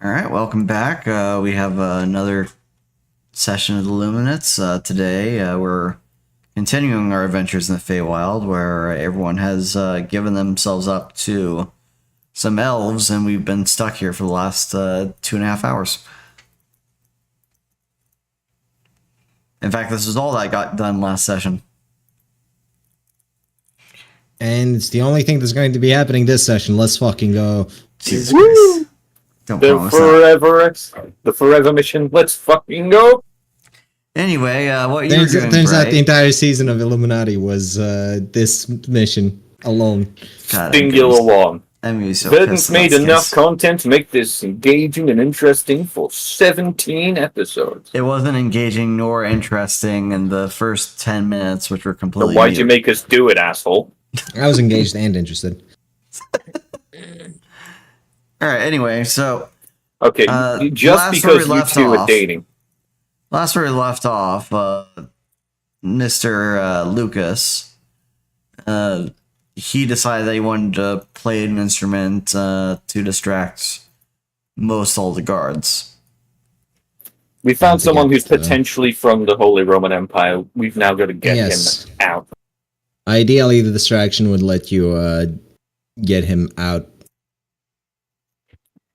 All right, welcome back. We have another session of the Illuminates. Today, we're continuing our adventures in the Feywild, where everyone has given themselves up to some elves, and we've been stuck here for the last 2.5 hours. In fact, this is all that got done last session. And it's the only thing that's going to be happening this session. Let's fucking go. Jesus Woo! Christ. Don't promise that. The forever mission. Let's fucking go. Anyway, what you were doing, Turns out Bray? the entire season of Illuminati was this mission alone. God, Singular one. I'm gonna be so Verdant's pissed made about enough skins. content to make this engaging and interesting for 17 episodes. It wasn't engaging nor interesting in the first 10 minutes, which were So completely why'd you mute. make us do it, asshole? I was engaged and interested. Alright, anyway, so Okay, just last where we because you left two are off- dating. last where we left off, Mr. Lucas, he decided that he wanted to play an instrument to distract most all the guards. We found to someone get who's potentially from the Holy Roman Empire. We've now got to get Yes. him out. Ideally, the distraction would let you get him out.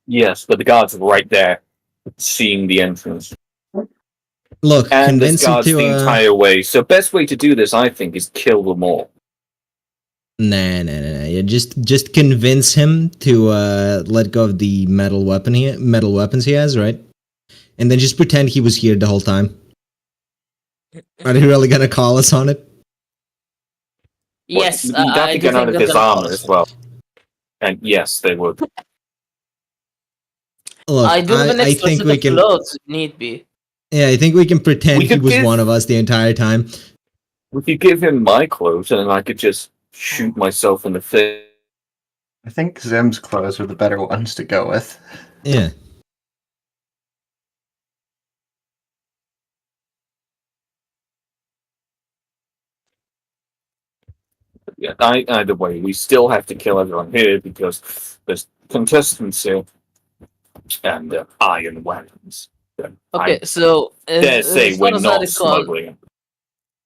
Yes, but the guard's right there, seeing the entrance. Look, And convince this him guard's to. the entire way. So best way to do this, I think, is kill them all. Nah. You just convince him to let go of the metal weapons he has, right? And then just pretend he was here the whole time. Are they really gonna call us on it? Yes, Well, you'd have I to do get think out of they're his gonna armor call as us. well. And yes, they would. Look, I do have an I extra think set we of can. clothes if need be. Yeah, I think we can pretend We he could was give- one of us the entire time. We could give him my clothes, and then I could just shoot myself in the face. I think Zem's clothes are the better ones to go with. Yeah. Yeah, either way, we still have to kill everyone here because there's contestants here and iron weapons. Okay, so I dare say as far we're as I not recall, smuggling.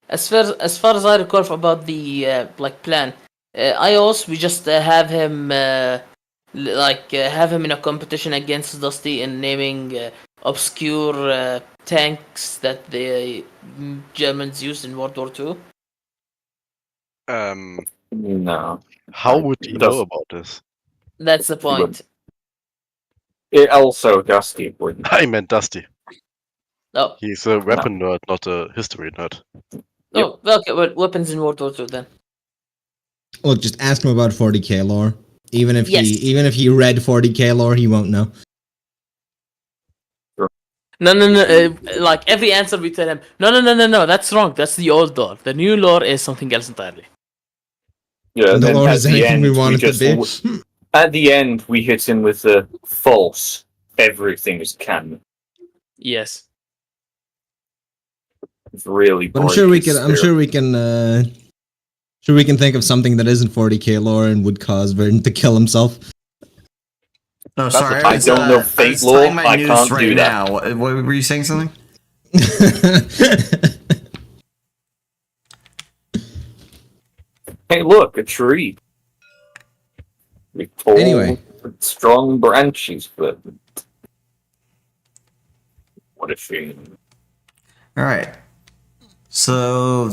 as far as I recall about the plan, iOS we just have him have him in a competition against Dusty in naming obscure tanks that the Germans used in World War II. No. How would he Does- know about this? That's the point. It also, Dusty wouldn't. I meant Dusty. Oh, He's a weapon nerd, not a history nerd. oh, okay, well, weapons in World War II then. Look, just ask him about 40k lore. Even if Yes. he read 40k lore, he won't know. No. Like every answer we tell him, no. That's wrong. That's the old lore. The new lore is something else entirely. Yeah, The then lore at is the anything end, we want it to just be. at the end, we hit him with the false. Everything is canon. Yes. It's really. But I'm sure we can think of something that isn't 40k lore and would cause Verdant to kill himself. No, That's sorry, what I don't know I fate was lore, tying my I news can't right do that. now. What were you saying something? Hey, look, a tree. With tall, Anyway. strong branches, but what a shame. Alright. So,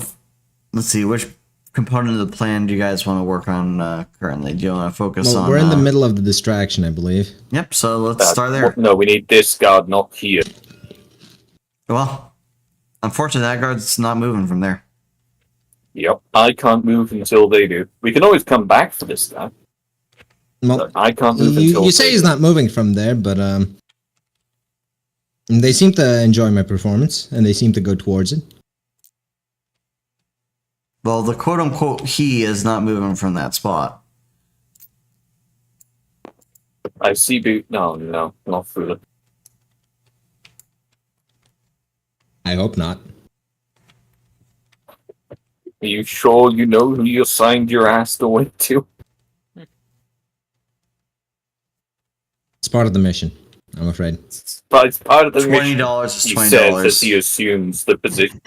let's see, which component of the plan do you guys want to work on currently? Do you want to focus Well, on... we're in the middle of the distraction, I believe. Yep, so let's start there. No, we need this guard, not here. Well, unfortunately, that guard's not moving from there. Yep, I can't move until they do. We can always come back for this stuff. Well, But I can't move until you say they he's do. not moving from there, but they seem to enjoy my performance, and they seem to go towards it. Well, the quote-unquote he is not moving from that spot. I see boot. No, not through I hope not. Are you sure you know who you signed your ass away to? It's part of the mission. I'm afraid. But it's part of the $20 mission. is He $20. says as he assumes the position.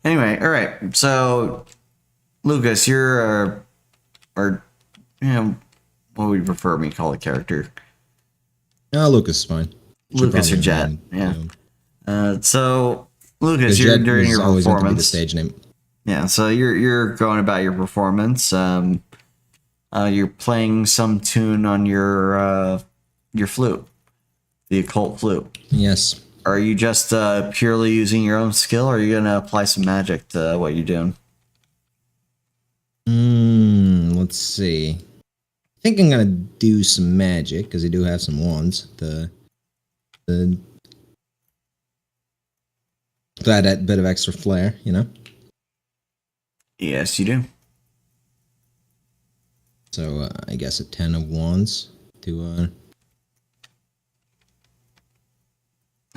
Anyway, all right. So, Lucas, you're, or what would you prefer me call a character? Lucas is fine. Should Lucas or probably Jet? remain, Yeah. you know. So, Lucas, Because you're Jet during was your always meant to be the performance. stage name. Yeah. So you're going about your performance. You're playing some tune on your flute, the occult flute. Yes. Are you just purely using your own skill, or are you gonna apply some magic to what you're doing? Let's see. I think I'm gonna do some magic because I do have some wands. The that bit of extra flair, you know. Yes, you do. So I guess a 10 of wands to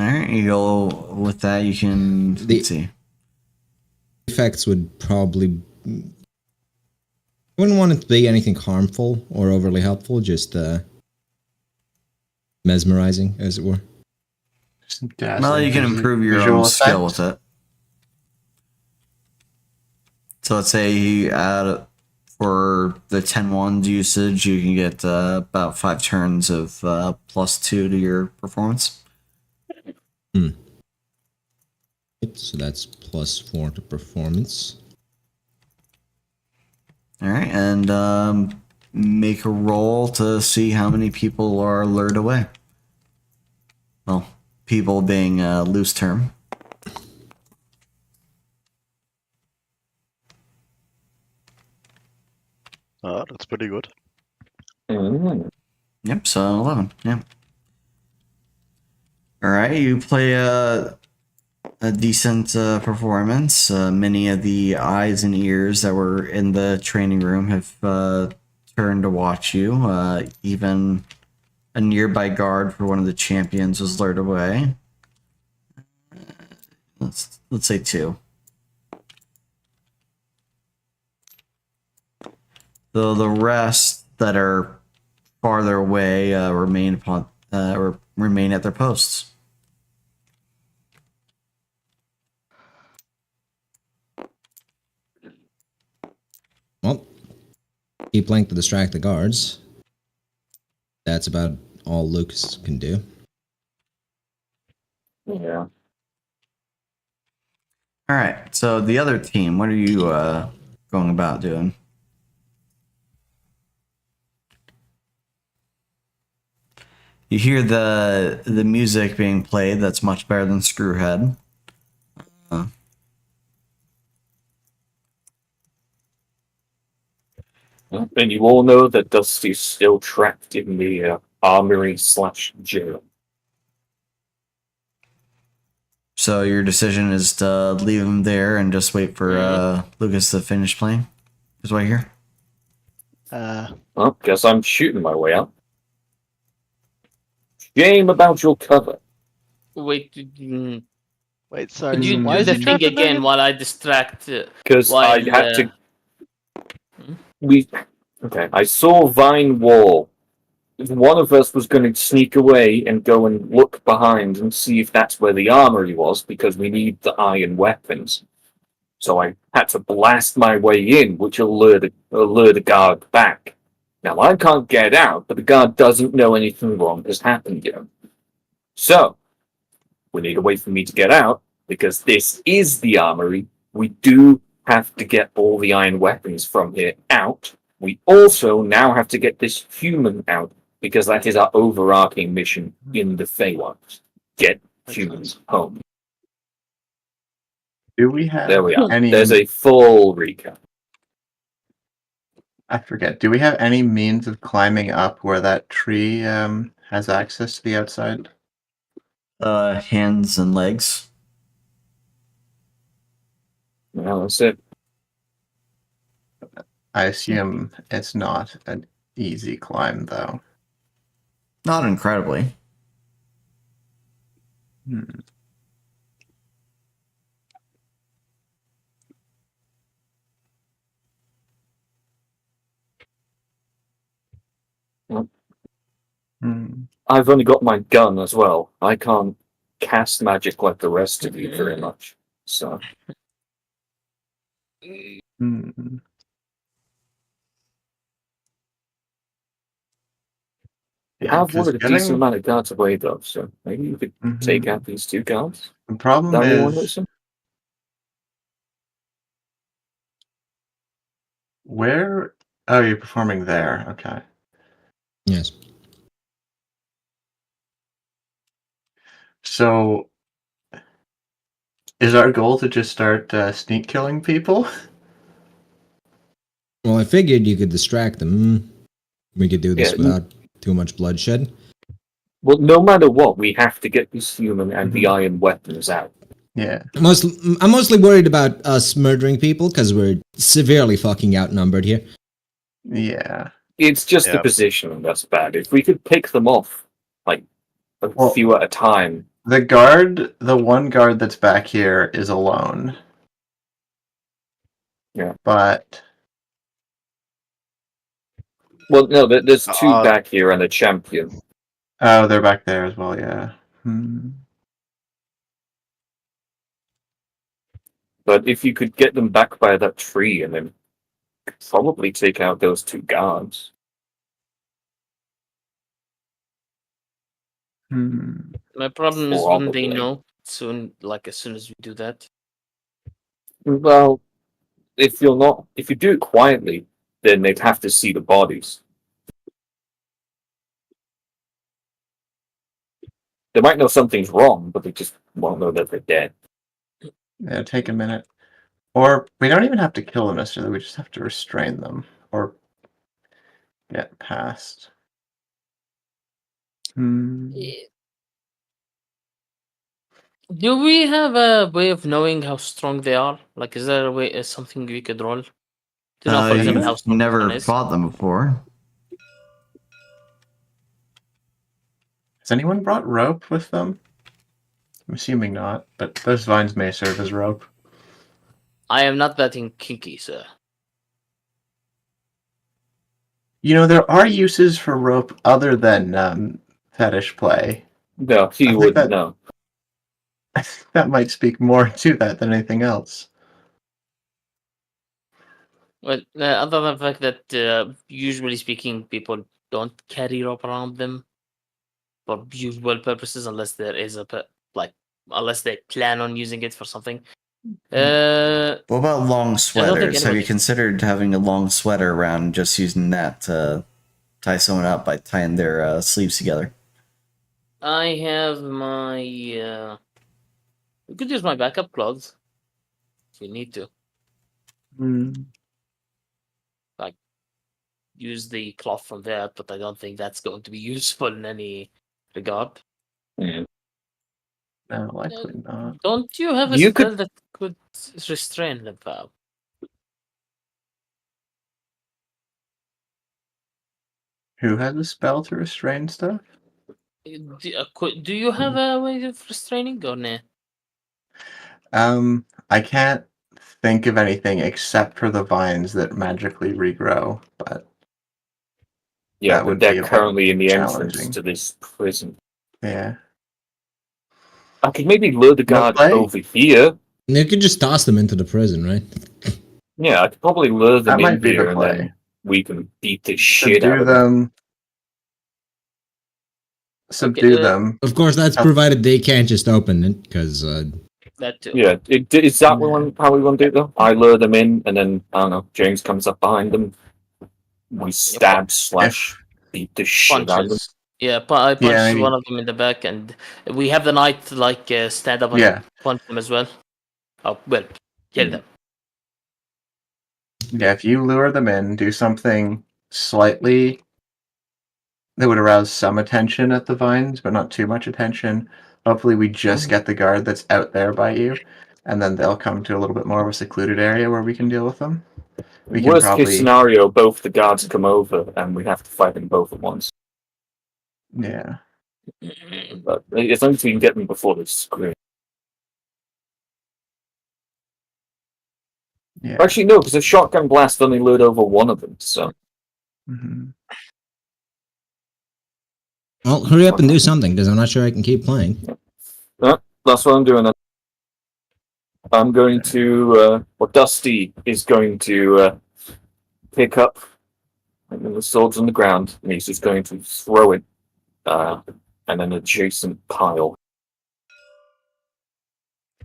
All right, you go with that. You can let's see. effects would probably wouldn't want it to be anything harmful or overly helpful, just mesmerizing, as it were. Some Well, dazzling you can improve your visual own skill effect. with it. So let's say you add for the 10 wands usage, you can get about 5 turns of +2 to your performance. So that's +4 to performance. All right, and make a roll to see how many people are lured away. Well, people being a loose term. That's pretty good. Mm. Yep, so 11. Yeah. All right, you play a decent performance. Many of the eyes and ears that were in the training room have turned to watch you. Even a nearby guard for one of the champions was lured away. Let's say 2. So the rest that are farther away remain at their posts. Well, keep playing to distract the guards. That's about all Lucas can do. Yeah. All right. So the other team, what are you going about doing? You hear the music being played. That's much better than Screwhead. And you all know that Dusty's still trapped in the armory/jail. So your decision is to leave him there and just wait for Lucas to finish playing. Is what I hear. Well, guess I'm shooting my way out. Shame about your cover. Wait, Wait, sorry. could you Why do is the he thing trapped in there again while I distract? Because While, I had to. I saw Vine Wall. One of us was going to sneak away and go and look behind and see if that's where the armory was, because we need the iron weapons. So I had to blast my way in, which will lure the guard back. Now I can't get out, but the guard doesn't know anything wrong has happened yet. So we need a way for me to get out, because this is the armory. We do have to get all the iron weapons from here out. We also now have to get this human out, because that is our overarching mission in the Feywilds. Get humans home. Do we have There we are. any? There's a full recap. I forget. Do we have any means of climbing up where that tree has access to the outside? Hands and legs. Well, that's it. I assume it's not an easy climb, though. Not incredibly. Hmm. I've only got my gun as well. I can't cast magic like the rest of you very much. So Hmm. you Yeah, have because ordered a decent getting amount of guards away though, so maybe you could take out these 2 guards. the problem That anyone is listen? where. Oh, you're performing there. Okay. Yes. So, is our goal to just start sneak killing people? Well, I figured you could distract them. We could do this Yeah, without too much bloodshed. Well, no matter what, we have to get this human and the Mhm. iron weapons out. Yeah. I'm mostly worried about us murdering people because we're severely fucking outnumbered here. Yeah. It's just the Yeah. position that's bad. If we could pick them off, like a Well- few at a time. The one guard that's back here is alone. Yeah. But Well, no, there's 2 Uh, back here and a champion. oh, they're back there as well. Yeah. Hmm. But if you could get them back by that tree and then probably take out those 2 guards. Hmm. My problem is when they Probably. know soon, like as soon as we do that. Well, if you do it quietly, then they'd have to see the bodies. They might know something's wrong, but they just won't know that they're dead. Yeah, take a minute. Or we don't even have to kill them necessarily. We just have to restrain them or get past. Hmm. Do we have a way of knowing how strong they are? Like, is there a way, is something we could roll to know, for example, how You've strong never someone is? fought them before. Has anyone brought rope with them? I'm assuming not, but those vines may serve as rope. I am not that kinky, sir. You know, there are uses for rope other than fetish play. No, I he think wouldn't that- know. I think that might speak more to that than anything else. Well, other than the fact that usually speaking, people don't carry rope around them for usual purposes unless there is unless they plan on using it for something. What about long think sweaters? Have you anybody- considered having a long sweater around and just using that to tie someone up by tying their sleeves together? I have my. We could use my backup clothes if we need to. Hmm. Use the cloth from there, but I don't think that's going to be useful in any regard. Yeah. No, likely not. Don't you have a You spell could- that could restrain them, Val? Who has a spell to restrain stuff? Do you have a way of restraining or nah? I can't think of anything except for the vines that magically regrow, but Yeah, That but would be they're a bit currently in the challenging. entrance to this prison. yeah. I could maybe lure the guard play? over here. You could just toss them into the prison, right? Yeah, I could probably lure them That might in be the here and play. then we can beat the shit out Subdue of them. them. Subdue them. Of course, that's Oh. provided they can't just open it, because That too. Yeah, is that Yeah. how we want to do it though? I lure them in and then, I don't know, James comes up behind them. We stab slash beat the shit out of them. Punches. Yeah, I punch Yeah, maybe. one of them in the back, and we have the knight stand up and Yeah. punch them as well. Oh well, kill them. Yeah, if you lure them in, do something slightly that would arouse some attention at the vines, but not too much attention. Hopefully we just get the guard that's out there by you, and then they'll come to a little bit more of a secluded area where we can deal with them. We can Worst probably case scenario, both the guards come over and we have to fight them both at once. Yeah. But as long as we can get them before they scream. Yeah. Actually, no, because a shotgun blast only lured over one of them, so. Mhm. Well, hurry up and do something, because I'm not sure I can keep playing. That's what I'm doing. I'm going to, Dusty is going to pick up the swords on the ground, and he's just going to throw it in an adjacent pile,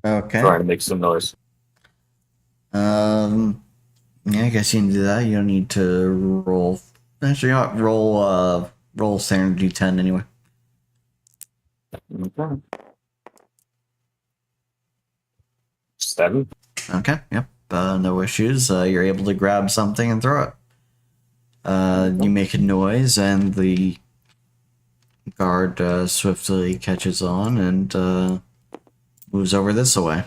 Okay. trying to make some noise. Yeah, I guess you can do that. You don't need to roll. Actually, you know what? Roll standard D10 anyway. Okay. 7. Okay, yep. No issues. You're able to grab something and throw it. You make a noise, and the guard swiftly catches on and moves over this way.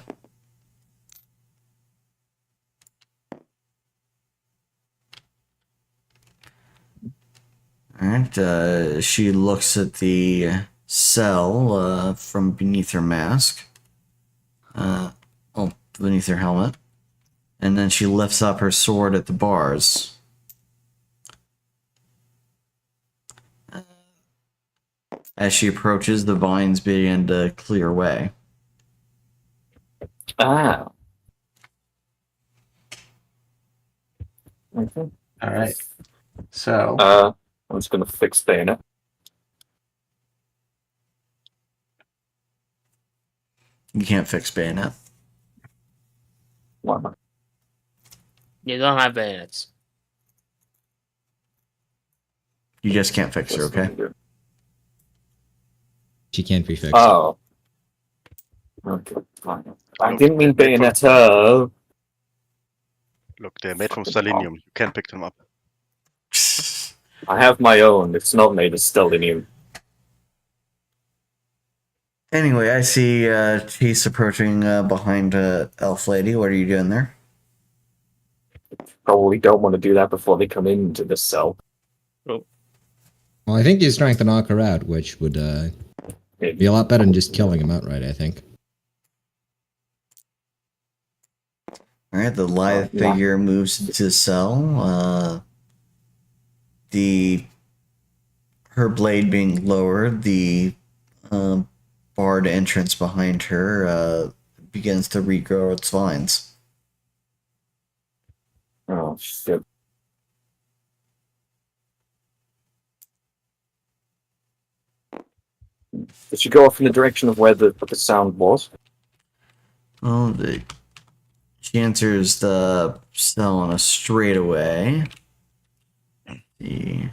Alright, she looks at the cell from beneath her mask. Beneath her helmet. And then she lifts up her sword at the bars. As she approaches, the vines begin to clear away. Ah. Okay. All right. So I'm just going to fix bayonet. You can't fix bayonet. Why not? You don't have bayonets. You just can't fix her, okay? She can't be fixed. Oh. Okay, fine. I didn't mean bayonetta. Look, they're made from selenium. You can't pick them up. I have my own. It's not made of stellinium. Anyway, I see Chase approaching behind Elf Lady. What are you doing there? Probably don't want to do that before they come into the cell. Well, I think he's trying to knock her out, which would be a lot better than just killing him outright, I think. Alright, the lithe figure moves into the cell. Her blade being lowered, the barred entrance behind her begins to regrow its vines. Oh, shit. Did she go off in the direction of where the sound was? Well, she enters the cell on a straightaway. The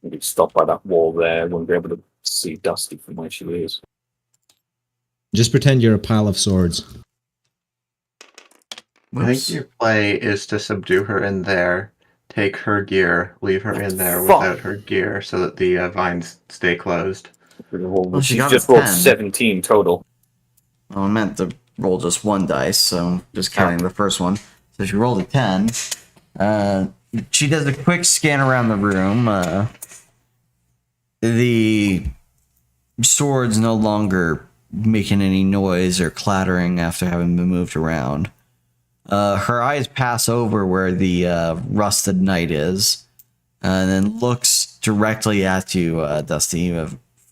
Maybe stop by that wall there. Won't be able to see Dusty from where she is. Just pretend you're a pile of swords. I think your play is to subdue her in there, take her gear, leave her in there Fuck. without her gear so that the vines stay closed. Well, she she's got just a rolled 10. 17 total. Well, I meant to roll just one dice, so just counting the first one. So she rolled a 10. She does a quick scan around the room. The sword's no longer making any noise or clattering after having been moved around. Her eyes pass over where the rusted knight is, and then looks directly at you, Dusty,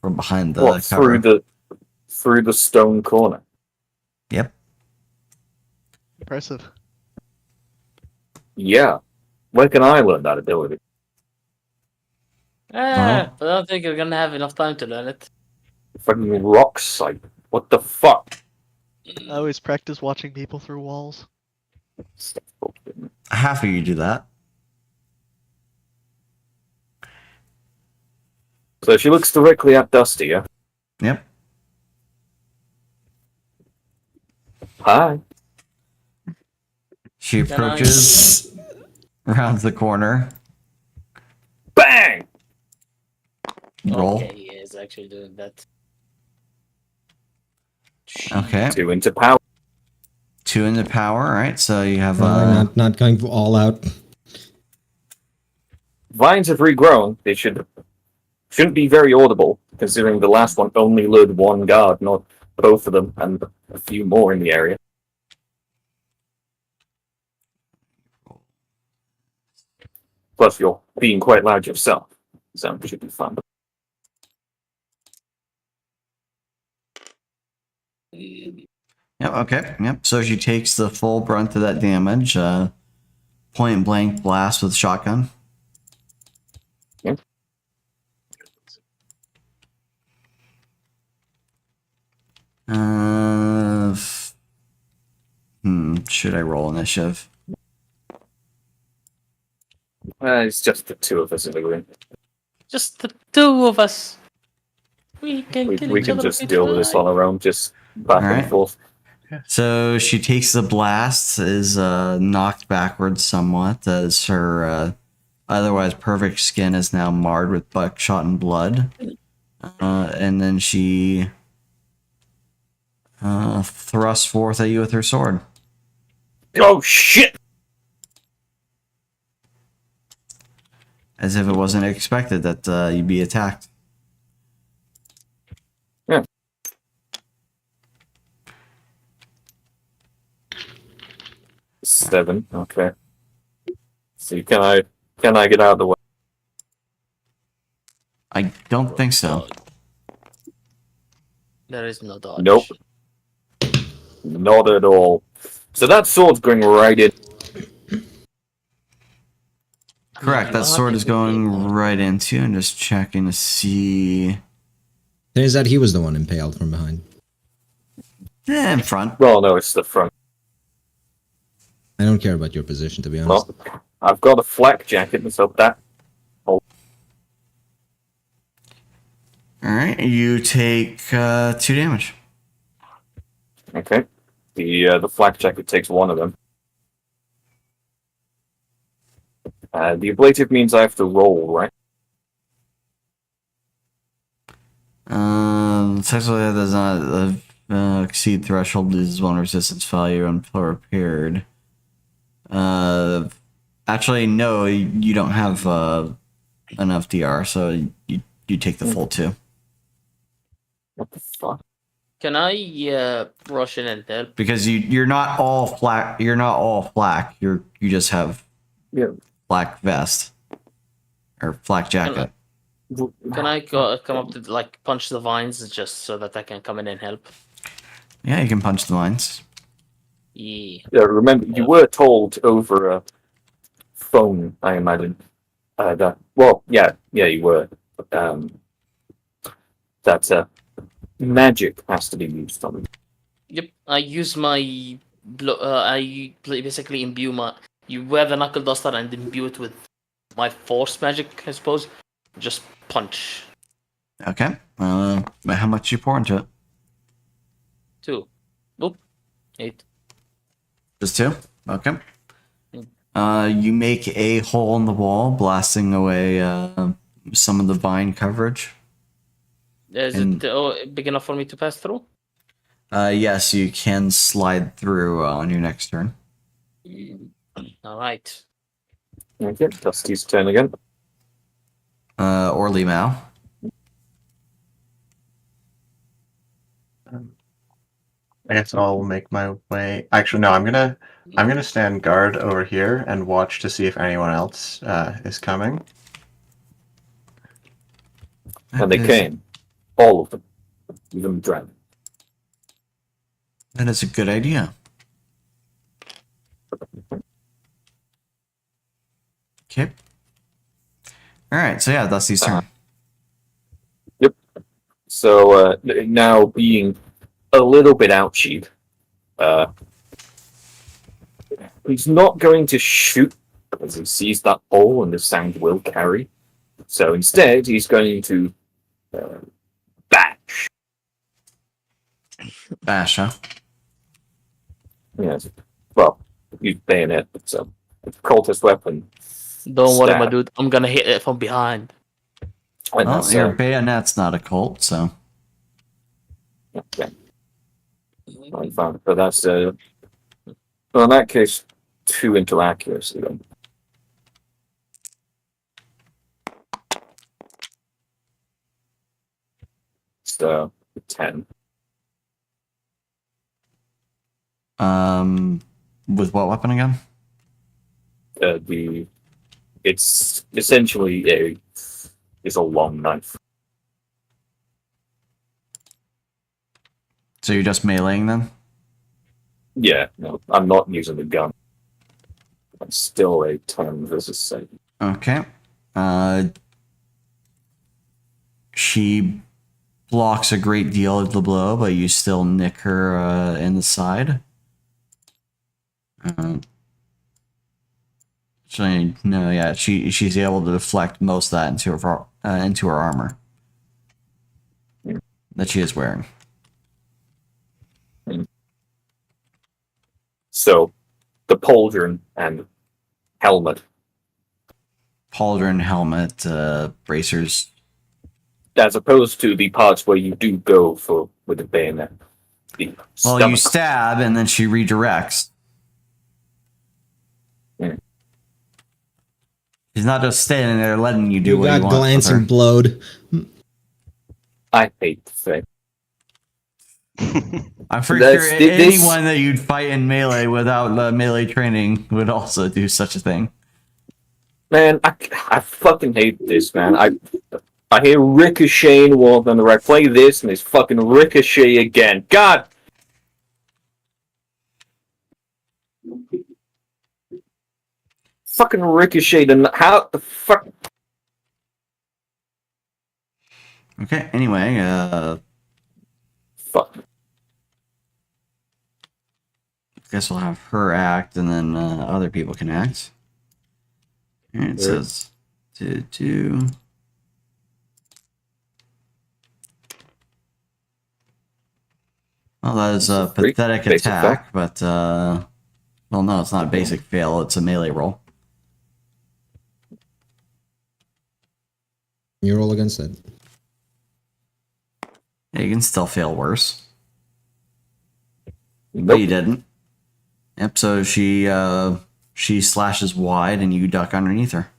from behind the cover. Through the stone corner. Yep. Impressive. Yeah. Where can I learn that ability? I don't think you're gonna have enough time to learn it. Fucking rock site. What the fuck? I always practice watching people through walls. Half of you do that. So she looks directly at Dusty, yeah? Yep. Hi. She approaches, rounds the corner. Bang! Roll. Okay, he is actually doing that. Okay. 2 into power. 2 into power. All right. So you have Not going all out. Vines have regrown. They shouldn't be very audible, considering the last one only lured one guard, not both of them, and a few more in the area. Plus, you're being quite loud yourself, so it should be fun. Yep, okay. Yep. So she takes the full brunt of that damage. Point blank blast with shotgun. Yep. Should I roll initiative? It's just the two of us in the room. Just the two of us. We can kill We each can other. just deal with this on our own, just back Alright. and forth. So she takes the blast, is knocked backwards somewhat as her otherwise perfect skin is now marred with buckshot and blood. And then she thrusts forth at you with her sword. Oh shit! As if it wasn't expected that you'd be attacked. Yeah. Seven. Okay. See, can I get out of the way? I don't think so. There is no dodge. Nope. Not at all. So that sword's going right in. Correct, that sword is going right into you. I'm just checking to see. Turns out he was the one impaled from behind. In front. Well, no, it's the front. I don't care about your position, to be honest. Well, I've got a flak jacket, so that. Alright, you take 2 damage. Okay. The flak jacket takes one of them. The ablative means I have to roll, right? Successfully that does not exceed threshold, loses 1 resistance value until repaired. Actually, no, you don't have enough DR, so you take the full 2. What the fuck? Can I rush in and help? Because you're not all flak. You're not all flak. You just have flak vest or flak jacket. Can I come up to like punch the vines just so that I can come in and help? Yeah, you can punch the lines. Yeah. Yeah, remember, you were told over a phone, I imagine. You were. That magic has to be used on it. Yep. I use my I basically imbue my. You wear the knuckle duster and imbue it with my force magic, I suppose. Just punch. Okay. How much you pour into it? 2. Oop. 8. Just 2. Okay. You make a hole in the wall, blasting away some of the vine coverage. Is it big enough for me to pass through? Yes, you can slide through on your next turn. All right. Okay, Dusty's turn again. Or Limao. I guess I'll make my way. Actually, no. I'm gonna stand guard over here and watch to see if anyone else is coming. And they came. All of them. Even the dragon. That is a good idea. Okay. Alright, so yeah, Dusty's turn. Yep. So now being a little bit ouchied, he's not going to shoot because he sees that hole and the sound will carry. So instead, he's going to bash. Bash, huh? Yes. Well, use bayonet, so it's a cultist weapon. Don't worry, my Stab. dude. I'm gonna hit it from behind. And Well, that's, your bayonet's not a cult, so. yeah. I found it, but that's well, in that case, 2 into accuracy then. So 10. With what weapon again? The It's essentially a long knife. So you're just meleeing them? Yeah, no, I'm not using the gun. It's still a turn versus save. Okay. She blocks a great deal of the blow, but you still nick her in the side. No, yeah, she's able to deflect most of that into her armor that she is wearing. So, the pauldron and helmet. Pauldron, helmet, bracers. As opposed to the parts where you do go for with the bayonet. Well, you stab and then she redirects. She's not just standing there letting you do You what you got want. glancing blowed. I hate the thing. I'm pretty sure anyone that you'd fight in melee without melee training would also do such a thing. Man, I fucking hate this, man. I hear ricocheting while I play this, and it's fucking ricochet again. God! Fucking ricochet, and how the fuck? Okay, anyway, Fuck. guess we'll have her act, and then other people can act. And it says to do. Well, that is a pathetic attack, but well, no, it's not a basic fail. It's a melee roll. You roll against it. Yeah, you can still fail worse. Nope. But you didn't. Yep. So she slashes wide, and you duck underneath her.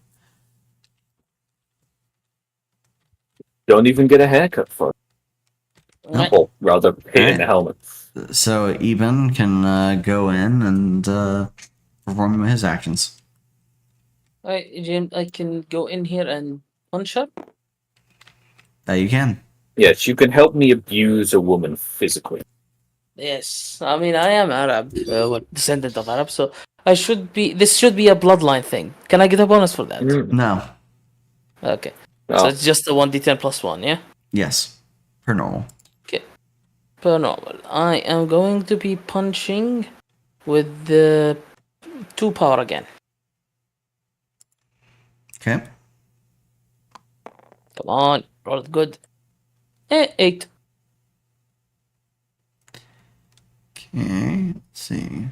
Don't even get a haircut for it. Right. Well, rather, hitting the helmet. So Eben can go in and perform his actions. Alright, Jim, I can go in here and punch her. You can. Yes, you can help me abuse a woman physically. Yes, I mean I am Arab, descendant of Arab, so I should be. This should be a bloodline thing. Can I get a bonus for that? No. Okay, No. so it's just a 1d10 plus 1, yeah. Yes. Per normal. Per normal. I am going to be punching with the 2 power again. Okay. Come on, roll it good. 8. Okay. Let's see.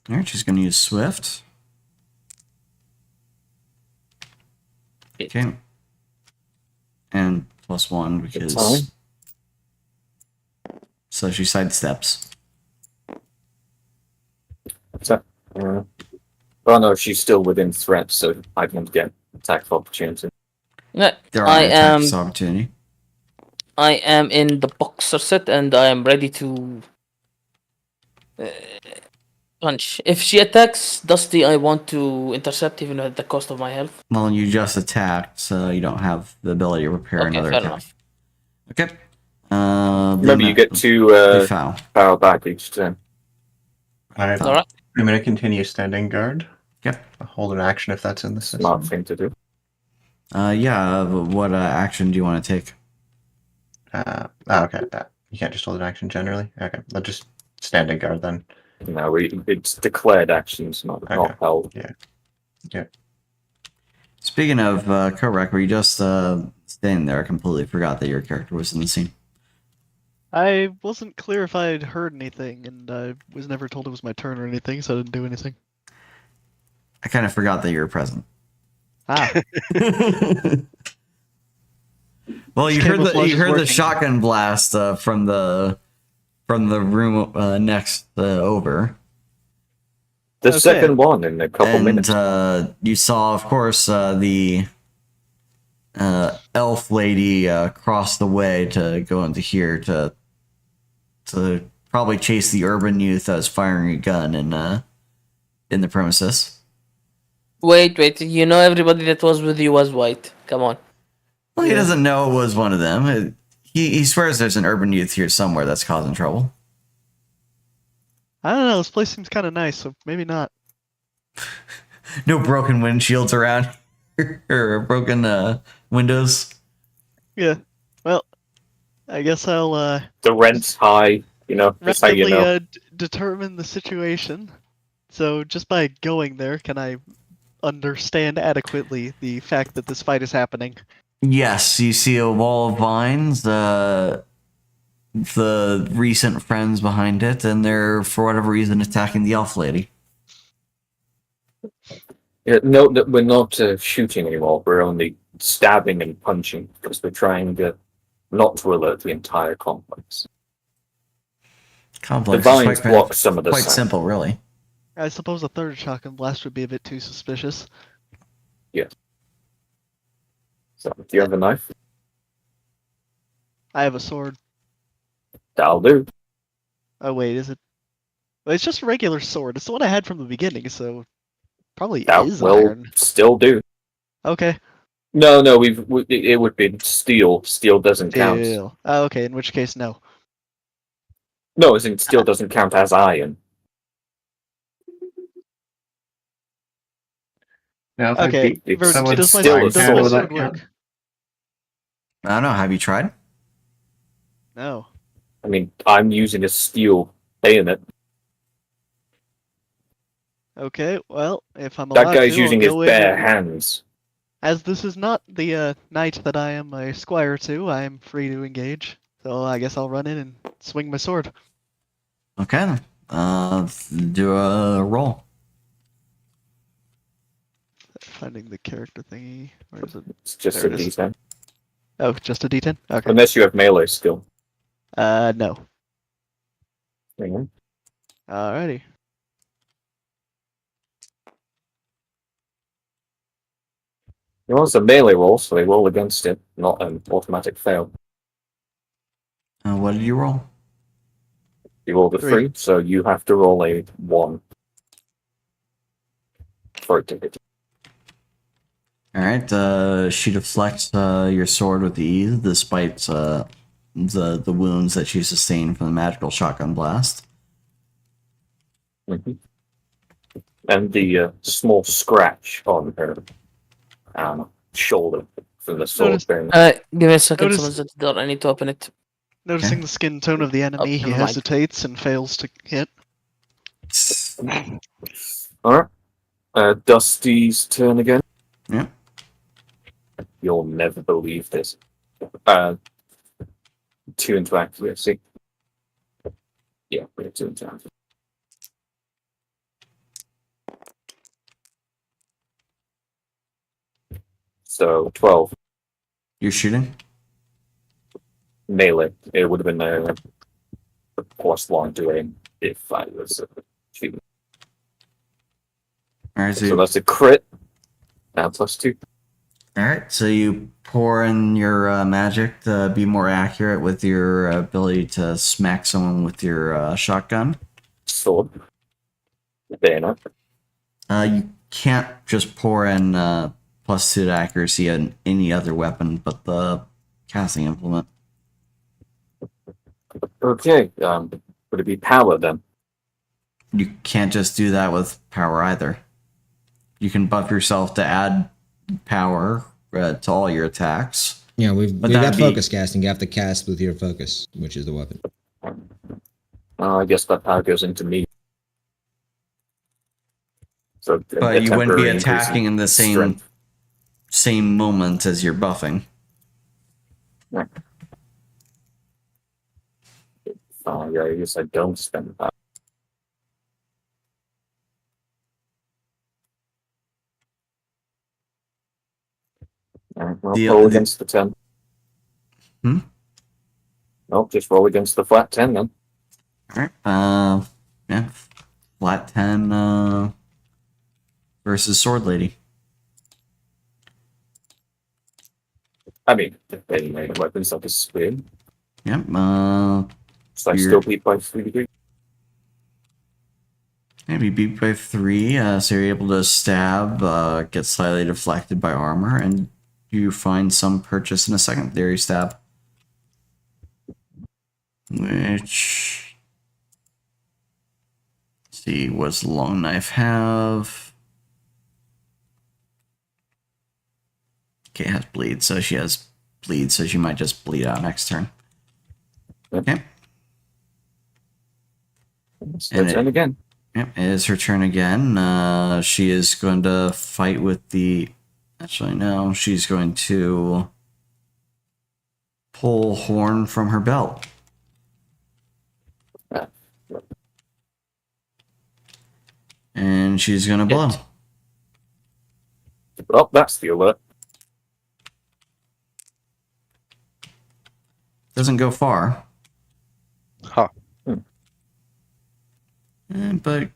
All right. She's going to use Swift. Okay. And +1 because. So she sidesteps. So, oh no, she's still within threat, so I can get attack of opportunity. No, There are I am. attacks of opportunity. I am in the boxer set and I am ready to punch. If she attacks Dusty, I want to intercept even at the cost of my health. Well, you just attacked, so you don't have the ability to repair Okay, another fair attack. enough. Okay. Remember, you get to foul. power back each turn. Alright, All right. I'm going to continue standing guard. Yep. I'll hold an action if that's in the system. Smart thing to do. Yeah. What action do you want to take? Okay. You can't just hold an action generally? Okay, I'll just standing guard then. No, it's declared actions, not held. Yeah. Speaking of Korek, were you just standing there? I completely forgot that your character was in the scene. I wasn't clear if I had heard anything, and I was never told it was my turn or anything, so I didn't do anything. I kind of forgot that you were present. Ah, Well, you Just heard the camouflage is the working. shotgun blast from the room next over, The Okay. second one in a couple and minutes. you saw, of course, the elf lady cross the way to go into here to probably chase the urban youth that was firing a gun in the premises. Wait. You know everybody that was with you was white. Come on. Well, he Yeah. doesn't know it was one of them. He swears there's an urban youth here somewhere that's causing trouble. I don't know. This place seems kind of nice, so maybe not. No broken windshields around or broken windows. Yeah. Well, I guess I'll The rent's high, that's how you rapidly know. determine the situation. So just by going there, can I understand adequately the fact that this fight is happening? Yes, you see a wall of vines. The recent friends behind it, and they're for whatever reason attacking the elf lady. Yeah, no, we're not shooting anymore. We're only stabbing and punching because we're trying not to alert the entire complex. Complex The is vines quite, block some of the quite sound. simple, really. I suppose a third shotgun blast would be a bit too suspicious. So, do you have a knife? I have a sword. That'll do. Oh wait, is it? Well, it's just a regular sword. It's the one I had from the beginning, so probably That is will iron. still do. Okay. No, it would be steel. Steel doesn't count. Deal. Oh, okay, in which case, no. No, as in steel doesn't count as iron. Now, if Okay, I beat it's Verdant, someone does my, still a does my sword. sword work? I don't know. Have you tried? No. I mean, I'm using a steel bayonet. Okay, well, if I'm allowed That guy's to, using I'll his go in bare and- hands. As this is not the knight that I am a squire to, I am free to engage. So I guess I'll run in and swing my sword. Okay, then. Do a roll. Finding the character thingy. Where is it? It's just There a it is. D10. Oh, just a D10? Okay. Unless you have melee skill. No. Hang on. Alrighty. He wants a melee roll, so they roll against it, not an automatic fail. What did you roll? You rolled a 3, so you have to roll a 1 for it to hit. All right. She deflects your sword with ease, despite the wounds that she sustained from the magical shotgun blast. Mhm. And the small scratch on her shoulder from the sword Notice- bearing. Give me a second. Notice- Someone's at the door. I need to open it. Noticing the skin tone of the enemy, he never mind. hesitates and fails to hit. Alright. Dusty's turn again. Yeah. You'll never believe this. 2 into accuracy. Yeah, we have 2 into accuracy. So 12 You're shooting? melee. It would have been a +1 to aim if I was shooting. All right. So that's a crit. Now +2. All right, so you pour in your magic to be more accurate with your ability to smack someone with your shotgun. Sword. Bayonet. You can't just pour in +2 to accuracy on any other weapon but the casting implement. Okay. Would it be power then? You can't just do that with power either. You can buff yourself to add power to all your attacks. Yeah, we've But got that'd be- focus casting. You have to cast with your focus, which is the weapon. I guess that power goes into me. So, But you wouldn't be temporary increase attacking in the strength. same moment as you're buffing. Yeah, I guess I don't spend that. Well, The- roll the- against the 10. Hmm? Nope, just roll against the flat 10 then. All right. Yeah. Flat 10 versus Sword Lady. I mean, if any melee weapons like a spear. Yep. So I You're- still beat by 3 degrees. Maybe beat by 3, so you're able to stab, get slightly deflected by armor, and you find some purchase in a secondary stab. Which... Let's see, what's the long knife have? Okay, it has bleed, so she has bleed, so she might just bleed out next turn. Okay. It's And their turn again. Yep, it is her turn again. She is going to fight with the... Actually, no. She's going to pull horn from her belt. And she's going to blow. Oh, that's the alert. Doesn't go far. Huh. But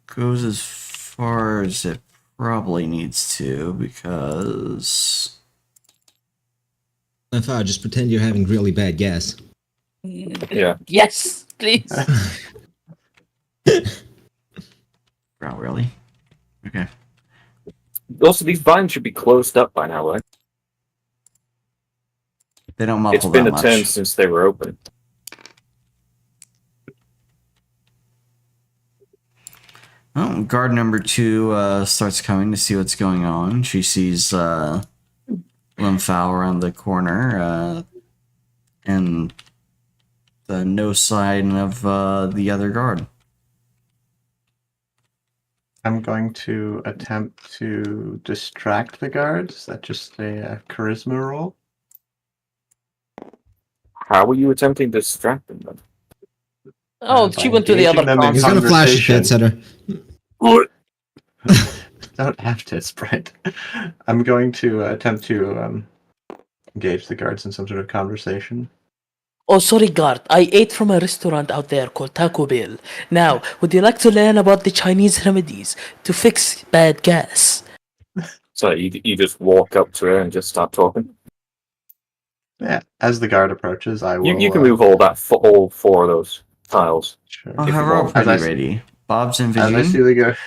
goes as far as it probably needs to, because... If I just pretend you're having really bad gas. Yeah. Yes, please. Oh, really? Okay. Also, these vines should be closed up by now, right? They don't muffle It's been that a much. turn since they were open. Oh, guard number 2 starts coming to see what's going on. She sees Limfow around the corner and the no sign of the other guard. I'm going to attempt to distract the guards. Is that just a charisma roll? How were you attempting to distract them then? Oh, by she went to the engaging other them in He's console. gonna flash his conversation. shit at her. Don't have to sprint. I'm going to attempt to engage the guards in some sort of conversation. Oh, sorry, guard. I ate from a restaurant out there called Taco Bell. Now, would you like to learn about the Chinese remedies to fix bad gas? So you just walk up to her and just start talking? Yeah. As the guard approaches, I will. You can move all all 4 of those tiles. Sure. Oh, If you her roll want. pretty As I- ready. Bob's and As I see Vision. the guard.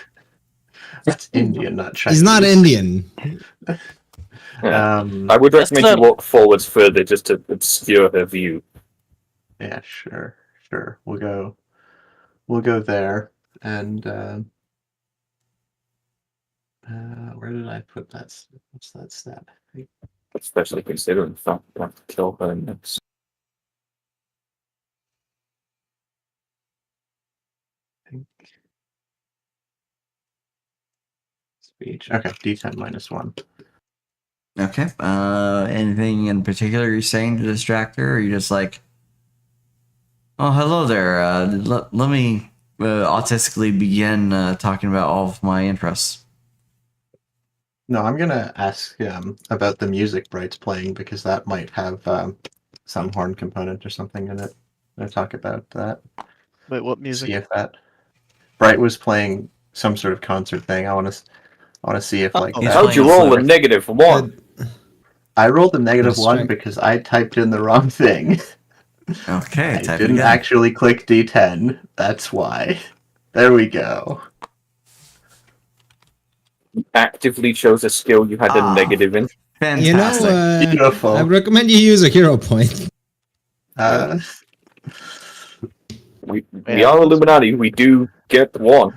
That's Indian, not Chinese. He's not Indian. Yeah. Um, I would That's recommend you clever. walk forwards further just to obscure her view. yeah, sure. We'll go there, and where did I put that? What's that stat? Especially considering the fact that you have to kill her next. I think speech. Okay, D10 -1. Okay. Anything in particular you're saying to distract her? Or are you just like, oh, hello there. Let me autistically begin talking about all of my interests. No, I'm gonna ask about the music Bright's playing because that might have some horn component or something in it. I'm gonna talk about that. Wait, what music? See if that Bright was playing some sort of concert thing. I want to see if like Uh-oh. He's that- How'd you playing roll a flute. -1? I rolled a -1 Distract. because I typed in the wrong thing. Okay, I type it didn't again. actually click D10. That's why. There we go. Actively chose a skill you had Ah. a negative in. You know, Fantastic. Beautiful. I recommend you use a hero point. We Yeah. are Illuminati. We do get 1.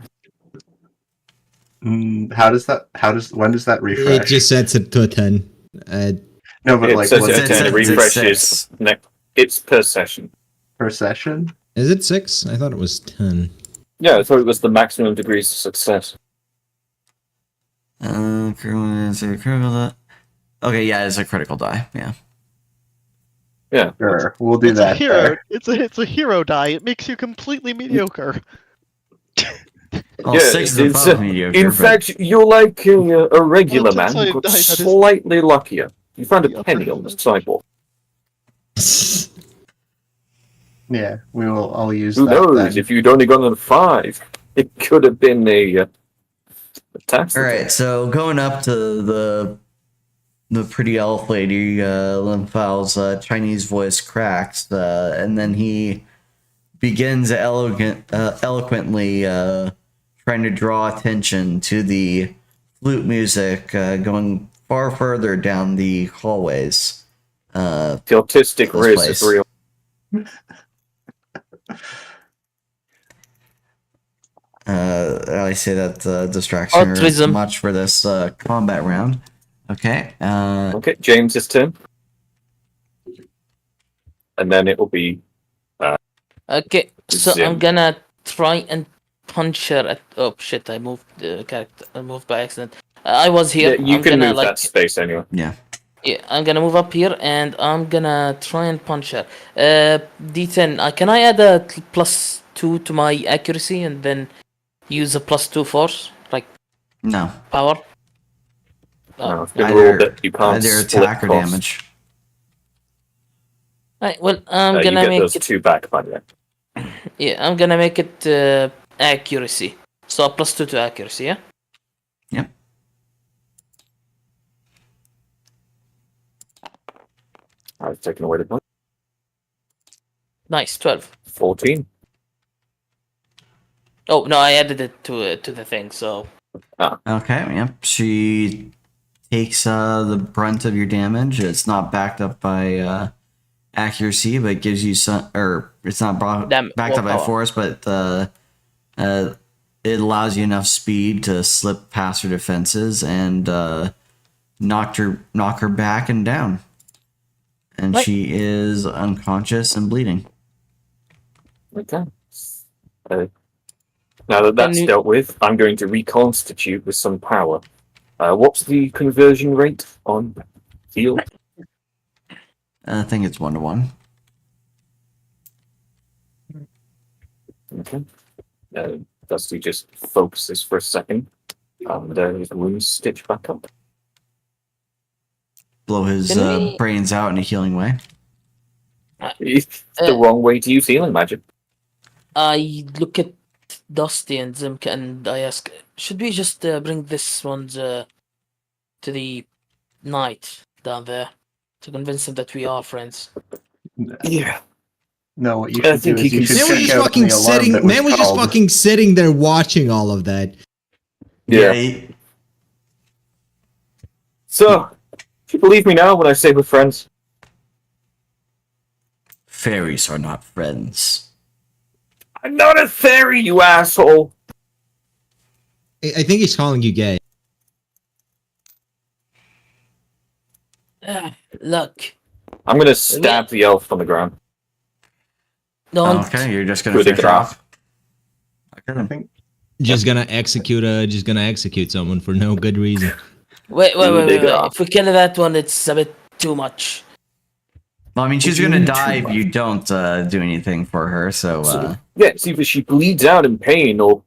When does that refresh? It just sets it to a 10. No, but It like says what it it at is 10. It says it's refreshes. six. It's per session. per session? Is it 6? I thought it was 10. Yeah, I thought it was the maximum degrees of success. Okay, yeah, it's a critical die. Yeah. Yeah. Sure, we'll do It's that. a hero. there. It's a hero die. It makes you completely mediocre. Well, Yeah, 6 is it's, above mediocre. In but- fact, you're like a regular Well, man, since I but died, that is- slightly luckier. You found The a upper penny on the limit. sidewalk. Yeah, I'll use Who that. knows? then. If you'd only gone on 5, it could have been a tax. All right, so going up to the pretty elf lady, Linfal's Chinese voice cracks, and then he begins eloquently trying to draw attention to the flute music going far further down the hallways. The autistic This Riz place. is real. I say that distraction is Autism. much for this combat round. Okay. Okay, James's turn. And then it will be Okay, so Zim. I'm gonna try and punch her at. Oh shit! I moved the character. I moved by accident. I was here. yeah, you I'm can gonna move like. that space anyway. Yeah. Yeah, I'm gonna move up here and I'm gonna try and punch her. D10. Can I add a +2 to my accuracy and then use a +2 force, like No. power? No, it's been ruled Either, that you can't either split attack or costs. damage. Right. Well, I'm You gonna get make those it. 2 back, by the way. Yeah, I'm gonna make it accuracy. So a +2 to accuracy. Yeah. Yep. I've taken away the point. Nice. 12. 14. Oh no, I added it to the thing. So Okay, yep. She takes the brunt of your damage. It's not backed up by accuracy, but it gives you some, or it's not backed up by willpower. force, but it allows you enough speed to slip past her defenses and knock her back and down. And Right. she is unconscious and bleeding. Okay. Now that that's you- dealt with, I'm going to reconstitute with some power. What's the conversion rate on heal? I think it's 1-to-1. Okay. Dusty just focuses for a second. And his wounds stitch back up. Blow his Can we- brains out in a healing way. It's the wrong way to use healing magic. I look at Dusty and Zimka and I ask, should we just bring this one to the knight down there to convince him that we are friends? Yeah. No, what you I should do think he is you can- should Man was check just out fucking the alarm sitting. that was Man was just called. fucking sitting there watching all of that. Yeah. So, do you believe me now when I say we're friends? Fairies are not friends. I'm not a fairy, you asshole! I think he's calling you gay. Look, I'm gonna stab the elf on the ground. don't. Okay, you're just gonna With a finish craft. off. Okay, then. I think Just gonna execute someone for no good reason. Wait. Big off. If we kill that one, it's a bit too much. Well, I mean, she's What do gonna you mean die too if you don't do anything for her. So, Yeah, it's either she bleeds out in pain or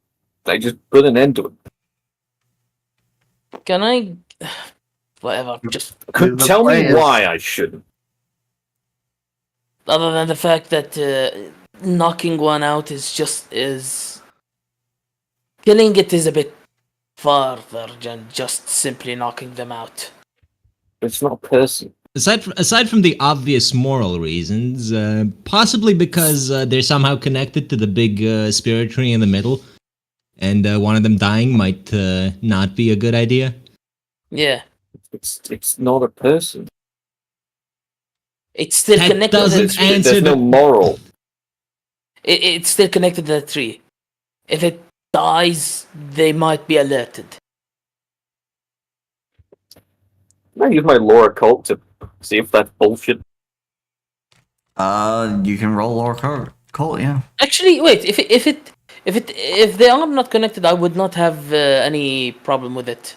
I just put an end to it. Can I? Whatever. Just The Tell play me is- why I shouldn't. other than the fact that knocking one out is killing it is a bit farther than just simply knocking them out. It's not a person. Aside from the obvious moral reasons, possibly because they're somehow connected to the big spirit tree in the middle, and one of them dying might not be a good idea. Yeah, It's not a person. it's still That connected. doesn't To the tree. answer There's no the- moral. It's still connected to the tree. If it dies, they might be alerted. Can I use my lore occult to see if that's bullshit? you can roll Lore Cult, yeah. Actually, wait. If they are not connected, I would not have any problem with it.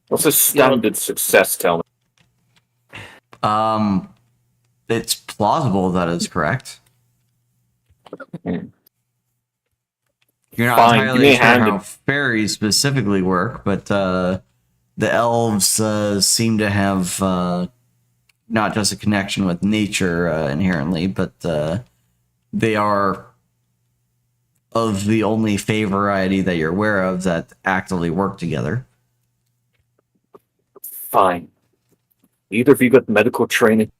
What's a standard success, tell me? It's plausible that is correct. Hmm. You're not Fine, give me entirely a sure hand how in- fairies specifically work, but the elves seem to have not just a connection with nature inherently, but they are of the only Fae variety that you're aware of that actively work together. Fine. Either of you got medical training?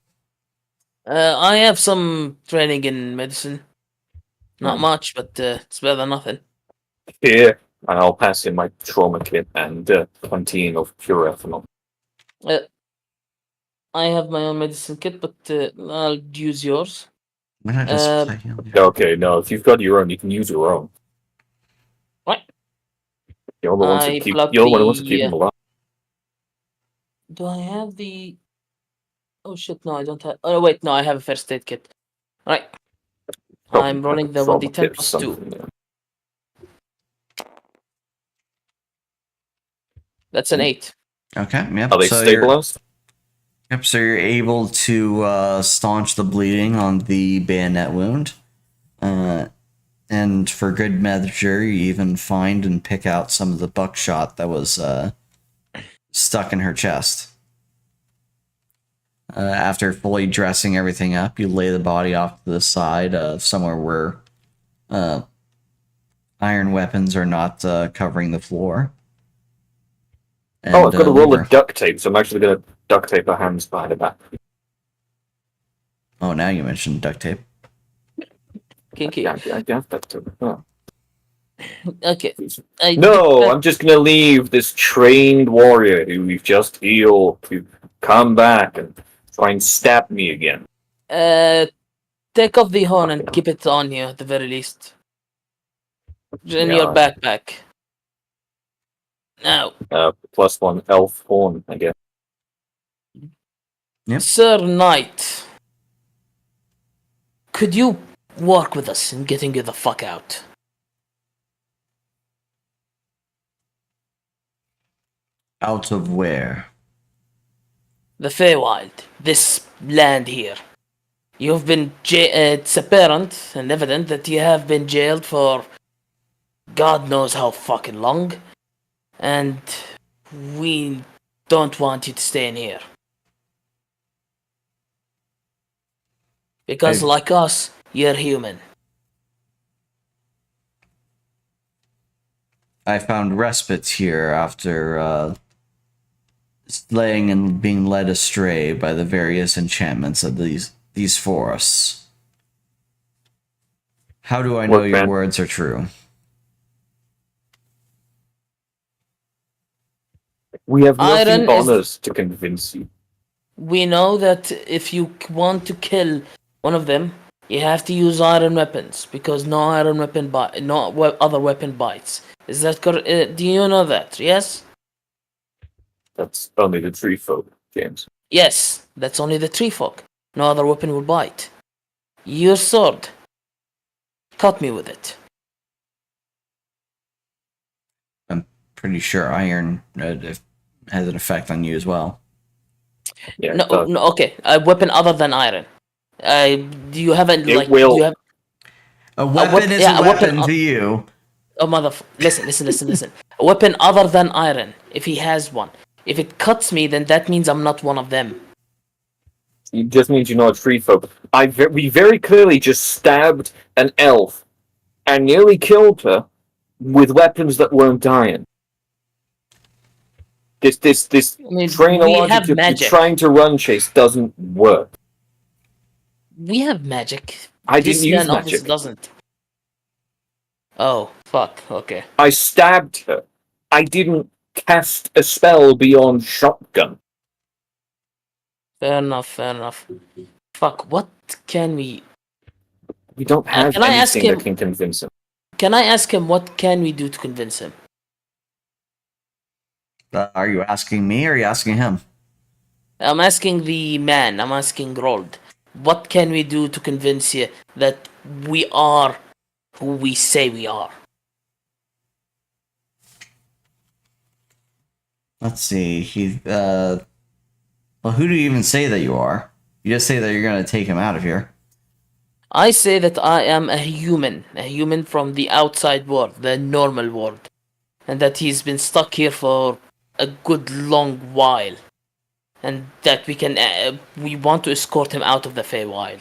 I have some training in medicine. Not Hmm. much, but it's better than nothing. Here, and I'll pass in my trauma kit and canteen of pure ethanol. Uh, I have my own medicine kit, but I'll use yours. Why not just Uh, play him? Okay, no, if you've got your own, you can use your own. What? You're the ones that I keep. pull out You're the ones that keep the. them alive. Do I have the? Oh shit! No, I don't have. Oh wait, no, I have a first aid kit. Right. Probably I'm like rolling a the trauma 1d10 kit or plus 2. something, yeah. That's an 8. Okay, yep. Are they stabilized? Yep, so you're able to staunch the bleeding on the bayonet wound. And for good measure, you even find and pick out some of the buckshot that was stuck in her chest. After fully dressing everything up, you lay the body off to the side of somewhere where iron weapons are not covering the floor. And, Oh, I've got a roll leave of duct tape, so I'm actually going to duct tape her hands behind her back. Oh, now you mentioned duct tape. Kinky. Yeah, I have duct tape. Oh. Okay. No, I'm just going to leave this trained warrior who we've just healed to come back and try and stab me again. Take off the horn and keep it on you at the very least. In Yeah, your alright. backpack. Now, +1 elf horn, I guess. Yep. Sir Knight, could you work with us in getting you the fuck out? Out of where? The Feywild, this land here. You've been it's apparent and evident that you have been jailed for God knows how fucking long, and we don't want you to stay in here. Because, like us, you're human. I found respite here after slaying and being led astray by the various enchantments of these forests. How do I know Work, your man. words are true? We have nothing Iron on is- us to convince you. We know that if you want to kill one of them, you have to use iron weapons because no iron weapon other weapon bites. Is that correct? Do you know that? Yes. That's only the tree folk, James. Yes, that's only the tree folk. No other weapon will bite. Your sword. Cut me with it. I'm pretty sure iron has an effect on you as well. Yeah, No, it does. no. Okay, a weapon other than iron. Do you have It like? will. Do you have A weapon is yeah, a a weapon weapon to you. Oh listen. A weapon other than iron, if he has one. If it cuts me, then that means I'm not one of them. It just means you're not a tree folk. We very clearly just stabbed an elf and nearly killed her with weapons that weren't iron. This I mean, train we logic have you're magic. trying to run, Chase, doesn't work. We have magic. I This didn't use man obviously magic. doesn't. Oh, fuck. Okay. I stabbed her. I didn't cast a spell beyond shotgun. Fair enough. Fuck, what can we... We don't have can I ask anything him- that can convince him. Can I ask him what can we do to convince him? Are you asking me or are you asking him? I'm asking the man. I'm asking Rold. What can we do to convince you that we are who we say we are? Let's see. Well, who do you even say that you are? You just say that you're gonna take him out of here. I say that I am a human from the outside world, the normal world, and that he's been stuck here for a good long while, and that we want to escort him out of the Feywild.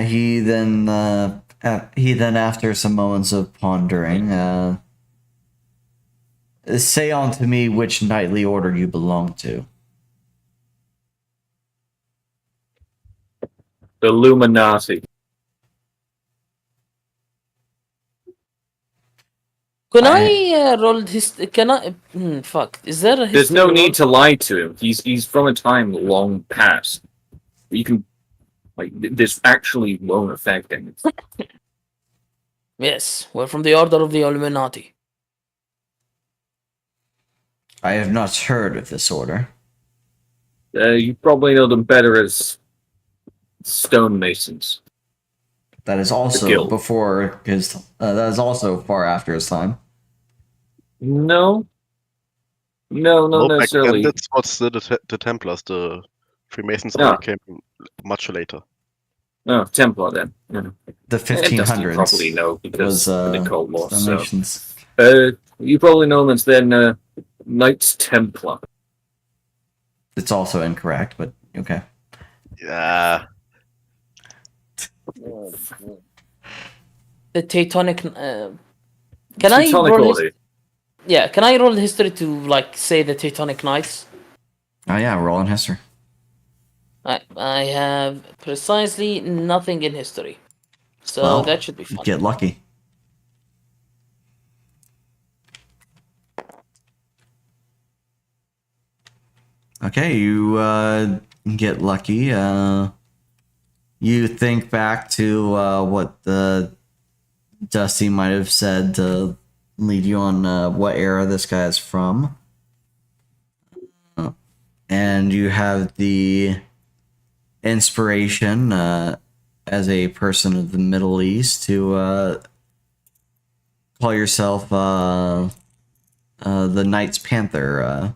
He then, after some moments of pondering, say unto me which knightly order you belong to. The Illuminati. Can I roll his? Can I? Fuck. Is there a history? There's no roll? need to lie to him. He's from a time long past. You can, like, this actually won't affect him. Yes, we're from the Order of the Illuminati. I have not heard of this order. You probably know them better as stonemasons. That is also guild. before his. That is also far after his time. No. No, not No, back then necessarily. that's what's the Templars. The Freemasons Yeah. only came much later. No, Templar then. Yeah. The Dusty 1500s probably know because was of the Cold War. So. Stonemasons. You probably know them as then Knights Templar. It's also incorrect, but okay. Yeah. The Teutonic. Can I Teutonic roll? Order. Yeah, can I roll history to like say the Teutonic Knights? Oh yeah, roll in history. I have precisely nothing in history, so Well, that should be fun. Get lucky. Okay, you get lucky. You think back to what the Dusty might have said to lead you on what era this guy is from. And you have the inspiration as a person of the Middle East to call yourself the Knights Panther.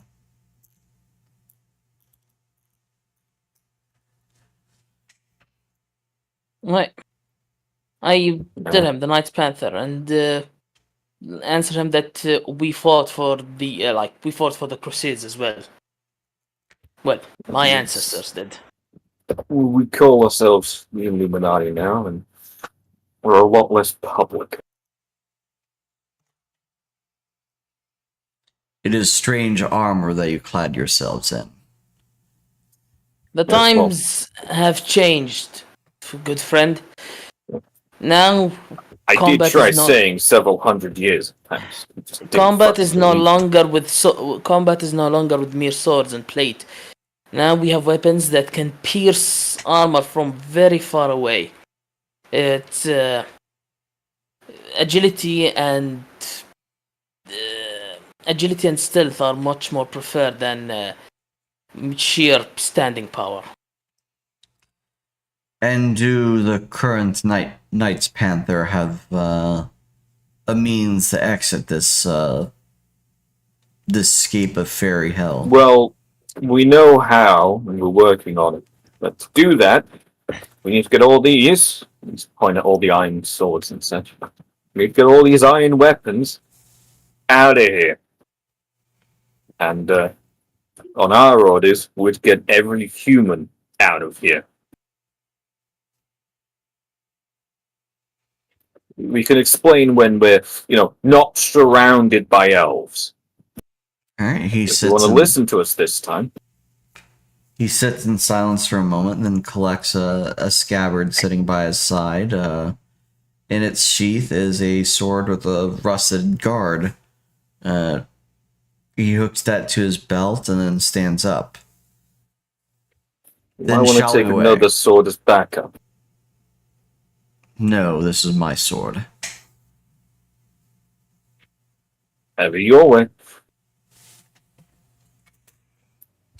Right. I tell him the Knights Panther and answer him that we fought for the we fought for the Crusades as well. Well, my Yes. ancestors did. We call ourselves the Illuminati now, and we're a lot less public. It is strange armor that you clad yourselves in. The Yes, well- times have changed, good friend. Now I did Combat try is not- saying several hundred years past. It just didn't combat is fucking no believe. longer with mere swords and plate. Now we have weapons that can pierce armor from very far away. It's agility and stealth are much more preferred than sheer standing power. And do the current Knights Panther have a means to exit this scape of fairy hell? Well, we know how, and we're working on it. But to do that, we need to get all these. Let's point at all the iron swords and such. We need to get all these iron weapons out of here. And on our orders, we'd get every human out of here. We can explain when we're, not surrounded by elves. All right, he If you want sits. to In, listen to us this time. he sits in silence for a moment, then collects a scabbard sitting by his side. In its sheath is a sword with a rusted guard. He hooks that to his belt and then stands up. I Then want to shall take we away? another sword as backup. No, this is my sword. Have it your way.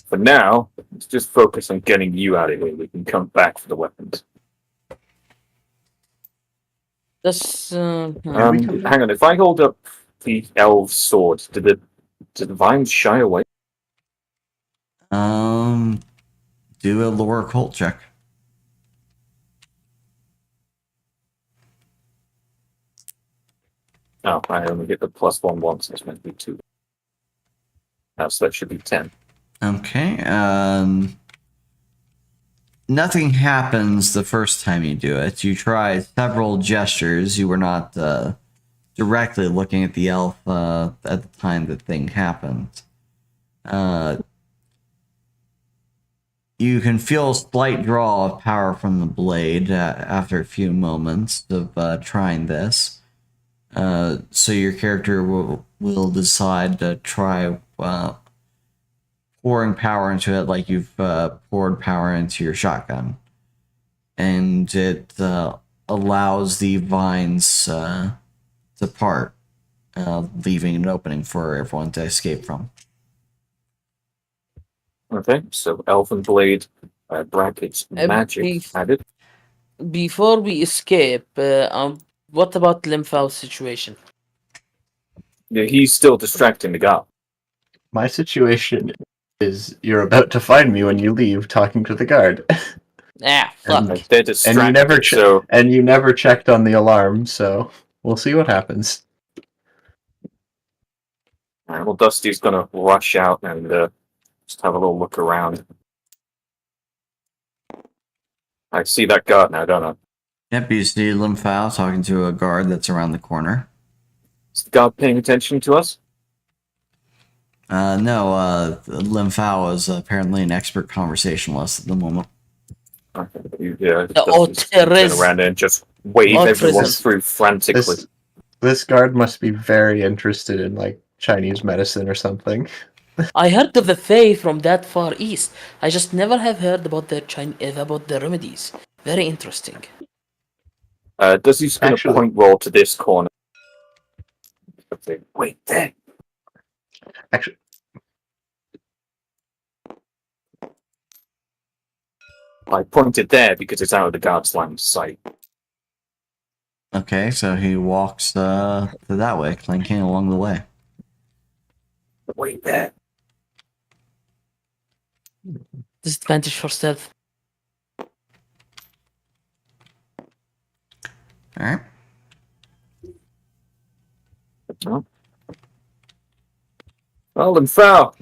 For now, let's just focus on getting you out of here. We can come back for the weapons. That's Hang on, if I hold up the elf sword, did the vines shy away? Do a lore occult check. Oh, I only get the +1 once. It's meant to be 2. So that should be 10. Okay. nothing happens the first time you do it. You try several gestures. You were not directly looking at the elf at the time the thing happened. You can feel a slight draw of power from the blade after a few moments of trying this. So your character will decide to try pouring power into it like you've poured power into your shotgun. And it allows the vines to part, leaving an opening for everyone to escape from. Okay, so Elven Blade, brackets, magic Beef. added. Before we escape, what about Limfau's situation? Yeah, he's still distracting the guard. My situation is you're about to find me when you leave, talking to the guard, Ah, fuck. And- They're distracted, and you never so checked on the alarm. So we'll see what happens. Alright, well, Dusty's gonna rush out and just have a little look around. I see that guard now, don't I? Yep, you see Limfao talking to a guard that's around the corner. Is the guard paying attention to us? No, Limfao is apparently an expert conversationalist at the moment. Okay, The turn autism. around and just wave Autism. everyone through frantically. This guard must be very interested in like Chinese medicine or something. I heard of the Fae from that far east. I just never have heard about the remedies. Very interesting. Dusty's gonna Actually- point roll to this corner. Okay, wait there. Actually, I pointed there because it's out of the guard's line of sight. Okay, so he walks to that way, clinking along the way. Wait there. Disadvantage for stealth. Alright. Well, then, foul.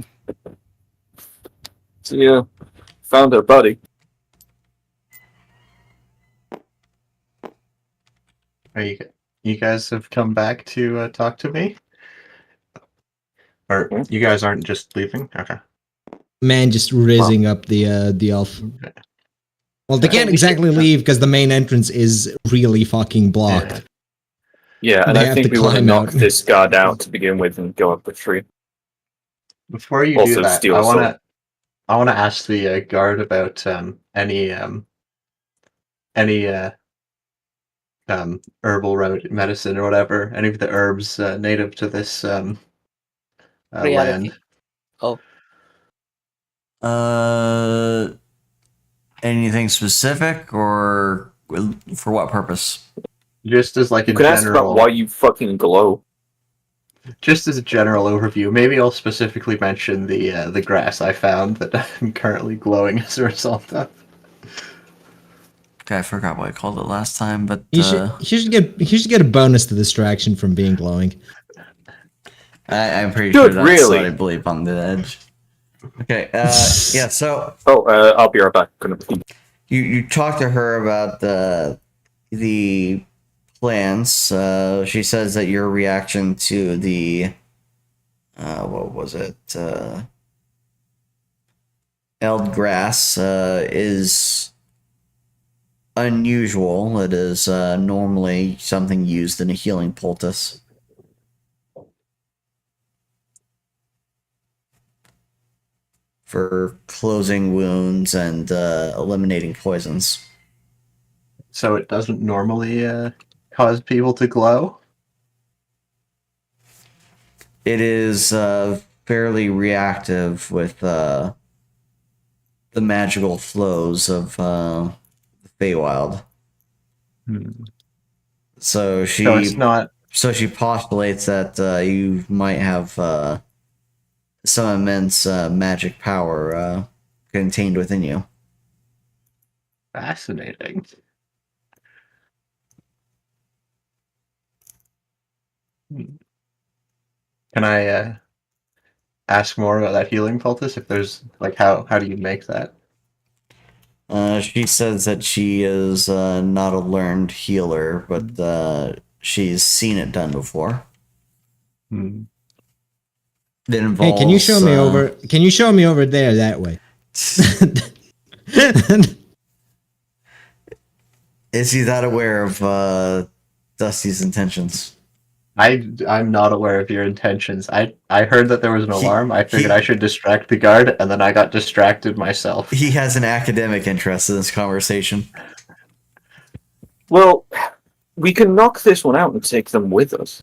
See ya. Found her buddy. are you guys have come back to talk to me, or you guys aren't just leaving? Okay. Man, just raising up the elf. Well, they Yeah, can't we exactly should- leave because the main entrance is really fucking blocked. Yeah, and They I have think to we want to climb knock out. this guard out to begin with and go up the tree. Before you Also do that, steal I a want to ask the guard about any herbal medicine or whatever, any of the herbs native to this Reality. land. Oh, Anything specific or for what purpose? Just as like You a can ask about general, why you fucking glow. just as a general overview. Maybe I'll specifically mention the grass I found that I'm currently glowing as a result of. Okay, I forgot what I called it last time, but You should get a bonus to distraction from being glowing. I'm pretty Good, sure that's really? what I believe on the edge. Okay, yeah, so Oh, I'll be right back. Gonna pee. you talk to her about the plans. She says that your reaction to the what was it? Eld grass is unusual. It is normally something used in a healing poultice. For closing wounds and eliminating poisons. So it doesn't normally cause people to glow. It is fairly reactive with the magical flows of the Feywild. So So it's not. So she postulates that you might have some immense magic power contained within you. Fascinating. Can I ask more about that healing poultice? If there's like how do you make that? She says that she is not a learned healer, but she's seen it done before. Hmm. It involves. Hey, can you show me over? Can you show me over there that way? Is he that aware of Dusty's intentions? I'm not aware of your intentions. I heard that there was an He- alarm. I figured he- I should distract the guard, and then I got distracted myself. He has an academic interest in this conversation. Well, we can knock this one out and take them with us.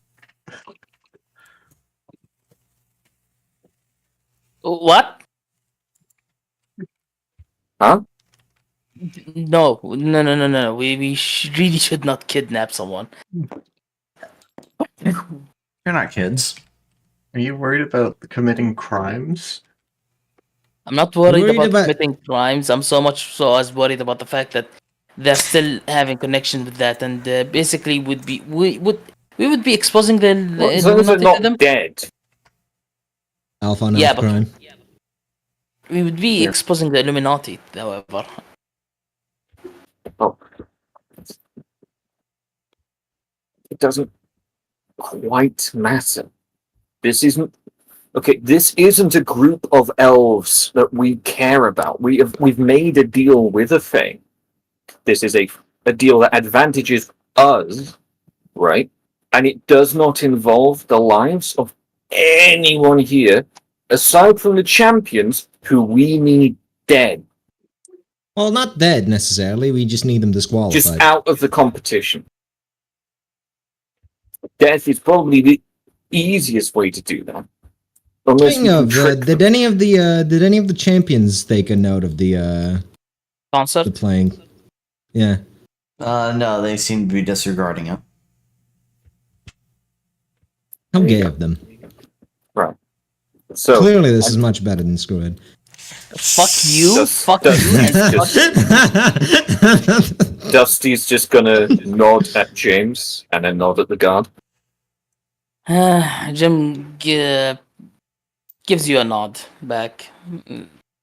What? Huh? No. We really should not kidnap someone. You're not kids. Are you worried about committing crimes? I'm not worried, Worried about about- committing crimes. I'm so much so as worried about the fact that they're still having connection with that, and basically we would be exposing the Well, as long as they're Illuminati to them. not dead. Alpha on Yeah, Elf but- crime. We would be Yeah. exposing the Illuminati, however. Oh. It doesn't quite matter. This isn't okay. This isn't a group of elves that we care about. We've made a deal with a Fae. This is a deal that advantages us, right? And it does not involve the lives of anyone here, aside from the champions who we need dead, Well, not dead necessarily. We just need them disqualified. just out of the competition. Death is probably the easiest way to do that. Unless Speaking we can of, trick did them. any of the champions take a note of the Concert. playing? Yeah. No, they seem to be disregarding it. How There you gay go. of them. So Clearly, this is much better than Screwhead. Fuck you. Does- Fuck does- you. And fuck Dusty's just gonna nod at James and then nod at the guard. Jim gives you a nod back.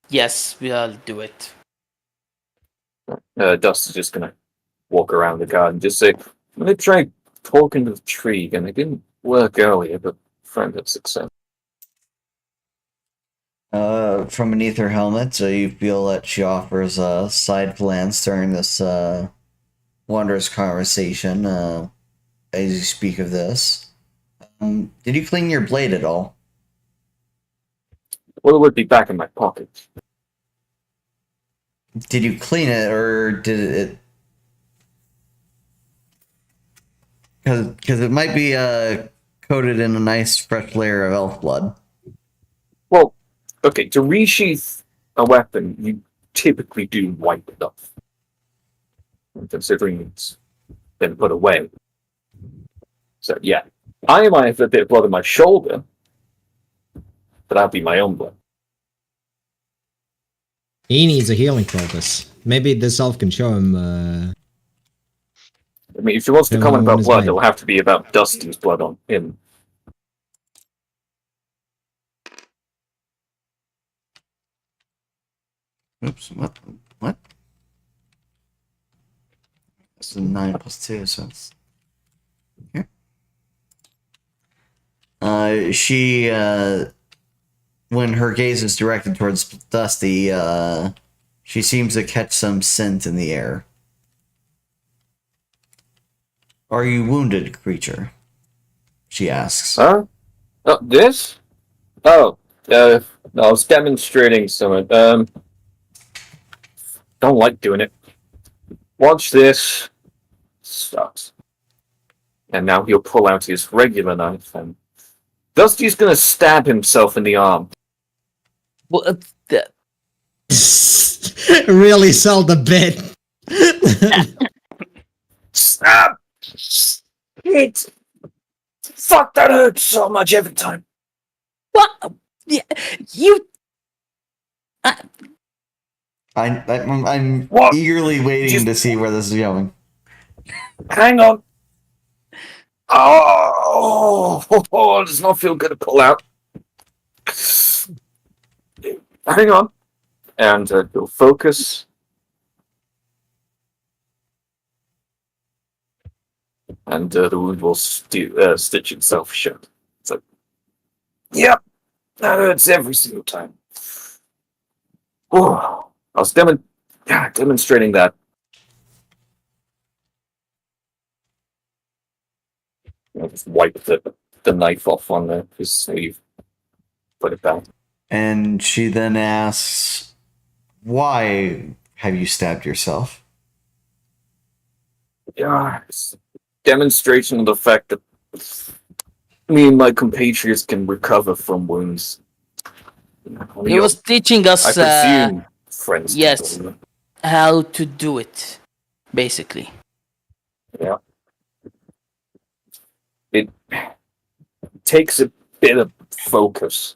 Yes, we'll do it. Dusty's just gonna walk around the guard and just say, "I'm gonna try talking to the tree, and it didn't work earlier, but friend had success." From beneath her helmet, so you feel that she offers a side glance during this wondrous conversation as you speak of this. Did you clean your blade at all? Well, it would be back in my pocket. Did you clean it, or did it? Because it might be coated in a nice fresh layer of elf blood. Well, okay, to resheath a weapon, you typically do wipe it off. Considering it's been put away. So, yeah. I might have a bit of blood on my shoulder, but that'd be my own blood. He needs a healing purpose. Maybe this elf can show him. I mean, if he wants to Yeah, comment on about his blood, vein. it'll have to be about Dusty's blood on him. Oops, what? What? It's a 9 plus 2, so it's here. She, when her gaze is directed towards Dusty, she seems to catch some scent in the air. Are you wounded, creature? She asks. Huh? Oh, this? Oh, no, I was demonstrating something. Don't like doing it. Watch this. Sucks. And now he'll pull out his regular knife, and Dusty's gonna stab himself in the arm. Well, Really sell the bit. Stab! Hit! Fuck, that hurts so much every time. what? Yeah, you. I'm What? eagerly waiting Just- to see where this is going. Hang on. Oh, it does not feel good to pull out. Hang on. And he'll focus and the wound will stitch itself shut. It's like, yep, that hurts every single time. Oh, I was demonstrating that. I just wiped the knife off on his sleeve, put it back. And she then asks, "Why have you stabbed yourself?" Yeah, it's a demonstration of the fact that me and my compatriots can recover from wounds. He was teaching I us presume friends. yes. People. How to do it, basically. Yeah. It takes a bit of focus.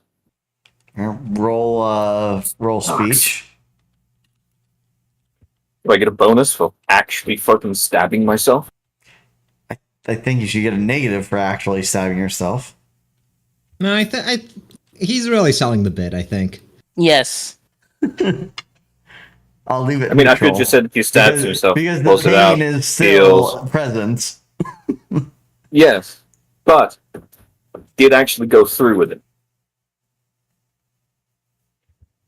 Roll speech. Do I get a bonus for actually fucking stabbing myself? I think you should get a negative for actually stabbing yourself. No, he's really selling the bit, I think. Yes. I'll leave it. I mean, I neutral. could just said if he stabs himself, because the pulls it out, pain is still heals. present. Yes, but did actually go through with it.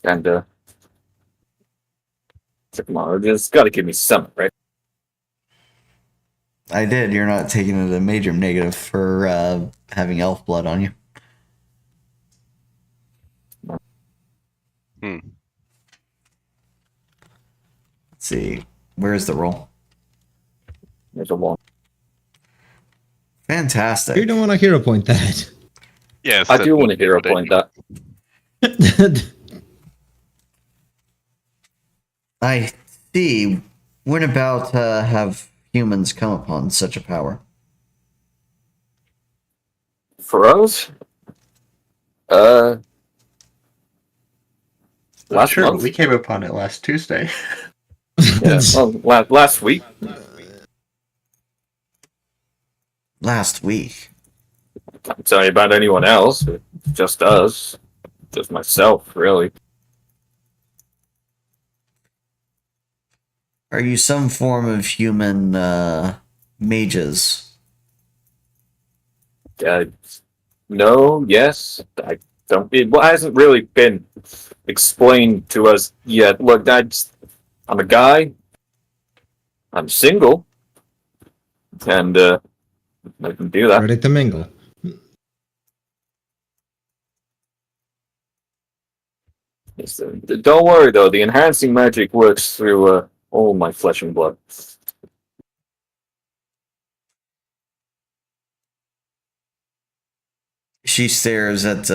And come on, just got to give me something, right? I did. You're not taking it a major negative for having elf blood on you. Hmm. Let's see. Where's the roll? There's a one. Fantastic. You don't want to hero point that. Yes, I that do would want to be a hero good point idea. that. I see. When about have humans come upon such a power? For us, Not last sure, but month. we came upon it last Tuesday. Yeah, well, last week. Last week. Can't tell you about anyone else. Just us. Just myself, really. Are you some form of human mages? No, yes. I don't. It hasn't really been explained to us yet. Look, I'm a guy. I'm single. And I can do that. Ready to mingle. Don't worry, though. The enhancing magic works through all my flesh and blood. She stares at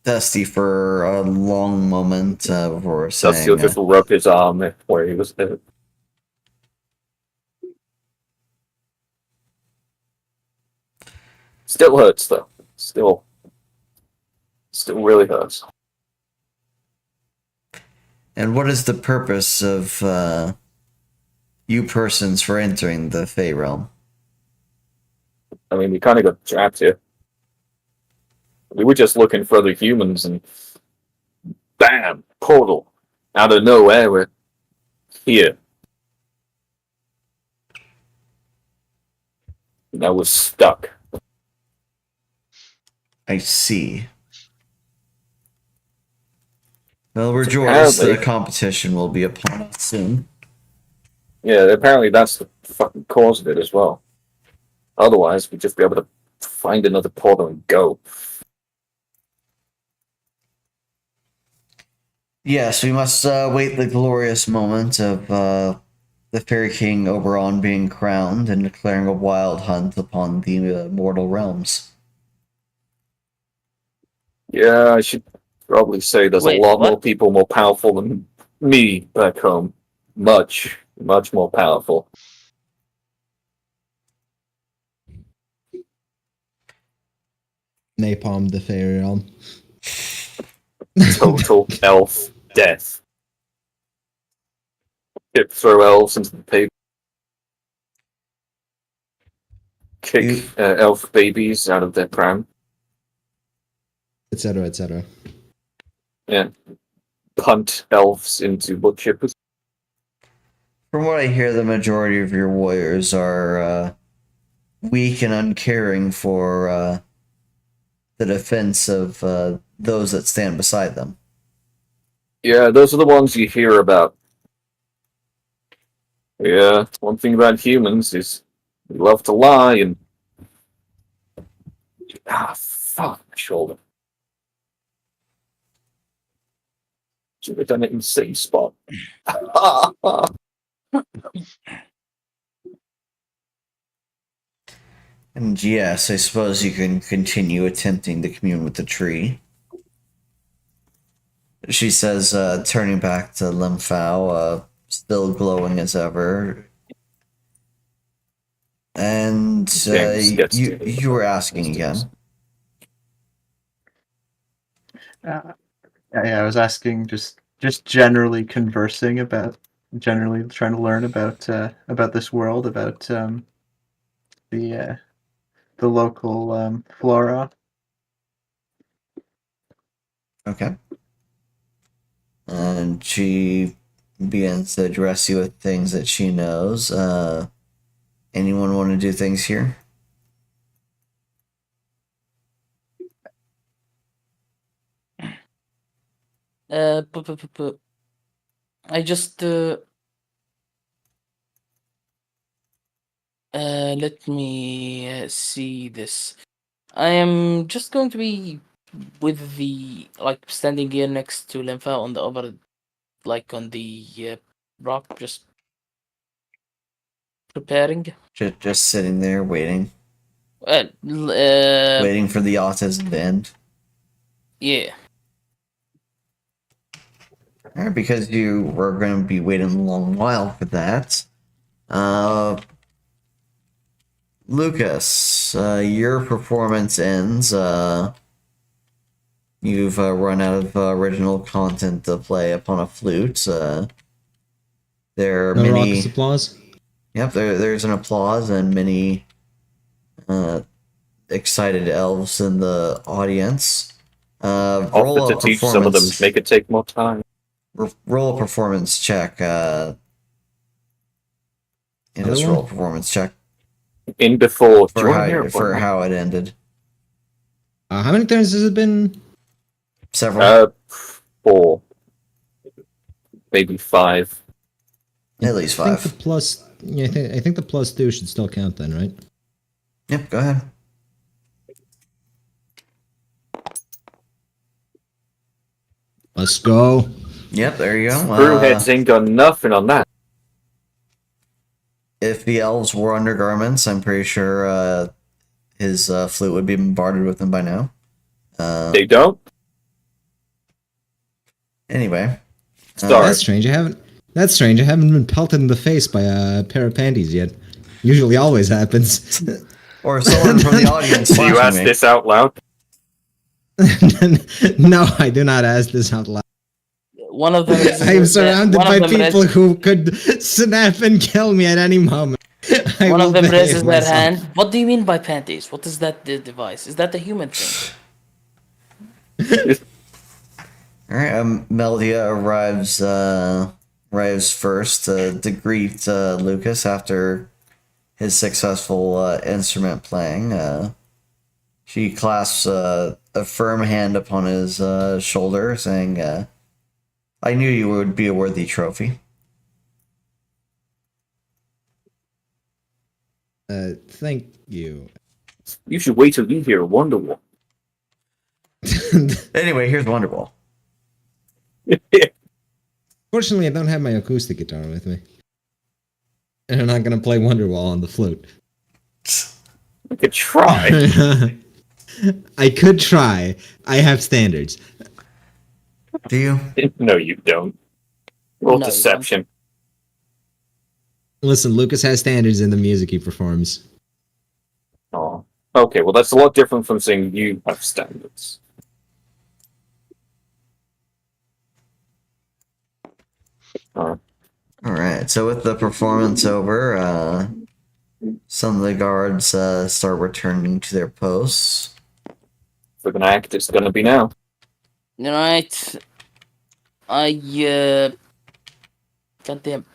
Dusty for a long moment before saying, Dusty will just rub his arm where he was hit. Still hurts, though. Still really hurts. "And what is the purpose of you persons for entering the Fey realm?" I mean, we kind of got trapped here. We were just looking for other humans, and bam, portal. Out of nowhere, we're here. And I was stuck. I see. Well, rejoice, the Apparently. competition will be upon us soon. Yeah, apparently that's the fucking cause of it as well. Otherwise, we'd just be able to find another portal and go. Yes, we must wait the glorious moment of the Fairy King Oberon being crowned and declaring a wild hunt upon the mortal realms. Yeah, I should probably say there's Wait, a lot what? more people more powerful than me back home. Much more powerful. Napalm the fairy realm. Total elf death. Throw elves into the pavement. Kick elf babies out of their pram. Etc. etc. Yeah. Punt elves into wood chippers. From what I hear, the majority of your warriors are weak and uncaring for the defense of those that stand beside them. Yeah, those are the ones you hear about. Yeah, one thing about humans is we love to lie and. Ah, fuck, my shoulder. Should have done it in the same spot. And yes, I suppose you can continue attempting to commune with the tree. She says, turning back to Limfao, still glowing as ever. And James gets to- you were asking again. Yeah, I was asking, just generally conversing about, generally trying to learn about this world, about the local flora. Okay. And she begins to address you with things that she knows. Anyone want to do things here? I just let me see this. I am just going to be with the like standing here next to Lympha on the other, like on the rock, just preparing. Just sitting there waiting. Yeah. Waiting for the autism to end. Alright, because you were going to be waiting a long while for that. Lucas, your performance ends. You've run out of original content to play upon a flute. There are No many. raucous applause. Yep, there's an applause and many excited elves in the audience. Roll Offer a to teach some of them, performance. make it take more time. Roll a performance check. Another Just one? roll a performance check In before, do for you want to hear it? how it ended. How many turns has it been? Several, 4. Maybe 5. at least I think 5. the plus. Yeah, I think the plus 2 should still count then, right? Yep, go ahead. Let's go. Yep, there you go. Screwheads ain't got nothing on that. If the elves wore undergarments, I'm pretty sure his flute would be bombarded with them by now. They don't? Anyway. Sorry. That's strange. That's strange. I haven't been pelted in the face by a pair of panties yet. Usually, always happens. Or someone from the audience Do you slashing ask me. this out loud? No, I do not ask this out loud. One of them is. I am surrounded one of by them people who could snap and kill me at any moment. I One will of them behave raises their myself. hand. What do you mean by panties? What is that device? Is that a human thing? Alright, Meldia arrives first to greet Lucas after his successful instrument playing. She clasps a firm hand upon his shoulder, saying, I knew you would be a worthy trophy. Thank you. You should wait till you hear Wonderwall. Anyway, here's Wonderwall. Fortunately, I don't have my acoustic guitar with me. And I'm not going to play Wonderwall on the flute. I could try. I could try. I have standards. Do you? No, you don't. Roll No, you deception. Listen, Lucas has standards in the music he performs. Oh. Okay, well that's a lot different from saying you have standards. Alright, so with the performance over, some of the guards start returning to their posts. For an act, it's gonna be now. Right. Goddamn.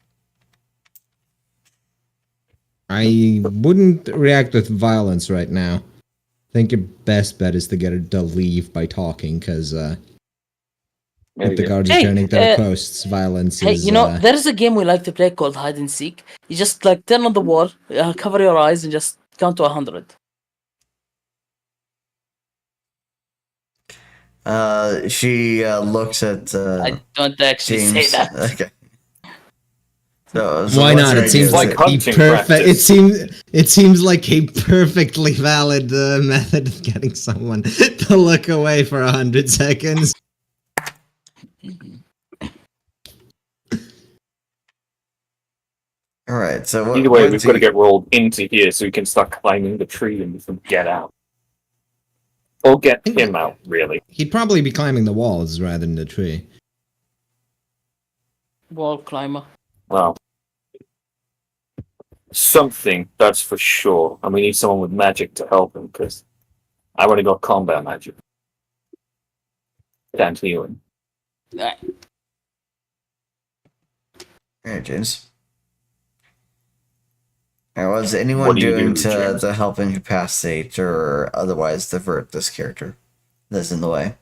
I wouldn't react with violence right now. I think your best bet is to get her to leave by talking, because if the guards are Hey, turning to their posts, violence Hey, is. you know, there is a game we like to play called hide and seek. You just like turn on the wall, cover your eyes, and just count to 100. She looks at I don't actually James. say that. Okay. So Why what's not? your It seems idea? like like hunting a perfect. practice. It seems like a perfectly valid method of getting someone to look away for 100 seconds. All right. So Either way, what we've got to get rolled into here so we can start climbing the tree and we can get out. Or get him out, really. He'd probably be climbing the walls rather than the tree. Wall climber. Well, something, that's for sure. And we need someone with magic to help him, because I already got combat magic. And healing. Alright. All right, James. All right, what's anyone What do you doing do, to James? help incapacitate or otherwise divert this character that's in the way?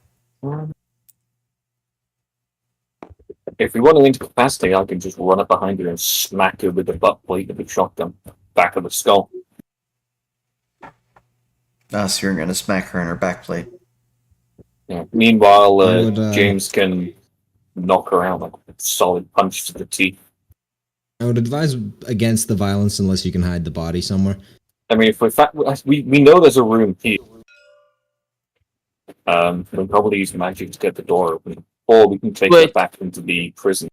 If we want to incapacitate, I can just run up behind her and smack her with the butt plate of the shotgun. Back of the skull. So you're gonna smack her in her back plate. Yeah. Meanwhile, I would, James can knock her out like a solid punch to the teeth. I would advise against the violence unless you can hide the body somewhere. I mean, if we know there's a room here. We'll probably use magic to get the door open. Or we can take her Wait. back into the prison.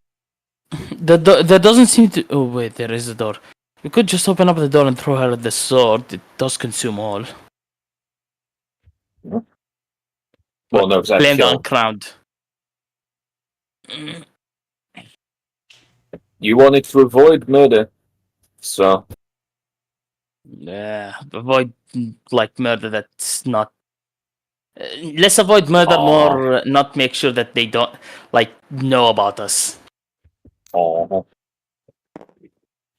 That doesn't seem to. Oh wait, there is a door. We could just open up the door and throw her the sword. It does consume all. Well, no, because Blame the kill. uncrowned. You wanted to avoid murder, so Yeah, avoid like murder. That's not. Let's avoid murder Aw. more. Not make sure that they don't like know about us. oh.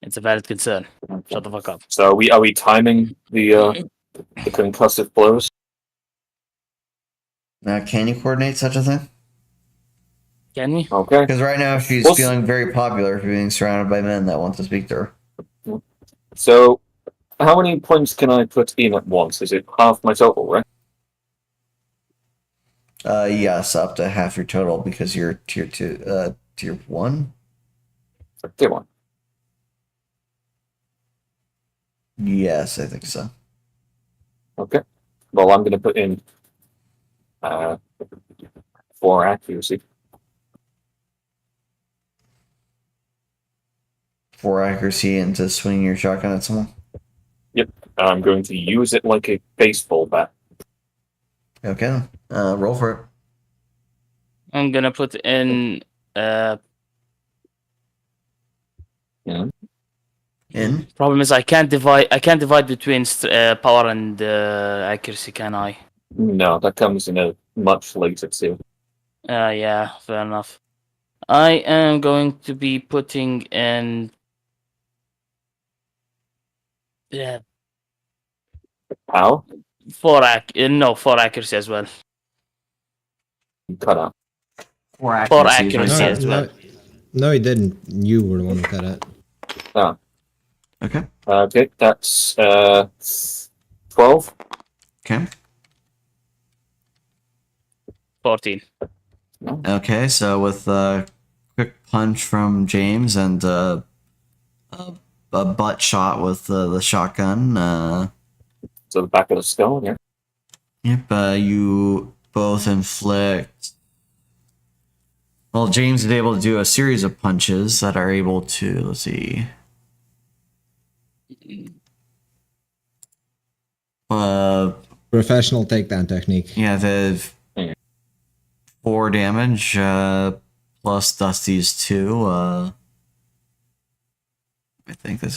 It's a valid concern. Shut the fuck up. So are we timing the concussive blows? Now, can you coordinate such a thing? Can we? Okay. Because right now she's Well, feeling very popular for being surrounded by men that want to speak to her. So how many points can I put in at once? Is it half my total, right? Yes, up to half your total because you're tier 2, tier 1? Tier 1. Yes, I think so. Okay. Well, I'm going to put in 4 accuracy. 4 accuracy into swinging your shotgun at someone. I'm going to use it like a baseball bat. Okay, roll for it. I'm gonna put in. Yeah. In? Problem is, I can't divide between power and accuracy. Can I? No, that comes in a much later too. Yeah, fair enough. I am going to be putting in. Yeah, How? 4 accuracy as well. Cut out. 4 For accuracy. is accuracy what I as said. well. No, he didn't. You were the one who cut it. Okay. Okay, that's 12. Okay. 14. Okay, so with a quick punch from James and a butt shot with the shotgun, So the back of the skull, yeah. yep, you both inflict. Well, James is able to do a series of punches that are able to, let's see. Professional takedown technique. Yeah, the Mm. 4 damage, plus Dusty's 2, I think that's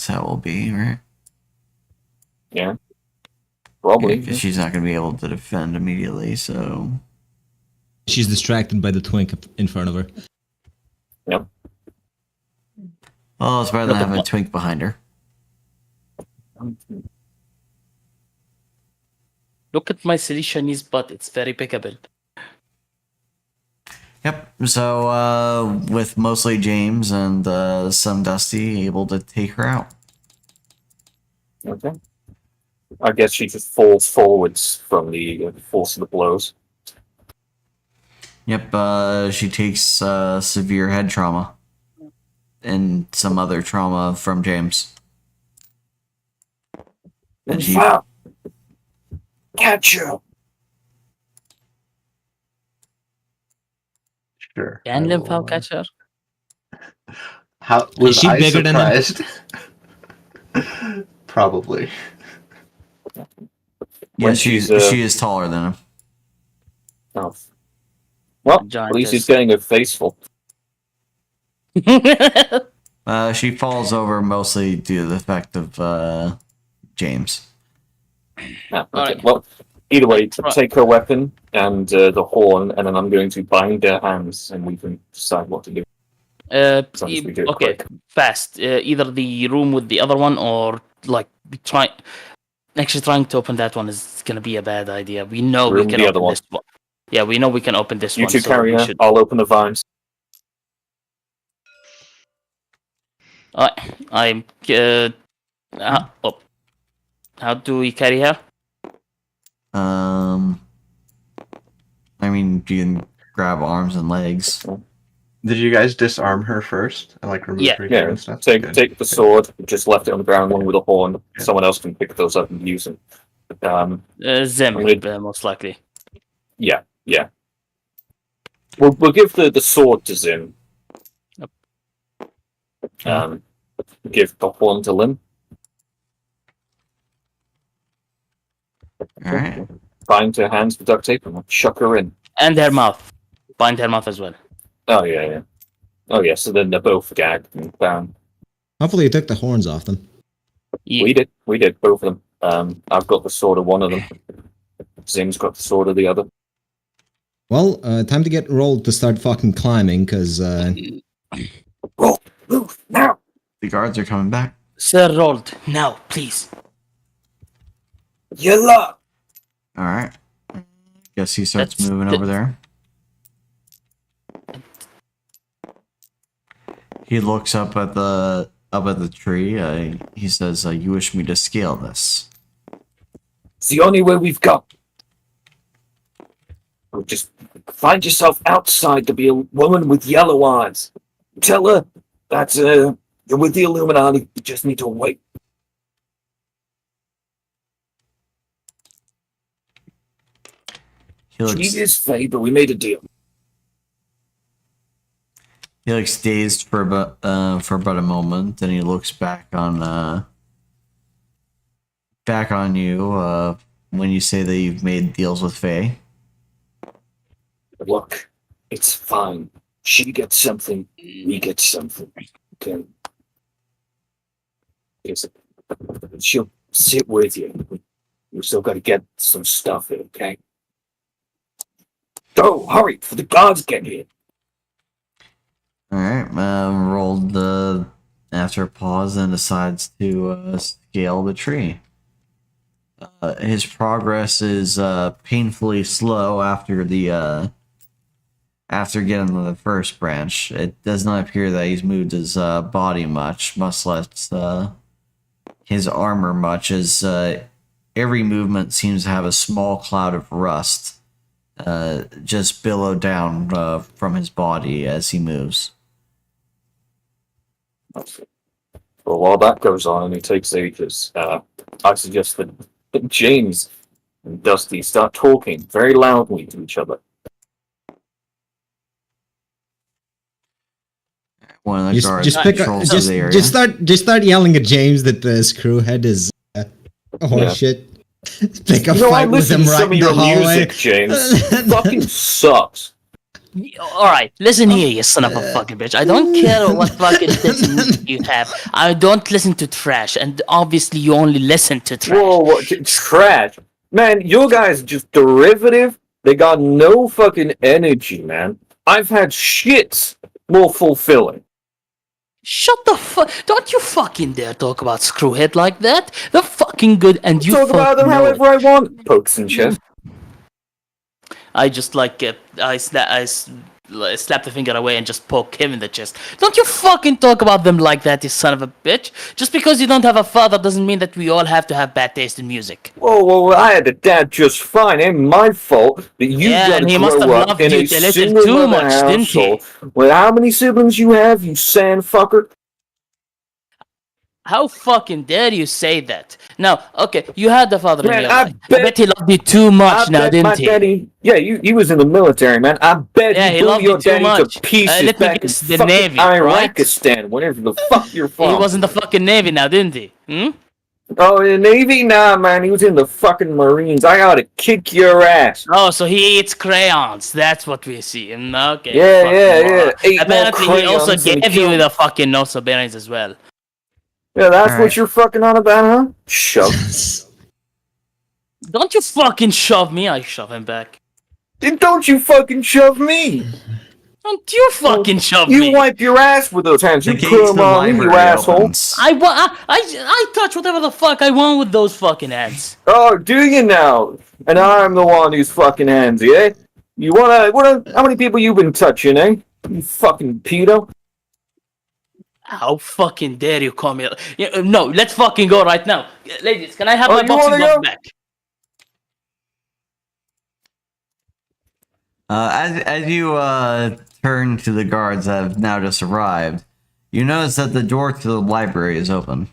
how it will be, right? Yeah. Probably. Because she's not going to be able to defend immediately, so... She's distracted by the twink in front of her. Yep. Well, it's better than Look at having a what- twink behind her. Look at my silly Chinese butt. It's very pickable. Yep. So with mostly James and some Dusty able to take her out. Okay. I guess she just falls forwards from the force of the blows. Yep. She takes severe head trauma and some other trauma from James. And she Catch you. Sure. Can I Lim Fao will, catch her? How was she I bigger than him? surprised? Probably. yeah, she is taller than him. Oh. Well, Giant at least he's is- getting a face full. She falls over mostly due to the effect of James. Yeah, okay. Alright. Well, either way, Right. take her weapon and the horn, and then I'm going to bind their hands, and we can decide what to do. As long as we do it Okay, quick. fast. Either the room with the other one, or like actually trying to open that one is gonna be a bad idea. We know Room we can the other open one. this one. Yeah, we know we can open this You one. two so carry we her. should. I'll open the vines. I'm. How do we carry her? I mean, you can grab arms and legs. Did you guys disarm her first? And like remove Yeah. her gear Yeah, and stuff? take Good. the Good. sword. Just left it on the ground along with the horn. Yeah. Someone else can pick those up and use them. Zim, I'm gonna- most likely. Yeah. We'll give the sword to Zim. Yep. Give the horn to Lim. All right. Bind her hands with duct tape and we'll chuck her in. And her mouth. Bind her mouth as well. Oh yeah. Oh yeah. So then they're both gagged and bound. Hopefully you took the horns off them. Yeah. We did both of them. I've got the sword of one of them. Zim's got the sword of the other. Well, time to get rolled to start fucking climbing, because Roll, move now. The guards are coming back. Sir, rolled. Now, please. You luck. All right. Guess he starts That's moving the- over there. He looks up at the tree. He says, "You wish me to scale this?" It's the only way we've got. Or just find yourself outside to be a woman with yellow eyes. Tell her that you're with the Illuminati. You just need to wait. He looks She is Faye, but we made a deal. He looks dazed for about a moment, then he looks back on you when you say that you've made deals with Faye. Look, it's fine. She gets something, we get something. Okay. Yes, she'll sit with you. We still got to get some stuff in, okay? Go, hurry, before the guards get here. All right, rolled after a pause and decides to scale the tree. His progress is painfully slow after getting to the first branch. It does not appear that he's moved his body much less his armor much, as every movement seems to have a small cloud of rust just billow down from his body as he moves. Well, while that goes on and it takes ages, I suggest that James and Dusty start talking very loudly to each other. One of the guards just pick up, patrols through the area. just start yelling at James that the screwhead is Yeah. shit. Pick a You know, I fight with listen him to right some of in the your hallway. music, James. Fucking sucks. Alright, listen here, you son of a fucking bitch. I don't care what fucking taste in music you have. I don't listen to trash, and obviously you only listen to trash. Whoa, what? Trash. Man, your guys just derivative. They got no fucking energy, man. I've had shits more fulfilling. Shut the fuck! Don't you fucking dare talk about Screwhead like that. They're fucking good, and you Talk about them fucking know it. however I want. Pokes in chest. I just like slap the finger away and just poke him in the chest. Don't you fucking talk about them like that, you son of a bitch. Just because you don't have a father doesn't mean that we all have to have bad taste in music. Whoa, I had a dad just fine. Ain't my fault that you Yeah, gotta and he must have grow up loved in you a a little single too mother much, didn't he? household. Well, how many siblings you have, you sand fucker? How fucking dare you say that? Now, okay, you had the father Man, in your I life. bet- I bet he loved you too much now, bet my didn't he? daddy. Yeah, he was in the military, man. I bet Yeah, he he blew loved your you too daddy much. to pieces Let me back in guess, the fucking Navy, right? Iraqistan, wherever the fuck you're from. He was in the fucking Navy now, didn't he? Hmm? Oh, in the Navy? Nah, man, he was in the fucking Marines. I ought to kick your ass. Oh, so he eats crayons. That's what we see. Okay. Yeah, fucking yeah. moron. Ate more Apparently, he also crayons than gave you killed- the fucking notes of bearings as well. Yeah, that's Alright. what you're fucking on about, huh? Shove. Don't you fucking shove me. I shove him back. Then don't you fucking shove me. Don't you fucking shove You me. wipe your ass with those hands. The You gate put to them the on me, you library asshole. opens. I touch whatever the fuck I want with those fucking hands. Oh, do you now? And I'm the one who's fucking handsy, eh? You wanna, how many people you been touching, eh? You fucking pedo. How fucking dare you call me? No, let's fucking go right now. Ladies, can I have Oh, my you boxing wanna gloves go? back? As you turn to the guards that have now just arrived, you notice that the door to the library is open.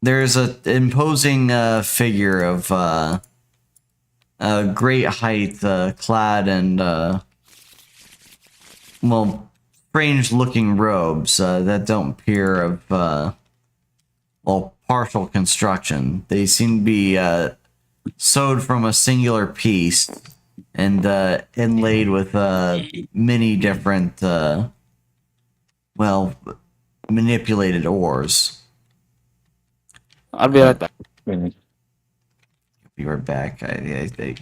There's an imposing figure of great height, clad in strange-looking robes that don't appear of partial construction. They seem to be sewed from a singular piece and inlaid with many different manipulated ores. I'll be right back. Be right back. I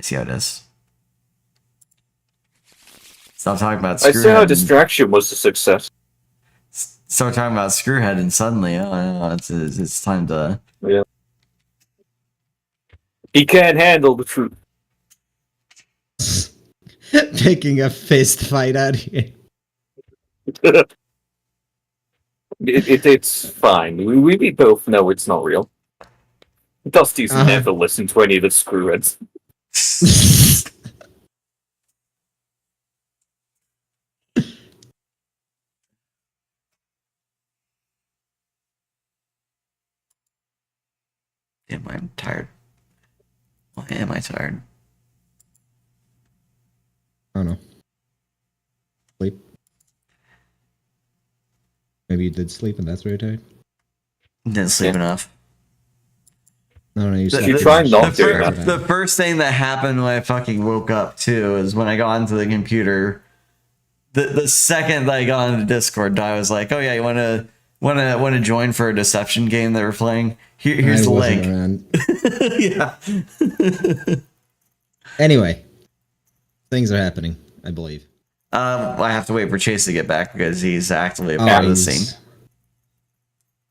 see how it is. Stop talking about I see how Screwhead. distraction was a success. Start talking about Screwhead, and suddenly, it's time to. He can't handle the truth. Picking a fist fight out here. It's fine. We both know it's not real. Dusty's Uh-huh. never listened to any of the screwheads. Damn, I'm tired. Why am I tired? I don't know. Sleep. Maybe you did sleep and that's why you're tired. Didn't sleep enough. No, you slept. You try not the, doing the first thing that happened when I fucking woke up too is when I got onto the computer. The second that I got into Discord, I was like, "Oh yeah, you wanna join for a deception game that we're playing? Here's the link." Yeah. Anyway, things are happening. I believe. I have to wait for Chase to get back because he's actively a part of the scene.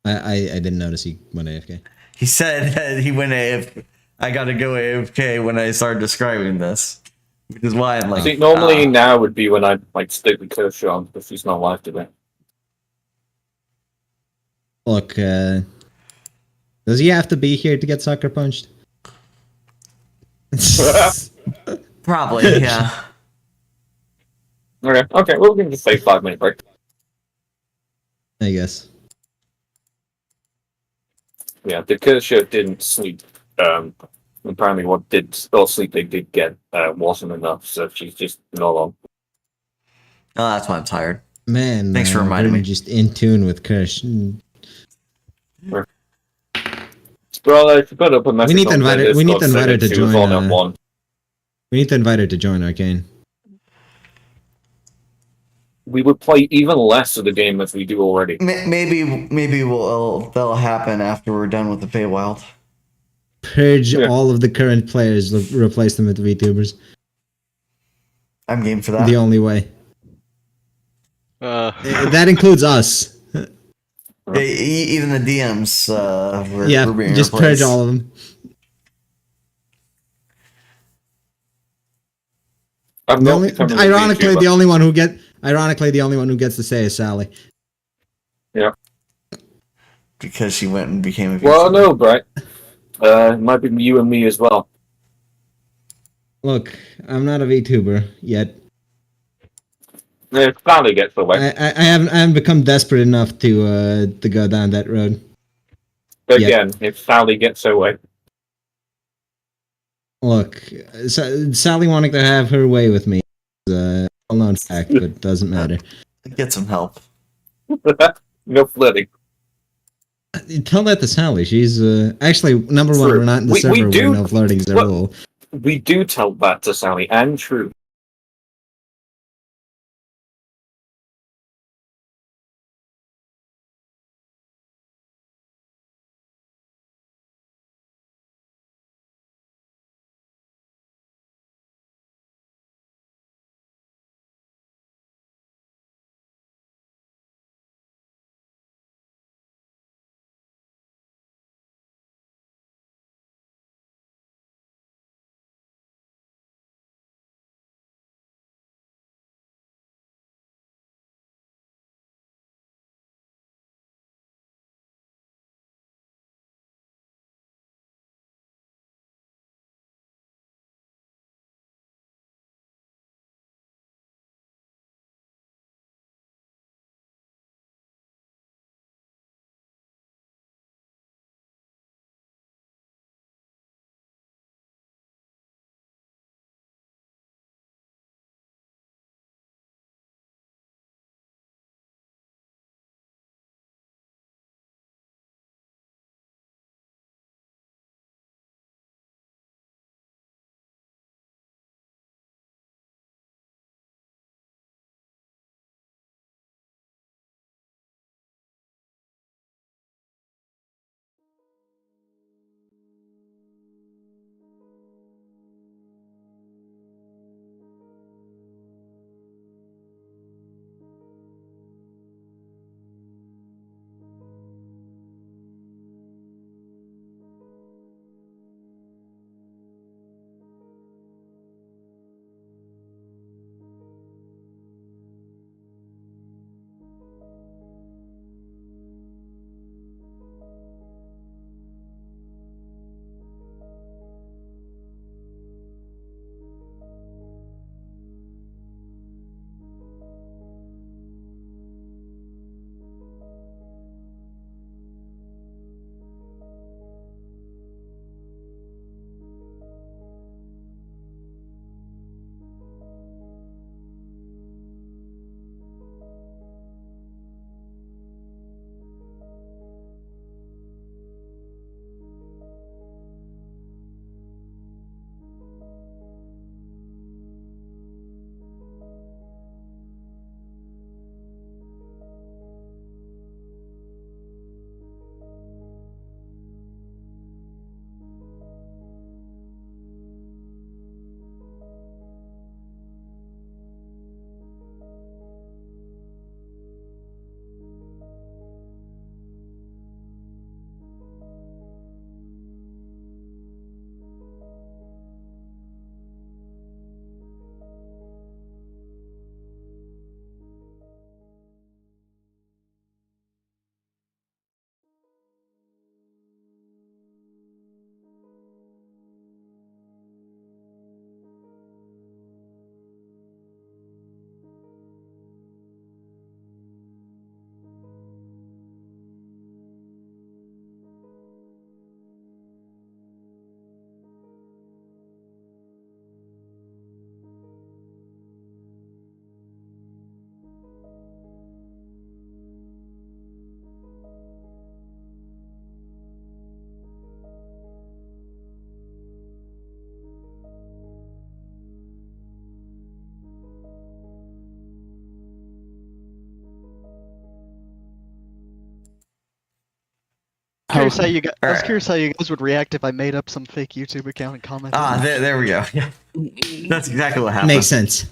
I didn't notice he went AFK. He said that he went AFK. I gotta go AFK when I started describing this, which is why I'm like. See, normally now would be when I like stick the curse on because she's not live today. Look, does he have to be here to get sucker punched? Probably, yeah. Okay, well, we can just say 5-minute break. I guess. Yeah, the Kershaw didn't sleep. Apparently, what sleep they did get wasn't enough, so she's just not on. Oh, that's why I'm tired. Man, Thanks for reminding we're me. just in tune with Kirsch. Well, I put up a message. We need to on invite her. Discord We need to saying invite her that to she was join. on at 1. We need to invite her to join Arkaine. We would play even less of the game as we do already. Maybe that'll happen after we're done with the Feywild. Purge all of the current players, replace them with VTubers. I'm game for that. The only way. Uh, That includes us. Even the DMs. Yeah, we're being just replaced. purge all of them. I'm The not only, becoming a ironically, VTuber. the only one who gets to say is Sally. Because she went and became a VTuber. Well, no, Bright. It might be you and me as well. Look, I'm not a VTuber yet. If Sally gets away. I haven't become desperate enough to go down that road. Again, if Sally gets away. Look, Sally wanting to have her way with me is a well-known fact, but it doesn't matter. Get some help. No flirting. Tell that to Sally. She's actually number one. True. We're not in the We server do- where no flirting's a what- rule. We do tell that to Sally, and true. Curious how you guys, I was Alright. curious how you guys would react if I made up some fake YouTube account and commented. There we go. Yeah. That's exactly what happened. Makes sense.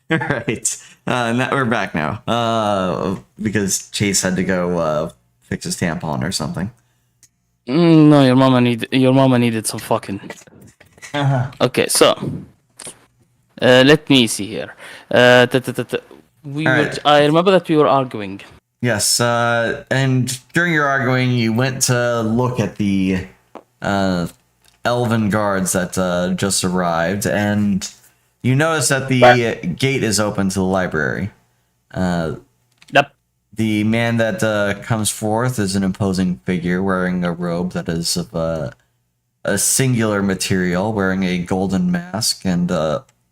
Right. Now we're back now. Because Chase had to go fix his tampon or something. No, your mama needed some fucking. Okay, so let me see here. We All were. right. I remember that we were arguing. Yes, and during your arguing, you went to look at the elven guards that just arrived, and you notice that the gate is open to the library. Yep. The man that comes forth is an imposing figure wearing a robe that is of a singular material, wearing a golden mask, and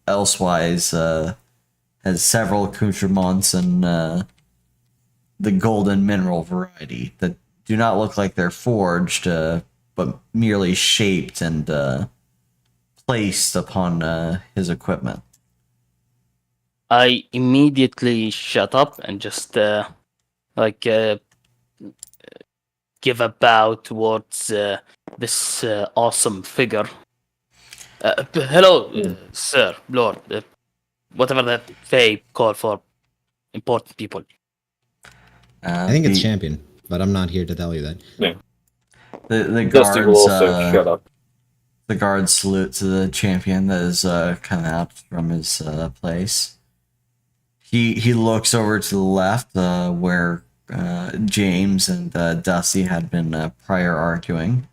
elsewise has several accoutrements and the golden mineral variety that do not look like they're forged, but merely shaped and placed upon his equipment. I immediately shut up and just give a bow towards this awesome figure. Hello, sir, lord, whatever that Fae call for important people. I think it's champion, but I'm not here to tell you that. The Dusty will guards also shut up. the guards salute to the champion that is coming out from his place. He looks over to the left where James and Dusty had been prior arguing.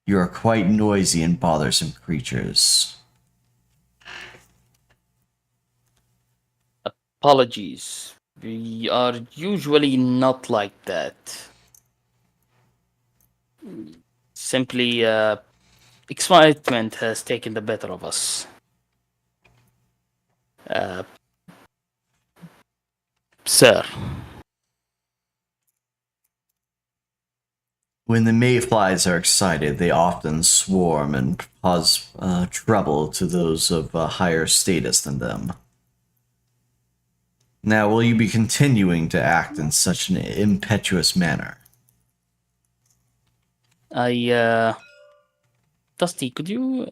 You are quite noisy and bothersome creatures. Apologies. We are usually not like that. Simply, excitement has taken the better of us. Sir. When the mayflies are excited, they often swarm and cause trouble to those of a higher status than them. Now, will you be continuing to act in such an impetuous manner? Dusty, could you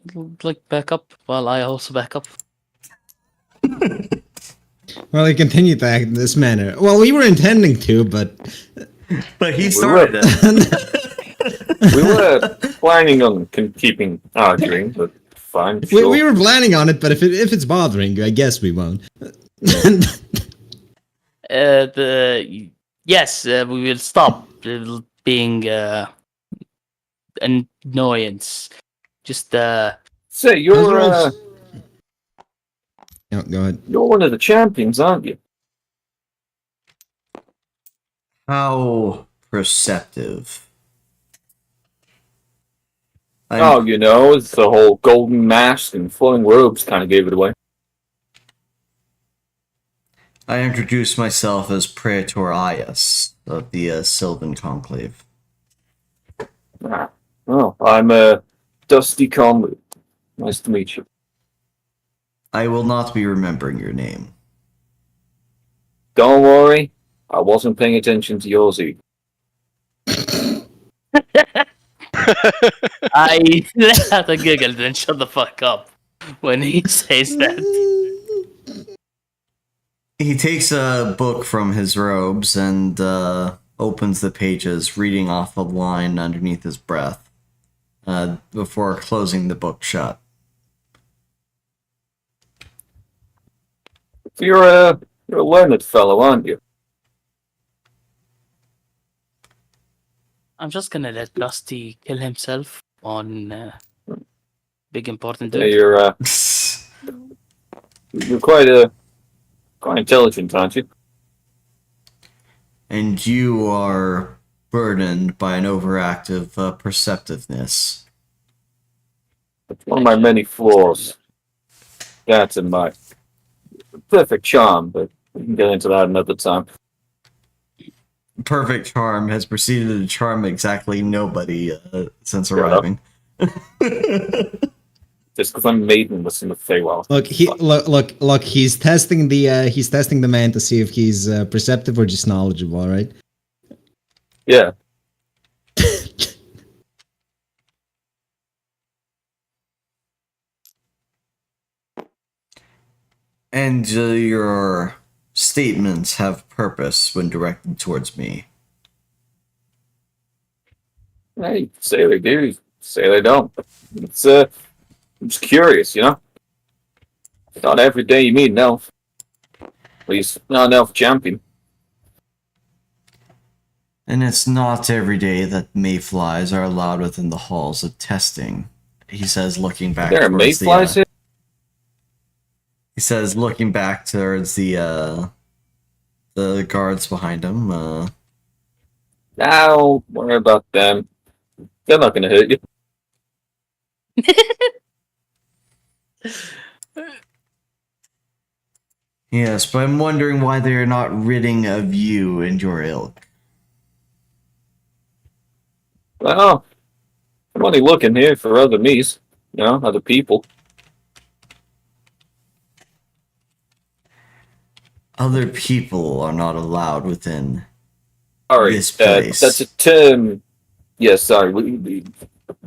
back up while I also back up? Well, he continued to act in this manner. Well, we were intending to, but He started it. We were planning on keeping arguing, but fine. Sure. we were planning on it. But if it's bothering you, I guess we won't. Yes, we will stop being an annoyance. Just Say, you're No, go ahead. you're one of the champions, aren't you? How perceptive. Oh, you know, it's the whole golden mask and flowing robes kind of gave it away. I introduce myself as Praetor Aias of the Sylvan Conclave. Ah. Oh, I'm Dusty Conley. Nice to meet you. I will not be remembering your name. Don't worry, I wasn't paying attention to yours either. I let out a giggle, then shut the fuck up when he says that. He takes a book from his robes and opens the pages, reading off a line underneath his breath, before closing the book shut. You're a learned fellow, aren't you? I'm just gonna let Dusty kill himself on big important Yeah, dude. you're quite intelligent, aren't you? And you are burdened by an overactive perceptiveness. It's one of my many flaws. That's in my perfect charm, but we can get into that another time. Perfect Charm has proceeded to charm exactly nobody since arriving. Just because I'm maidenless in the Feywild. Look. He's testing the man to see if he's perceptive or just knowledgeable. Right? Yeah. And your statements have purpose when directed towards me. Hey, say they do, say they don't. I'm just curious, you know? Not every day you meet an elf. At least, not an elf champion. And it's not every day that mayflies are allowed within the halls of testing. He says, looking back There are towards mayflies here? He says, looking back towards the guards behind him. Nah, don't worry about them. They're not gonna hurt you. Yes, but I'm wondering why they're not ridding of you and your ilk. Well, I'm only looking here for other me's, you know, other people. Other people are not allowed within Sorry, this place. that's a term. Yeah, sorry.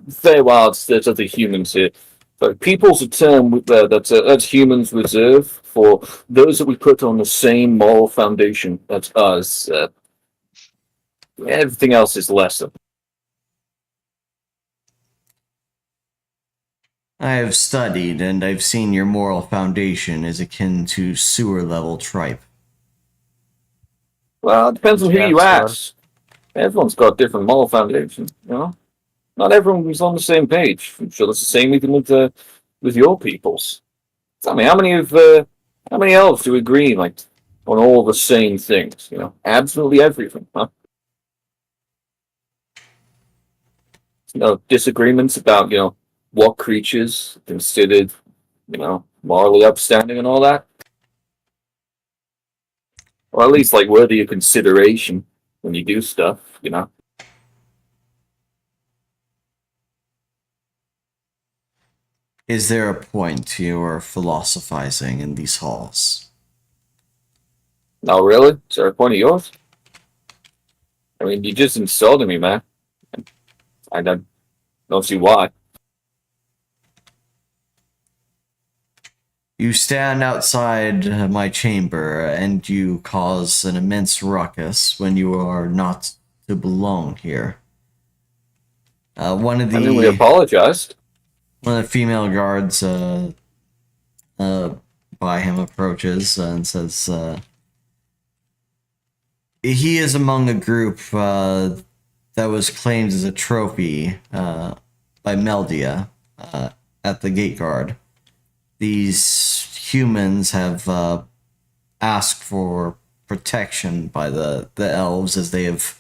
Feywild, there's other humans here. But people's a term that's humans reserve for those that we put on the same moral foundation as us. Everything else is lesser. I have studied, and I've seen your moral foundation is akin to sewer-level tripe. Well, it depends on who you ask. Everyone's got different moral foundation, you know? Not everyone is on the same page. I'm sure that's the same even with your peoples. Tell me, how many elves do agree, like, on all the same things, you know? Absolutely everything, huh? No disagreements about, you know, what creatures considered, you know, morally upstanding and all that? Or at least, like, worthy of consideration when you do stuff, you know? Is there a point to your philosophizing in these halls? No, really? Is there a point of yours? I mean, you just insulted me, man. I don't see why. You stand outside my chamber and you cause an immense ruckus when you are not to belong here. One of I mean, we the apologized. female guards by him approaches and says, he is among a group that was claimed as a trophy by Meldia at the gate guard. These humans have asked for protection by the elves as they have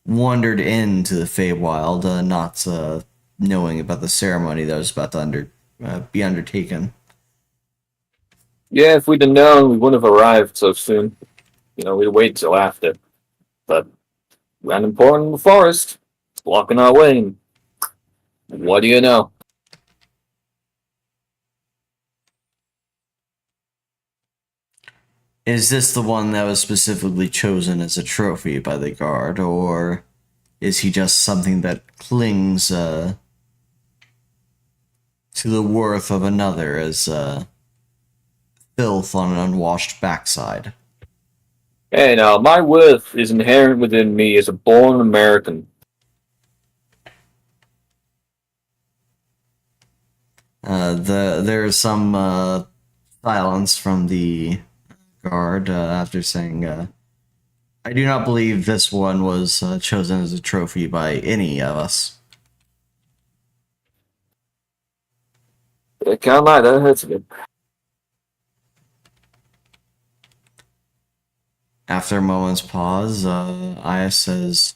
wandered into the Feywild, not knowing about the ceremony that was about to be undertaken. Yeah, if we'd have known, we wouldn't have arrived so soon. You know, we'd wait till after. But ran important in the forest, blocking our way. And what do you know? Is this the one that was specifically chosen as a trophy by the guard, or is he just something that clings to the worth of another as filth on an unwashed backside? Hey, now, my worth is inherent within me as a born American. There's some silence from the guard after saying, I do not believe this one was chosen as a trophy by any of us. I can't lie, that hurts a bit. After a moment's pause, Aya says,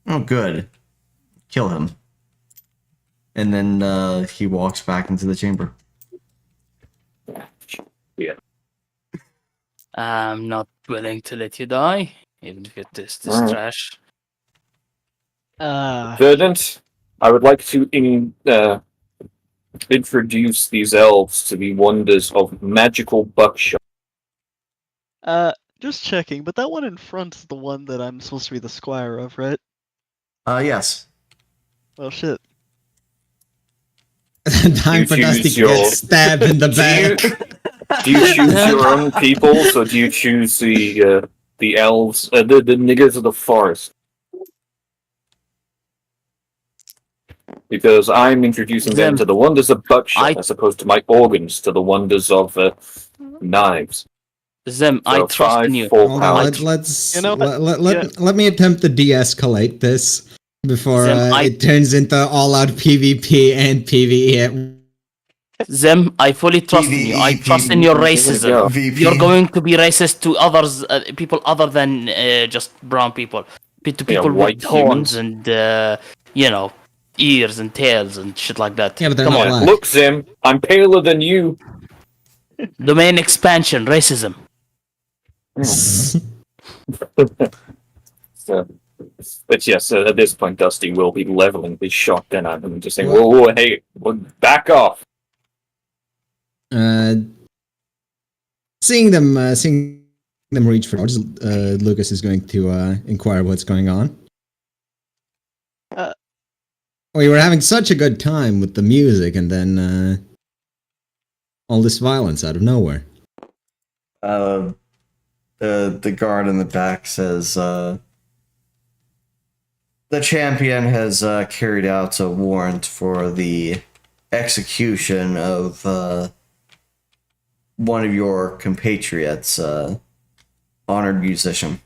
oh, good. Kill him. And then he walks back into the chamber. Yeah. I'm not willing to let you die, even if it is this Alright. trash. Verdant, I would like to introduce these elves to the wonders of magical buckshot. Just checking, but that one in front is the one that I'm supposed to be the squire of, right? Yes. Well, shit. Time You for Dusty choose to get your- stabbed in the back. Do you choose your own peoples, or do you choose the elves, the niggers of the forest? Because I'm introducing them to the wonders of buckshot, as opposed to my organs to the wonders of knives. Zim, I So trust 5, in you. 4 Hold on, pounds. let's You know what? let me attempt to de-escalate this before Zim, it turns into all-out PvP and PvE. Zim, I fully trust in you. I trust in your racism. VP. You're going to be racist to others, people other than just brown people, to people white with horns humans. and ears and tails and shit like that. Yeah, but they're Come not on, black. Look, Zim, I'm paler than you. domain expansion, racism. So, but yes, at this point, Dusty will be leveling his shotgun at him and just saying, "Whoa, hey, back off!" Seeing them reach for Lucas is going to inquire what's going on. We were having such a good time with the music, and then all this violence out of nowhere. The guard in the back says, the champion has carried out a warrant for the execution of one of your compatriots, honored musician.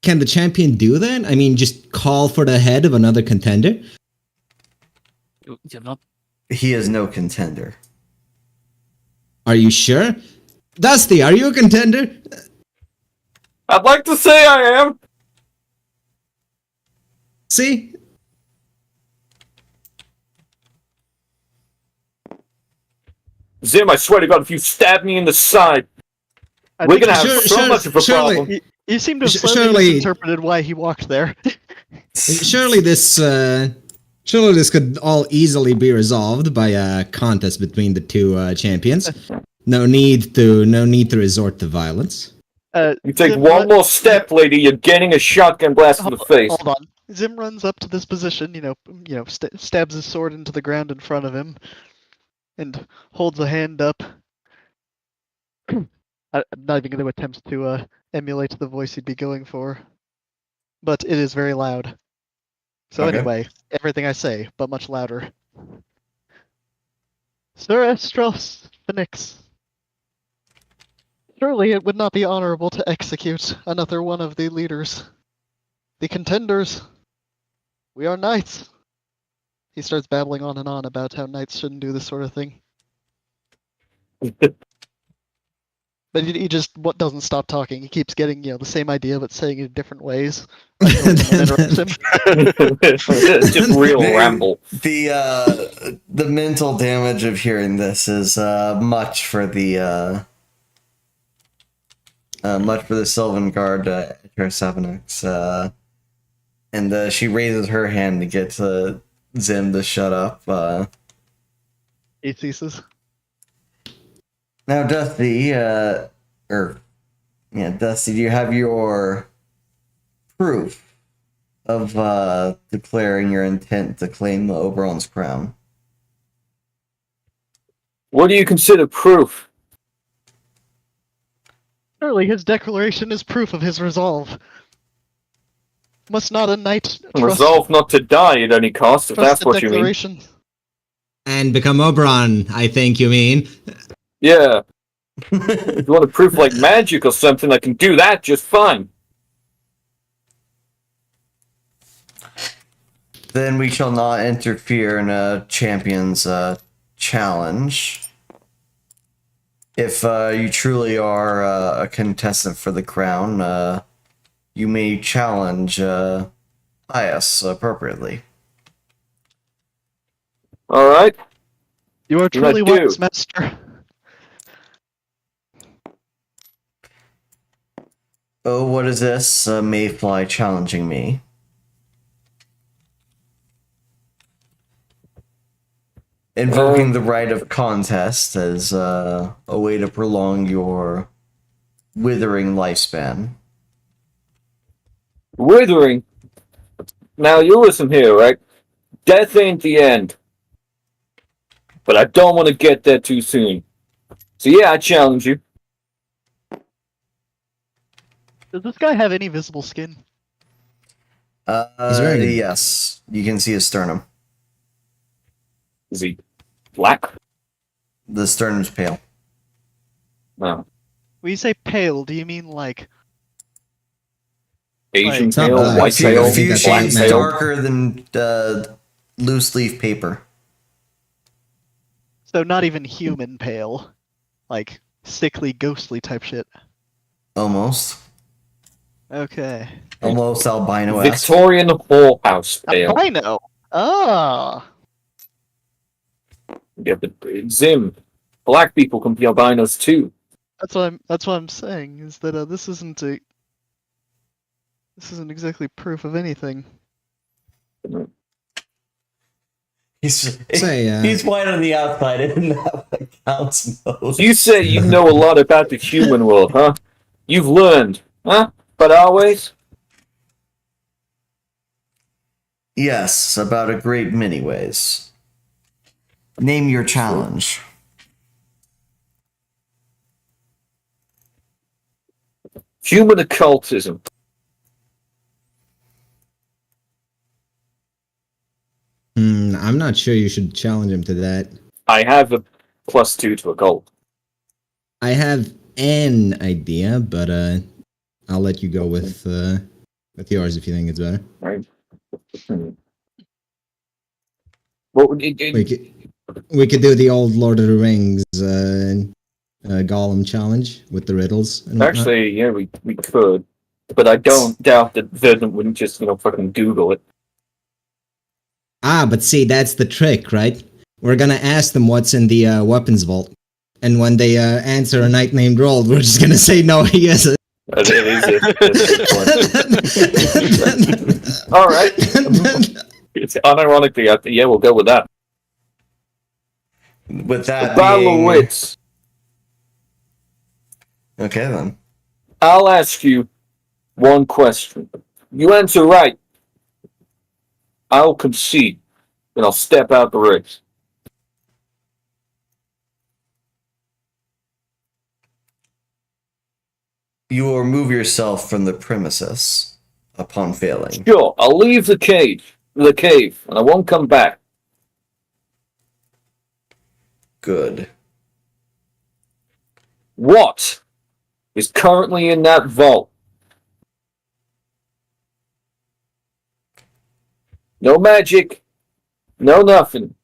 Can the champion do that? I mean, just call for the head of another contender? You're not. He is no contender. Are you sure? Dusty, are you a contender? I'd like to say I am. See? Zim, I swear to God, if you stab me in the side, we're gonna have so much of a problem. You seem to have Surely- slightly misinterpreted why he walked there. Surely this could all easily be resolved by a contest between the two champions. No need to resort to violence. You take one more step, lady, you're getting a shotgun blast in the face. Hold on. Zim runs up to this position, stabs his sword into the ground in front of him, and holds a hand up. I'm not even going to attempt to emulate the voice he'd be going for, but it is very loud. So Okay. anyway, everything I say, but much louder. Sir Estros Phoenix, surely it would not be honorable to execute another one of the leaders. The contenders. We are knights. He starts babbling on and on about how knights shouldn't do this sort of thing. But he just doesn't stop talking. He keeps getting the same idea, but saying it in different ways. Interrupts him. Just real ramble. The mental damage of hearing this is much for the Sylvan Guard Savanix. And she raises her hand to get Zim to shut up. He ceases. Now, Dusty, Dusty, do you have your proof of declaring your intent to claim Oberon's crown? What do you consider proof? Surely his declaration is proof of his resolve. Must not a knight trust, Resolve not to die at any cost, if trust that's the what you mean. declaration? And become Oberon, I think you mean. Yeah. If you want a proof like magic or something, I can do that just fine. Then we shall not interfere in a champion's challenge. If you truly are a contestant for the crown, you may challenge Bias appropriately. Alright. You are truly I do. wise, master. Oh, what is this? Mayfly challenging me. Invoking the right of contest as a way to prolong your withering lifespan. Withering. Now, you listen here, right? Death ain't the end. but I don't want to get there too soon. So yeah, I challenge you. Does this guy have any visible skin? He's wearing a- Yes, you can see his sternum. Is he black? The sternum's pale. No. When you say pale, do you mean like Asian It's not pale, black. white A few, pale, a few that's black shades what I meant. pale? darker than loose leaf paper. so not even human pale? Like sickly, ghostly type shit. Almost. Okay. Almost albino. Victorian whorehouse pale. Albino. Oh. Yeah, but Zim, black people can be albinos too. That's what I'm saying is that this isn't exactly proof of anything. He's Say, he's white on the outside and that counts most. You say you know a lot about the human world, huh? You've learned, huh? But always? Yes, about a great many ways. Name your challenge. Human occultism. I'm not sure you should challenge him to that. I have a +2 to occult. I have an idea, but I'll let you go with yours if you think it's better. Right? What would it, We could do the old Lord of the Rings Gollum challenge with the riddles. And whatnot. actually, yeah, we could. But I don't doubt that Verdant wouldn't just, fucking Google it. Ah, but see, that's the trick, right? We're gonna ask them what's in the weapons vault, and when they answer a knight named Rold, we're just gonna say no, he isn't. It is All right. It's unironically, yeah, we'll go with that. With The that Battle of being... Wits. Okay then. I'll ask you one question. You answer right, I'll concede, and I'll step out the race. You will remove yourself from the premises upon failing. Sure, I'll leave the cave, and I won't come back. Good. What is currently in that vault? No magic, no nothing.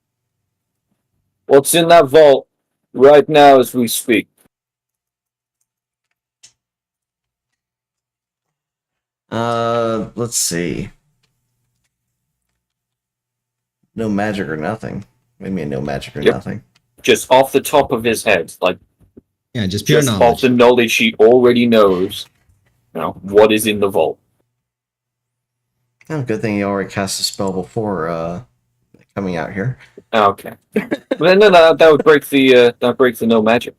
What's in that vault right now as we speak? Let's see. No magic or nothing. What do you mean no magic or Yep. nothing? Just off the top of his head, like Yeah, just pure just off knowledge. the knowledge he already knows. What is in the vault? Oh, good thing you already cast a spell before coming out here. Okay. But no, that would break the no magic.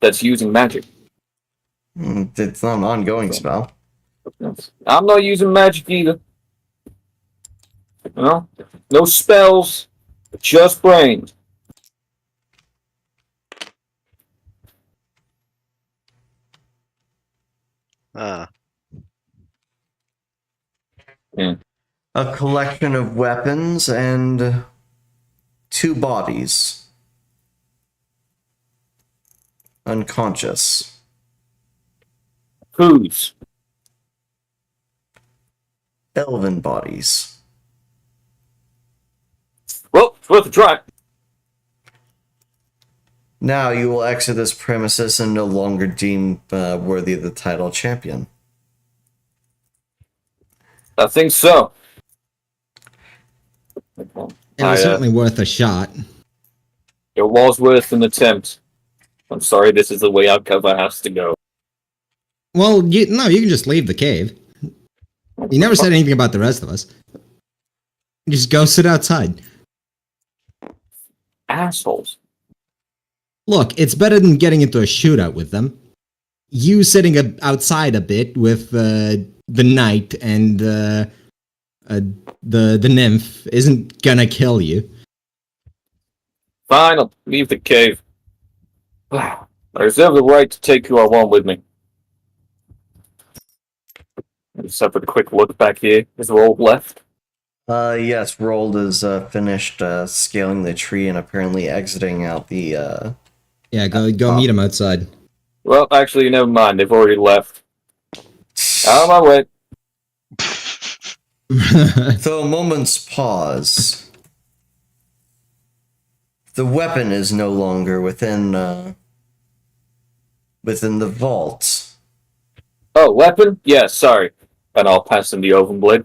That's using magic. It's not an ongoing spell. I'm not using magic either. No spells, just brains. Ah, A collection of weapons and 2 bodies. Unconscious. Whose? Elven bodies. Well, it's worth a try. Now you will exit this premises and no longer deem worthy of the title champion. I think so. It was certainly worth a shot. It was worth an attempt. I'm sorry, this is the way our cover has to go. Well, you can just leave the cave. You never said anything about the rest of us. Just go sit outside. Assholes. Look, it's better than getting into a shootout with them. You sitting outside a bit with the knight and the nymph isn't gonna kill you. Fine, I'll leave the cave. I reserve the right to take who I want with me. Just have a quick look back here. Is Rold left? Yes, Rold is finished scaling the tree and apparently exiting out the. Yeah, go meet him outside. Well, actually, never mind. They've already left. Out of my way. So a moment's pause. The weapon is no longer within the vault. Oh, weapon? Yeah, sorry. And I'll pass him the oven blade.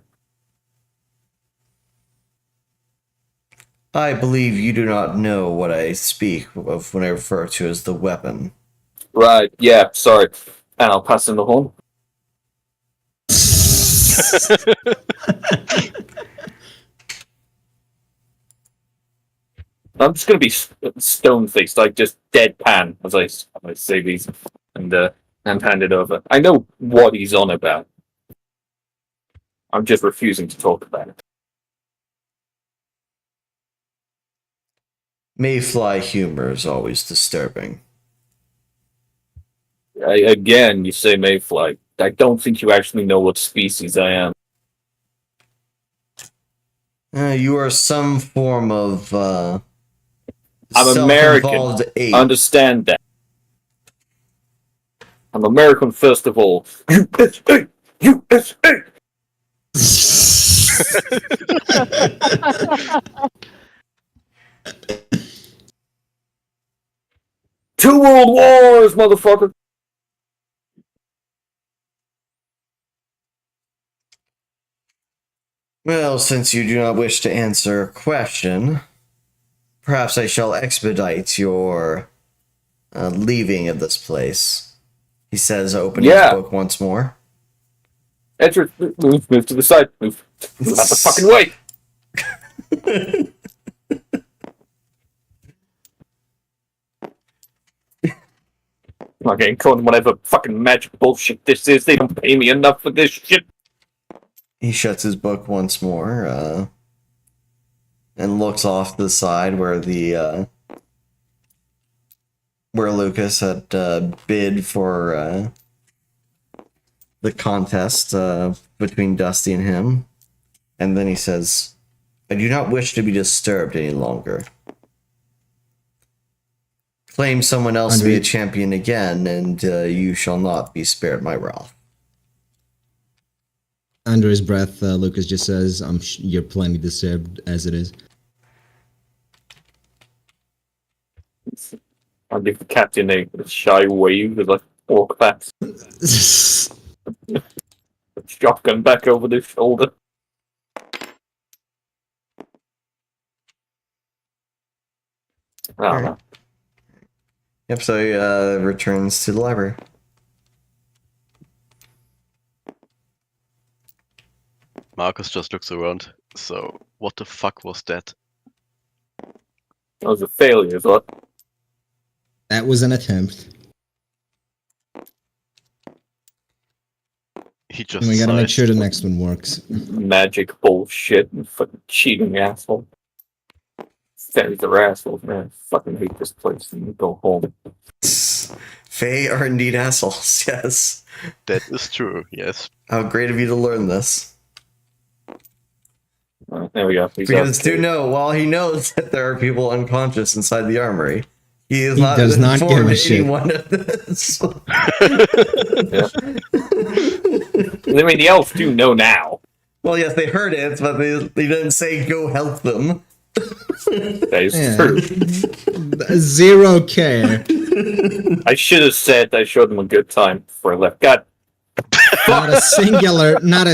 I believe you do not know what I speak of when I refer to as the weapon. Right, yeah, sorry. And I'll pass him the horn. I'm just gonna be stone-faced, like just deadpan as I say these, and hand it over. I know what he's on about. I'm just refusing to talk about it. Mayfly humor is always disturbing. Again, you say mayfly. I don't think you actually know what species I am. You are some form of I'm American. self-involved ape. Understand that. I'm American first of all. USA! USA! Two world wars, motherfucker! Well, since you do not wish to answer a question, perhaps I shall expedite your leaving of this place. He says, opening his book once more. Enter, move to the side, move out the fucking way! I'm not getting caught in whatever fucking magic bullshit this is. They don't pay me enough for this shit. He shuts his book once more, and looks off to the side where where Lucas had bid for the contest between Dusty and him. And then he says, I do not wish to be disturbed any longer. Claim someone else to be a champion again, and you shall not be spared my wrath. Under his breath, Lucas just says, you're plenty disturbed as it is. I'll give the captain a shy wave with like walk back. Shotgun back over the shoulder. I don't know. Yep, so he returns to the library. Marcus just looks around. So, what the fuck was that? That was a failure, is what? That was an attempt. He just And we gotta make sighed. sure the next one works. Magic bullshit and fucking cheating asshole. Fairies are assholes, man. Fucking hate this place and go home. Fae are indeed assholes, yes. That is true, yes. How great of you to learn this. There we go. Because do know, while he knows that there are people unconscious inside the armory, he does not give inform a shit. anyone of this. I mean, the elves do know now. Well, yes, they heard it, but they didn't say go help them. That is Yeah. true. Zero care. I should have said I showed them a good time before I left. God, Not a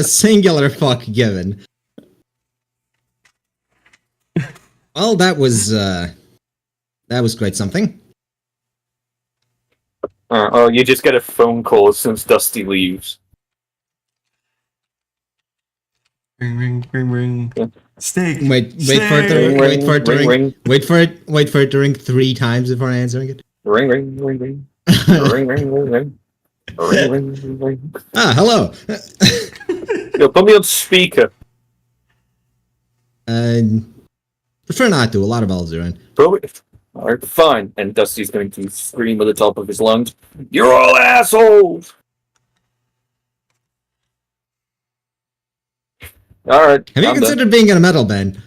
singular fuck given. Well, that was quite something. oh, you just get a phone call as soon as Dusty leaves. Ring, ring, ring, ring. Yeah. Steak. Wait for it to Ring, wait for it to ring, ring. ring. Wait for it to ring 3 times before answering it. Ring, ring, ring, ring. Ring, ring, ring, ring. Ring, ring, ring, ring. Ah, hello. Yo, put me on speaker. Prefer not to. A lot of elves are in. Put me, Alright, fine. And Dusty's going to scream at the top of his lungs, "You're all assholes!" Alright, Have you I'm considered being in a metal band? done.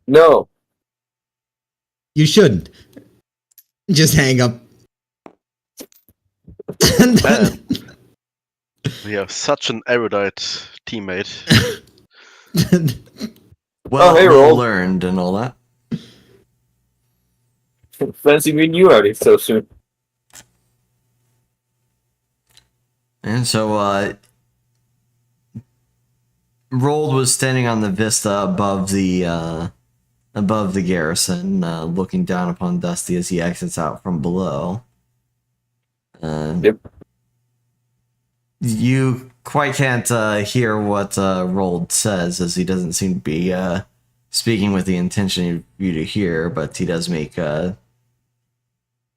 No. You shouldn't. Just hang up. And then- We have such an erudite teammate. Well, hey, well Roll. learned and all that. Fancy meeting you out here so soon. And so, Rold was standing on the vista above the garrison, looking down upon Dusty as he exits out from below. Yep. You quite can't hear what Rold says, as he doesn't seem to be speaking with the intention of you to hear, but he does make a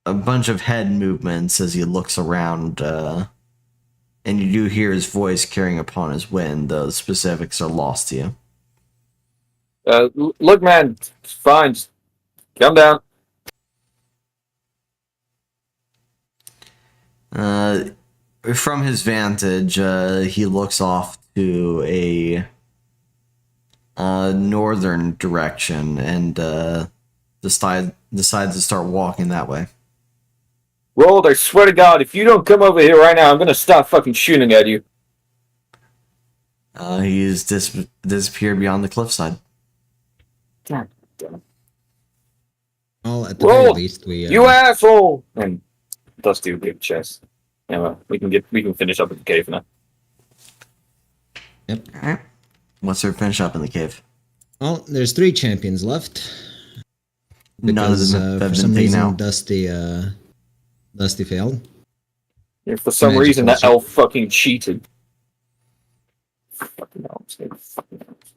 bunch of head movements as he looks around, and you do hear his voice carrying upon his wind. Those specifics are lost to you. Look, man, it's fine. Just calm down. From his vantage, he looks off to a northern direction and decides to start walking that way. Rold, I swear to God, if you don't come over here right now, I'm gonna stop fucking shooting at you. He's disappeared beyond the cliffside. God damn it. Well, at the very Roll! least, we. You asshole! And Dusty will give chest. Yeah, well, we can finish up at the cave now. Yep. Alright. What's our finish up in the cave? Well, there's 3 champions left. None of Because them have for been some taken reason, out. Dusty failed. If for some Magic reason that also. elf fucking cheated. Fucking elves, they fucking elves.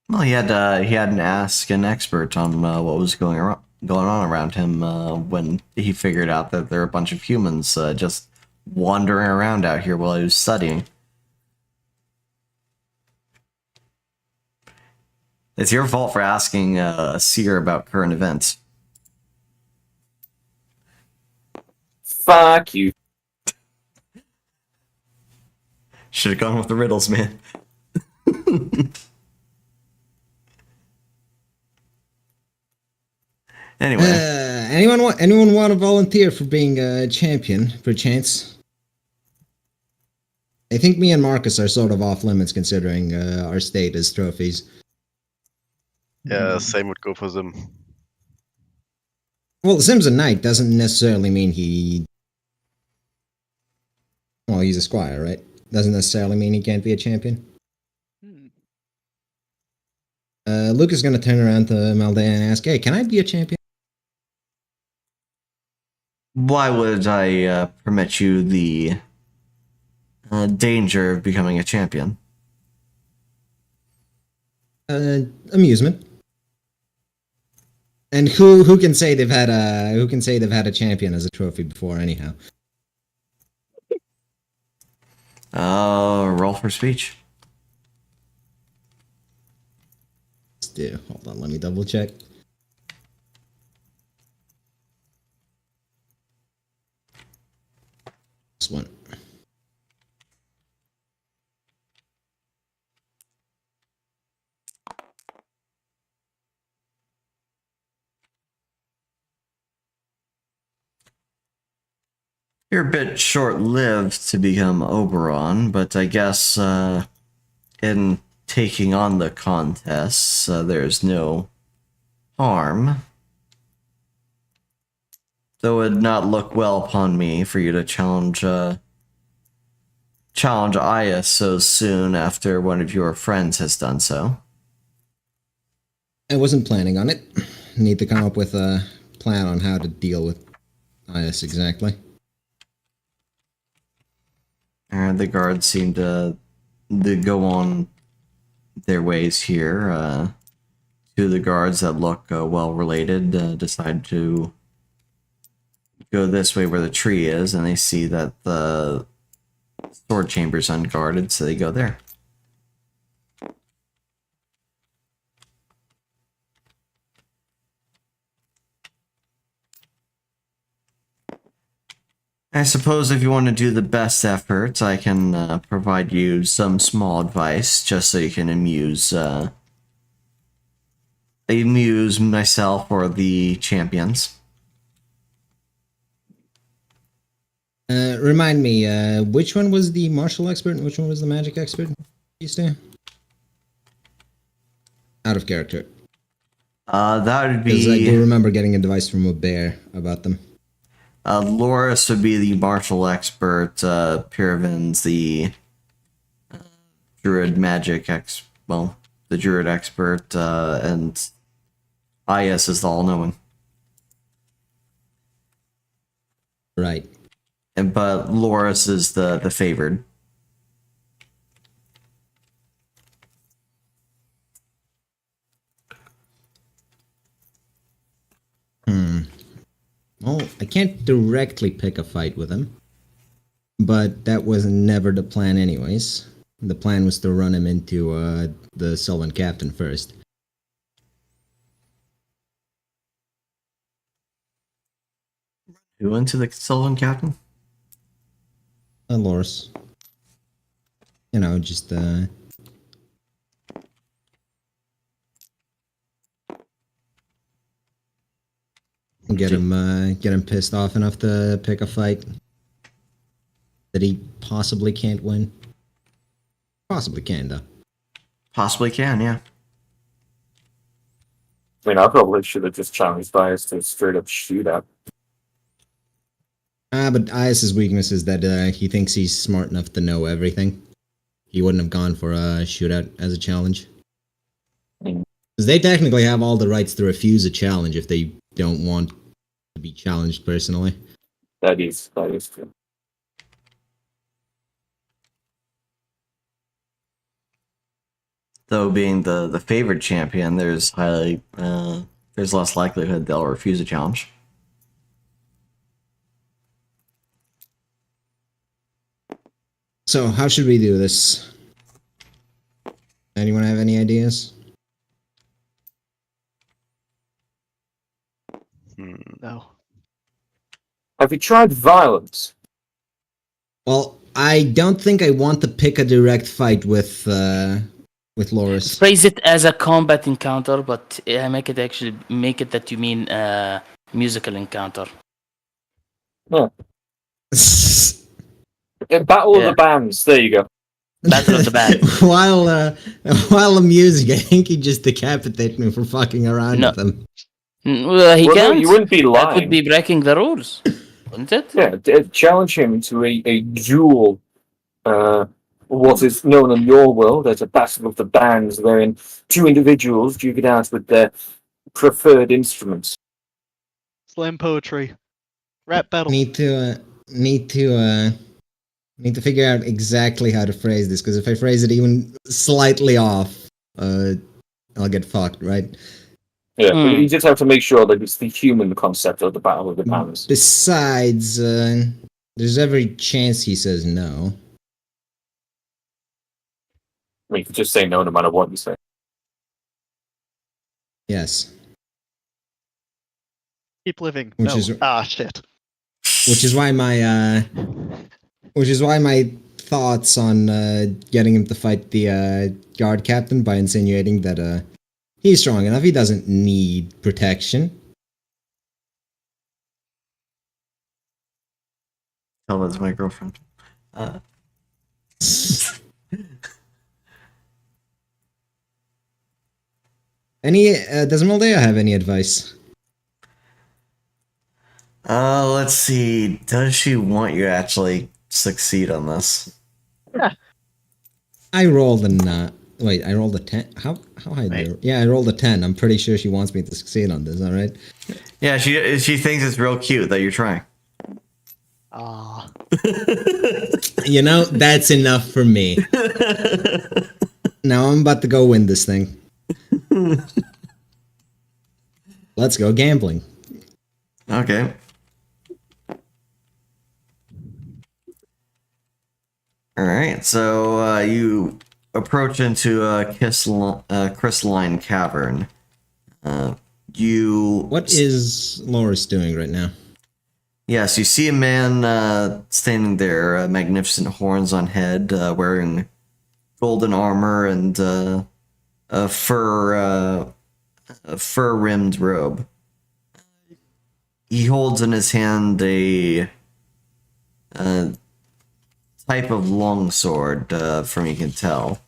Well, he hadn't asked an expert on what was going on around him when he figured out that there are a bunch of humans just wandering around out here while he was studying. It's your fault for asking a seer about current events. Fuck you. Should have gone with the riddles, man. Anyway, Anyone want to volunteer for being a champion, perchance? I think me and Marcus are sort of off limits considering our state as trophies. Yeah, same would go for them. Well, Sim's a knight doesn't necessarily mean he. Well, he's a squire, right? Doesn't necessarily mean he can't be a champion. Luke is going to turn around to Maldea and ask, "Hey, can I be a champion?" why would I permit you the danger of becoming a champion? Amusement. And who can say they've had a champion as a trophy before? Anyhow, Roll for speech. let's do. Hold on, let me double check. This one. You're a bit short-lived to become Oberon, but I guess in taking on the contests, there's no harm. Though it would not look well upon me for you to challenge Aya so soon after one of your friends has done so. I wasn't planning on it. Need to come up with a plan on how to deal with Ias exactly. And the guards seem to go on their ways here. Two of the guards that look well related decide to go this way where the tree is, and they see that the sword chamber's unguarded, so they go there. I suppose if you want to do the best effort, I can provide you some small advice just so you can amuse myself or the champions. Remind me, which one was the martial expert and which one was the magic expert? These two? Out of character. That would Because I do be remember getting advice from a bear about them. Loris would be the martial expert. Pyravin's the druid magic the druid expert, and Ias is the all-knowing. Right. But Loris is the favored. Well, I can't directly pick a fight with him. But that was never the plan anyways. The plan was to run him into the Sylvan Captain first. Who into the Sylvan Captain? Loris. You know, just get him pissed off enough to pick a fight that he possibly can't win. Possibly can, though. Possibly can, yeah. I mean, I probably should have just challenged Bias to straight up shootout. But Ias's weakness is that he thinks he's smart enough to know everything. He wouldn't have gone for a shootout as a challenge. Because they technically have all the rights to refuse a challenge if they don't want to be challenged personally. That is true. Though being the favored champion, there's less likelihood they'll refuse a challenge. So, how should we do this? Anyone have any ideas? No. Have you tried violence? Well, I don't think I want to pick a direct fight with Loris. Phrase it as a combat encounter, but make it that you mean musical encounter. Battle of the Bands. There you go. Battle of the Band. while amusing, I think he just decapitated me for fucking around No. with him. Well, he Well, no, can't. you wouldn't be That lying. would be breaking the rules, wouldn't it? Yeah, challenge him to a duel. What is known in your world as a battle of the bands, wherein two individuals duke it out with their preferred instruments. Slam poetry. Rap battle. Need to figure out exactly how to phrase this, because if I phrase it even slightly off, I'll get fucked, right? Yeah, but you just have to make sure that it's the human concept of the battle of the bands. Besides, there's every chance he says no. I mean, you can just say no matter what you say. Yes. Keep living. Which No. is- Shit. Which is why my thoughts on getting him to fight the guard captain by insinuating that he's strong enough, he doesn't need protection. Tell that's my girlfriend. Does Moldea have any advice? Let's see. Does she want you to actually succeed on this? I rolled a wait. I rolled a 10. How high? Yeah, I rolled a 10. I'm pretty sure she wants me to succeed on this. All right. Yeah, she thinks it's real cute that you're trying. Ah. You know, that's enough for me. Now I'm about to go win this thing. Let's go gambling. Okay. All right. So you approach into a crystalline cavern. What is Loris doing right now? Yes, you see a man standing there, magnificent horns on head, wearing golden armor and a fur-rimmed robe. He holds in his hand a type of longsword, from you can tell.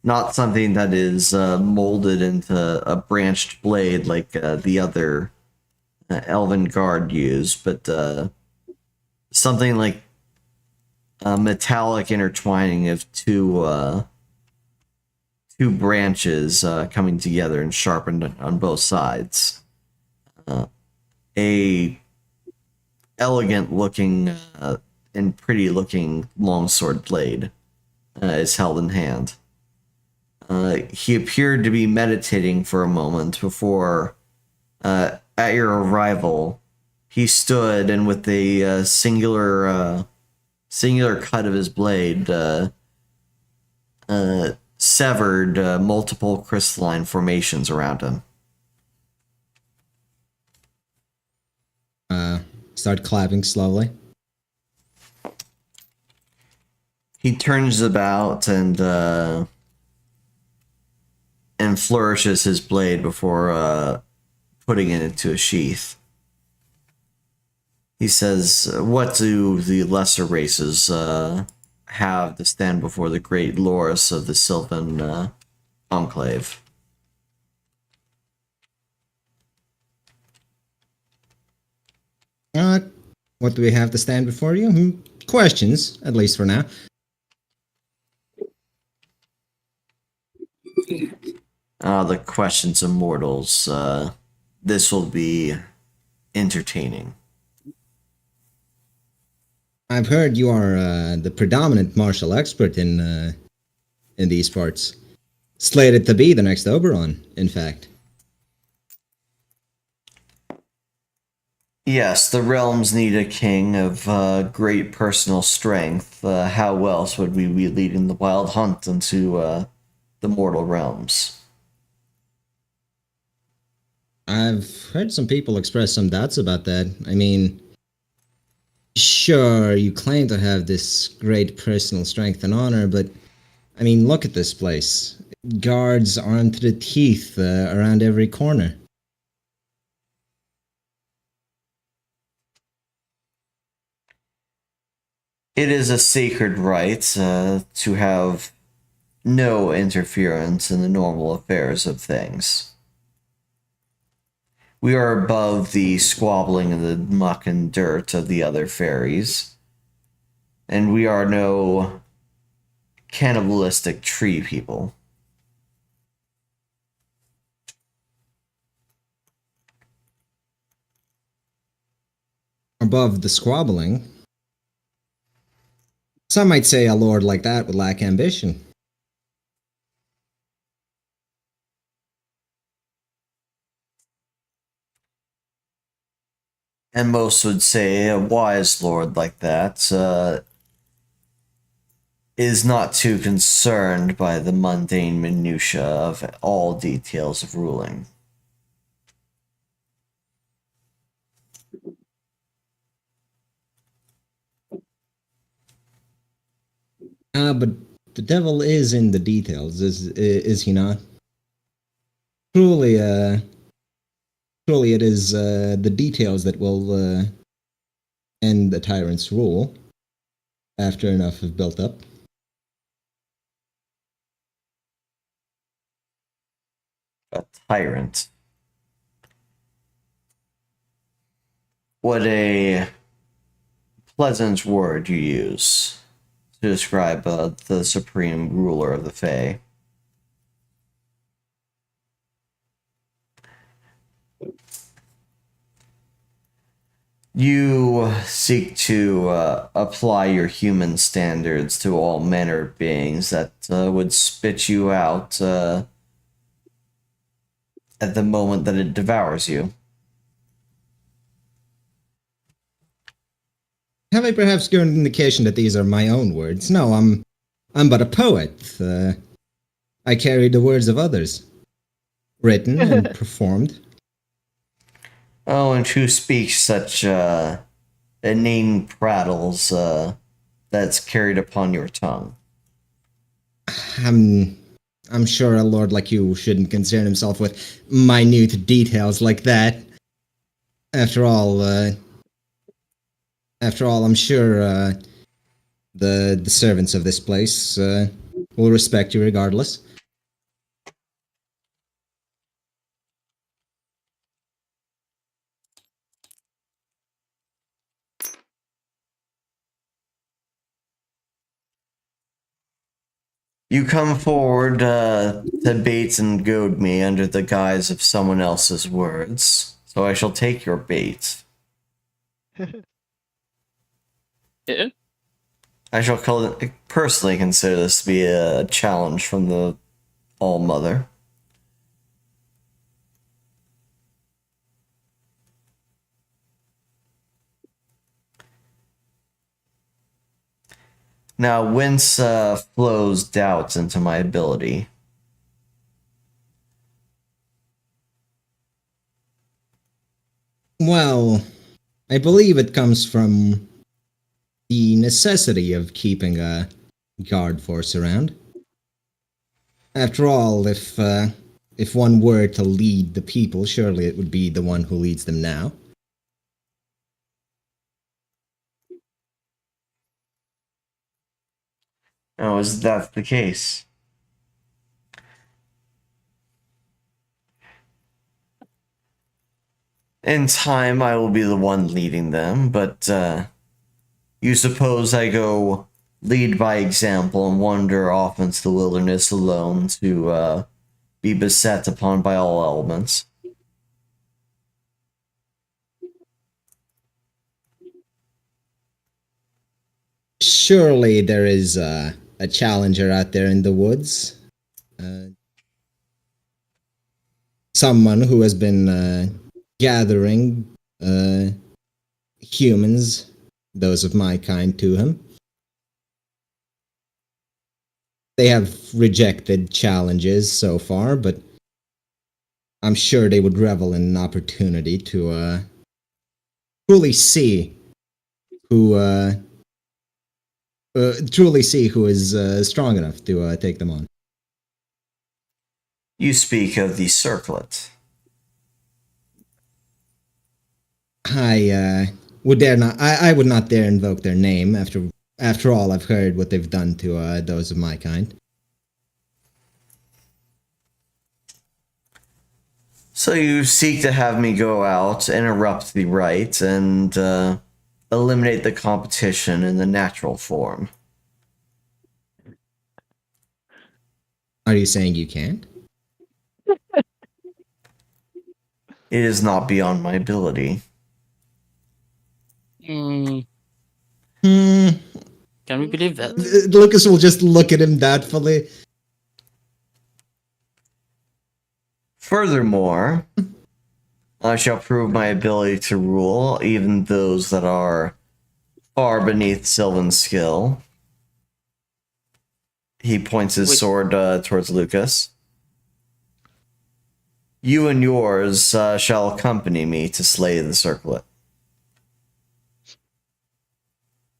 Not something that is molded into a branched blade like the other Elven Guard use, but something like a metallic intertwining of two branches coming together and sharpened on both sides. A elegant looking and pretty looking longsword blade is held in hand. He appeared to be meditating for a moment before, at your arrival, he stood and with a singular cut of his blade severed multiple crystalline formations around him. Start clapping slowly. He turns about and flourishes his blade before putting it into a sheath. He says, "What do the lesser races have to stand before the great Loris of the Sylvan Enclave?" What do we have to stand before you? Questions, at least for now. The questions of mortals. This will be entertaining. I've heard you are the predominant martial expert in these parts. Slated to be the next Oberon, in fact. Yes, the realms need a king of great personal strength. How else would we be leading the wild hunt into the mortal realms? I've heard some people express some doubts about that. I mean, sure, you claim to have this great personal strength and honor, but I mean, look at this place. Guards armed to the teeth around every corner. It is a sacred right to have no interference in the normal affairs of things. We are above the squabbling and the muck and dirt of the other fairies, and we are no cannibalistic tree people. Above the squabbling. Some might say a lord like that would lack ambition. And most would say a wise lord like that is not too concerned by the mundane minutiae of all details of ruling. But the devil is in the details, is he not? Truly, truly it is the details that will end the tyrant's rule after enough have built up. A tyrant. What a pleasant word you use to describe the supreme ruler of the Fae. You seek to apply your human standards to all manner of beings that would spit you out at the moment that it devours you. Have I perhaps given an indication that these are my own words? No, I'm but a poet. I carry the words of others, written and performed. Oh, and who speaks such inane prattles that's carried upon your tongue. I'm sure a lord like you shouldn't concern himself with minute details like that. After all, I'm sure the servants of this place will respect you regardless. You come forward to bait and goad me under the guise of someone else's words, so I shall take your bait. Yeah. I shall personally consider this to be a challenge from the All-Mother. Now, whence flows doubt into my ability? Well, I believe it comes from the necessity of keeping a guard force around. After all, if one were to lead the people, surely it would be the one who leads them now. Oh, is that the case? In time, I will be the one leading them, but you suppose I go lead by example and wander off into the wilderness alone to be beset upon by all elements? Surely there is a challenger out there in the woods. Someone who has been gathering humans, those of my kind, to him. They have rejected challenges so far, but I'm sure they would revel in an opportunity to truly see who is strong enough to take them on. You speak of the circlet. I would dare not. I would not dare invoke their name. After all, I've heard what they've done to those of my kind. So you seek to have me go out, interrupt the rite, and eliminate the competition in the natural form. Are you saying you can't? It is not beyond my ability. Hmm. Hmm. Can we believe that? Lucas will just look at him doubtfully. Furthermore, I shall prove my ability to rule even those that are far beneath Sylvan's skill. He points his sword towards Lucas. You and yours shall accompany me to slay the circlet.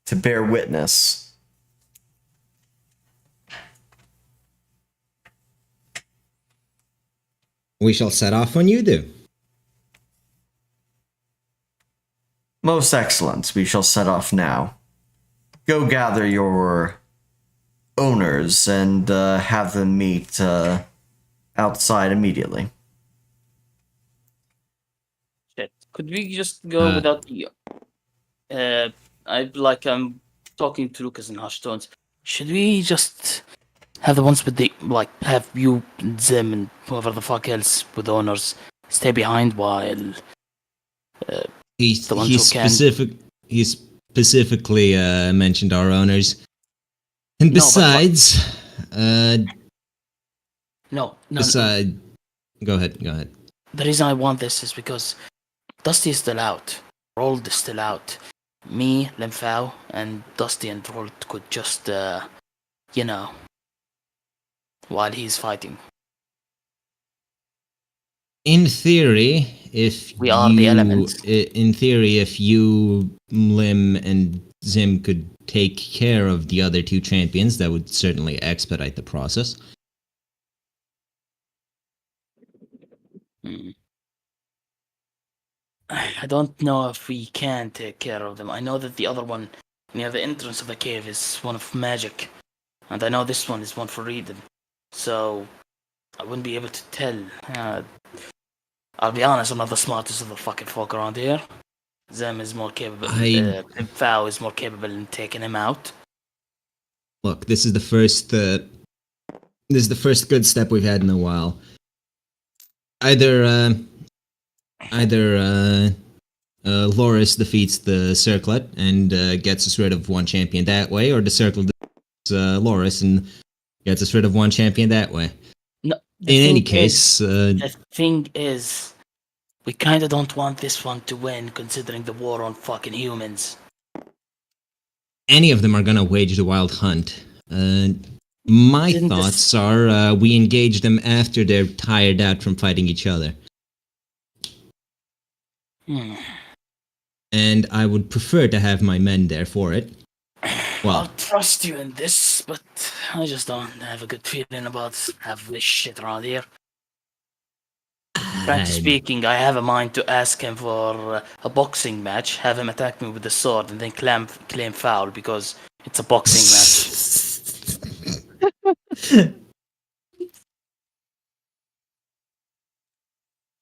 To bear witness. We shall set off when you do. Most excellent. We shall set off now. Go gather your owners and have them meet outside immediately. Shit. Could we just go without the? I'm talking to Lucas in hushed tones. Should we just have the ones with the have you, them, and whoever the fuck else with honors stay behind while He specifically mentioned our owners. And besides, no. Go ahead. The reason I want this is because Dusty is still out. Rold is still out. Me, Limfao, and Dusty and Rold could just, while he's fighting. In theory, if We are the elements. In theory, if you, Lim, and Zim could take care of the other two champions, that would certainly expedite the process. Hmm. I don't know if we can take care of them. I know that the other one near the entrance of the cave is one of magic, and I know this one is one for reading. So I wouldn't be able to tell. I'll be honest, I'm not the smartest of the fucking folk around here. Zem is more capable. Fao is more capable in taking him out. Look, this is the first. This is the first good step we've had in a while. Either Loris defeats the Circlet and gets us rid of one champion that way, or the Circlet defeats Loris and gets us rid of one champion that way. No, In any case, the thing is, we kind of don't want this one to win, considering the war on fucking humans. any of them are gonna wage the wild hunt. My Didn't this- thoughts are we engage them after they're tired out from fighting each other. And I would prefer to have my men there for it. Well, I'll trust you in this, but I just don't have a good feeling about having this shit around here. Frankly speaking, I have a mind to ask him for a boxing match, have him attack me with the sword, and then claim foul because it's a boxing match.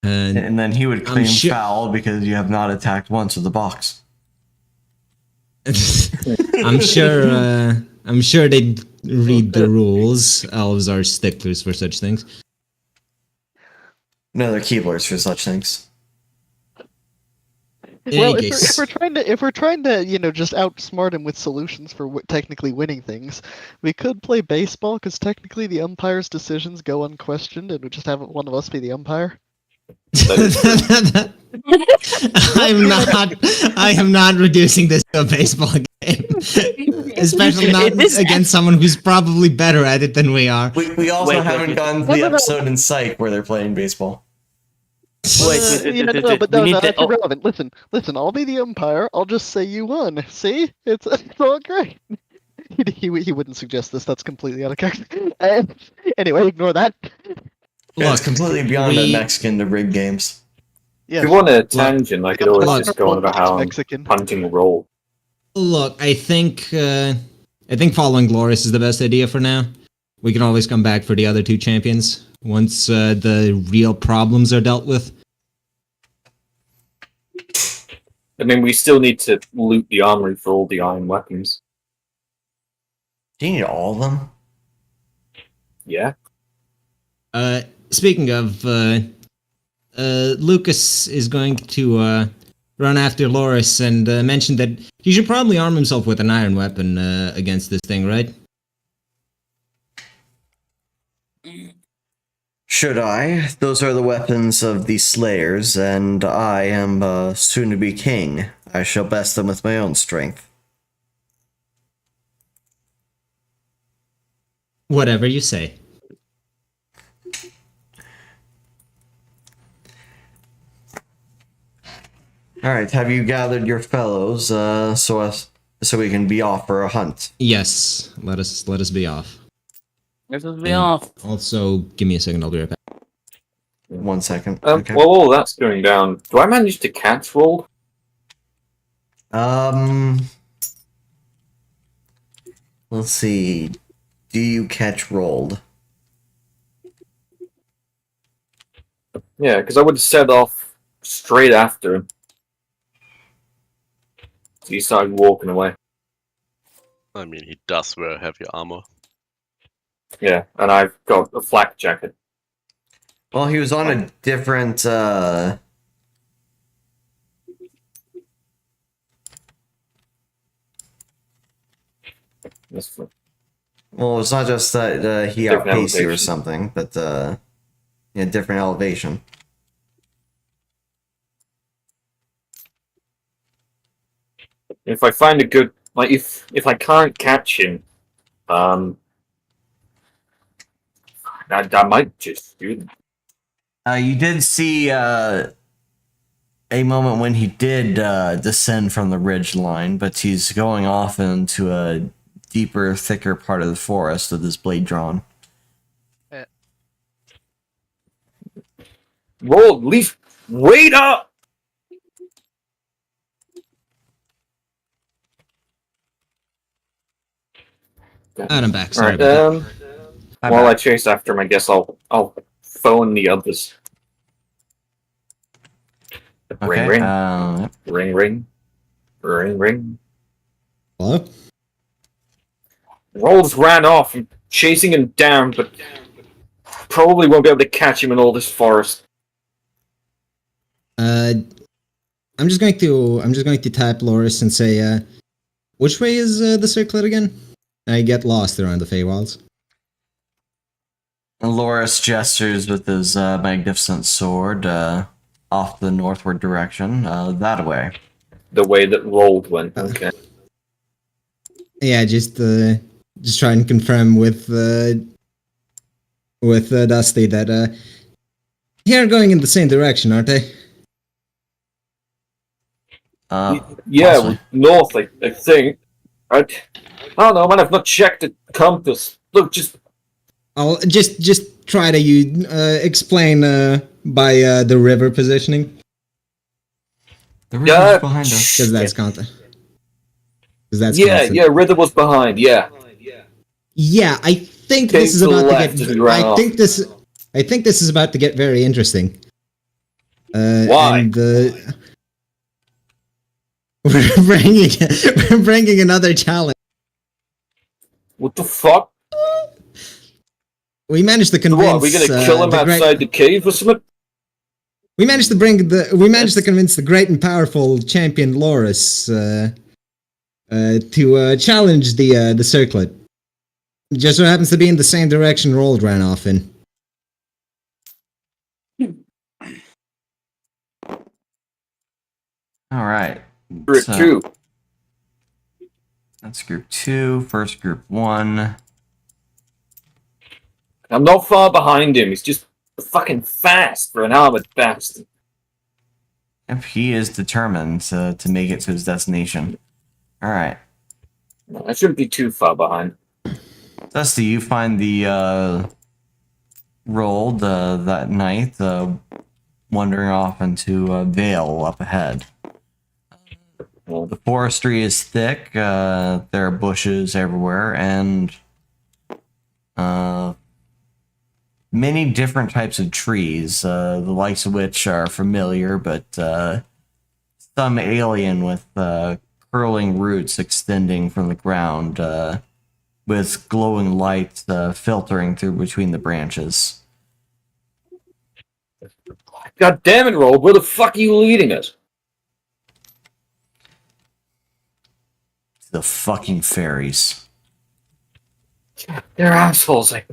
And then he would I'm claim sure- foul because you have not attacked once with the box. I'm sure they read the rules. Elves are sticklers for such things. No, they're keeblers for such things. In Well, any if case, we're trying to, just outsmart him with solutions for technically winning things, we could play baseball because technically the umpire's decisions go unquestioned, and we just have one of us be the umpire. I am not reducing this to a baseball game. Especially not against someone who's probably better at it than we are. We also Wait, haven't wait. gotten to the episode in Psych where they're playing baseball. Wait, But we need that's to- irrelevant. Listen, I'll be the umpire. I'll just say you won. See, it's all great. He wouldn't suggest this. That's completely out of character. Anyway, ignore that. Yeah, it's completely beyond we- a Mexican to rig games. Yeah. If you want a tangent, I could always Look. just go on about how I'm Mexican. hunting a roll. Look, I think following Loris is the best idea for now. We can always come back for the other two champions once the real problems are dealt with. I mean, we still need to loot the armory for all the iron weapons. Do you need all of them? Yeah. Speaking of, Lucas is going to run after Loris and mention that he should probably arm himself with an iron weapon against this thing, right? Should I? Those are the weapons of the Slayers, and I am soon to be king. I shall best them with my own strength. Whatever you say. Alright, have you gathered your fellows so we can be off for a hunt? Yes, let us be off. This will be off. Also, give me a second, I'll be right back. 1 second. While all that's going down, do I manage to catch roll? Let's see. Do you catch rolled? Yeah, because I would set off straight after him. He started walking away. I mean, he does wear heavy armor. Yeah, and I've got a flak jacket. Well, he was on a different, That's well, it's not just that he Different outpaced you or elevation. something, but, yeah, different elevation. If I find a good, like, if I can't catch him, I might just shoot him. You did see a moment when he did descend from the ridge line, but he's going off into a deeper, thicker part of the forest with his blade drawn. Roll, leaf, wait up! I'm back. All Sorry right, about that. while I chase after him, I guess I'll phone the others. Okay. Ring, Yep. ring, ring, ring, ring. Hello? Rolls ran off. I'm chasing him down, but probably won't be able to catch him in all this forest. I'm just going to type Loris and say, which way is the circlet again? I get lost around the Feywilds. Loris gestures with his magnificent sword off the northward direction, that way. The way that Rolled went. Okay. Yeah, just try and confirm with Dusty that they are going in the same direction, aren't they? Yeah, Possibly. north, I think. I don't know, man. I've not checked the compass. Look, just I'll just try to explain by the river positioning, The river's behind us. because that's content. Because that's yeah, constant. yeah. Rhythm was behind. Yeah. Yeah, I think Came this is to the about to left as get. we ran off. I think this is about to get very interesting. Why? And, we're bringing another challenge. What the fuck? We managed to convince. What? Are we gonna kill him outside the cave or something? We managed to convince the great and powerful champion Loris to challenge the circlet. Just so happens to be in the same direction Rold ran off in. All right. Group So, 2. That's group 2. First group 1. I'm not far behind him. He's just fucking fast for an armored bastard. If he is determined to make it to his destination. All right. I shouldn't be too far behind. Dusty, you find the Rolled that night wandering off into a vale up ahead. The forestry is thick. There are bushes everywhere, and many different types of trees, the likes of which are familiar, but some alien with curling roots extending from the ground, with glowing lights filtering through between the branches. God damn it, Roll. Where the fuck are you leading us? The fucking fairies. They're assholes. Like,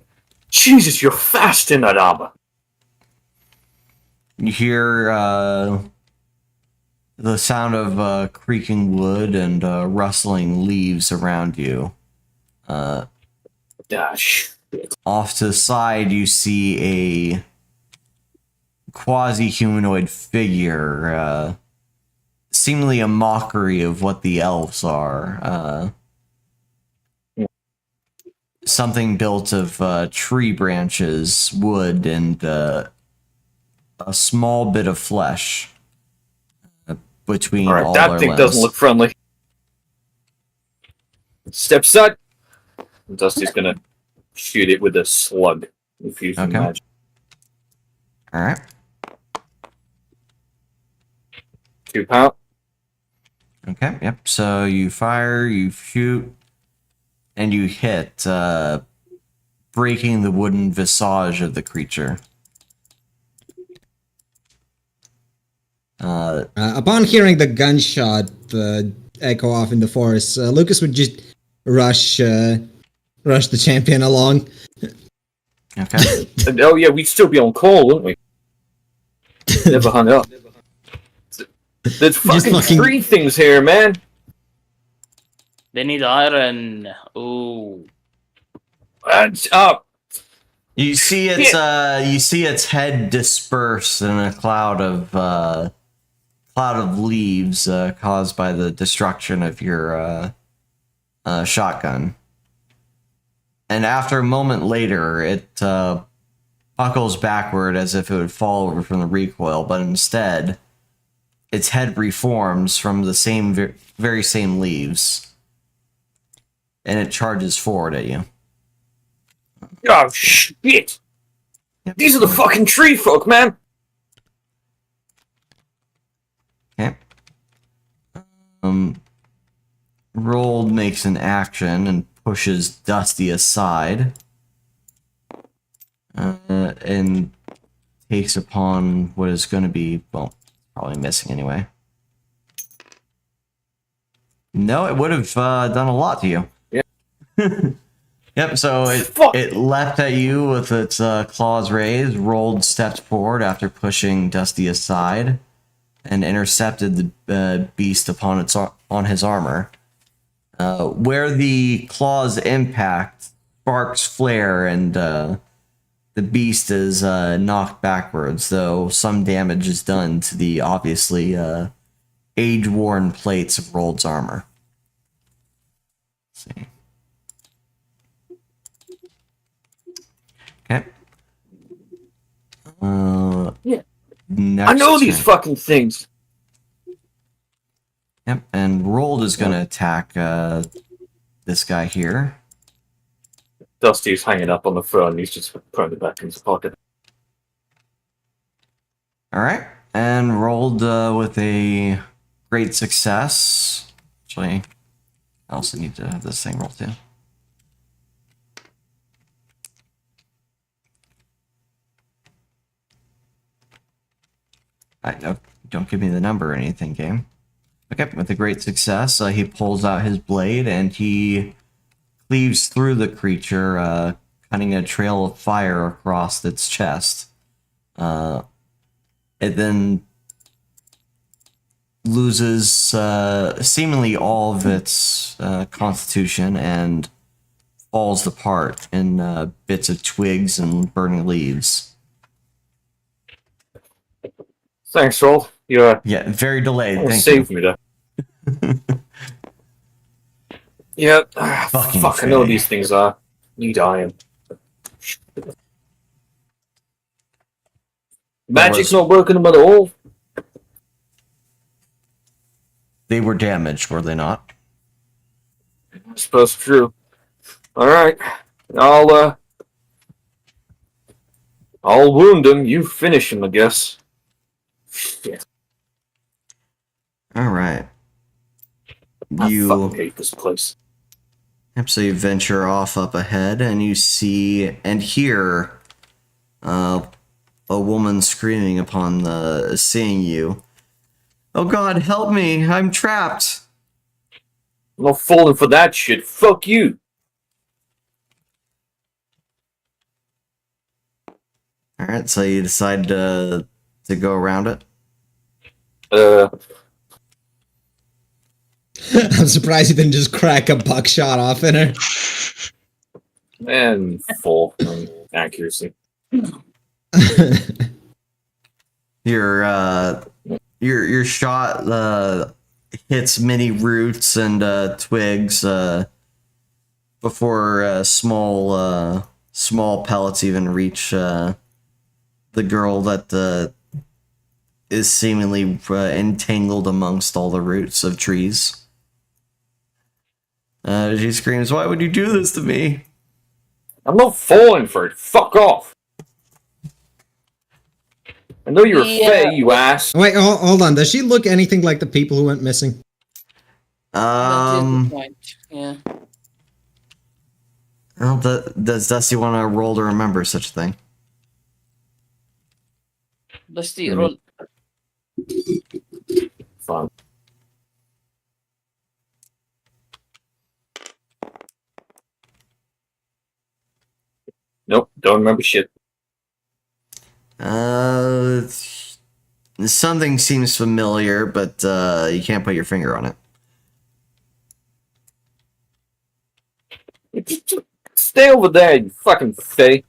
Jesus, you're fast in that armor. You hear the sound of creaking wood and rustling leaves around you. Dash. Off to the side, you see a quasi-humanoid figure, seemingly a mockery of what the elves are. Something built of tree branches, wood, and a small bit of flesh between All right, all that their thing limbs. doesn't look friendly. Step aside. Dusty's gonna shoot it with a slug. If you can Okay. imagine. All right. 2 pound. Okay. Yep. So you fire, you shoot, and you hit, breaking the wooden visage of the creature. Upon hearing the gunshot echo off in the forest, Lucas would just rush the champion along. Okay. Oh yeah, we'd still be on call, wouldn't we? Never hung up. There's fucking 3 things here, man. They need iron. Ooh. Hands up. You see its head disperse in a cloud of leaves caused by the destruction of your shotgun. And after a moment later, it buckles backward as if it would fall over from the recoil, but instead, its head reforms from the very same leaves, and it charges forward at you. Oh shit! Yep. These are the fucking tree folk, man. Okay. Rold makes an action and pushes Dusty aside, and takes upon what is going to be, well, probably missing anyway. No, it would have done a lot to you. Yeah. Yep, so it leapt at you with its claws raised. Rolled stepped forward after pushing Dusty aside, and intercepted the beast on his armor. Where the claws impact, sparks flare, and the beast is knocked backwards, though some damage is done to the obviously age-worn plates of Rolled's armor. Let's see. Okay. Yeah. Next I know these turn. fucking things. Yep, and Rolled is going to attack this guy here. Dusty's hanging up on the phone. He's just putting it back in his pocket. All right, and rolled with a great success. Actually, I also need to have this thing roll too. No, don't give me the number or anything, game. Okay, with a great success, he pulls out his blade and he cleaves through the creature, cutting a trail of fire across its chest. It then loses seemingly all of its constitution and falls apart in bits of twigs and burning leaves. Thanks, Roll. You Yeah, very delayed. Thank you. saved me there. Yeah, Fucking fuck, I know Faye. these things are. Need iron. Magic's not working them at all. They were damaged, were they not? I suppose true. Alright. I'll wound him, you finish him, I guess. Shit. Alright. I You fucking hate this place. so you venture off up ahead and you see and hear a woman screaming upon seeing you. Oh god, help me! I'm trapped! I'm not falling for that shit. Fuck you. Alright, so you decide to go around it. I'm surprised you didn't just crack a buckshot off in her. And full accuracy. Your shot hits many roots and twigs before small pellets even reach the girl that is seemingly entangled amongst all the roots of trees. She screams, "Why would you do this to me?" I'm not falling for it. Fuck off. I know you're a fae, you ass. Wait, hold on. Does she look anything like the people who went missing? That is the point. Yeah. Well, does Dusty want to roll to remember such a thing? Dusty, roll. Fun. Nope, don't remember shit. Something seems familiar, but you can't put your finger on it. Stay over there, you fucking fae.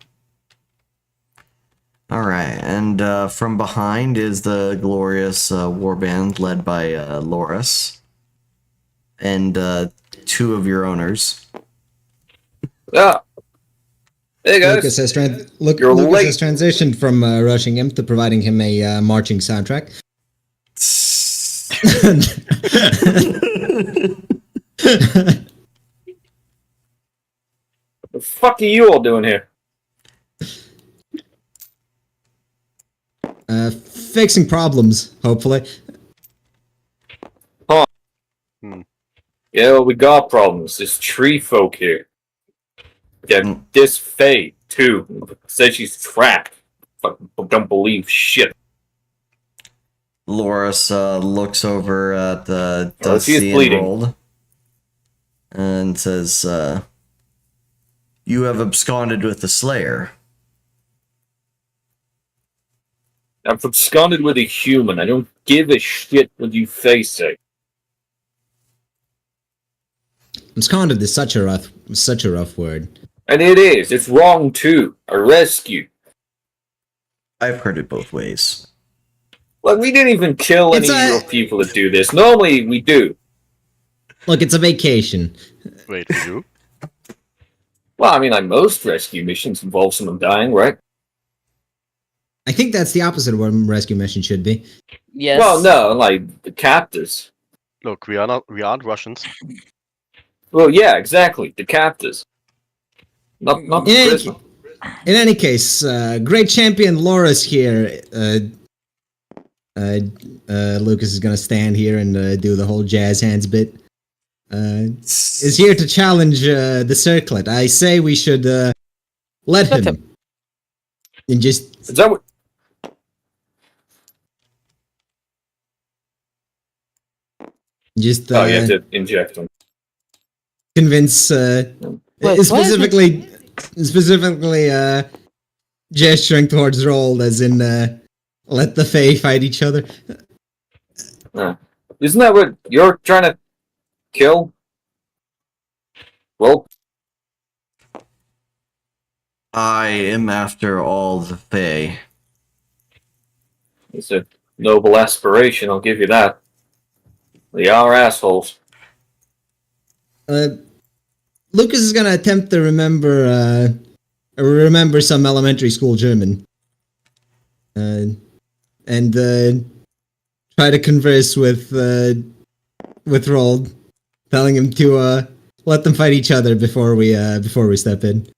All right, and from behind is the glorious warband led by Loris and two of your owners. Ah. Hey guys. Lucas has, You're Lucas late. has transitioned from rushing him to providing him a marching soundtrack. What the fuck are you all doing here? Fixing problems, hopefully. Yeah, well, we got problems. There's tree folk here. Yeah, this Faye, too. Says she's trapped. Fucking don't believe shit. Loris looks over at Oh, she's Dusty and bleeding. Rolled and says, "You have absconded with the Slayer." I've absconded with a human. I don't give a shit what you Faye say. Absconded is such a rough word. And it is. It's wrong, too. A rescue. I've heard it both ways. Like, we didn't even kill any It's of your people that do this. Normally, we do. Look, it's a vacation. Wait, for you? Well, I mean, like, most rescue missions involve someone dying, right? I think that's the opposite of what a rescue mission should be. Yes. Well, no, like, the captors. Look, we aren't Russians. Well, yeah, exactly. The captors. Not the In prisoner. any case, great champion Loris here. Lucas is gonna stand here and do the whole jazz hands bit. Is here to challenge the circlet. I say we should let him. And just Is that what... oh, you have to inject them. convince Wait, specifically gesturing towards Roll as in let the Fae fight each other. Isn't that what you're trying to kill? Well, I am after all the Fae. it's a noble aspiration, I'll give you that. They are assholes. Lucas is gonna attempt to remember some elementary school German, and try to converse with Roll, telling him to let them fight each other before we step in.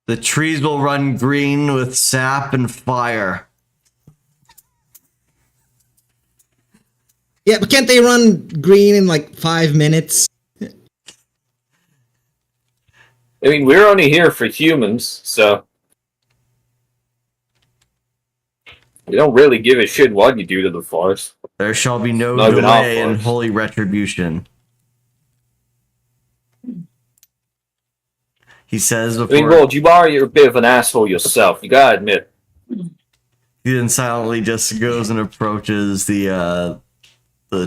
The trees will run green with sap and fire. Yeah, but can't they run green in like 5 minutes? I mean, we're only here for humans, so... we don't really give a shit what you do to the forest. There shall be no Not even our delay in forest. holy retribution. He says I mean, before Rold, you are a bit of an asshole yourself, you gotta admit. he then silently just goes and approaches the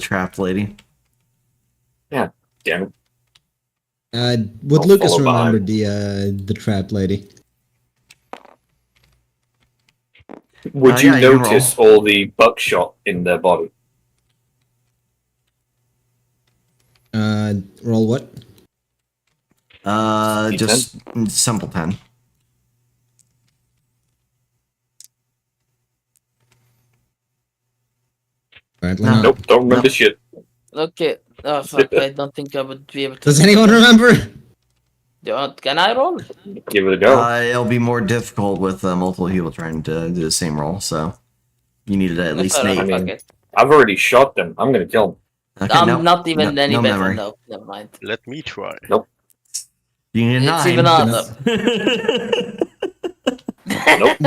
trapped lady. Damn it. Would I'll Lucas follow remember behind. the trapped lady? Would you yeah, you can notice all the buckshot in their body? Roll what? Just simpleton. Alright, No. Nope, don't remember No. shit. Okay. Oh fuck! I don't think I would be able to. Does anyone remember? Can I roll? Give it a go. It'll be more difficult with multiple people trying to do the same role, so you needed at least Alright, eight. I fuck mean, it. I've already shot them. I'm gonna kill them. Okay, I'm no, not even no- any no better. memory. No, never mind. Let me try. You need a It's nine. even harder.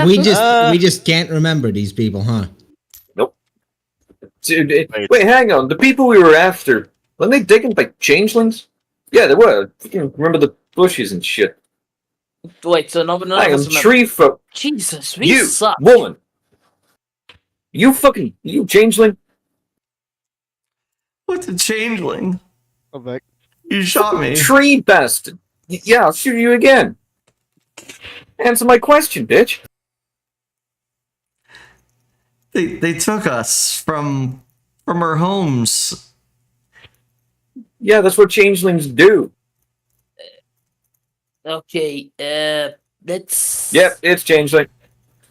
We just can't remember these people, huh? Dude, Wait. wait, hang on. The people we were after, weren't they digging like changelings? Yeah, they were. I can remember the bushes and shit. Wait, so none of Hang on, us remember. tree folk. Jesus, we You, suck. woman. You changeling. What's a changeling? I'm back. You shot me. Tree bastard. Yeah, I'll shoot you again. Answer my question, bitch. They took us from our homes. Yeah, that's what changelings do. Okay, let's. Yep, it's changeling.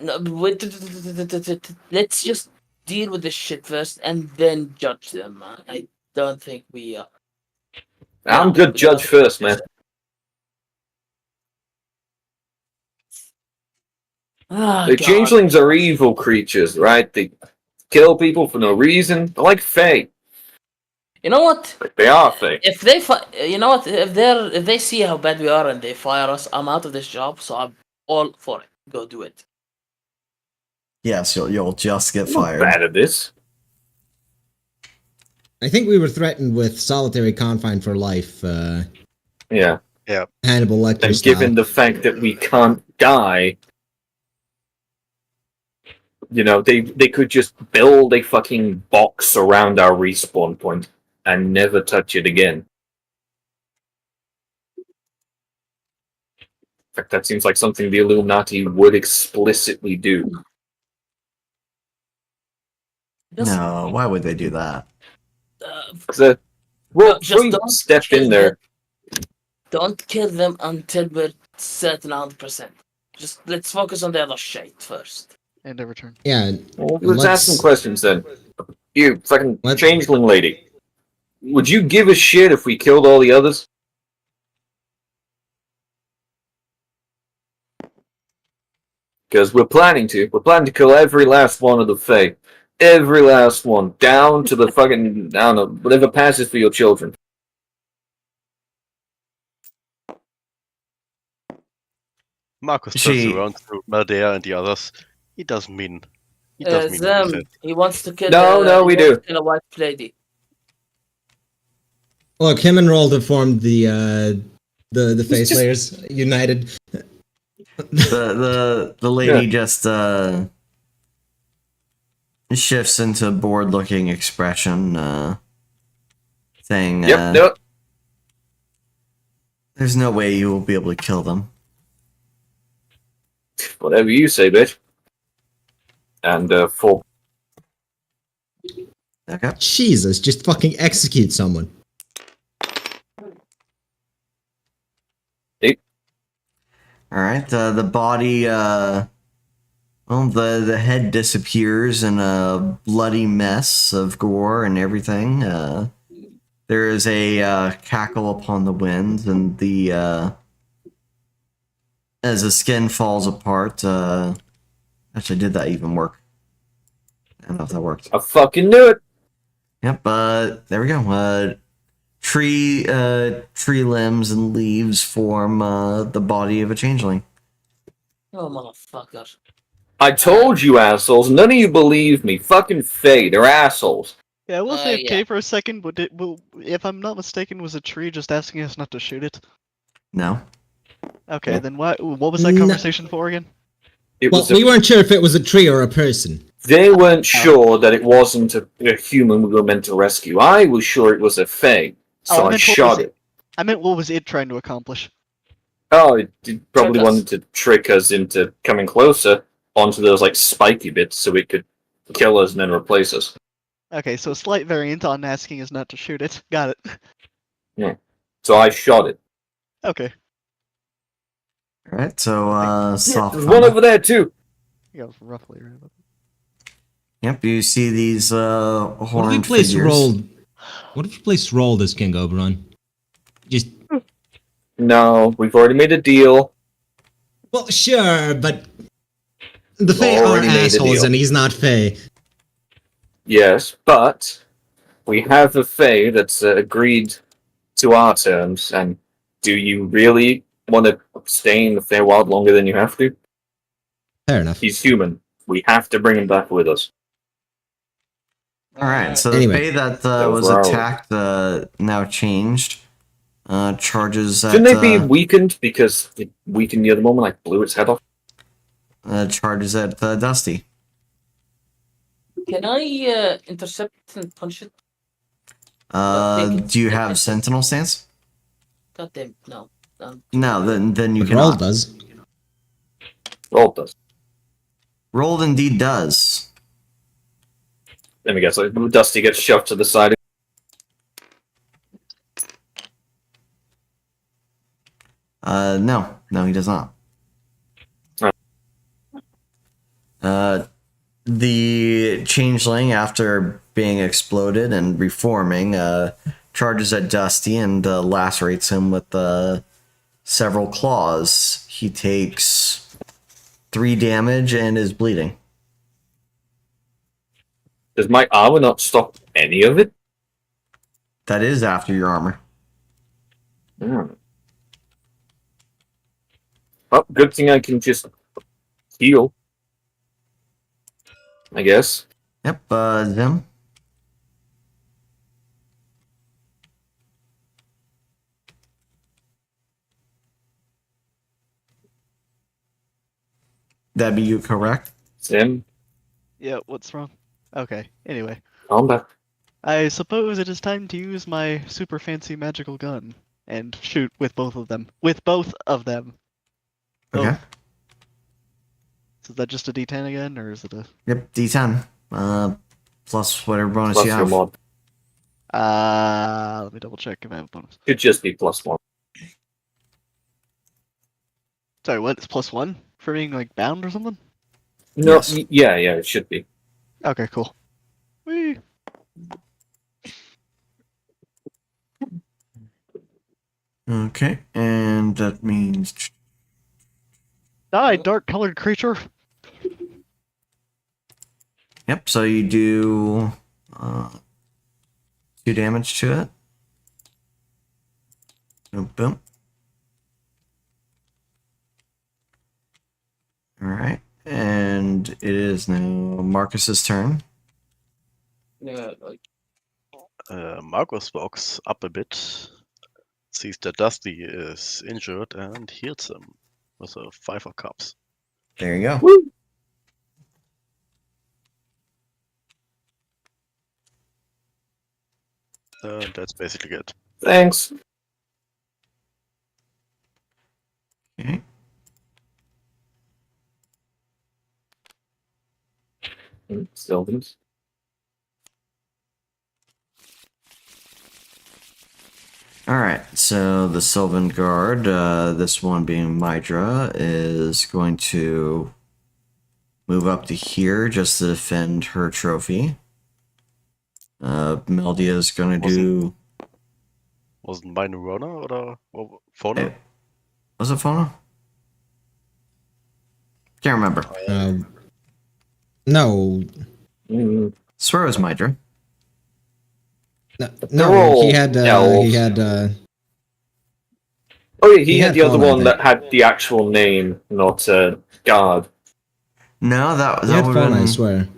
No, wait, let's just deal with this shit first and then judge them. I don't think we. I'm No, good we judge don't- first, man. Ah, The God. changelings are evil creatures, right? They kill people for no reason. They're like Fae. You know what? Like they are Fae. If they you know what? If they see how bad we are and they fire us, I'm out of this job. So I'm all for it. Go do it. Yes, you'll just get I'm not fired. bad at this. I think we were threatened with solitary confine for life, Yeah. Hannibal Lecter And style. given the fact that we can't die, you know, they could just build a fucking box around our respawn point and never touch it again. In fact, that seems like something the Illuminati would explicitly do. Just, No, why would they do that? So, well, Just we don't step kill in there. don't kill them until we're certain 100%. Just let's focus on the other shit first. And a return. Yeah, Well, let's ask some let's- questions then. You fucking Let's- changeling lady. Would you give a shit if we killed all the others? Because we're planning to. We're planning to kill every last one of the Fae. Every last one. Down to the fucking, I don't know, whatever passes for your children. Marcus turns She- around to Maldea and the others. He doesn't mean what he said. He wants to kill. No, we he do. wants to kill a white lady. look, him and Roll have formed the Face just- Layers United. The lady just shifts into a bored looking expression, saying, Yep, no. "There's no way you will be able to kill them." Whatever you say, bitch. And, full. Okay. Jesus, just fucking execute someone. All right. The body, well, the head disappears in a bloody mess of gore and everything. There is a cackle upon the wind, and as the skin falls apart. Actually, did that even work? I don't know if that worked. I fucking knew it! Yep. There we go. Tree limbs and leaves form the body of a changeling. Oh motherfucker! I told you, assholes. None of you believe me. Fucking Fae. They're assholes. Yeah, we'll save yeah. Kay for a second, but if I'm not mistaken, was a tree just asking us not to shoot it? No. Okay, Yeah. then what was that No. conversation for again? It Well, was we weren't sure if it was a tree or a person. They weren't sure that it wasn't a human we were meant to rescue. I was sure it was a Fae, Oh, so I I meant what shot was it. I meant what was it trying to accomplish? Oh, it probably Trick us. wanted to trick us into coming closer onto those like spiky bits so it could kill us and then replace us. Okay, so a slight variant on asking us not to shoot it. Got it. So I shot it. Okay. All right. So soft. There's one combat. over there too. Yeah, roughly right. Yep. You see these What if you horned place figures. Roll? What if you place Roll as King Oberon? Just No, we've already made a deal. well, sure, but the Fae are Already made a assholes, deal. and he's not Fae. Yes, but we have a Fae that's agreed to our terms, and do you really want to stay in the Feywild longer than you have to? Fair enough. He's human. We have to bring him back with us. All right. So Anyway. the Fae that was Overall. attacked now changed. Charges at Shouldn't they be weakened because it weakened the other moment, like blew its head off? charges at Dusty. Can I intercept and punch it? Take it. Do you have Sentinel stance? God damn, no. No. Then you But can. Roll does. Roll does. Rolled indeed does. let me guess. Like, Dusty gets shoved to the side. No, he does not. The changeling, after being exploded and reforming, charges at Dusty and lacerates him with several claws. He takes 3 damage and is bleeding. Does my armor not stop any of it? That is after your armor. Oh, good thing I can just heal. I guess. Yep, Zim. That'd be you, correct? Sim, Yeah, what's wrong? Okay, anyway. I'm back. I suppose it is time to use my super fancy magical gun and shoot with both of them. With both of them. Okay. Both. So is that just a D10 again, or is it a... Yep, D10. Plus whatever bonus Plus you your have. mod. Let me double check if I have a bonus. Could just be +1. Sorry, what? It's +1 for being like bound or something? No, Yes. yeah, it should be. Okay, cool. Whee! Okay, and that means Die, dark colored creature! yep. So you do 2 damage to it. Boom, boom. All right, and it is now Marcus's turn. Yeah, like, Marcus walks up a bit, sees that Dusty is injured, and heals him with a 5 of cups. There you go. Woo! That's basically it. Thanks. Okay. Sylvans. All right. So the Sylvan Guard, this one being Mydra, is going to move up to here just to defend her trophy. Meldia is going to do. Wasn't mine Rona or Fauna? Hey, was it Fauna? Can't remember. No, Mm. Swear it was Mydra. no, all he had Oh yeah, he He had had the other Fauna, I one that had the actual name, not guard. No, that he had would Fauna, have I been swear. that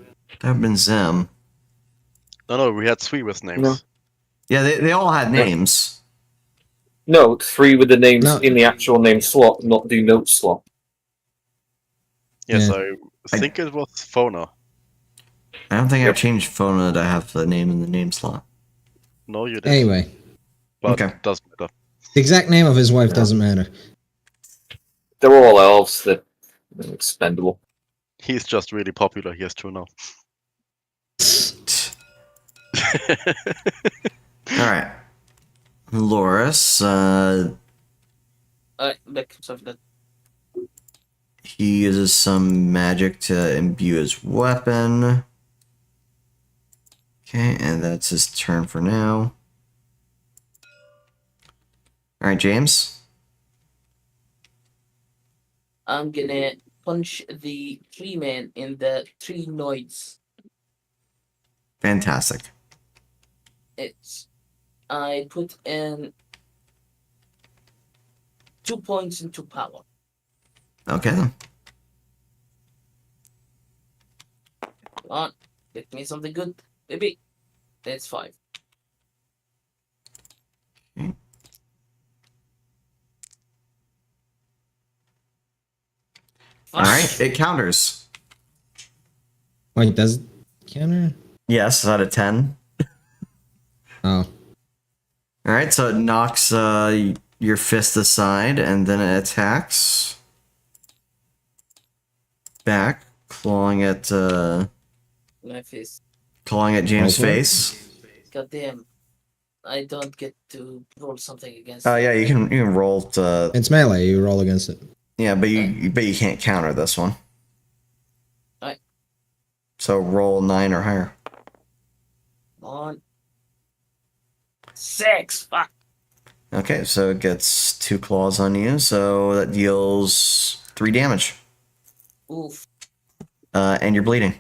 would have been Zim. No, we had 3 with names. No. Yeah, they all had names. No, 3 with the names No. in the actual name slot, not the note slot. Yes, Yeah. I think it was Fauna. I don't think I Yep. changed Fauna to have the name in the name slot. No, you didn't. Anyway, But Okay. doesn't matter. the exact name of his wife Yeah. doesn't matter. They're all elves. They're expendable. He's just really popular. He has 2 now. All right. Loris, back stuff that. he uses some magic to imbue his weapon. Okay, and that's his turn for now. All right, James. I'm gonna punch the tree man in the tree noise. Fantastic. I put in 2 points into power. Okay then. Come on, get me something good, baby. That's 5. All right, it counters. Wait, does it counter? Yes, out of 10. Oh, All right, so it knocks your fist aside, and then it attacks back, clawing at My face. Calling at James' Roll for it. face. God damn. I don't get to roll something against. Oh yeah, you can roll to. It's melee. You roll against it. Yeah, but you can't counter this one. Alright. So roll 9 or higher. On 6. Fuck. Okay, so it gets 2 claws on you, so that deals 3 damage. Oof. And you're bleeding.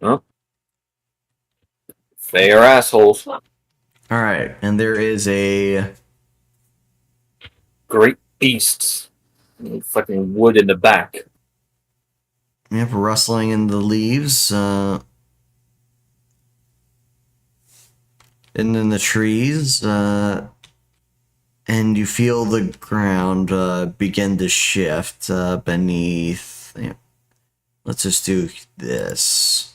Huh? They are assholes. Alright, and there is a... Great beasts. Fucking wood in the back. Yep, rustling in the leaves. And in the trees. And you feel the ground begin to shift beneath... Yeah. Let's just do this.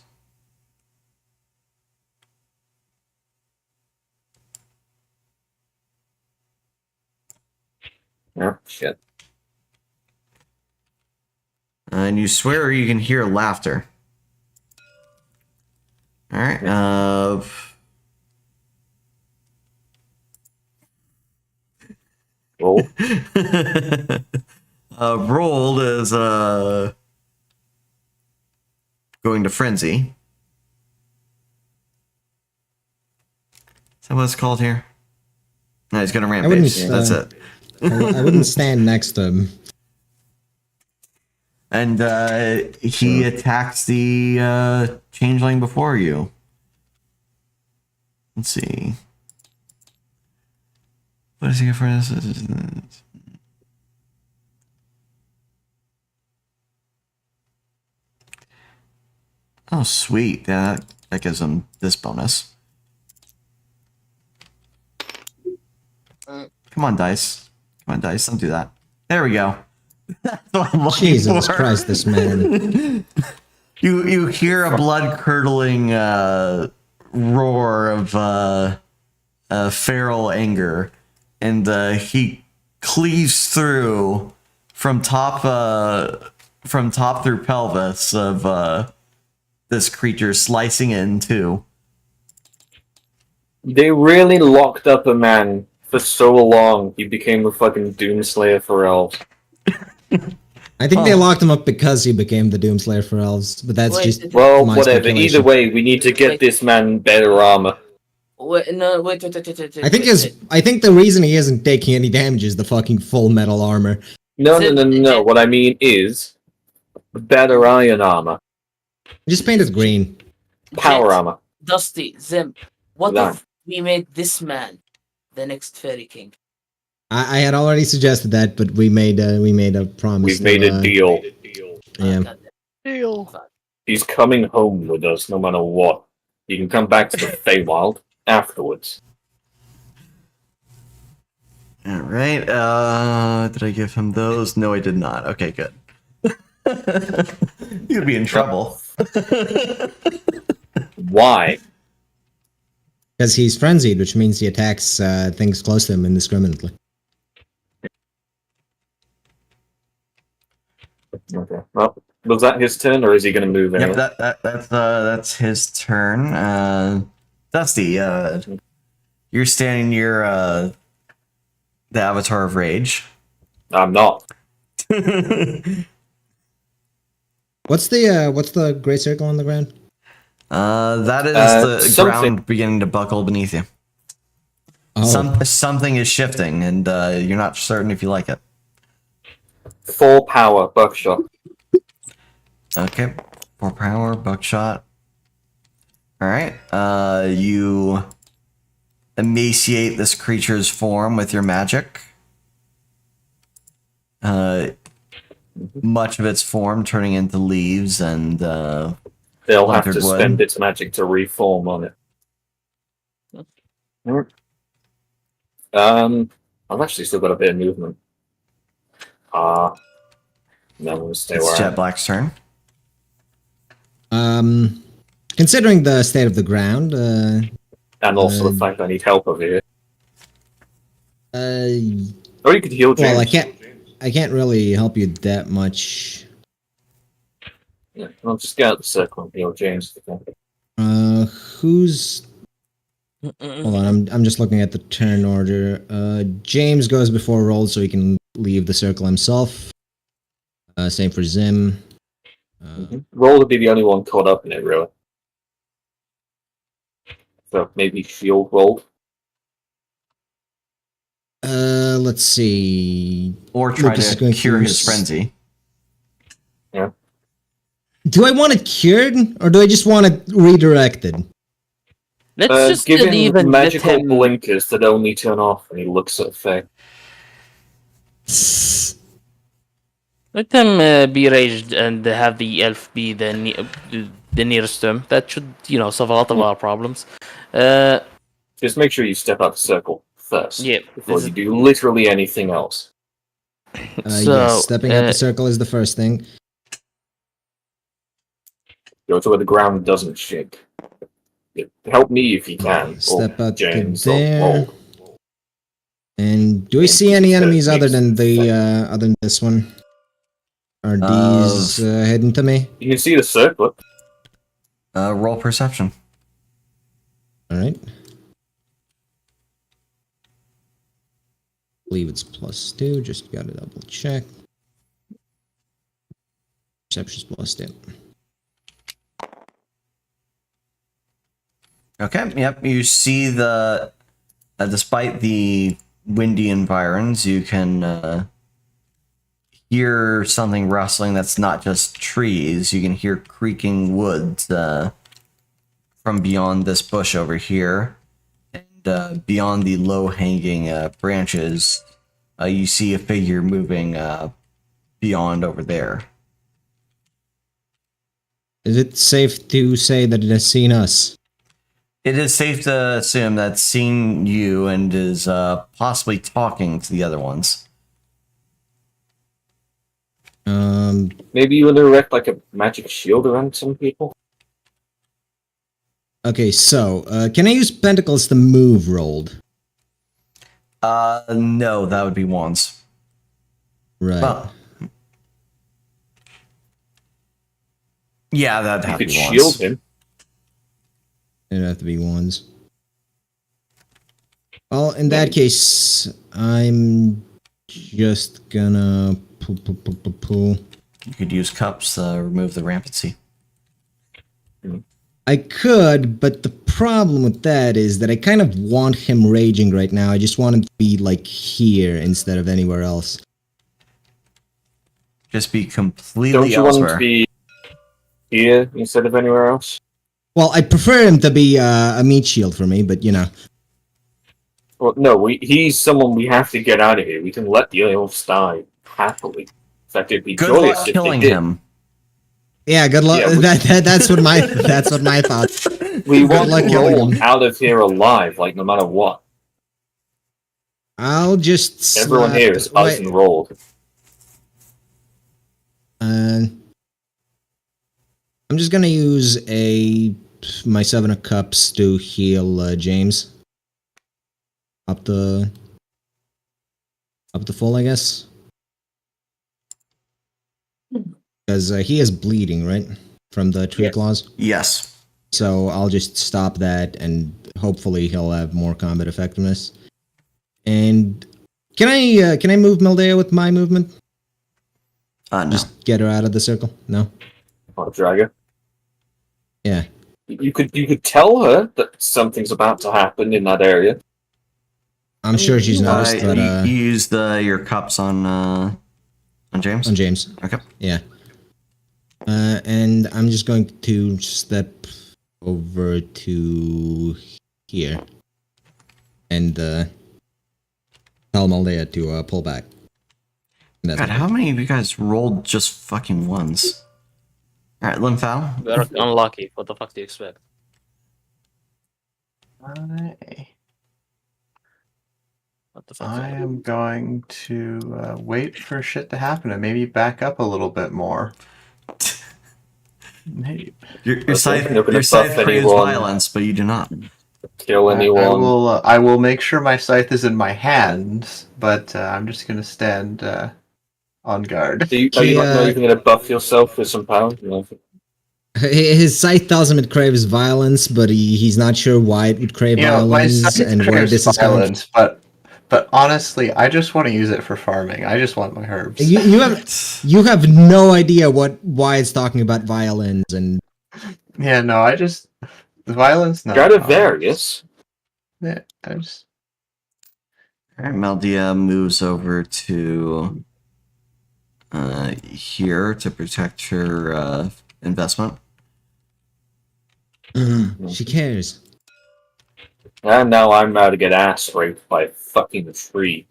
Oh, shit. And you swear you can hear laughter. Alright, Roll. Rolled is going to frenzy. Is that what it's called here? No, he's gonna rampage. That's it. I wouldn't stand next to him. And he attacks the changeling before you. Let's see. What does he get for this? Oh, sweet. Yeah, that gives him this bonus. Come on, dice. Come on, dice. Don't do that. There we go. That's what I'm looking Jesus for. Christ, this man. You hear a blood curdling roar of feral anger, and he cleaves through from top through pelvis of this creature, slicing it in two. They really locked up a man for so long, he became a fucking Doomslayer for elves. I think they locked him up because he became the Doomslayer for elves, but that's Wait, just Well, my whatever. speculation. Either way, we need to get Wait. this man better armor. Wait. I think the reason he isn't taking any damage is the fucking full metal armor. No. What I mean is better iron armor, Just paint it green. power Jet, armor. Dusty, Zim. What Done. if we made this man the next Fairy King? I had already suggested that, but we made a promise. We've made a deal. Yeah. God damn. Deal. He's coming home with us no matter what. You can come back to the Feywild afterwards. All right. Did I give him those? No, I did not. Okay, good. You'd be in trouble. Why? Because he's frenzied, which means he attacks things close to him indiscriminately. Okay. Well, was that his turn, or is he going to move in? Yep, that's his turn. Dusty, you're standing near the Avatar of Rage. I'm not. What's the great circle on the ground? That is the something. ground beginning to buckle beneath you. Oh, Something is shifting, and you're not certain if you like it. Full power buckshot. Okay, 4 power, buckshot. All right, you emaciate this creature's form with your magic. Much of its form turning into leaves and They'll have to Splintered wood. spend its magic to reform on it. I've actually still got a bit of movement. No, we'll stay it's where I Jet am. Black's turn. Considering the state of the ground, And also the fact I need help over here. well, Or you could heal James. I I can't really help you that much. Yeah, I'll just get out the circle and heal James. Who's? Hold on, I'm just looking at the turn order. James goes before roll, so he can leave the circle himself. Same for Zim. Roll would be the only one caught up in it, really. So maybe shield roll. Let's see. Or try Lucas is to going cure to his frenzy. Do I want it cured, or do I just want it redirected? Let's just give leave him and let magical him. blinkers that only turn off when he looks at Faye. Let him be raged and have the elf be the nearest to him. That should, solve a lot of our problems. Just make sure you step out the circle first. Yeah, Before you do literally anything else. Yes, stepping out the circle is the first thing. Go to where the ground doesn't shake. Help me if you can. Step or out to James there. or And do we see any enemies other than this one? Are these hidden to me? You can see the circle. Roll perception. All right. I believe it's +2. Just gotta double check. Perception's +2. Okay, yep, you see the... despite the windy environs, you can hear something rustling that's not just trees. You can hear creaking woods from beyond this bush over here. And beyond the low-hanging branches, you see a figure moving beyond over there. Is it safe to say that it has seen us? It is safe to assume that it's seen you and is possibly talking to the other ones. Maybe you want to erect like a magic shield around some people? Okay, so, can I use pentacles to move rolled? No, that would be wands. Right. Well, yeah, that'd You have to could be wands. shield him. It'd have to be ones. Well, in that case, I'm just gonna pull. You could use cups to remove the rampancy. I could, but the problem with that is that I kind of want him raging right now. I just want him to be, like, here instead of anywhere else. Just be completely Don't you elsewhere. want him to be here instead of anywhere else? Well, I prefer him to be a meat shield for me, but, Well, no, he's someone we have to get out of here. We can let the elves die happily. In fact, it'd be Good joyous luck if killing they did. him. Yeah, good luck. Yeah, That's what my thoughts. We Good want luck to killing roll him. out of here alive, like no matter what. I'll just Everyone slap- here is us and rolled. I'm just gonna use my 7 of cups to heal James. Up to full, I guess. Because he is bleeding, right? From the tree claws. Yes. So I'll just stop that, and hopefully he'll have more combat effectiveness. And can I move Meldea with my movement? No. Just get her out of the circle? No. Oh, Draga. Yeah. You could tell her that something's about to happen in that area. I'm sure she's noticed, but you use your cups on James? on James. Okay. Yeah. And I'm just going to step over to here and tell Maldea to pull back. And God, how many of you guys rolled just fucking ones? Alright, Lymphal. We're unlucky. What the fuck do you expect? What the fuck? I am going to wait for shit to happen and maybe back up a little bit more. Maybe. Your scythe You're gonna buff craves anyone. violence, but you do not. Kill anyone. I will make sure my scythe is in my hands, but I'm just going to stand on guard. Are you He, not even going to buff yourself with some power? No. His scythe tells him it craves violence, but he's not sure why it would crave You know, my violence scythe and where craves this is coming. violence, but honestly, I just want to use it for farming. I just want my herbs. You have no idea why it's talking about violence and Yeah, no, the violence. No, Stradivarius? Yeah, I just. All right, Maldia moves over to here to protect her investment. she cares. And now I'm about to get ass raped by a fucking tree.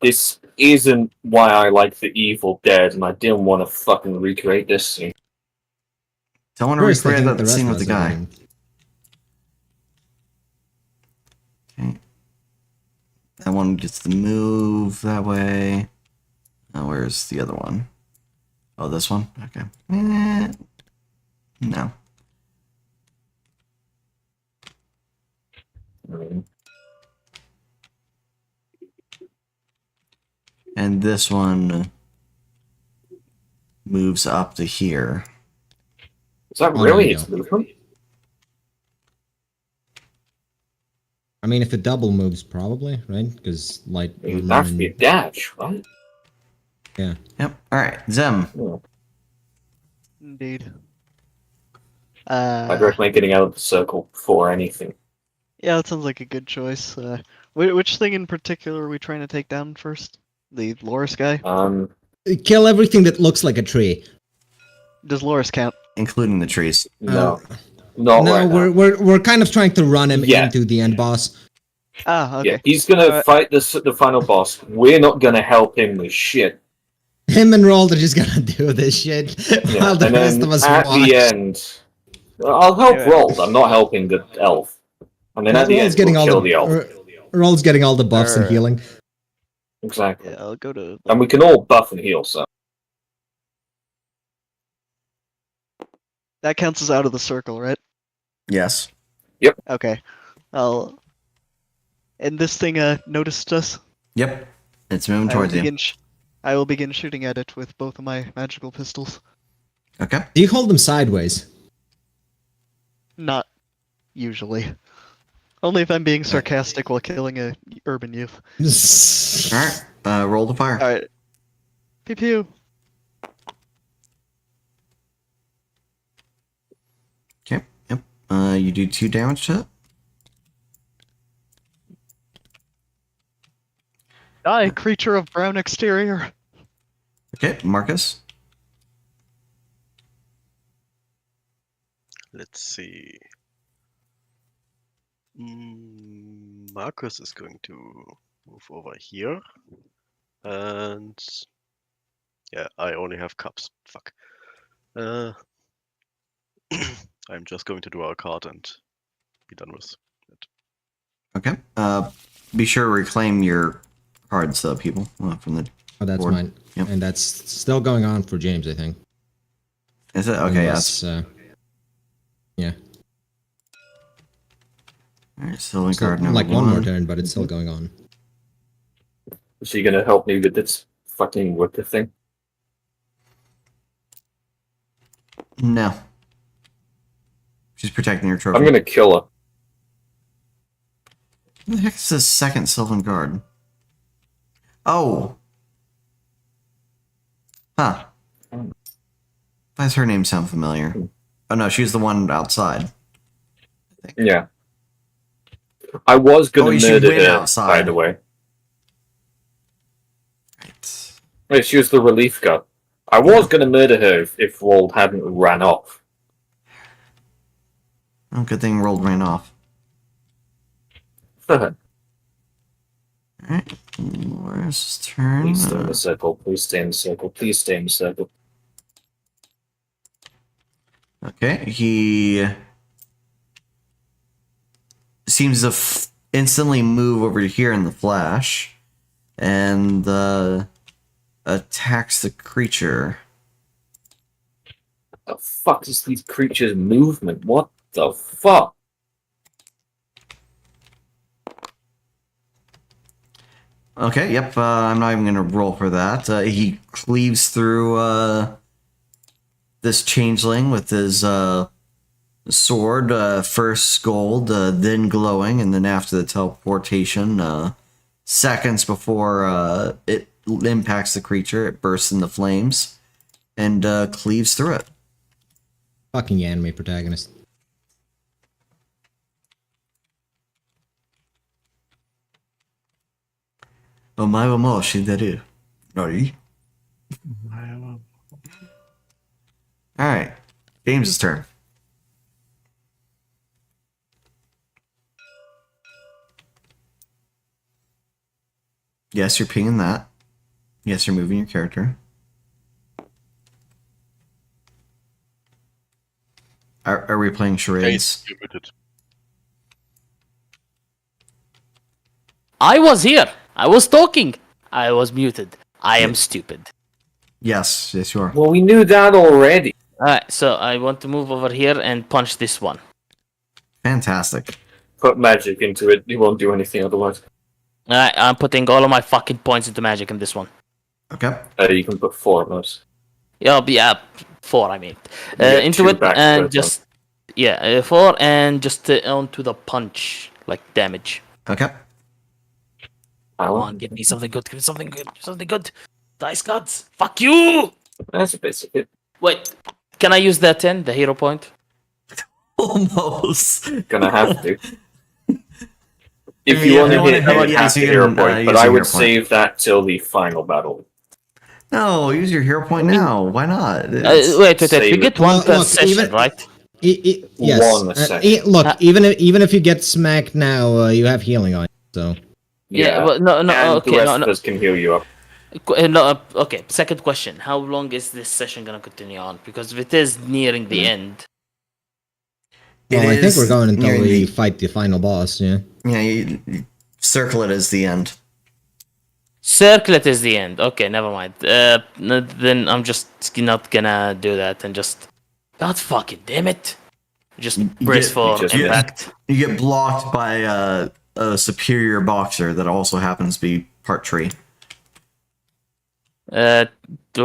This isn't why I like the Evil Dead, and I didn't want to fucking recreate this scene. Don't want to First, I recreate think that the rest scene of with the us are guy. doing. Okay. That one gets to move that way. Where's the other one? Oh, this one? Okay. No. And this one moves up to here. Is that Oh, really there you its go. movement? I mean, if it double moves, probably, right? Because light. It would have to be a dash, right? Yeah. Yep. All right, Zem. Yeah. Indeed. I'd recommend getting out of the circle before anything. Yeah, that sounds like a good choice. Which thing in particular are we trying to take down first? The Loris guy? Kill everything that looks like a tree. Does Loris count? Including the trees. No. Not No, right now. we're kind of trying to run him Yeah. into the end boss. Ah, okay. Yeah, he's gonna fight the final boss. We're not gonna help him with shit. Him and Rold are just gonna do this shit Yeah. while the And rest then of us at watch. the end, I'll help Yeah. Rold. I'm not helping the elf. And then at the Rold's end, getting we'll all kill the elf. Rold's getting all the buffs and Alright. healing. Exactly. Yeah, I'll go to. And we can all buff and heal, so. That counts as out of the circle, right? Yes. Okay. And this thing noticed us. Yep. It's moving I will towards you. begin. I will begin shooting at it with both of my magical pistols. Okay. Do you hold them sideways? Not usually. Only if I'm being sarcastic while killing a urban youth. All right. Roll the fire. All right. Pew pew. Okay. Yep. You do 2 damage to it. Die, creature of brown exterior. Okay, Marcus. Let's see. Marcus is going to move over here. And yeah, I only have cups. Fuck. I'm just going to draw a card and be done with it. Okay. Be sure to reclaim your cards, people, from the. Oh, that's board. mine. Yep. And that's still going on for James, I think. Is it okay? Unless, Yes. Yeah. All right. Sylvan Still, card number like one more 1. turn, but it's still going on. Is he gonna help me with this fucking wicker thing? No. She's protecting your trophy. I'm gonna kill her. Who the heck is this second Sylvan guard? Oh. Huh. Why does her name sound familiar? Oh no, she's the one outside. Yeah. I was gonna Oh, she murder went her, outside. by the way. Right. Wait, she was the relief guard. I was gonna murder her if Rold hadn't ran off. Oh, good thing Rold ran off. Alright. Where's his turn? Please stay in the circle. Please stay in the circle. Please stay in the circle. Okay, he seems to instantly move over to here in the flash and attacks the creature. What the fuck is these creatures' movement? What the fuck? Okay, yep, I'm not even going to roll for that. He cleaves through this changeling with his sword, first gold, then glowing, and then after the teleportation, seconds before it impacts the creature, it bursts into flames and cleaves through it. Fucking anime protagonist. Omae wa mo shinderu. Nori? Alright, James' turn. Yes, you're pinging that. Yes, you're moving your character. Are we playing charades? You're muted. I was here. I was talking. I was muted. I am stupid. Yes, yes, you are. Well, we knew that already. Alright, so I want to move over here and punch this one. Fantastic. Put magic into it. You won't do anything otherwise. Alright, I'm putting all of my fucking points into magic in this one. Okay. You can put 4 of those. Yeah, 4, I mean. You get Into 2 it back and to just... Yeah, 4 and just onto the punch. Like, damage. Okay. Come on, give me something good, give me something good, something good. Dice gods, fuck you! That's a basic hit. Wait, can I use that 10, the hero point? Almost. Gonna have to. If Yeah, you want if you to wanna hit, hit, I would yes, have to you hero can, point, but use I your would hero point. save that till the final battle. No, use your hero point now. Why not? Wait, save you it. get one per Look, session, even- right? Yes. One session. Look, even if you get smacked now, you have healing on you. So Yeah, well, no, and okay, the rest no. of us can heal you up. Okay, second question. How long is this session gonna continue on? Because if it is nearing the end... well, I think we're going until nearing we the- fight the final boss. Yeah. Yeah, you circle it as the end. Circlet is the end. Okay, never mind. Then I'm just not gonna do that and just... God fucking damn it! Just You brace get- for you just- impact. You get blocked by a superior boxer that also happens to be part tree. Do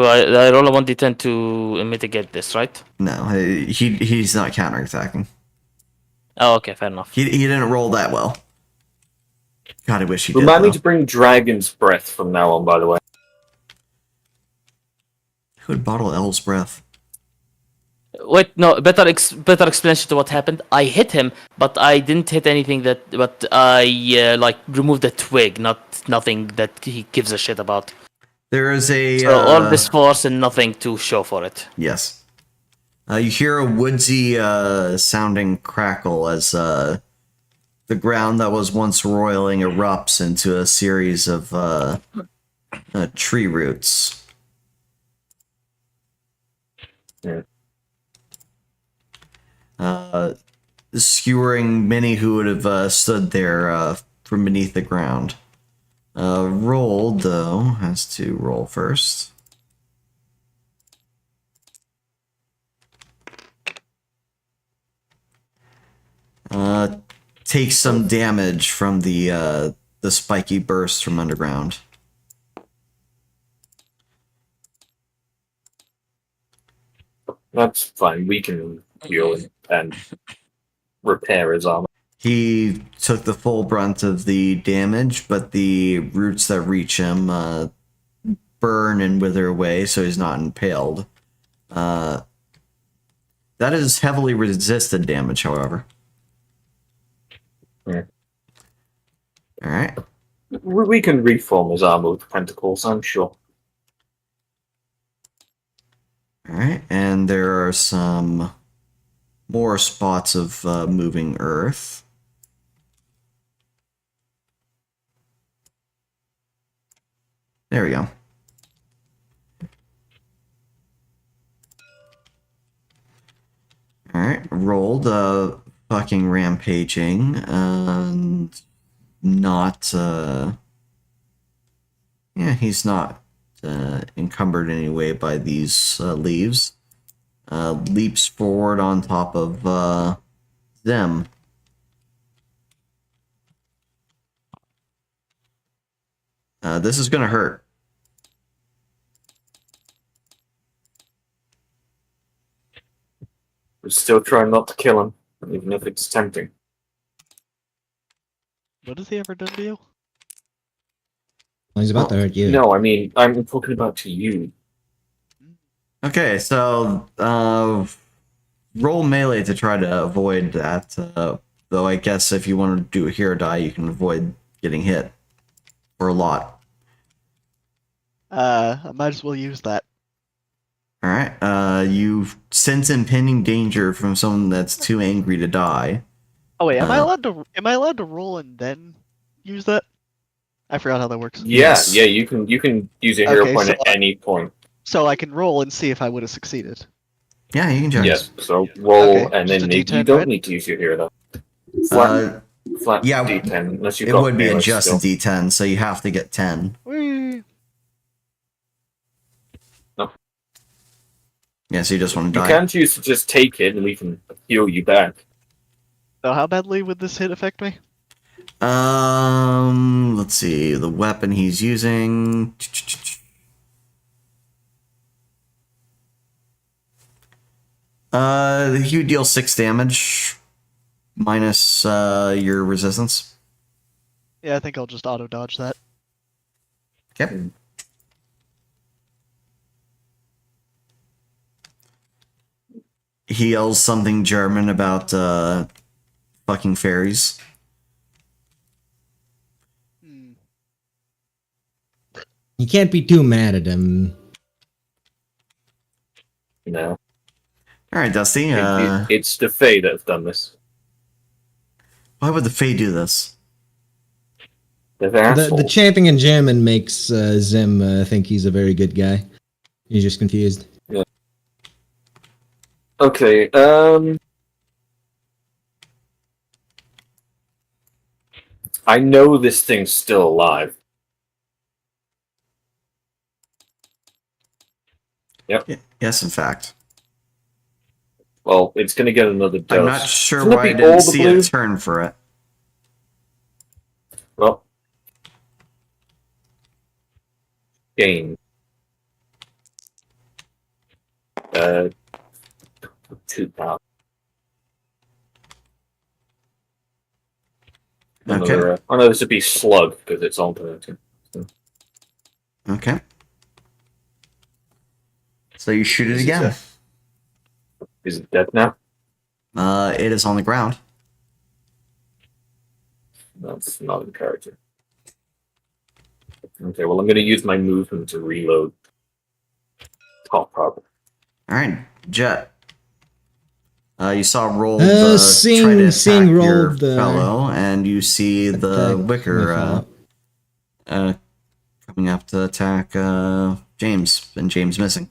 I roll a 1d10 to mitigate this, right? No, he's not counterattacking. Oh, okay, fair enough. He didn't roll that well. God, I wish he did. Remind me though. to bring Dragon's Breath from now on, by the way. Who would bottle L's breath? Wait, no, better explanation to what happened. I hit him, but I didn't hit anything that... But I, like, removed a twig, nothing that he gives a shit about. There is a So all this force and nothing to show for it. yes. You hear a woodsy sounding crackle as the ground that was once roiling erupts into a series of tree roots. Yeah. Skewering many who would have stood there from beneath the ground. Rolled, though, has to roll first. Take some damage from the spiky burst from underground. That's fine. We can heal and repair his armor. He took the full brunt of the damage, but the roots that reach him burn and wither away, so he's not impaled. That is heavily resisted damage, however. Yeah. Alright. We can reform his armor with pentacles, I'm sure. Alright, and there are some more spots of moving earth. There we go. Alright, rolled fucking rampaging and not yeah, he's not encumbered in any way by these leaves. Leaps forward on top of them. This is gonna hurt. We're still trying not to kill him, even if it's tempting. What has he ever done to you? Well, he's about to hurt you. No, I mean, I'm talking about to you. Okay, so roll melee to try to avoid that. Though I guess if you want to do a hero die, you can avoid getting hit for a lot. I might as well use that. All right. You sense impending danger from someone that's too angry to die. Oh wait, am I Uh, allowed to roll and then use that? I forgot how that works. Yeah, Yes. yeah, you can use a hero Okay, point so at any point. So I can roll and see if I would have succeeded. Yeah, you can check. Yes, so roll, Okay, and just then a you D10, don't right? need to use your hero though. Flat, flat yeah, D10, unless you've it got would be melee just still. a D10, so you have to get 10. Whee! Yeah, so you just want to You die. can choose to just take it, and we can heal you back. So how badly would this hit affect me? Let's see. The weapon he's using. You deal 6 damage minus your resistance. Yeah, I think I'll just auto dodge that. Okay. He yells something German about fucking fairies. Hmm. You can't be too mad at him. No, All right, Dusty. it's the Fae that have done this. Why would the Fae do this? They're The assholes. chanting in German makes Zim think he's a very good guy. He's just confused. Okay, I know this thing's still alive. Yes, in fact. Well, it's gonna get another dose. I'm not sure Shouldn't it why I be all didn't the see blue? a turn for it. Well, gain. 2,000. Another, oh no, this would be slug because it's alternating. Okay. So you shoot it again. Is it dead now? It is on the ground. That's not encouraging. Okay, well, I'm going to use my movement to reload. Top problem. All right, Jet. You saw Roll Uh, try to seeing attack your Rold, fellow, and you see the attack Wicker my coming up to attack James, and James missing.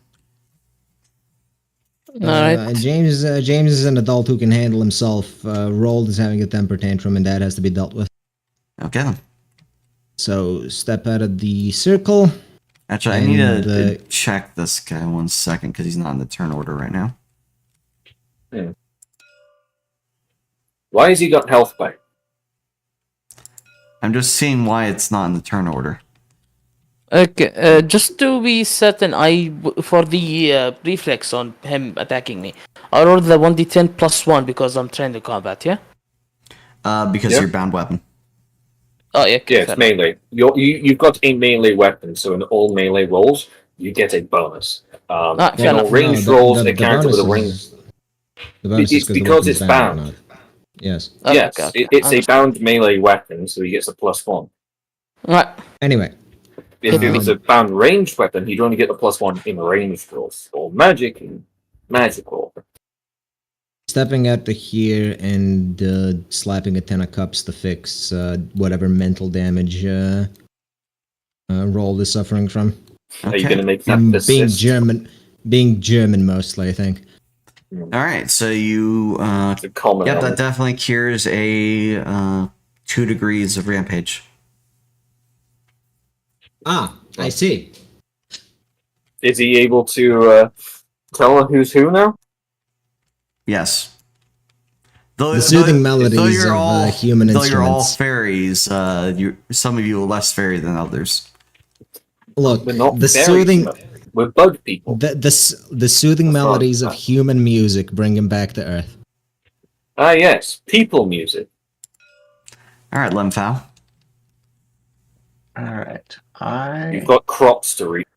Alright. James is an adult who can handle himself. Rold is having a temper tantrum, and that has to be dealt with. Okay then. So step out of the circle. Actually, I need And, to check this guy 1 second because he's not in the turn order right now. Why has he got health back? I'm just seeing why it's not in the turn order. Okay, just to be certain, for the reflex on him attacking me, I rolled the 1d10 plus 1 because I'm trained in combat, yeah? Because Yeah. you're bound weapon. Oh, yeah, Yeah, fair it's melee. You've got a melee weapon, so in all melee rolls, you get a bonus. Ah, fair In all enough. ranged the- rolls, the a character with a range. bonus The bonus It's is because the it's weapon's bound. or not. Yes. Okay, Yes, okay, it's a understood. bound melee weapon, so he gets a +1. Right. Anyway, If it was Um, a bound ranged weapon, he'd only get the +1 in ranged rolls. Or magic and magic roll. stepping out to here and slapping a 10 of cups to fix whatever mental damage Rold is suffering from. Are you Okay. going to make that Being persist? German mostly, I think. All right, so you. It's a common Yep, that element. definitely cures a 2 degrees of rampage. Ah, I see. Is he able to tell who's who now? Yes. Though, The soothing though melodies you're of all human though you're all instruments. fairies, some of you are less fairy than others. Look, We're not the fairies, soothing, we're bug people. the soothing That's right. melodies of human music bring him back to Earth. Ah, yes, people music. All right, Limfow. All right. You've got crops to reap.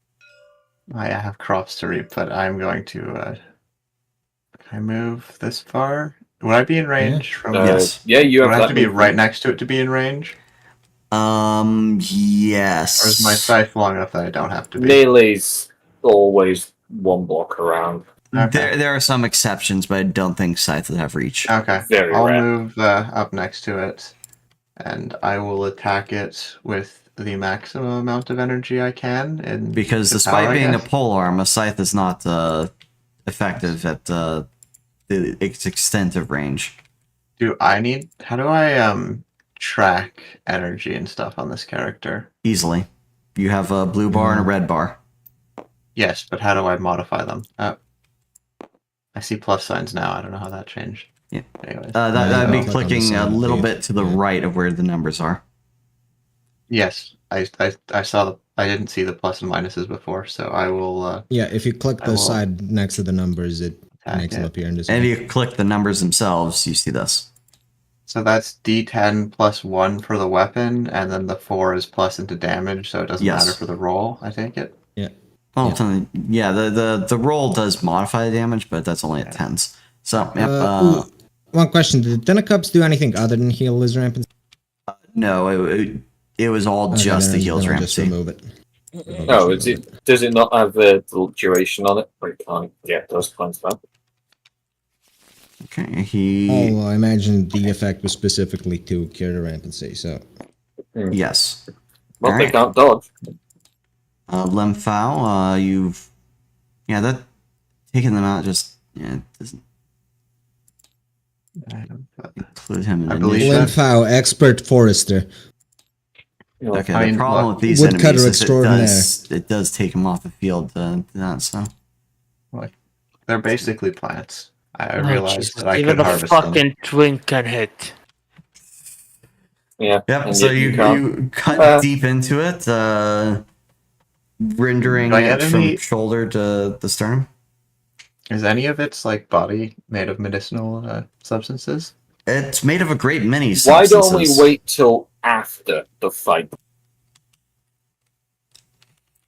I have crops to reap, but I'm going to. Can I move this far? Would I be in range from? Yes. Yeah, you Would have I have that to be movement. right next to it to be in range? Yes. Or is my scythe long enough that I don't have to be? Melee's always one block around. Okay. There are some exceptions, but I don't think Scythe would have reach. Okay. Very I'll rare. move up next to it, and I will attack it with the maximum amount of energy I can. And Because despite being a polearm, a Scythe is not effective at its extent of range. how do I track energy and stuff on this character? Easily. You have a blue bar and a red bar. Yes, but how do I modify them? I see plus signs now. I don't know how that changed. Yeah. Anyways. That'd be click on the clicking a side little view. bit to the right of where the numbers are. Yes, I saw I didn't see the plus and minuses before, so I will Yeah, if you click I the will side next to the numbers, it attack makes them it. appear in this. And way. if you click the numbers themselves, you see this. So that's D10 plus 1 for the weapon, and then the 4 is plus into damage, so it doesn't Yes. matter for the roll, I take it? Well, Yeah. the roll does modify the damage, but that's only at tens. So, yep. Ooh, one question: did Dennacups do anything other than heal his rampant? No, it was all just the heals then I'll just rampancy. remove it. Oh, does it not have the duration on it? Or it can't get those points back? Okay, he... Oh, well, I imagine the effect was specifically to cure the rampancy, so... Yes. Well, they Alright. can't dodge. Limfow, you've... Yeah, that... Taking them out just... Yeah, it doesn't include him in I the believe initiative. Limfow, expert forester. You know, Okay, I the mean, problem look, with these woodcutter enemies is extraordinaire. it does take him off the field to that, so... They're basically plants. I Oh, realized Jesus. that I Even could the harvest them. fucking twin can hit. yeah. Yep, and so yet you can't. cut deep into it, rendering Do I it get from any- shoulder to the sternum. Is any of its like body made of medicinal substances? It's made of a great many Why substances. don't we wait till after the fight?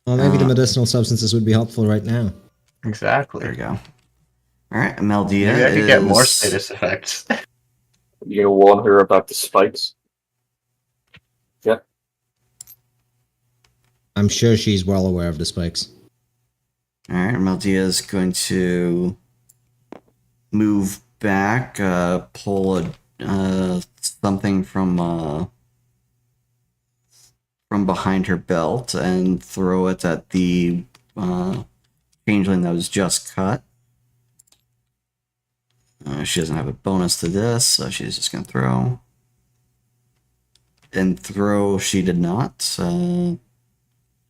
Well, maybe the medicinal substances would be helpful right now. Exactly. There we go. Alright, Meldia Maybe I could get more is- status effects. You gonna warn her about the spikes? I'm sure she's well aware of the spikes. Alright, Meldia is going to move back, pull something from behind her belt and throw it at the changeling that was just cut. She doesn't have a bonus to this, so she's just going to throw. And throw, she did not.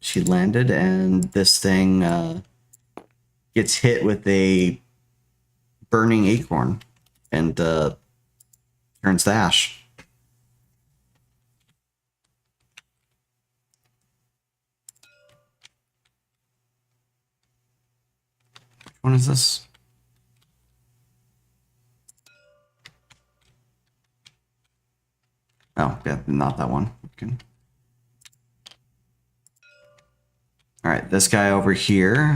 She landed, and this thing gets hit with a burning acorn and turns to ash. Which one is this? Oh, yeah, not that one. Okay. Alright, this guy over here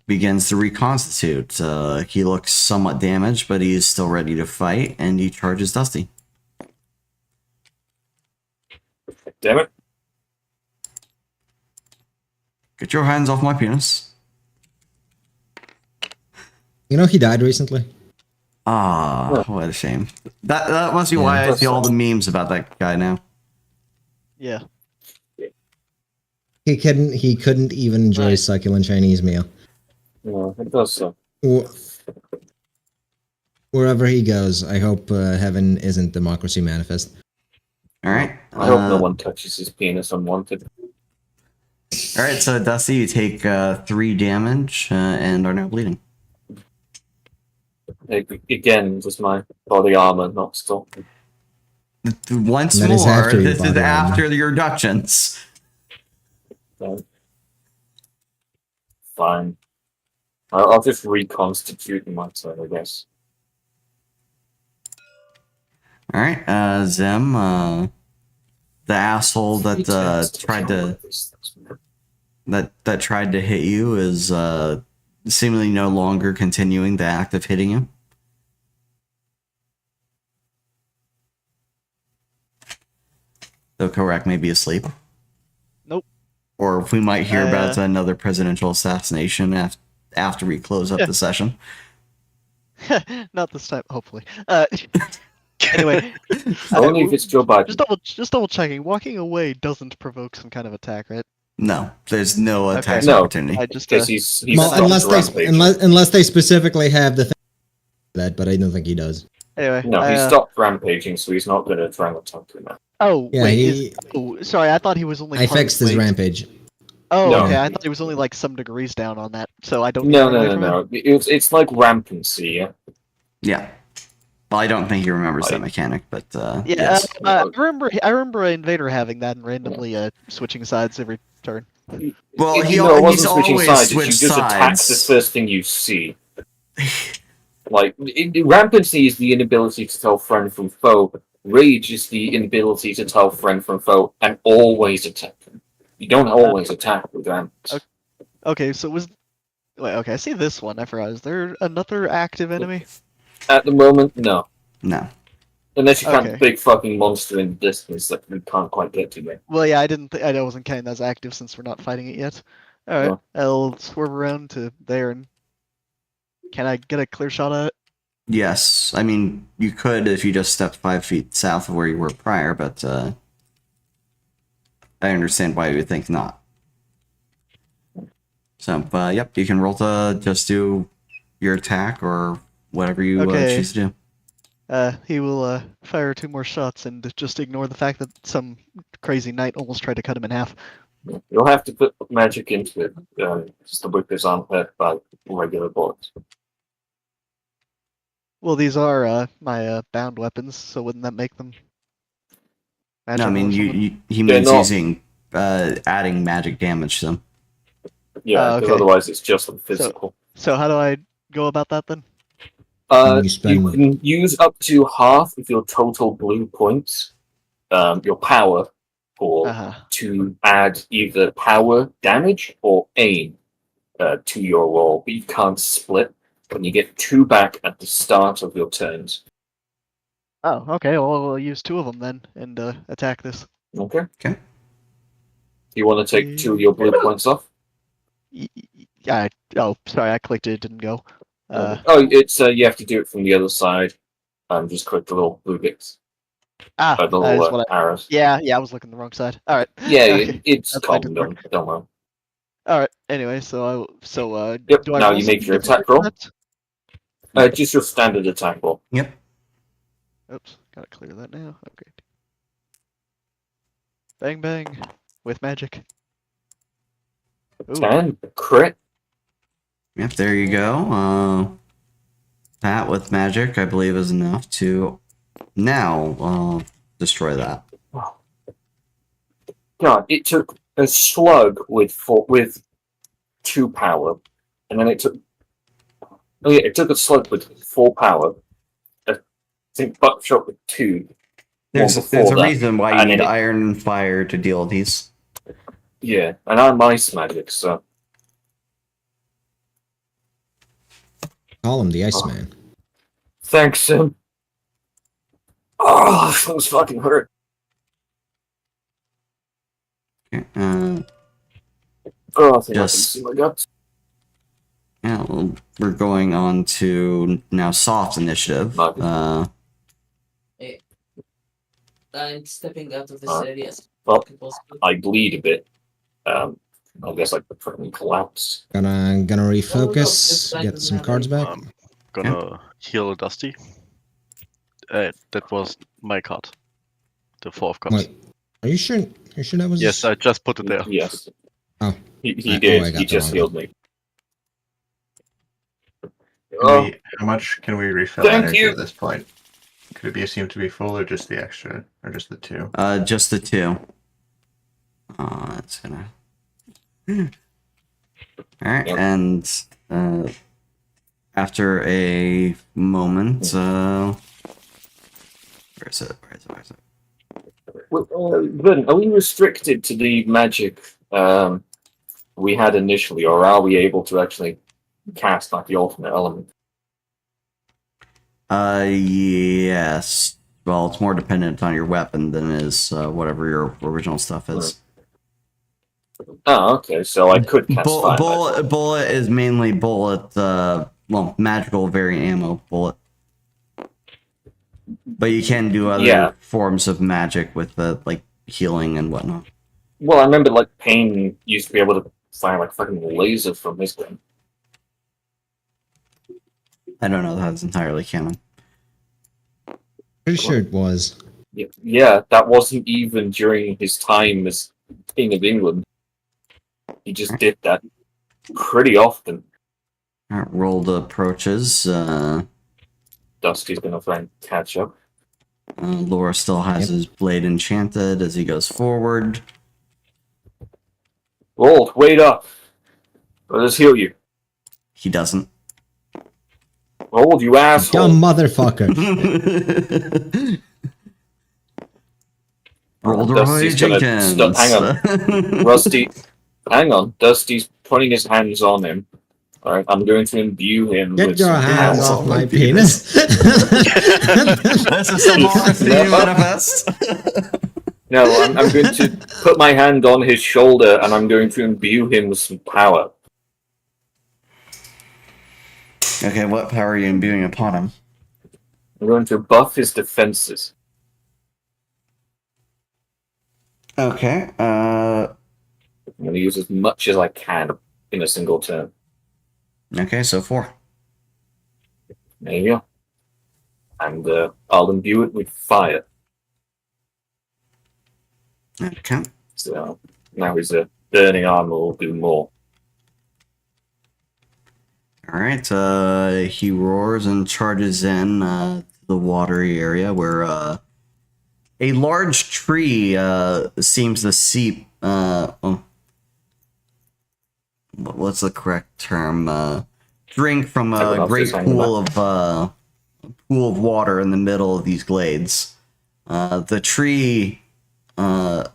begins to reconstitute. He looks somewhat damaged, but he is still ready to fight, and he charges Dusty. Damn it. Get your hands off my penis. You know, he died recently. Ah, what a shame. That must be why I see all the memes about that guy now. Yeah. He couldn't even enjoy his succulent Chinese meal. Yeah, it does so. Wherever he goes, I hope heaven isn't democracy manifest. Alright. I hope no one touches his penis unwanted. Alright, so Dusty, you take 3 damage and are now bleeding. Again, just my body armor not still. Once That more, is after your this is body armor. after your reductions. Fine. I'll just reconstitute myself, I guess. All right, Zim. The asshole that tried to hit you is seemingly no longer continuing the act of hitting you. Though Korak may be asleep. Nope. Or we might hear about Uh, another presidential assassination after we close up the session. Not this time, hopefully. Anyway, Only if it's Joe Biden. just double checking. Walking away doesn't provoke some kind of attack, right? No, there's no Okay. attack No. opportunity. I just Because he's Well, stopped rampaging. unless they specifically have the thing that, but I don't think he does. anyway. No, he stopped rampaging, so he's not going to try and attack you now. Oh Yeah, wait, sorry. I thought he was only. I part fixed his weight. rampage. Oh, No. okay. I thought he was only like some degrees down on that, so I don't. Need to run away from him? It's like rampancy. Yeah. Yeah. Well, I don't think he remembers that mechanic, but Yeah, yes. I remember Invader having that and randomly switching sides every turn. Well, It he's wasn't switching always sides. You switched just attack the sides. first thing you see. Like rampancy is the inability to tell friend from foe. Rage is the inability to tell friend from foe and always attack. You don't always attack with ramps. Okay, so wait, okay, I see this one. I forgot. Is there another active enemy? At the moment, no. No. Unless you count Okay. the big fucking monster in the distance that we can't quite get to yet. Well, yeah, I wasn't counting that as active since we're not fighting it yet. All right, Yeah. I'll swerve around to there and can I get a clear shot at it? Yes. I mean, you could if you just stepped 5 feet south of where you were prior, but I understand why you would think not. So, yep, you can roll to just do your attack or whatever you Okay. choose to do. He will fire 2 more shots and just ignore the fact that some crazy knight almost tried to cut him in half. You'll have to put magic into it just to whip his arm hurt by regular bullets. Well, these are my bound weapons, so wouldn't that make them? No, I magical mean, or something? he means not- using adding magic damage to them. Yeah, because okay. otherwise it's just physical. So how do I go about that then? You You spend- can use up to half of your total blue points, your power pool, to add either power damage or aim to your roll, but you can't split. And you get 2 back at the start of your turns. Oh, okay. Well, I'll use 2 of them then and attack this. Okay. Okay. You want to take 2 of your blue points off? Yeah. Oh, sorry, I clicked it. It didn't go. It's you have to do it from the other side. Just click the little blue bits. The The that is little what arrows. Yeah, I was looking the wrong side. All right. Yeah, Okay. it's That's fine, common. Don't worry. All right. Anyway, so Yep, do I now roll you make something your different attack for roll. that? Just your standard attack roll. Yep. Oops, gotta clear that now. Okay. Bang bang with magic. Ooh. 10 crit. Yep, there you go. That with magic, I believe, is enough to now destroy that. God, it took a slug with 2 power, and then it took. Oh yeah, it took a slug with 4 power. I think buckshot with 2. There's before a that, reason why you and need then it- iron and fire to deal with these. Yeah, and I'm ice magic, so Call him the Iceman. thanks, Sim. Oh, that was fucking hurt. Okay, Oh, I think I can Just- see my guts. yeah, well, we're going on to now soft initiative. Magic. I'm stepping out of this Alright. area. as Well, quick as possible. I bleed a bit. I guess I could fucking collapse. Gonna this refocus, guy get doesn't some have cards any- back. I'm gonna heal Dusty. That was my card. The 4 of cups. Wait, are you sure? You sure that was? Yes, I just put it there. Yes. Oh. He I did. got He the just wrong healed me. Can Oh, how much can we refill Thank energy you. at this point? Could it be assumed to be full, or just the extra, or just the 2? Just the 2. It's gonna. All right, Yep. and after a moment, where is it? Where is it? Verdant, are we restricted to the magic we had initially, or are we able to actually cast like the ultimate element? Yes. Well, it's more dependent on your weapon than it is whatever your original stuff is. Oh, okay. So I could cast fire magic. Bullet is mainly bullet, magical variant ammo bullet. But you can do other forms of magic with the like healing and whatnot. Well, I remember like Pain used to be able to fire like fucking laser from his gun. I don't know if that's entirely canon. Pretty sure it was. Yeah, that wasn't even during his time as King of England. He just did that pretty often. Alright, rolled approaches. Dusty's gonna try and catch up. Laura still has his blade enchanted as he goes forward. Roll, wait up. Let us heal you. He doesn't. Roll, you asshole. Dumb motherfucker. Rolled Dusty's gonna stop. Hang on. Rusty, hang on. Dusty's putting his hands on him. Alright, I'm going to imbue him Get with your some hands power. off my penis. That's a similar theme manifest. No, I'm going to put my hand on his shoulder and I'm going to imbue him with some power. Okay, what power are you imbuing upon him? I'm going to buff his defenses. Okay, I'm going to use as much as I can in a single turn. Okay, so 4. There you go. And I'll imbue it with fire. Okay. So now his burning armor will do more. Alright, he roars and charges in the watery area where a large tree seems to seep. What's the correct term? Drink from a great pool of water in the middle of these glades. The tree has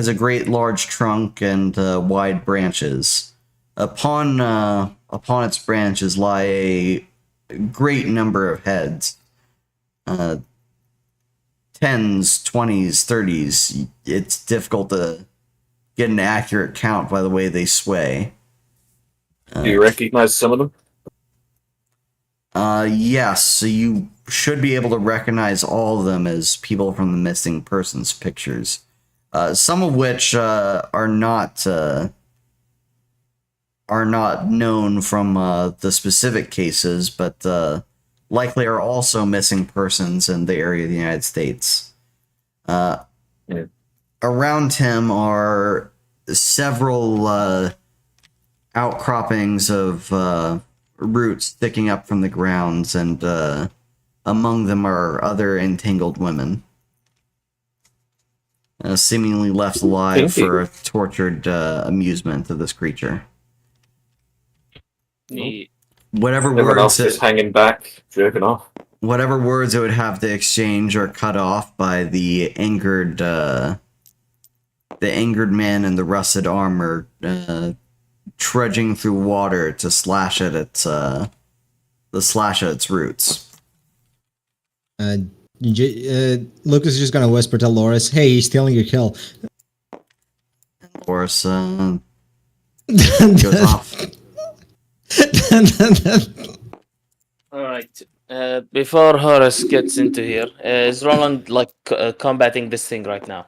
a great large trunk and wide branches. Upon its branches lie a great number of heads. 10s, 20s, 30s. It's difficult to get an accurate count by the way they sway. Do you recognize some of them? Yes, so you should be able to recognize all of them as people from the missing persons pictures. Some of which are not known from the specific cases, but likely are also missing persons in the area of the United States. Around him are several outcroppings of roots sticking up from the grounds, and among them are other entangled women. Seemingly left alive for a tortured amusement of this creature. Whatever Everyone else words is hanging back, jerking off. whatever words it would have to exchange are cut off by the angered man in the rusted armor trudging through water to slash at its roots. Lucas is just gonna whisper to Loris, "Hey, he's stealing your kill." Loris goes off. Alright. Before Horace gets into here, is Roland like combating this thing right now?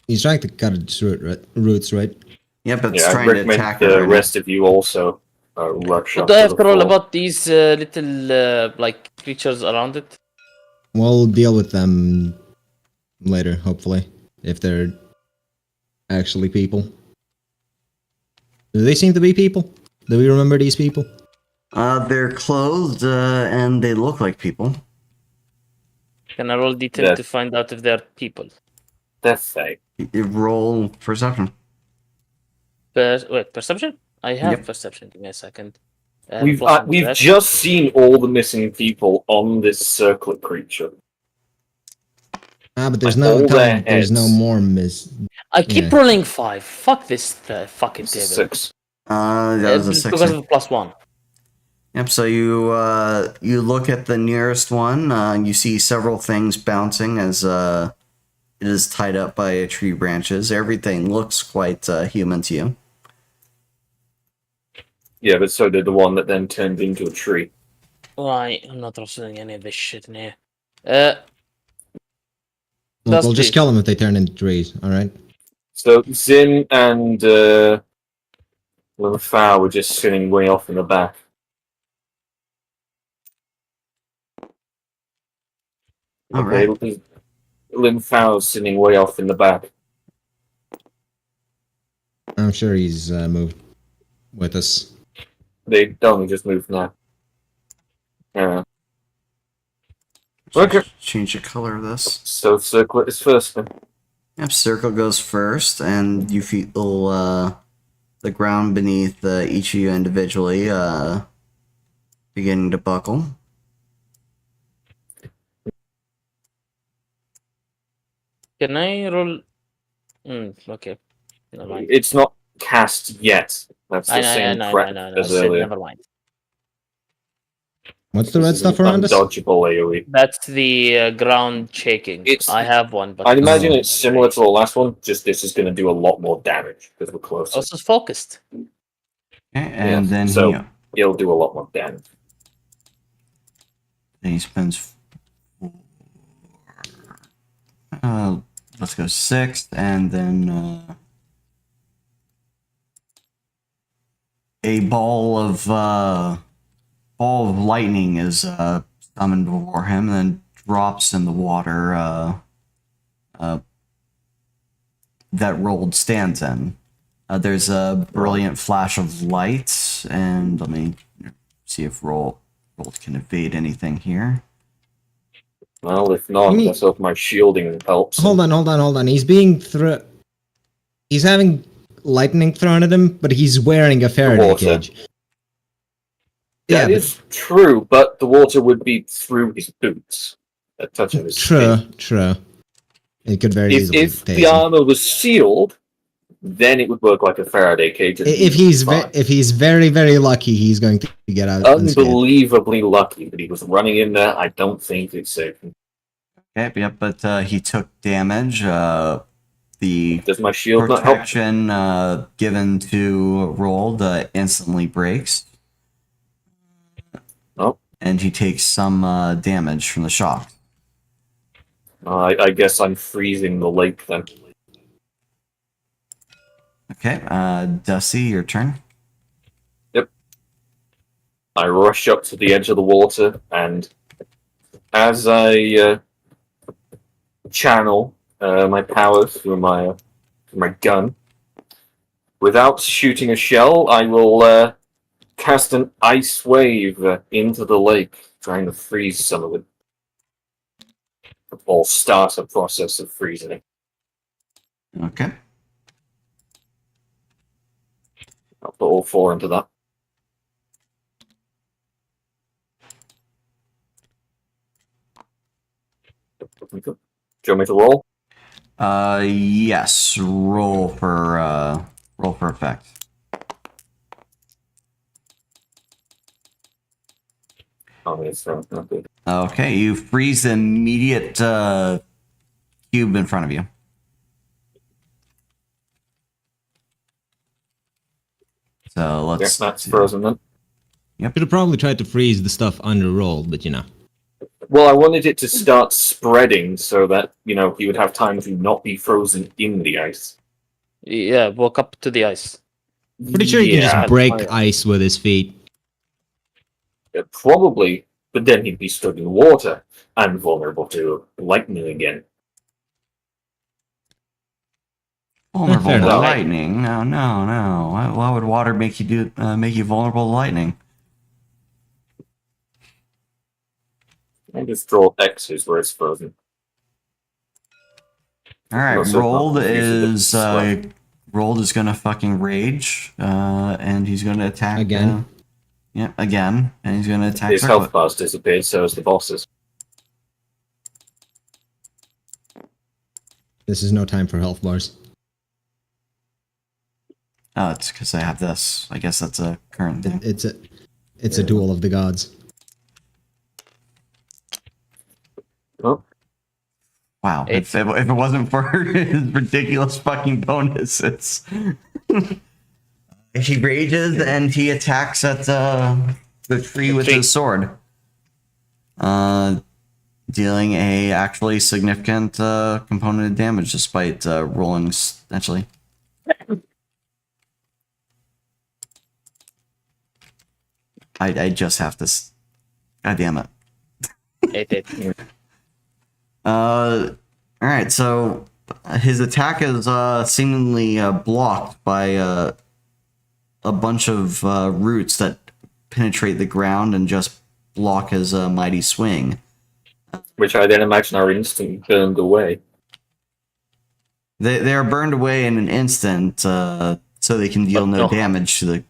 He's trying to cut its roots, right? Yep, it's Yeah, I trying to recommend attack the her. Right rest of you also rush What up do I to have the to roll floor. about these little like creatures around it? We'll deal with them later, hopefully, if they're actually people. Do they seem to be people? Do we remember these people? They're clothed and they look like people. Can I roll D10 Yeah. to find out if they're people? That's safe. You roll perception. Wait, perception? I have Yep. perception. Give me a second. I have +1 to We've that. just seen all the missing people on this circlet creature. But there's Like, no all their there's no heads. more miss. I keep Yeah. rolling 5. Fuck this fucking It's table. 6. That was a Because 6. of +1. Yep. So you look at the nearest one. You see several things bouncing as it is tied up by tree branches. Everything looks quite human to you. Yeah, but so did the one that then turned into a tree. Right, I'm not trusting any of this shit in here. Look, we'll Dusty. just kill them if they turn into trees. All right. So Zin and Limfao were just sitting way off in the back. All Okay, right. Limfao's sitting way off in the back. I'm sure he's moved with us. They only just moved now. Okay. Change the color of this. So circlet is first then. Yep. Circle goes first, and you feel the ground beneath each of you individually beginning to buckle. Can I roll? Okay. Never mind. It's not cast yet. That's the same prep I as said earlier. never mind. What's the This red is stuff an around us? undodgeable AoE. That's the ground shaking. It's- I have one, but I'd imagine Oh. it's similar to the last one, just this is going to do a lot more damage because we're closer. also focused. Okay, and Yeah, then so- It'll do a lot more damage. he spends. Let's go 6, and then a ball of lightning is summoned before him, and then drops in the water that Rolled stands in. There's a brilliant flash of light, and let me see if Rolled can evade anything here. Well, if not, You need- let's hope my shielding helps. Hold on. He's being He's having lightning thrown at him, but he's wearing a Faraday water. cage. That but- is true, but the water would be through his boots, touching his skin. True. It could very If easily the tase him. armor was sealed, then it would work like a Faraday cage. and If he'd be he's fine. if he's very lucky, he's going to get out unscathed. Unbelievably lucky that he was running in there. I don't think it's safe. Okay, yep, but he took damage. The Does my shield not help? protection given to Rolled instantly breaks. Oh. And he takes some damage from the shock. I guess I'm freezing the lake then. Okay, Dusty, your turn. I rush up to the edge of the water, and as I channel my power through my gun, without shooting a shell, I will cast an ice wave into the lake, trying to freeze some of it. Or start a process of freezing it. Okay. I'll put all 4 into that. Do you want me to roll? Yes. Roll for effect. Oh, it's not good. Okay, you freeze the immediate cube in front of you. So let's. Yes, that's frozen then. Could have probably tried to freeze the stuff under roll, but you know. Well, I wanted it to start spreading so that, he would have time to not be frozen in the ice. Yeah, walk up to the ice. Pretty sure he can Yeah, just break I- ice with his feet. Probably, but then he'd be stuck in water and vulnerable to lightning again. Vulnerable Fair to enough. lightning? No. Why would water make you vulnerable to lightning? And just draw X's where it's frozen. All right, Also, Rolled not using the is square. Rolled is gonna fucking rage, and he's gonna attack Again? Yep, again, and he's gonna attack His health Circlet. bars disappeared, so has the bosses. This is no time for health bars. Oh, it's because I have this. I guess that's a current thing. It's a duel of the gods. Oh, Wow, if it wasn't for his ridiculous fucking bonuses. He rages and he attacks at the tree with his sword. Dealing a actually significant component of damage despite rolling actually. I just have to. God damn it. All right, so his attack is seemingly blocked by a bunch of roots that penetrate the ground and just block his mighty swing. which I then imagine are instantly burned away. They are burned away in an instant, so they can deal no damage to the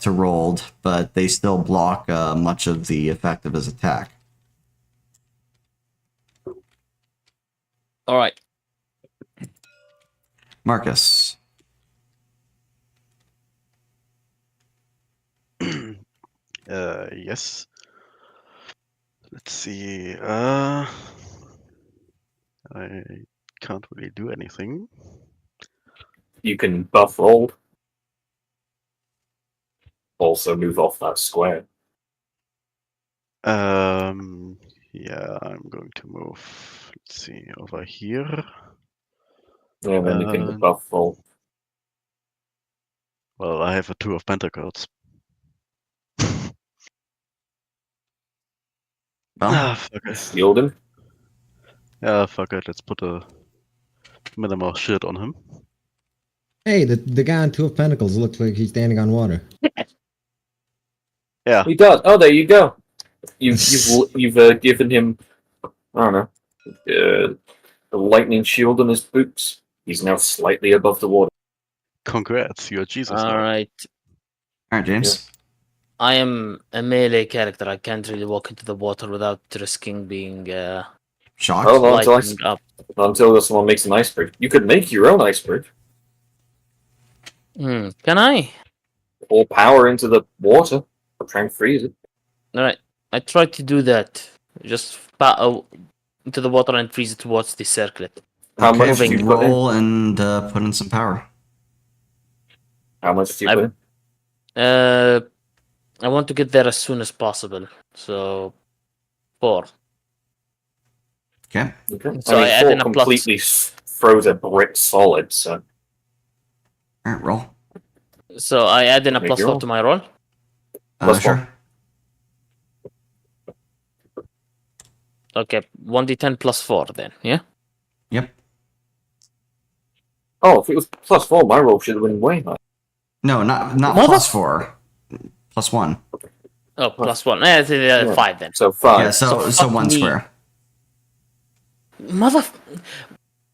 to Rolled, but they still block much of the effect of his attack. All right. Marcus. Yes. Let's see. I can't really do anything. You can buff Roll. Also move off that square. Yeah, I'm going to move. Let's see, over here. Yeah, then you can Uh, buff Roll. Well, I have a two of pentacles. Fuck it. Shield him. Yeah, fuck it. Let's put a minimal shield on him. Hey, the guy on Two of Pentacles looks like he's standing on water. Yeah. He does. Oh, there you go. You've given him, I don't know, a lightning shield on his boots. He's now slightly above the water. Congrats, you're Jesus All now. right. All right, James. I am a melee character. I can't really walk into the water without risking being Shocked. Hold on lighting up. until someone makes an ice bridge. You could make your own ice bridge. Can I? Pour power into the water. Try and freeze it. All right. I tried to do that. Just into the water and freeze it towards the circlet. How Okay, much do you put in? roll and put in some power. How much do you put in? I want to get there as soon as possible. So 4. Okay. Okay. So I add 4 in a plus- completely froze a brick solid, so All right, roll. So I add in a Make plus your 4 roll. to my roll. Plus Sure. Okay, 1d10 plus 4 then, yeah? Yep. oh, if it was plus 4, my roll should have been way higher. No, not Mother- plus 4. Plus 1. Oh, plus 1. Yeah. 5 then. So 5. Yeah, so fuck one me. square.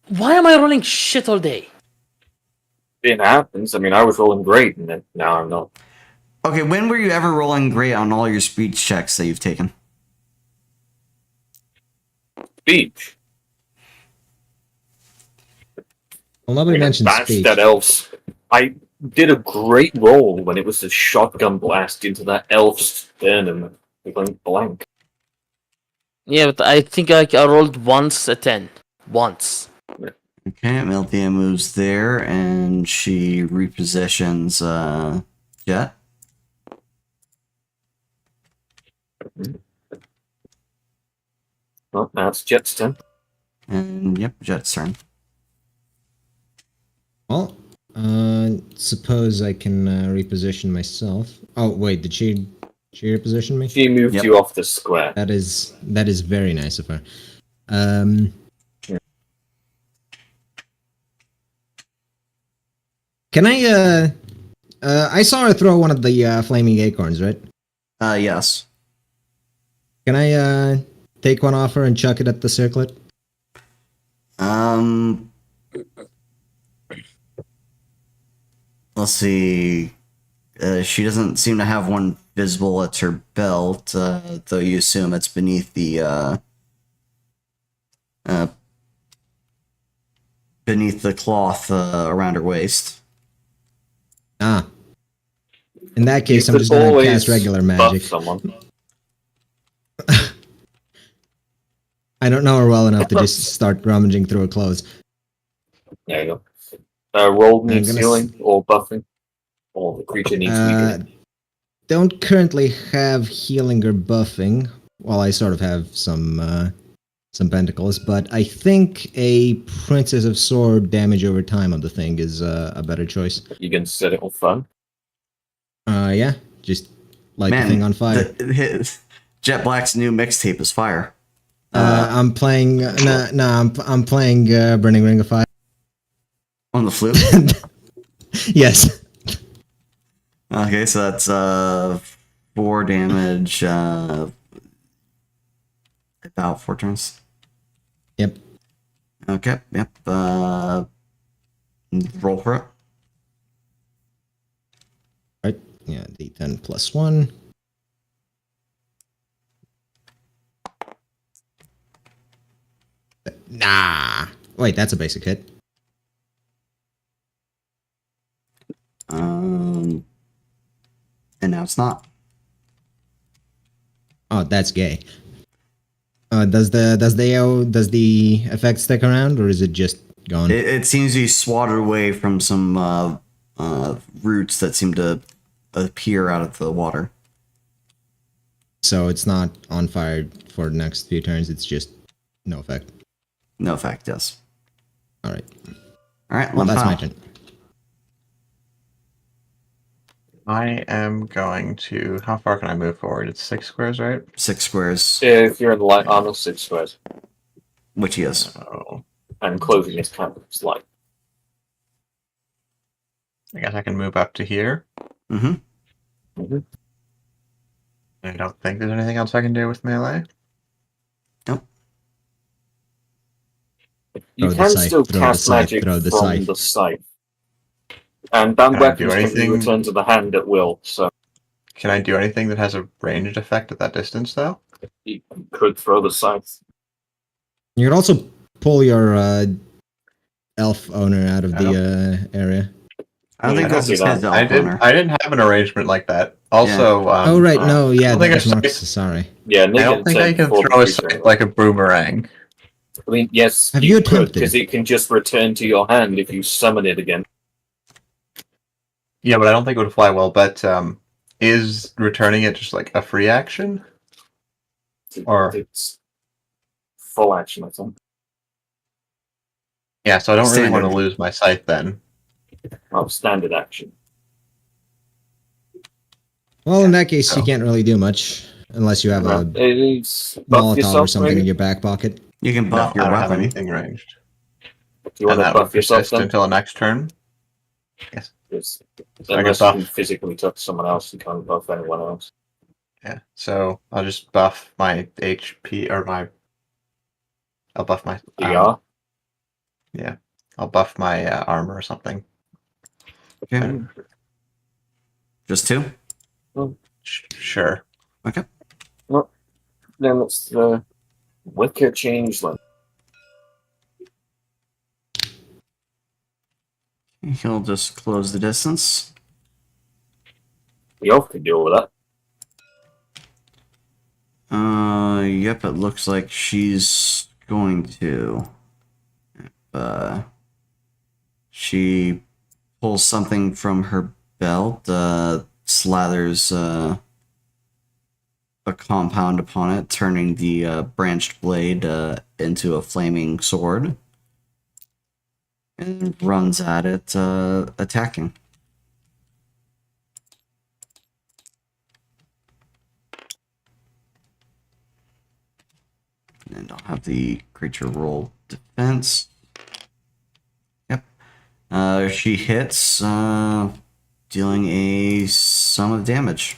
Why am I rolling shit all day? It happens. I mean, I was rolling great, and then now I'm not. Okay, when were you ever rolling great on all your speech checks that you've taken? Speech. Well, nobody mentioned Bash speech. that elf's. I did a great roll when it was a shotgun blast into that elf's sternum. It went blank. Yeah, but I think I rolled once a 10. Once. Okay, Melthea moves there, and she repositions Jet. Well, now it's Jet's turn. And yep, Jet's turn. Well, suppose I can reposition myself. Oh wait, did she reposition me? She moved Yep. you off the square. That is very nice of her. Can I saw her throw one of the flaming acorns, right? Yes. Can I take one off her and chuck it at the circlet? Let's see. She doesn't seem to have one visible at her belt, though you assume it's beneath the cloth around her waist. Ah. In that You case, I'm could just gonna always cast regular buff magic. someone. I don't know her well enough to just start rummaging through her clothes. There you go. Roll I'm needs gonna healing or buffing, or the creature needs weakening. Don't currently have healing or buffing. Well, I sort of have some pentacles, but I think a Princess of Sword damage over time on the thing is a better choice. You can set it on fire. Yeah, just light the thing on fire. Jet Black's new mixtape is fire. I'm playing. I'm playing Burning Ring of Fire. On the flute. Yes. Okay, so that's 4 damage. About 4 turns. Yep. Okay. Yep. Roll for it. Right. Yeah. D10 plus 1. Nah. Wait, that's a basic hit. And now it's not. Oh, that's gay. Does the effect stick around, or is it just gone? It seems to be swatted away from some roots that seem to appear out of the water. So it's not on fire for the next few turns. It's just no effect. No effect. Yes. All right. All right. Well, that's my Lempow. turn. I am going to. How far can I move forward? It's 6 squares, right? 6 squares, If you're in light armor, 6 squares. which he is. So And clothing is kind of light. I guess I can move up to here. Mm-hmm. I don't think there's anything else I can do with melee. You Throw the can scythe, still throw the cast scythe, magic throw the from scythe. the scythe. And banned Can I do weapons can be anything? returned to the hand at will, so Can I do anything that has a ranged effect at that distance, though? you could throw the scythe. You could also pull your elf owner out of the area. I don't Yeah, think I that's see just that. his I elf owner. didn't have an arrangement like that. Also, Oh right, no, yeah, I don't think that was I Mark's. should- Sorry. Yeah, I don't think I can throw a scythe like a boomerang. I mean, yes, Have you you could, attempted? because it can just return to your hand if you summon it again. Yeah, but I don't think it would fly well. But is returning it just like a free action? Or- It's full action, I think. Yeah, so I don't really want to Standard. lose my scythe then. Well, standard action. Well, in that case, you So- can't really do much unless you have a It's buff Molotov yourself, or something maybe? in your back pocket. You can buff No, I your don't have weapon. anything ranged. Do you want And to that would buff yourself persist then? until the next turn. Yes. Yes. So I Unless can you buff. can physically touch someone else, you can't buff anyone else. Yeah. So I'll just buff my HP or my. I'll buff my. DR? Yeah. I'll buff my armor or something. Okay. Just 2? Sure. Okay. Then it's the Wicker Changeling. He'll just close the distance. The elf can deal with that. Yep, it looks like she's going to. She pulls something from her belt, slathers a compound upon it, turning the branched blade into a flaming sword, and runs at it, attacking. And I'll have the creature roll defense. Yep. She hits, dealing a sum of damage.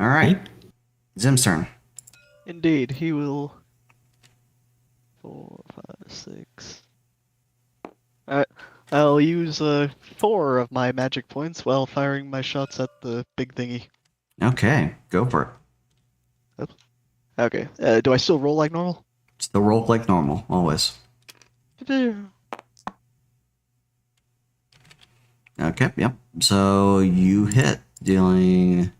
All right. Zim's turn. Indeed, he will. 4, 5, 6. I'll use 4 of my magic points while firing my shots at the big thingy. Okay, go for it. Okay. Do I still roll like normal? Still roll like normal, always. Okay, yep. So you hit, dealing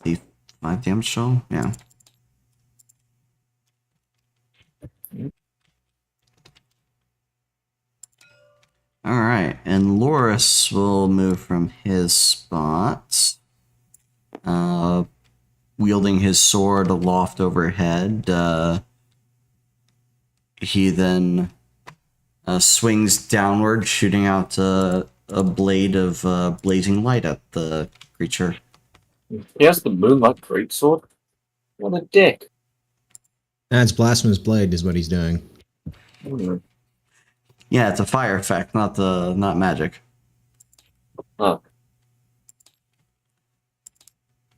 the 5 damage total? Yeah. Alright, and Loris will move from his spot, wielding his sword aloft overhead. He then swings downward, shooting out a blade of blazing light at the creature. He has the Moonlight Greatsword? What a dick. That's Blasphemous Blade is what he's doing. Hmm. Yeah, it's a fire effect, not magic. Oh.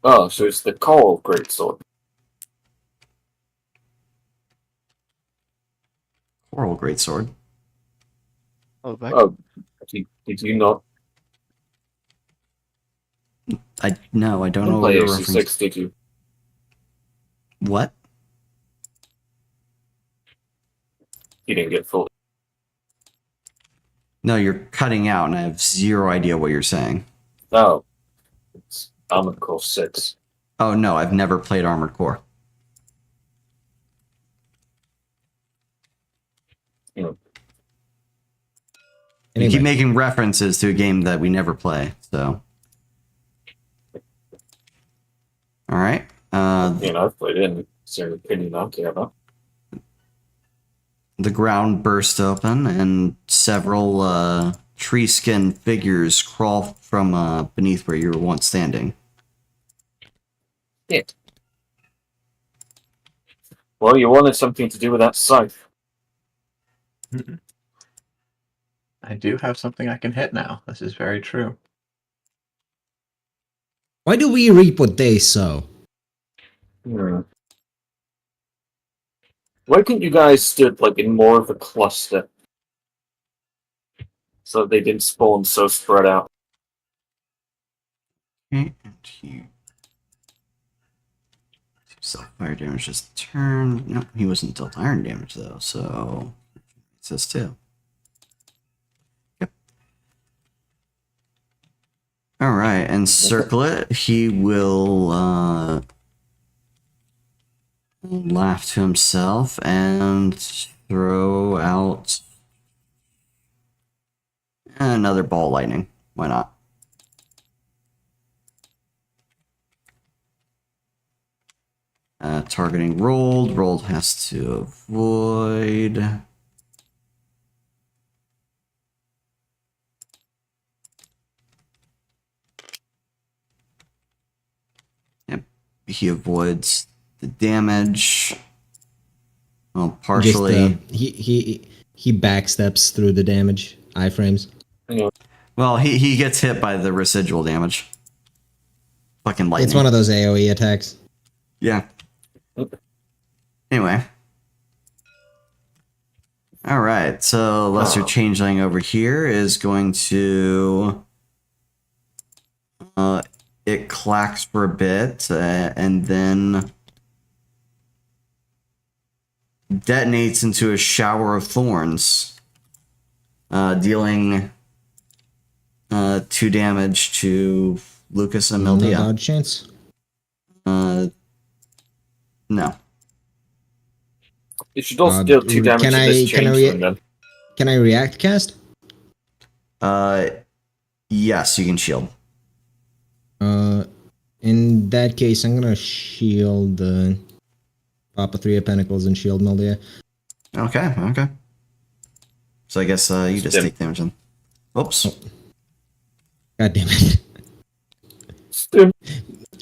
Oh, so it's the Coral Greatsword. Coral greatsword. Oh, back. Oh, did you not I don't know what play you're AC6, referencing. did you? What? You didn't get full. No, you're cutting out, and I have zero idea what you're saying. Oh. It's Armored Core 6. Oh no, I've never played Armored Core. You You keep Anyway, making references to a game that we never play, so. Alright. I've played it, and it's an opinion I care about. The ground burst open, and several tree skin figures crawl from beneath where you were once standing. It. Well, you wanted something to do with that scythe. I do have something I can hit now. This is very true. why do we reap what they sow? Hmm. Why couldn't you guys stood like in more of a cluster? So they didn't spawn so spread out. Okay, and he... Self-fire damage this turn. No, he wasn't dealt iron damage though, so... It's this too. Yep. Alright, and circle it. He will laugh to himself and throw out another ball lightning. Why not? Targeting rolled. Rolled has to avoid. Yep. He avoids the damage. Well, partially. Just, he backsteps through the damage. Iframes. Well, he gets hit by the residual damage. Fucking lightning. It's one of those AoE attacks. Yeah. Anyway. Alright, so Lesser Changeling over here is going to... it clacks for a bit, and then detonates into a shower of thorns, dealing 2 damage to Lucas and No Mildia. dodge chance. No. It should also deal 2 damage to this changeling then. Can I react cast? Yes, you can shield. In that case, I'm gonna shield Papa 3 of Pentacles and shield Mildia. Okay. So I guess you just Stim. take damage then. Oops. God damn it. Stim.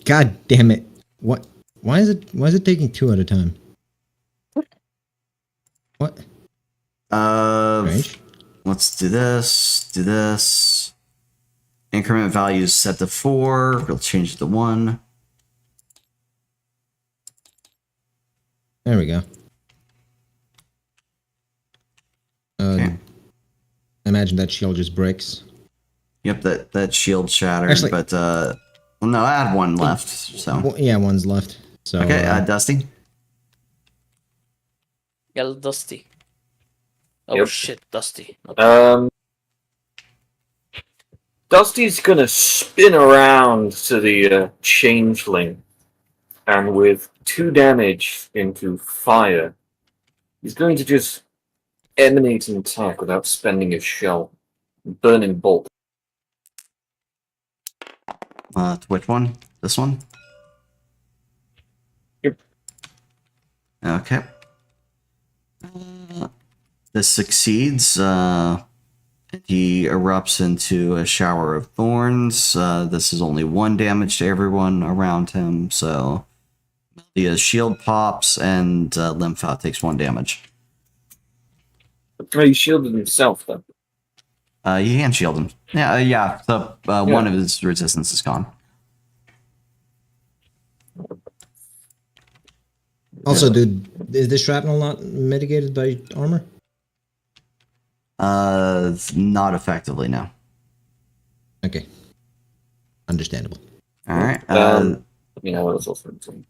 God damn it. What? Why is it taking 2 at a time? What? Range? Let's do this. Increment value is set to 4. We'll change it to 1. There we go. Okay. Imagine that shield just breaks. Yep, that shield shattered, Actually- but well, no, I had one left. So Yeah, one's left. So okay, Dusty. Yell Dusty. Oh Yep. shit, Dusty. Dusty's gonna spin around to the changeling, and with 2 damage into fire, he's going to just emanate an attack without spending his shell. Burning bolt. To which one? This one? Yep. Okay. This succeeds. He erupts into a shower of thorns. This is only 1 damage to everyone around him, so the shield pops and Lymphout takes 1 damage. Oh, he shielded himself though. You can shield him. Yeah. So one of his resistance is gone. also, dude, is this shrapnel not mitigated by armor? Not effectively, no. Okay. Understandable. All right. You know what else also saying.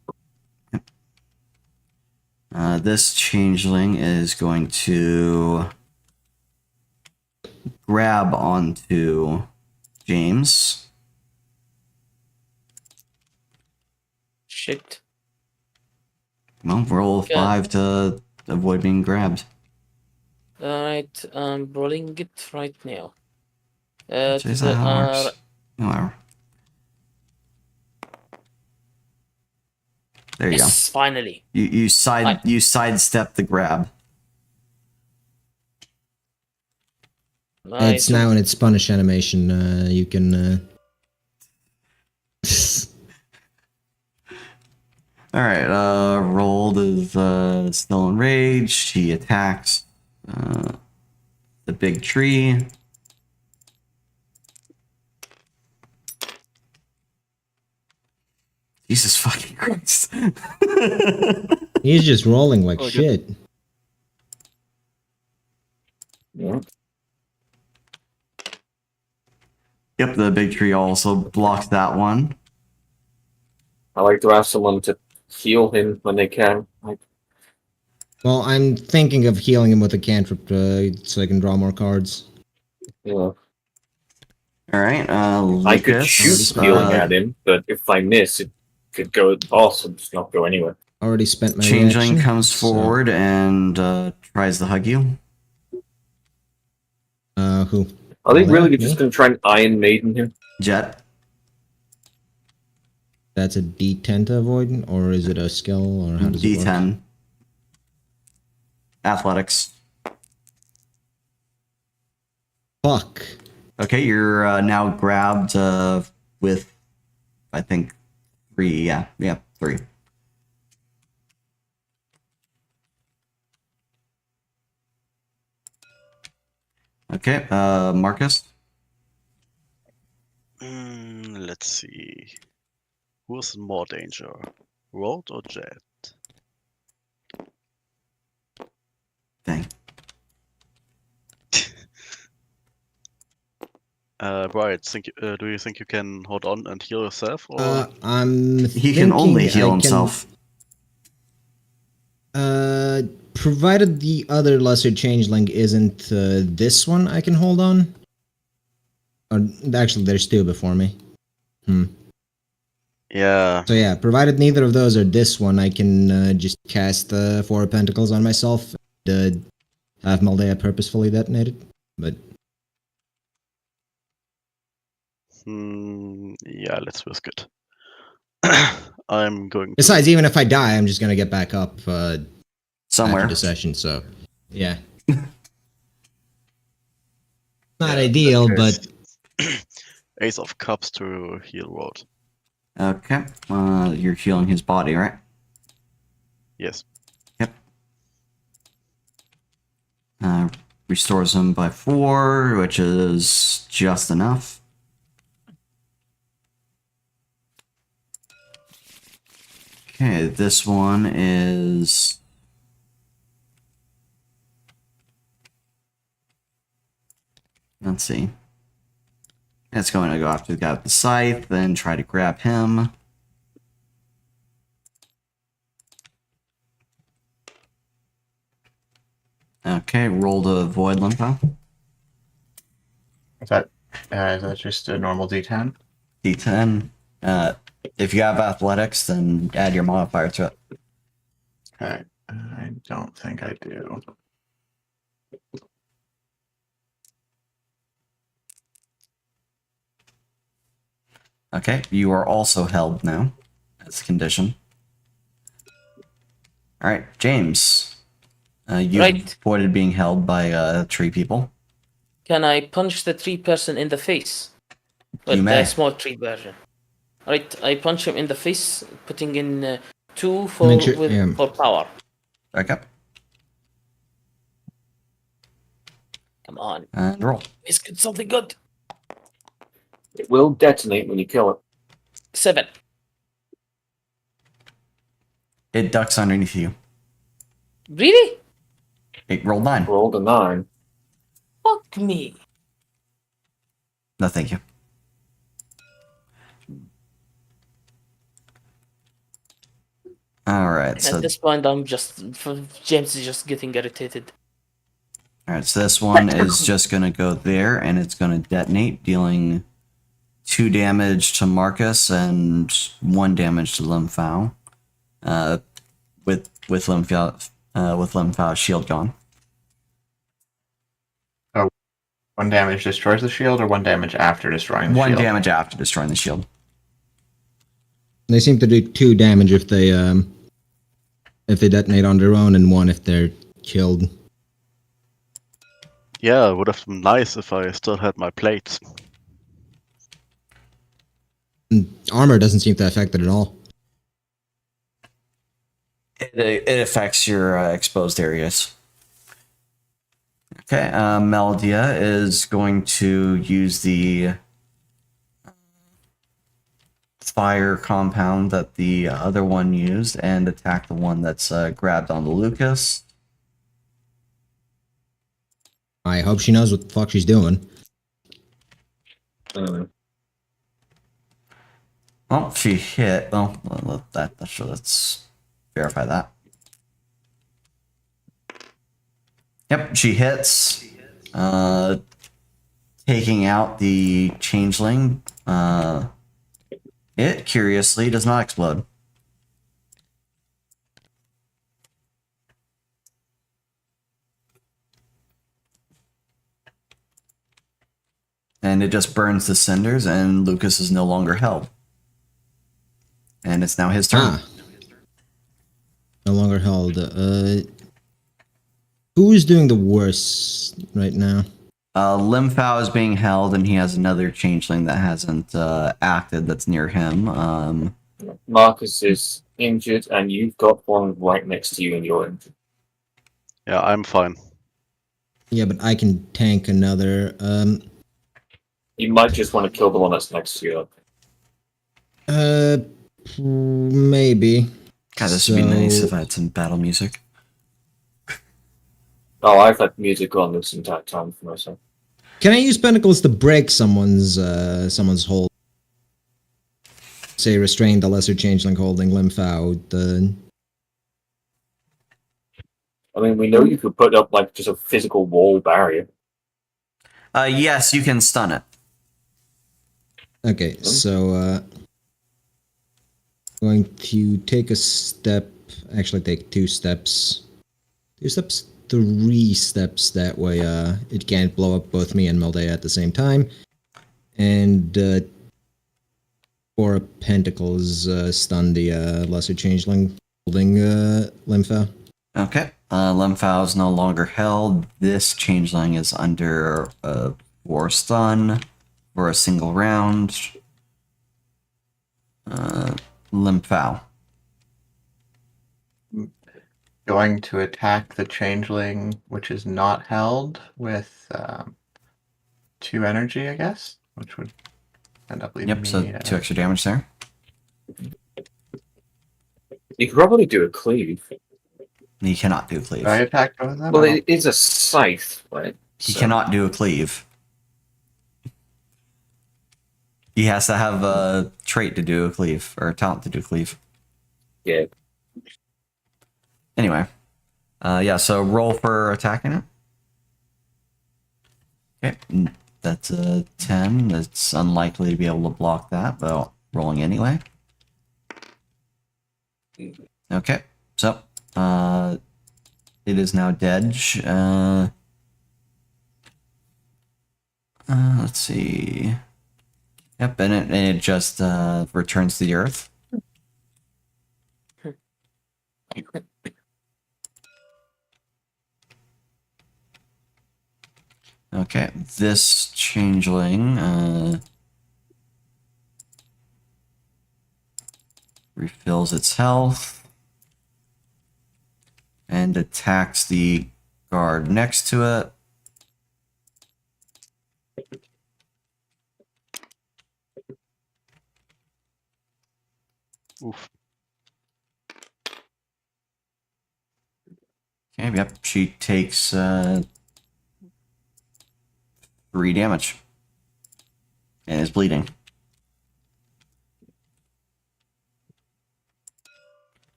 This changeling is going to grab onto James. Shit. Well, roll Yeah. 5 to avoid being grabbed. Alright, I'm rolling it right now. To Is that how it works? Whatever. There you yes, finally. go. You sidestep the grab. It's now in its punish animation. You can. All right. Rolled is still enraged. He attacks the big tree. Jesus fucking Christ. He's just rolling like Oh, shit. Yeah. Yep, the big tree also blocks that one. I like to ask someone to heal him when they can. Like, Well, I'm thinking of healing him with a cantrip so I can draw more cards. you know, All right. I could Lucas, shoot healing at him, but if I miss, it could go also just not go anywhere. Already spent my Changeling reaction, comes so- forward and tries to hug you. Who? Are they Oh, really yeah, just me? going to try and Iron Maiden him? Jet. That's a D10 to avoid, or is it a skill, or how does it work? D10. Athletics. Fuck. Okay, you're now grabbed with, I think, 3. Yeah, 3. Okay, Marcus. Let's see. Who's in more danger? Road or Jet? Dang. Right. Do you think you can hold on and heal yourself? Or I'm He can only thinking heal I can- himself. Provided the other lesser changeling isn't this one, I can hold on. Or actually, there's 2 before me. yeah, So yeah, provided neither of those are this one, I can just cast the 4 of Pentacles on myself and have Maldea purposefully detonated. But yeah. Let's risk it. I'm going. To... besides, even if I die, I'm just gonna get back up Somewhere. after the session. So yeah, not ideal, but Ace of Cups to heal Road. Okay. You're healing his body, right? Yes. Yep. Restores him by 4, which is just enough. Okay, this one is Let's see. It's going to go after the guy with the scythe, then try to grab him. Okay, roll to avoid limbo. Is that just a normal D10? D10. If you have athletics, then add your modifier to it. Okay. I don't think I do. Okay, you are also held now. That's a condition. Alright, James. You Right. avoided being held by 3 people. Can I punch the tree person in the face? But You may. the small tree version. Right, I punch him in the face, putting in 2 for Make sure- yeah. for power. Back up. Come on, And roll. it's good, something good. It will detonate when you kill it. 7. It ducks underneath you. Really? It rolled 9. Rolled a 9. Fuck me. No, thank you. Alright, so At this point, James is just getting irritated. alright, so this one is just gonna go there and it's gonna detonate, dealing 2 damage to Marcus and 1 damage to Limfao. With Limfao's shield gone. 1 damage destroys the shield, or 1 damage after destroying the 1 shield? damage after destroying the shield. They seem to do 2 damage if they detonate on their own, and 1 if they're killed. Yeah, it would have been nice if I still had my plates. Armor doesn't seem to affect it at all. It affects your exposed areas. Okay, Meldia is going to use the fire compound that the other one used and attack the one that's grabbed onto Lucas. I hope she knows what the fuck she's doing. Well, she hit. Well, let's verify that. Yep, she hits, taking out the changeling. It, curiously, does not explode. And it just burns the cinders, and Lucas is no longer held. And it's now his turn. No longer held. Who is doing the worst right now? Limfao is being held, and he has another changeling that hasn't acted that's near him. Marcus is injured, and you've got one right next to you, and you're injured. Yeah, I'm fine. Yeah, but I can tank another. You might just want to kill the one that's next to you. Maybe. God, this would be nice So- if I had some battle music. Oh, I've had music on this entire time for myself. Can I use pentacles to break someone's hold? Say restrain the lesser changeling holding lymph out. I mean, we know you could put up like just a physical wall barrier. Yes, you can stun it. Okay, so going to take a step. Actually, take 2 steps. 2 steps. 3 steps, that way it can't blow up both me and Meldea at the same time. And 4 pentacles stun the lesser changeling holding Lympha. Okay. Limfao is no longer held. This changeling is under 4 stun for a single round. Limfao. Going to attack the changeling, which is not held, with 2 energy, I guess, which would end up leaving Yep, me. so 2 extra damage there. You could probably do a cleave. He cannot do a cleave. Do I attack both of them? Well, I it is a scythe, right? He So- cannot do a cleave. He has to have a trait to do a cleave, or a talent to do cleave. Yeah. Anyway. Yeah, so roll for attacking it. Okay. That's a 10. It's unlikely to be able to block that, but rolling anyway. Okay. So, it is now dead. Let's see. Yep, and it just returns to the earth. Okay, this changeling refills its health and attacks the guard next to it. Oof. Okay, yep, she takes 3 damage and is bleeding.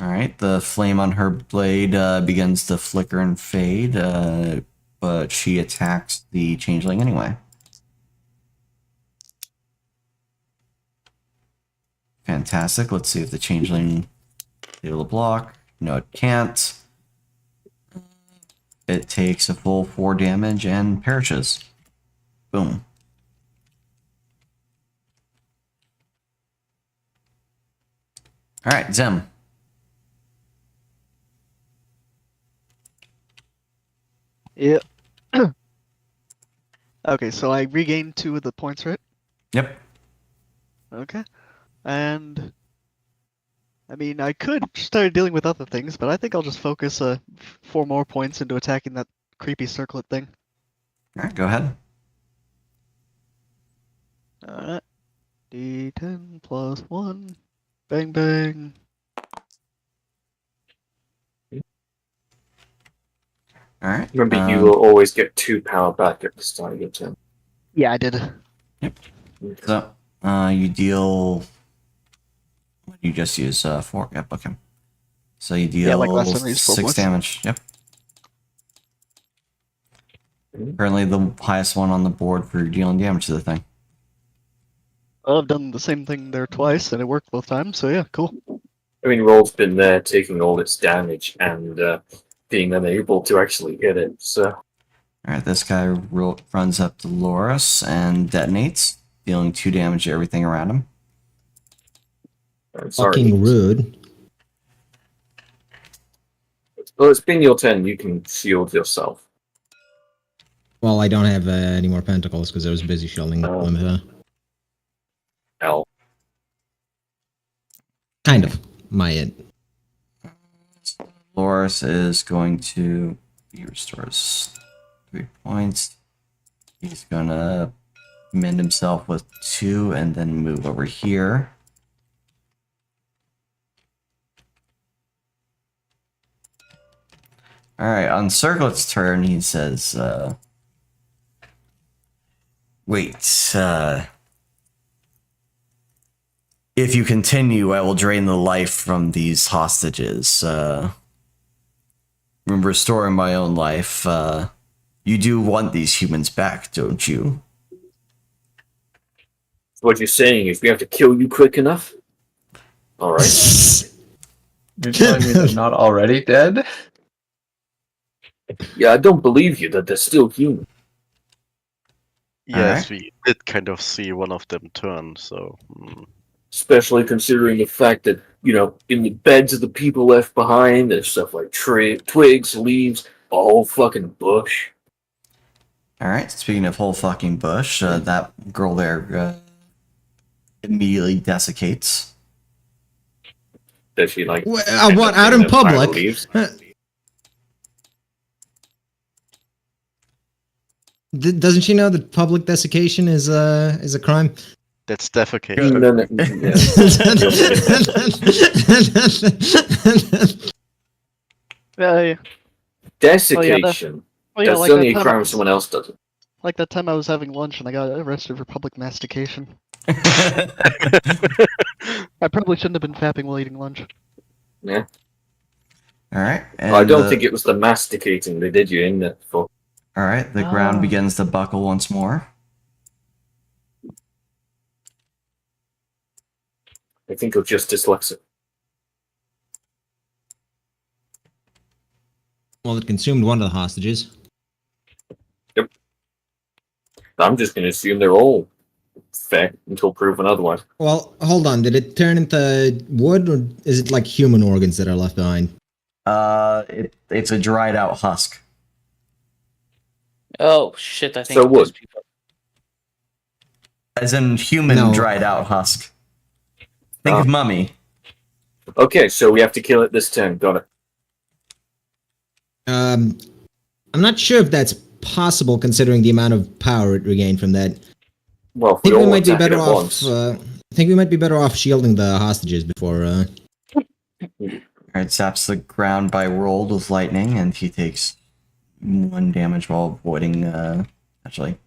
Alright, the flame on her blade begins to flicker and fade, but she attacks the changeling anyway. Fantastic. Let's see if the changeling is able to block. No, it can't. It takes a full 4 damage and perishes. Boom. Alright, Zem. Yeah. Okay, so I regained 2 of the points, right? Yep. Okay. And I mean, I could start dealing with other things, but I think I'll just focus 4 more points into attacking that creepy circlet thing. Alright, go ahead. Alright. D10 plus 1. Bang bang. Alright. Remember, you will always get 2 power back at the start of your turn. Yeah, I did. So, you deal... What did you just use? 4? Yep, okay. So you deal like last time I used 4 6 points. damage. Yep. Currently the highest one on the board for dealing damage to the thing. I've done the same thing there twice, and it worked both times, so yeah, cool. I mean, Roll's been there taking all its damage and being unable to actually hit it, so... Alright, this guy runs up to Loris and detonates, dealing 2 damage to everything around him. Sorry. Fucking rude. Well, it's been your turn, you can shield yourself. Well, I don't have any more pentacles because I was busy shielding them. L. Kind of. My Loris is going to... He restores 3 points. He's gonna mend himself with 2 and then move over here. Alright, on Circlet's turn, he says, wait, if you continue, I will drain the life from these hostages. Restoring my own life. You do want these humans back, don't you? What you're saying is we have to kill you quick enough? Alright. You're telling me they're not already dead? Yeah, I don't believe you that they're still human. Yes, we did kind of see one of them turn, so... Especially considering the fact that, you know, in the beds of the people left behind, there's stuff like twigs, leaves, a whole fucking bush. Alright, speaking of whole fucking bush, that girl there immediately desiccates. Does she, like... what? Out in public? Leaves? Doesn't she know that public desiccation is a crime? That's defecation. No, Yeah. Desiccation. Well, yeah, That's like only that a time, crime if someone else does it. like that time I was having lunch and I got arrested for public mastication. I probably shouldn't have been fapping while eating lunch. Yeah. All right. I don't think it was the masticating they did you in there for. All right. The ground Ah. begins to buckle once more. I think you're just dyslexic. Well, it consumed one of the hostages. I'm just going to assume they're all fair until proven otherwise. Well, hold on. Did it turn into wood, or is it like human organs that are left behind? It's a dried out husk. Oh shit! I think So those wood. people. As in human No. dried out husk. Think Ah. of mummy. Okay, so we have to kill it this turn. Got it. I'm not sure if that's possible considering the amount of power it regained from that. Well, I think we we all might be attack it better at off. once. I think we might be better off shielding the hostages before. All right, zaps the ground by rolled with lightning, and he takes 1 damage while avoiding. Actually,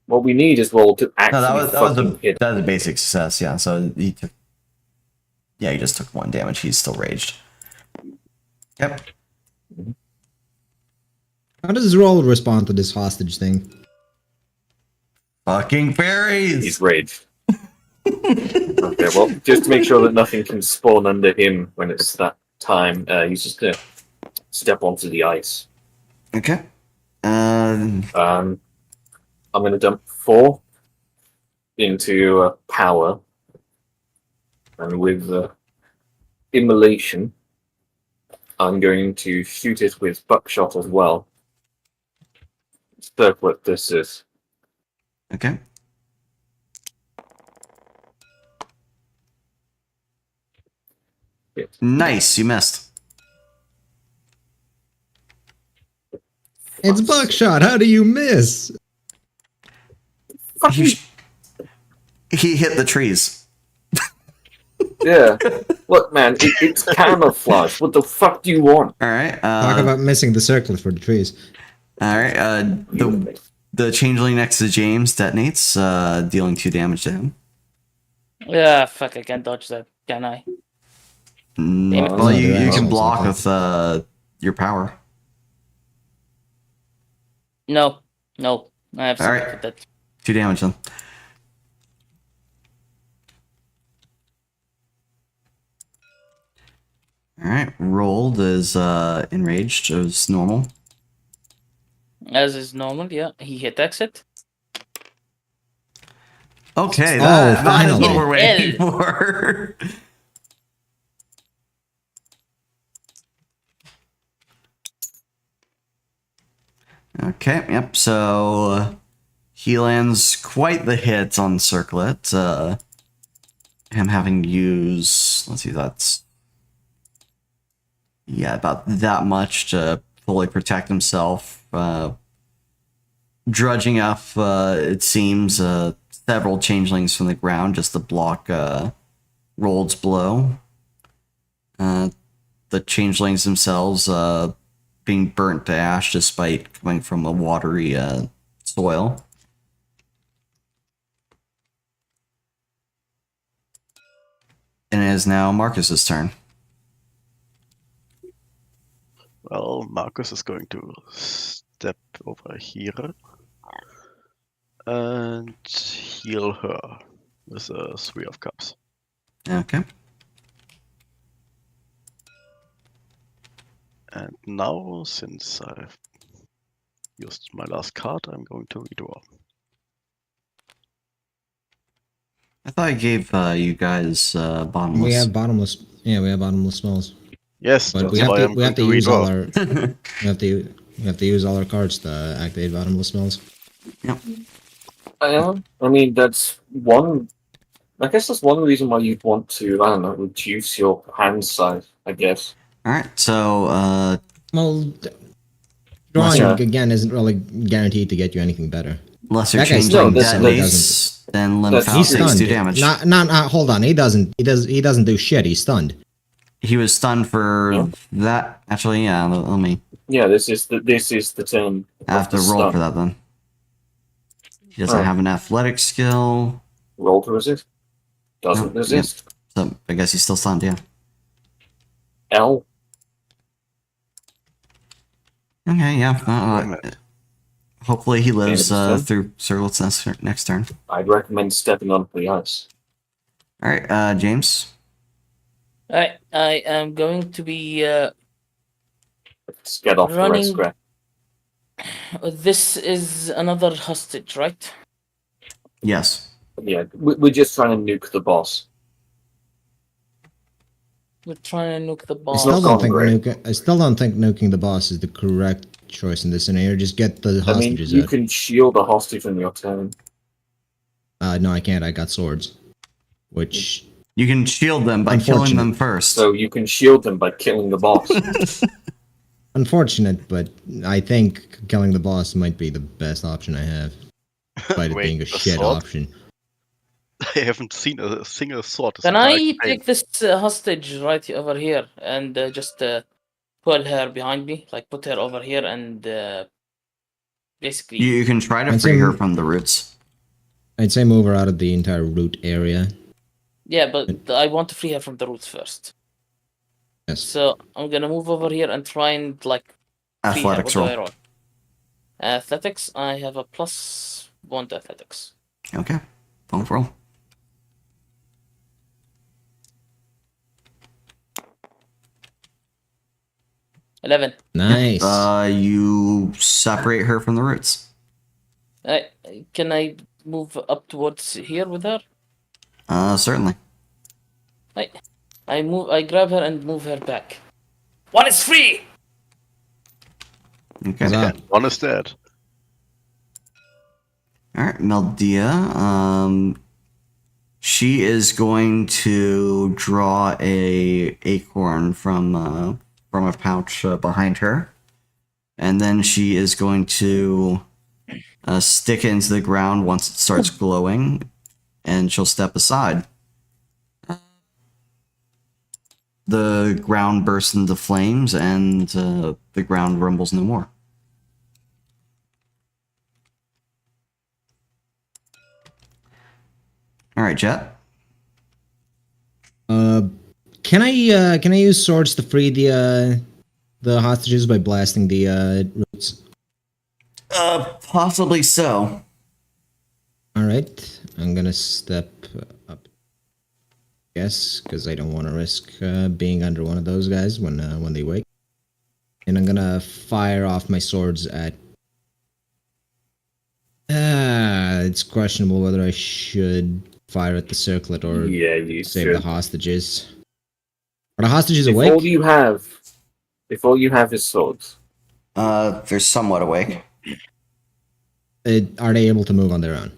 What we need is roll to no, actually that was fucking hit. a basic success. Yeah, so he took. Yeah, he just took 1 damage. He's still raged. Yep. How does Roll respond to this hostage thing? Fucking fairies. He's raged. Okay, well, just to make sure that nothing can spawn under him when it's that time, he's just gonna step onto the ice. Okay. I'm gonna dump 4 into power, and with immolation, I'm going to shoot it with buckshot as well. Circlet this is. Okay. Hit. Nice. You missed. It's buckshot. How do you miss? He hit the trees. Yeah. Look, man, it's camouflage. What the fuck do you want? All right. Talk about missing the circlet for the trees. All right. The changeling next to James detonates, dealing 2 damage to him. Yeah, fuck! I can't dodge that, can I? Damn it. Well, No, you they're can assholes, block okay. with your power. No, I have All something right. for that. 2 damage then. All right. Rolled is enraged as normal. As is normal, yeah. He hit exit. Okay. Oh, That is what finally. we're waiting for. Okay, yep, so he lands quite the hit on Circlet. Him having to use, let's see, that's, yeah, about that much to fully protect himself. Drudging up, it seems, several changelings from the ground just to block Rold's blow. The changelings themselves being burnt to ash despite coming from a watery soil. And it is now Marcus's turn. Well, Marcus is going to step over here and heal her with a 3 of cups. Okay. And now, since I've used my last card, I'm going to redraw. I thought I gave you guys bottomless. We have bottomless. Yeah, we have bottomless spells. Yes, But that's we have why to. I'm We have going to to use all redraw. our. We have to use all our cards to activate bottomless spells. I mean, that's one. I guess that's one reason why you'd want to, I don't know, reduce your hand size, I guess. All right, so Well, drawing Yeah. again isn't really guaranteed to get you anything better. lesser That guy's changeling stunned. No, that- detonates, then Limb That's- Foul He's takes stunned. 2 damage. Not. Hold on. He doesn't. He doesn't do shit. He's stunned. He was stunned for Yeah. that. Actually, yeah. Let me. Yeah, this is the term. I have to of the roll stun. for that then. He doesn't Oh. have an athletic skill. Roll to resist. Doesn't No, resist. So I guess he's still stunned, yeah. L. Okay, yeah. Damn it. Hopefully he lives Damn it, through Circlet's next turn. I'd recommend stepping onto the ice. All right, James. I am going to be Let's get off the red running. square. This is another hostage, right? Yes. Yeah, we're just trying to nuke the boss. We're trying to nuke the I boss. still not don't think gone nuking the boss is the correct choice in this scenario. Just get the I mean, hostages you out. can shield a hostage on your turn. No, I can't. I got swords, which You can shield them by killing Unfortunate. them first. So you can shield them by killing the boss. unfortunate, but I think killing the boss might be the best option I have, despite it Wait, being a the shit sword? option. I haven't seen a single sword. this Can entire I campaign. take this hostage right over here and just pull her behind me? Like put her over here and basically. You can try to I'd free say- her from the roots. I'd say move her out of the entire root area. Yeah, but I want to free her from the roots first. Yes. So I'm gonna move over here and try and like free her. Athletics What do I roll. roll? Athletics. I have a +1 to athletics. Okay. Both roll. $11. Nice. You separate her from the roots. Can I move up towards here with her? Certainly. I grab her and move her back. One is free. Okay. Huzzah. One is dead. All right, Meldea. She is going to draw a acorn from a pouch behind her, and then she is going to stick it into the ground once it starts glowing, and she'll step aside. The ground bursts into flames, and the ground rumbles no more. All right, Jet. Can I use swords to free the hostages by blasting the roots? Possibly so. All right, I'm gonna step up. Yes, because I don't want to risk being under one of those guys when they wake. And I'm gonna fire off my swords at. It's questionable whether I should fire at the circlet or Yeah, you save should. the hostages. Are the hostages awake? If all you have is swords. They're somewhat awake. Are they able to move on their own?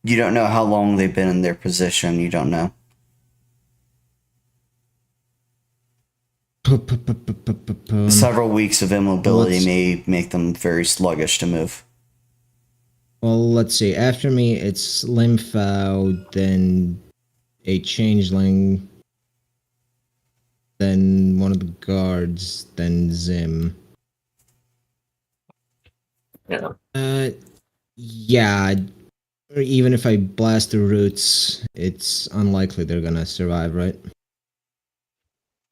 You don't know how long they've been in their position. You don't know. Several weeks of immobility let's- may make them very sluggish to move. Well, let's see. After me, it's Limphao, then a changeling, then one of the guards, then Zim. Yeah. Yeah. Even if I blast the roots, it's unlikely they're gonna survive, right?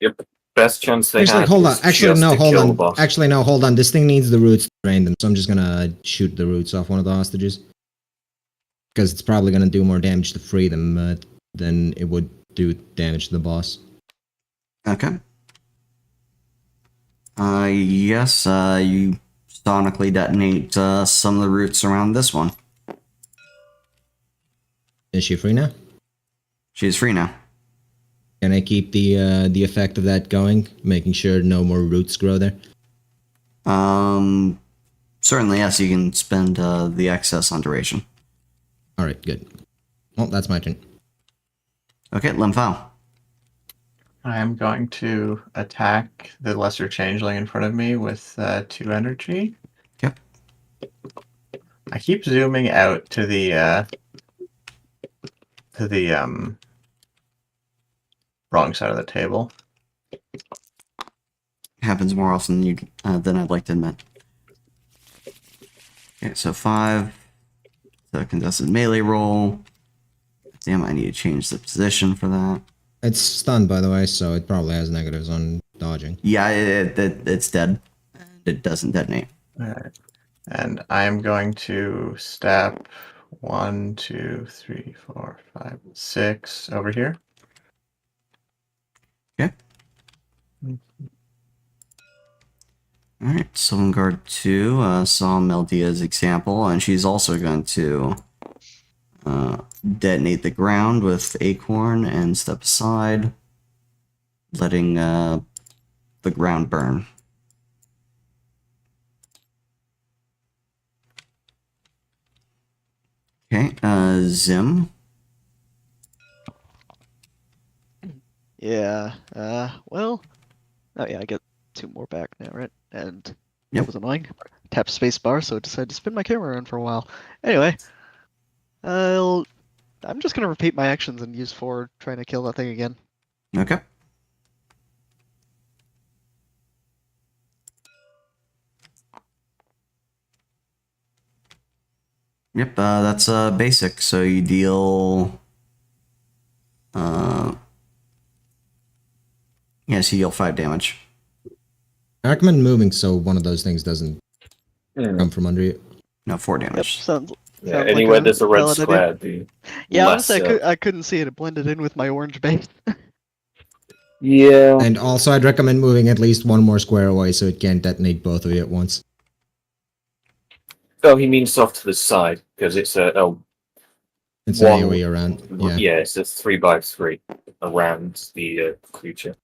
Yep. Best chance they Actually, have hold on. is Actually, just no, to hold kill the on. boss. Actually, no, hold on. This thing needs the roots to drain them, so I'm just gonna shoot the roots off one of the hostages. Because it's probably gonna do more damage to free them than it would do damage to the boss. Okay. Yes, you sonically detonate some of the roots around this one. Is she free now? She's free now. Can I keep the effect of that going, making sure no more roots grow there? Certainly, yes, you can spend the excess on duration. All right, good. Well, that's my turn. Okay, Limphao. I am going to attack the lesser changeling in front of me with 2 energy. Yep. I keep zooming out to the wrong side of the table. Happens more often than I'd like to admit. Okay, so 5, So contested melee roll. Damn, I need to change the position for that. It's stunned, by the way, so it probably has negatives on dodging. Yeah, it's dead. It doesn't detonate. Alright. And I'm going to step 1, 2, 3, 4, 5, 6 over here. Okay. Alright, Sylvan Guard 2 saw Meldia's example, and she's also going to detonate the ground with Acorn and step aside, letting the ground burn. Okay, Zim. Yeah. Well. Oh yeah, I get 2 more back now, right? And Yep. that was annoying. Tap spacebar, so it decided to spin my camera around for a while. Anyway, I'm just gonna repeat my actions and use 4 trying to kill that thing again. Okay. Yep, that's basic. So you deal. Yes, you deal 5 damage. I recommend moving so one of those things doesn't Hmm. come from under you. No, 4 Yep, damage. sounds. Yeah, sounds anywhere like there's a red valid idea. square, the Yeah, less, honestly, I couldn't see it. It blended in with my orange base. yeah. And also, I'd recommend moving at least one more square away so it can't detonate both of you at once. Oh, he means off to the side because it's a It's One- an AoE around. Yeah. it's a 3x3 around the creature.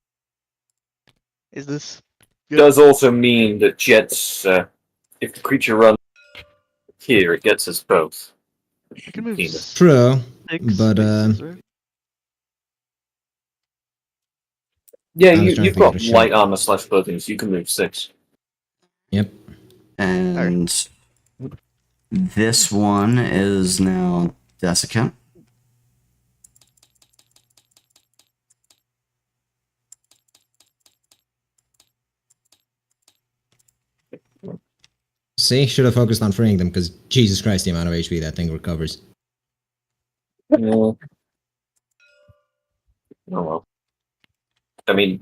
Is this It does also mean that jets, if the creature runs here, it gets us both. I can move Penis. True, 6 but spaces, right? Yeah, I was trying to you've think of got a light shot. armor / clothing, so you can move 6. Yep. And this one is now Desiccant. See, should have focused on freeing them because Jesus Christ, the amount of HP that thing recovers. Yeah. Oh well. I mean,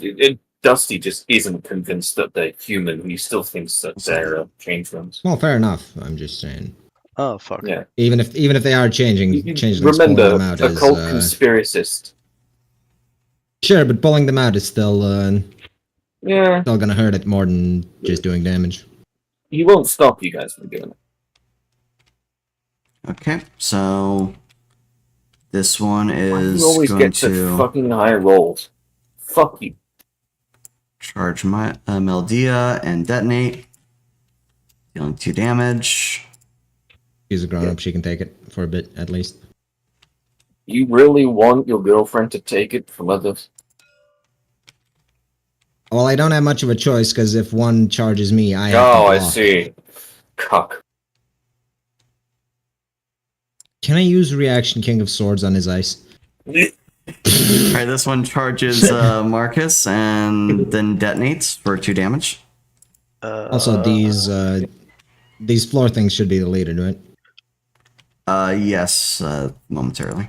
Dusty just isn't convinced that they're human. He still thinks that they're changelings. Well, fair enough. I'm just saying. Oh fuck. Yeah. Even if they are changelings, pulling Remember, them out a is cult conspiracist. sure, but pulling them out is still Yeah. still gonna hurt it more than just doing damage. He won't stop you guys from doing it. Okay, so this one Why do is you always going get such to fucking high rolls? Fuck you. charge my Meldia and detonate, dealing 2 damage. She's a grown up; she can take it for a bit at least. You really want your girlfriend to take it from others? Well, I don't have much of a choice because if one charges me, I have to Oh, I block. see. Cuck. Can I use reaction King of Swords on his ice? Alright, this one charges Marcus and then detonates for 2 damage. Also, these floor things should be deleted, right? Yes, momentarily.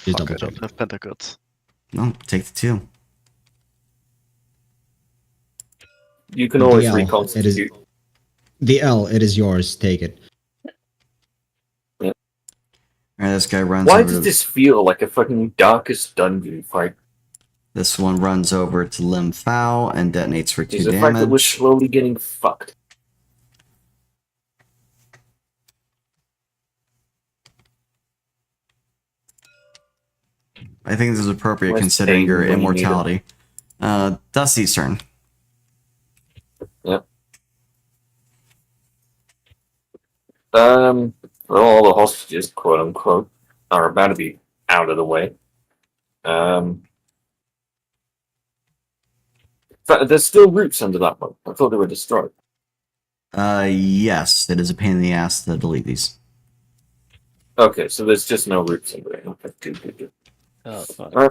Just Fuck, double I don't check. have pentagons. No, take the 2. You can always DL, reconstitute. The L, it is yours. Take it. Alright, this guy runs Why over does to this feel like a fucking Darkest Dungeon fight? this one runs over to Limphao and detonates for 2 Is the fact that we're damage. slowly getting fucked. I think this is appropriate Where's considering Peyton your when you need him? immortality. Dusty's turn. All the hostages, quote unquote, are about to be out of the way. In fact, there's still roots under that one. I thought they were destroyed. Yes, it is a pain in the ass to delete these. Okay, so there's just no roots under it. Okay, good. Oh, fuck. Alright.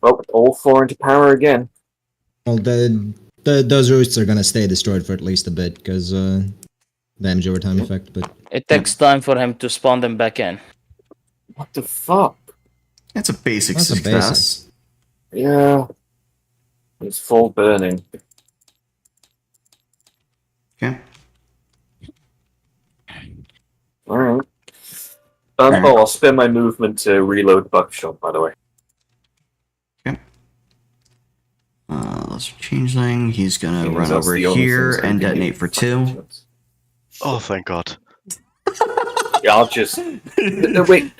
Well, all 4 into power again. Well, those roots are gonna stay destroyed for at least a bit because damage over time effect, but It takes time for him to spawn them back in. What the fuck? It's a basic That's a success. basic. Yeah. It's full burning. Okay. Alright. Alright. Oh, I'll spend my movement to reload buckshot, by the way. Let's changeling. He's gonna Because run that's over the only here things I and can detonate do. for 2. Oh, thank God. Yeah, I'll just. Wait,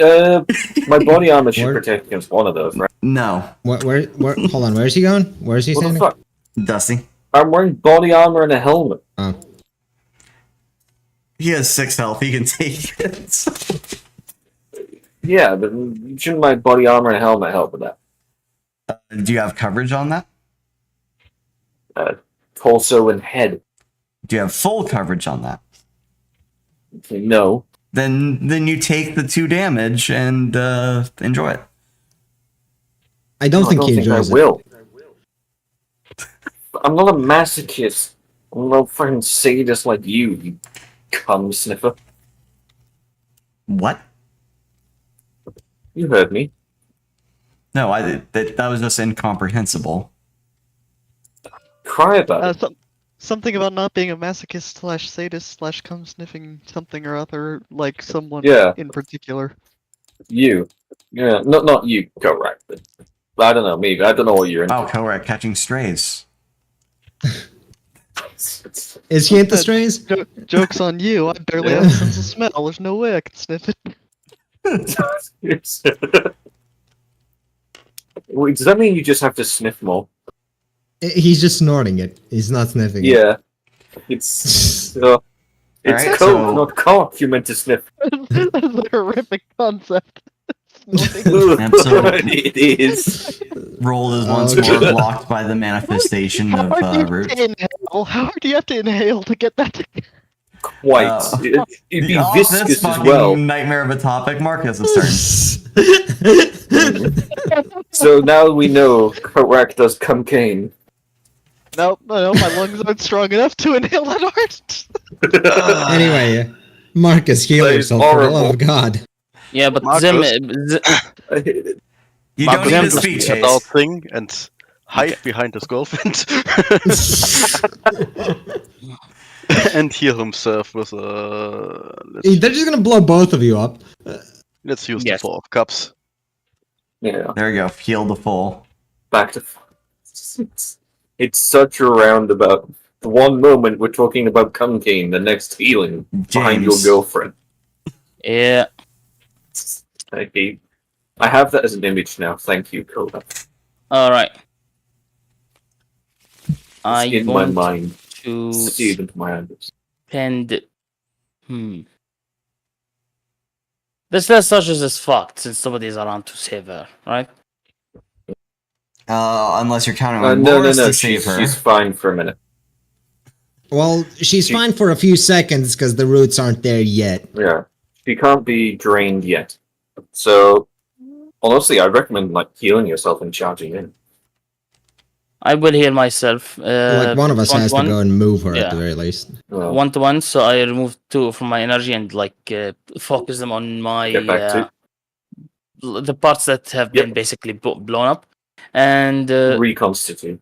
my body armor should Where- protect against one of those, right? No, where? Hold on, where is he going? Where is he What the standing? fuck? Dusty. I'm wearing body armor and a helmet. Oh, He has 6 health. He can take it. Yeah, but shouldn't my body armor and a helmet help with that? Do you have coverage on that? Torso and head. Do you have full coverage on that? Okay, no. Then you take the 2 damage and enjoy it. I don't I think don't he think I enjoys it. will. I'm not a masochist. I'm no fucking sadist like you cum sniffer. What? You heard me. No, that was just incomprehensible. Cry about it. Something about not being a masochist / sadist / cum sniffing something or other, like someone Yeah. in particular. You. Yeah, not you, correct. But I don't know, maybe. I don't know what you're into. Oh, correct. Catching strays. Is he into strays? Joke's on you, I barely have a sense of smell, there's no way I can sniff it. Wait, does that mean you just have to sniff more? He's just snorting it. He's not sniffing it. Yeah. It's it's Alright, coke, so- not cock you meant to sniff. That's a horrific concept. And so- It is. Roll is once Okay. more blocked by the manifestation How of hard do you have root. to inhale? How hard do you have to inhale to get that to... Quite. It'd be Oh, viscous this as fucking well. nightmare of a topic. Marcus is turn. So now we know correct does cum cane. No, my lungs aren't strong enough to inhale that hard. Anyway, Marcus, heal That is yourself for the love horrible. of God. Yeah, but Marcus? Zim, I hate it. You My don't need a grandpa's speech. That Ace. thing and hide behind his girlfriend. And heal himself with a. They're just gonna blow both of you up. Let's use Yes. the 4 of cups. Yeah, There you go. Heal the full. back to. It's such a roundabout. The one moment we're talking about cum cane, the next healing behind your James. girlfriend. yeah. I hate. I have that as an image now. Thank you, Coda. All right. It's I in my want mind. to See it into my eyes. spend. This last Sasha's is fucked since somebody's around to save her, right? Unless you're counting on No, Boris to She's, save her. she's fine for a minute. Well, she's She- fine for a few seconds because the roots aren't there yet. Yeah, she can't be drained yet. So, honestly, I recommend like healing yourself and charging in. I will heal myself. Like one of us has to one-to-one. go and move her at Yeah. the very least. Well, 1-to-1, so I remove 2 from my energy and focus them on my Get back to- the parts that have been basically blown up, and reconstitute.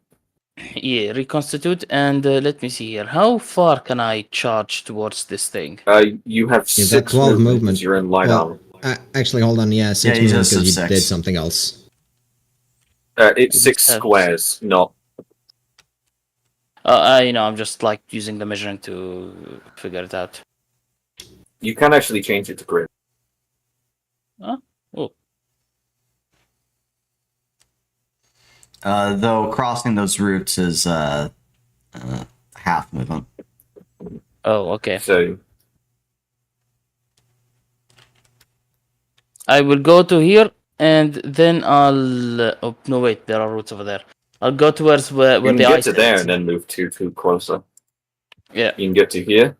yeah, reconstitute. And let me see here. How far can I charge towards this thing? You have You've got 6 12 movement. movement. 'Cause you're in light Well, armor. Actually, hold on. Yeah, 6 Yeah, he movement does because you have did 6. something else. It's 6 have- squares, not. I'm just like using the measuring to figure it out. You can actually change it to grid. Though crossing those routes is half movement. Oh, okay. So I will go to here, and then I'll. Oh no, wait, there are routes over there. I'll go towards where you can the get ice to there is. and then move 2 closer. Yeah, You can get to here.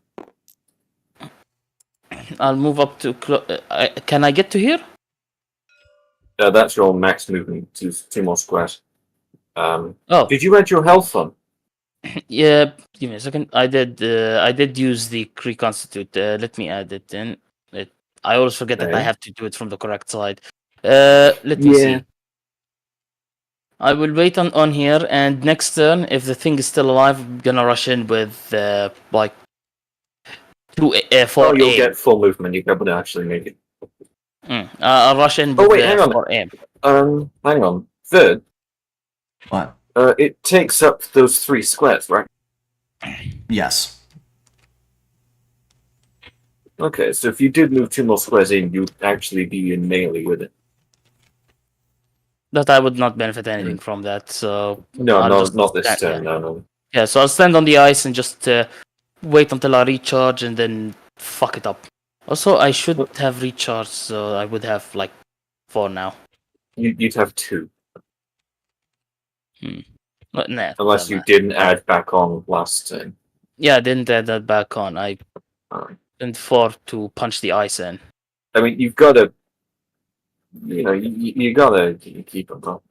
I'll move up to. Can I get to here? That's your max movement. 2 more squares. Oh, Did you add your health on? Yeah, give me a second. I did use the reconstitute. Let me add it in. I always forget that I Okay. have to do it from the correct side. Let me Yeah. see. I will wait on here, and next turn, if the thing is still alive, I'm gonna rush in with like Oh, 4 you'll aim. get full movement. You probably actually make it. I'll rush in Oh with wait, hang on. 4 aim. Hang on. Third, What? it takes up those 3 squares, right? Yes. Okay, so if you did move 2 more squares in, you'd actually be in melee with it. That I would not benefit anything from that. So No, I'll just not this stand, turn. yeah. No. Yeah, so I'll stand on the ice and just wait until I recharge and then fuck it up. Also, I should have recharged, so I would have like 4 now. You'd have 2, But nah, unless doesn't you matter. didn't add back on last turn. Yeah, I didn't add that back on. I Alright. spent 4 to punch the ice in. I mean, you've got to, you gotta keep them up.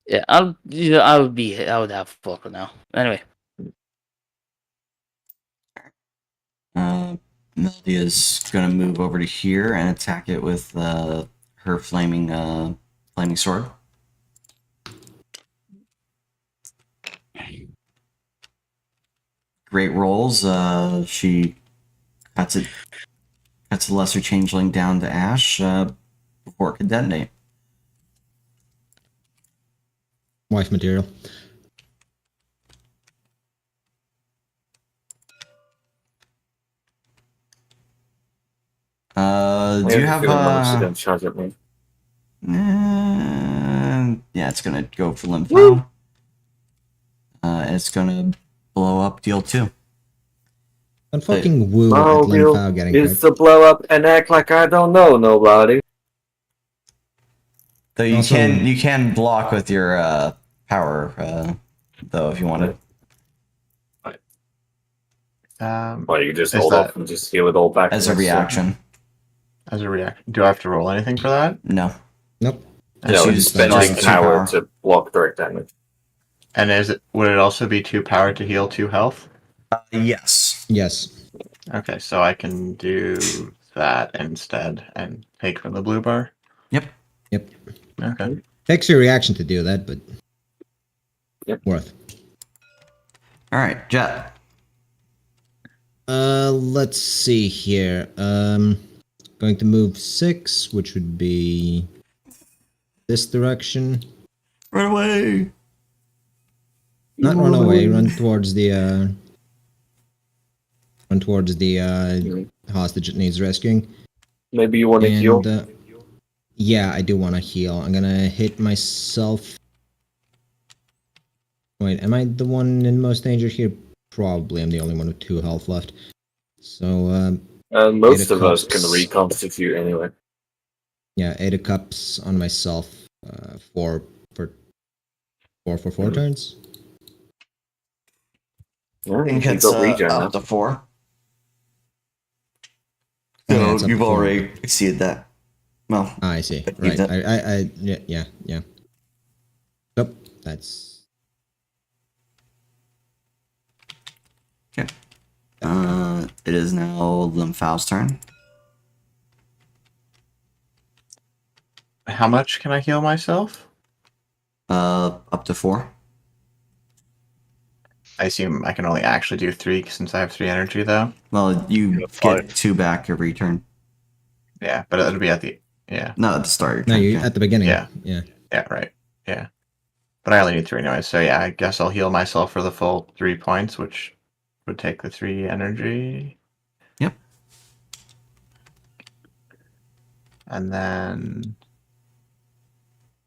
Yeah, I would have 4 for now. Anyway, Melody is gonna move over to here and attack it with her flaming sword. Great rolls. She cuts the lesser changeling down to ash before it can detonate. Wife material. Do you have Gonna charge at me? yeah, it's gonna go for limb foul. It's gonna blow up, deal 2. Don't fucking woo at Oh, Lim Fao getting is crit. to blow up and act like I don't know nobody. Though you Also- can block with your power though if you wanted. Well, you can just Is hold that- off and just heal it all back As a next turn. reaction. As a reaction, do I have to roll anything for that? No. Nope. No, Just it's use spending just power power. to block direct damage. And would it also be 2 power to heal 2 health? Yes. Yes. Okay, so I can do that instead and take from the blue bar. Yep. Okay. Takes your reaction to do that, but Yep. worth. All right, Jet. Let's see here. Going to move 6, which would be this direction. Run away. Not run away. Run towards the hostage that needs rescuing. Maybe you want to heal. Yeah, I do want to heal. I'm gonna hit myself. Wait, am I the one in most danger here? Probably. I'm the only one with 2 health left. So, Most Eight of of us can Cups. reconstitute anyway. yeah, 8 of Cups on myself. 4 for 4 turns. Yeah, And you gets got regen up now. to 4. Oh, yeah, So it's up you've to 4. already exceeded that. Well, Ah, I see. You've Right. done- Yeah. Yep. That's okay. It is now Lim Fao's turn. How much can I heal myself? Up to 4. I assume I can only actually do 3 since I have 3 energy, though. Well, you Yeah, 5. get 2 back every turn. Yeah, but it'll be at the... Yeah, Not at the start of your no, turn. you okay. at the beginning. Yeah. Yeah. yeah, right. Yeah. But I only need 3 anyway, so yeah, I guess I'll heal myself for the full 3 points, which would take the 3 energy. Yep. And then...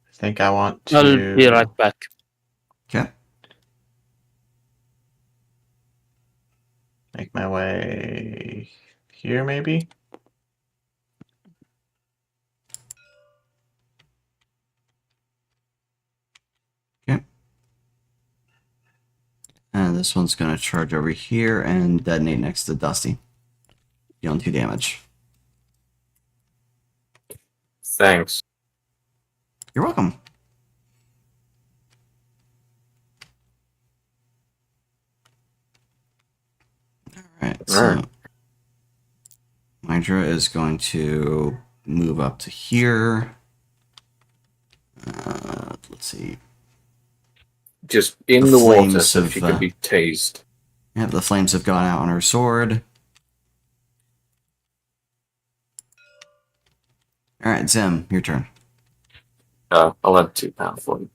I think I want to... I'll be right back. Okay. Make my way here, maybe? And this one's going to charge over here and detonate next to Dusty. Dealing 2 damage. Thanks. You're welcome. So Hydra is going to move up to here. Let's see. Just in The the water flames so of, she can be tased. Yeah, the flames have gone out on her sword. Alright, Zim, your turn. I'll add 2 power for you.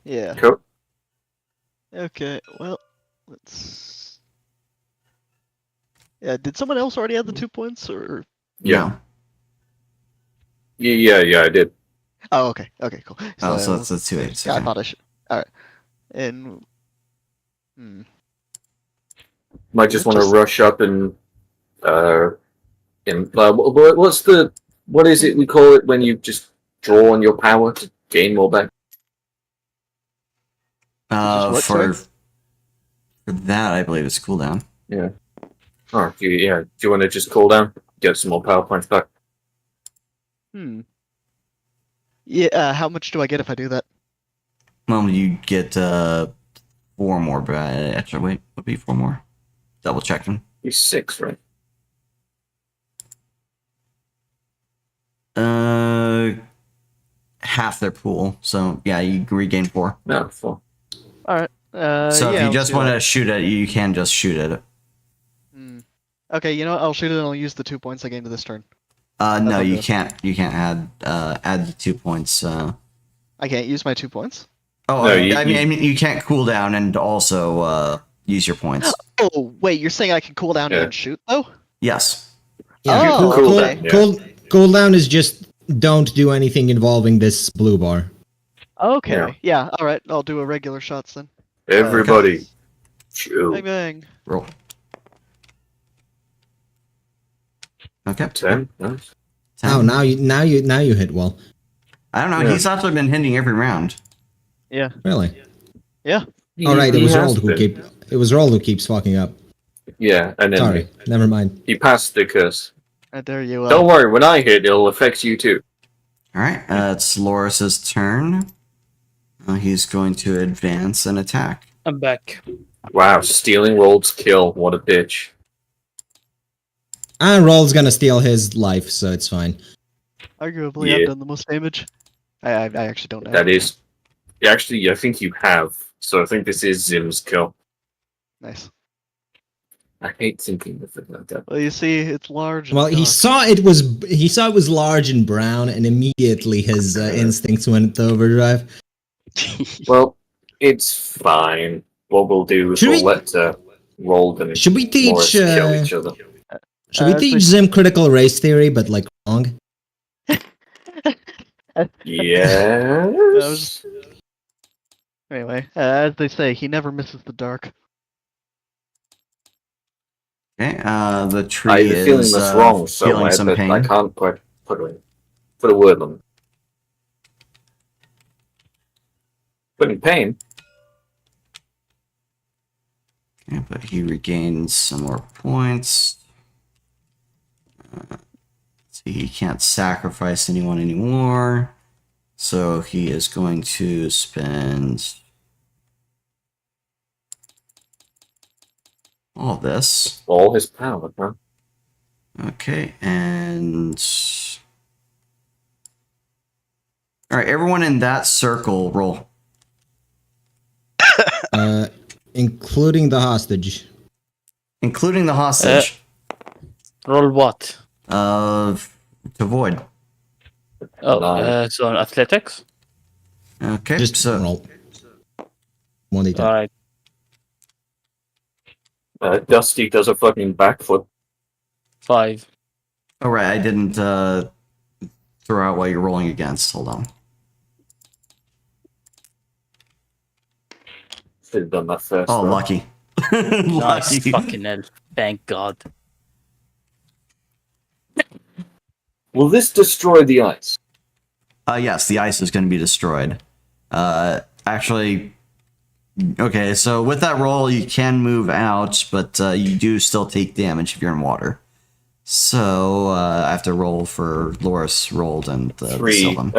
Yeah. Cool. Okay, well, let's. Yeah, did someone else already add the 2 points, or? Yeah. No. Yeah, I did. Oh, okay, okay, cool. Oh, so that's the 2/8. Yeah, I Okay. thought I should. All right, and. Might just want to Just- rush up and what is it we call it when you just draw on your power to gain more back? what, sorry? For that, I believe it's cooldown. Yeah. Oh, do you want to just cool down, get some more power points back? Yeah, how much do I get if I do that? Well, you get 4 more, but actually, wait, would be 4 more. Double checking. You're 6, right? Half their pool, so yeah, you regain 4. No, 4. All right. So yeah, if you let's just do want that. to shoot at it, you can just shoot at it. Okay, you know what? I'll shoot it and I'll use the 2 points I gained this turn. No, I'll you do. can't. You can't add the 2 points. I can't use my 2 points. Oh, No, I mean, you can't cool down and also use your points. Oh, wait, you're saying I can cool down Yeah. and shoot, though? Yes. Yeah, Oh, cool, okay. cooldown is just don't do anything involving this blue bar. Okay, yeah, all right. I'll do a regular shots then. Everybody, Bang, bang. Roll. Okay. 10. Nice. 10. Oh, now you hit well. I don't know. Yeah. He's actually been hitting every round. Really? Yeah. All right, it He was has Rold who been. keeps fucking up. Yeah, and then Sorry, never mind. he passed the curse. Right there you Don't worry, when I hit, it'll affect you too. All right. It's Loris's turn. He's going to advance and attack. I'm back. Wow, stealing Rold's kill. What a bitch. Rold's gonna steal his life, so it's fine. Arguably, Yeah. I've done the most damage. I actually don't know. That is. Actually, I think you have. So I think this is Zim's kill. Nice. I hate thinking of it like that. Well, you see, it's large. and Well, he dark. saw it was large and brown, and immediately his instincts went into overdrive. Well, it's fine. What we'll do is Should we'll we- let Rold and Should we Loris teach? kill each other. Should we it's teach like- Zim critical race theory, but like wrong? Yes. Anyway, as they say, he never misses the dark. Okay. The tree I have a feeling is that's wrong feeling somewhere, some but pain. I can't quite put a word on it. But in pain, Okay, but he regains some more points. See, he can't sacrifice anyone anymore. So he is going to spend all this. all his power, huh? Okay, and all right, everyone in that circle roll, Including the hostage. including the hostage. Roll what? To void. Oh, Nine. so athletics. Okay, Just so roll. 1d10. All right. Dusty does a fucking backflip. 5. all right, I didn't throw out what you're rolling against. Hold on. Should have done that first. Oh, though. lucky. Nice. Lucky. Fucking hell. Thank God. Will this destroy the ice? Yes, the ice is going to be destroyed. Actually, okay, so with that roll, you can move out, but you do still take damage if you're in water. So I have to roll for Loris rolled and 3, Sylvan.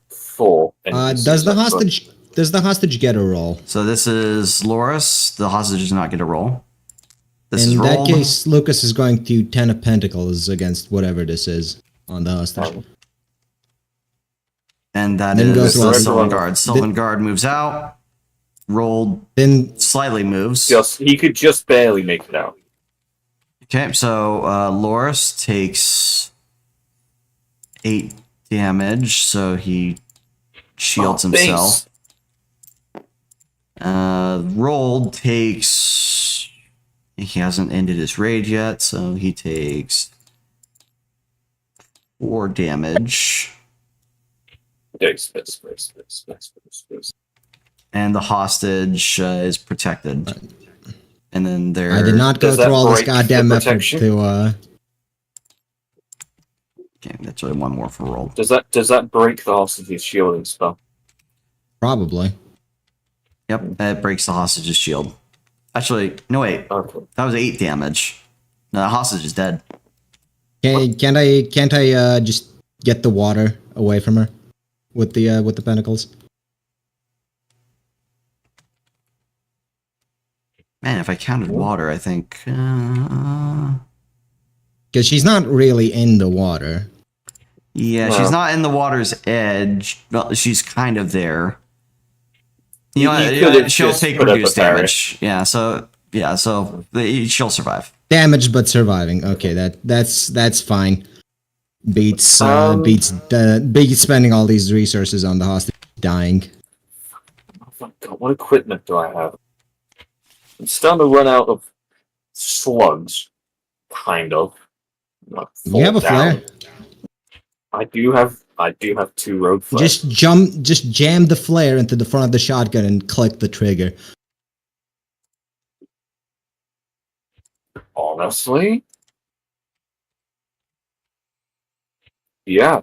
4. and Does the that's hostage does the hostage get a roll? So this is Loris. The hostage does not get a roll. This is In that rolled. case, Lucas is going to 10 of Pentacles against whatever this is on the hostage. And that Then goes is to Sylvan Arkaine. Guard. Sylvan Guard moves out. Rolled Then slightly moves. He could just barely make it out. Okay, so Loris takes 8 damage, so he shields himself. Rolled takes. He hasn't ended his raid yet, so he takes 4 damage. And the hostage is protected. And then there. I did not go Does that through all this break the goddamn effort protection? to. Okay, that's really one more for roll. Does that break the hostage's shielding spell? Probably. Yep, that breaks the hostage's shield. Actually, no wait, Okay. that was 8 damage. No, the hostage is dead. Can't I just get the water away from her with the pentacles? Man, if I counted water, I think. Because she's not really in the water. Yeah, No. she's not in the water's edge. Well, she's kind of there. You could have She'll just take put up a reduced barrier. damage. She'll survive. Damaged but surviving. Okay, that's fine. Beats spending all these resources on the hostage dying. Oh, God, what equipment do I have? I'm starting to run out of slugs, kind of. Not You have a full down. flare. I do have 2 road flares. Just jam the flare into the front of the shotgun and click the trigger. Honestly, yeah, I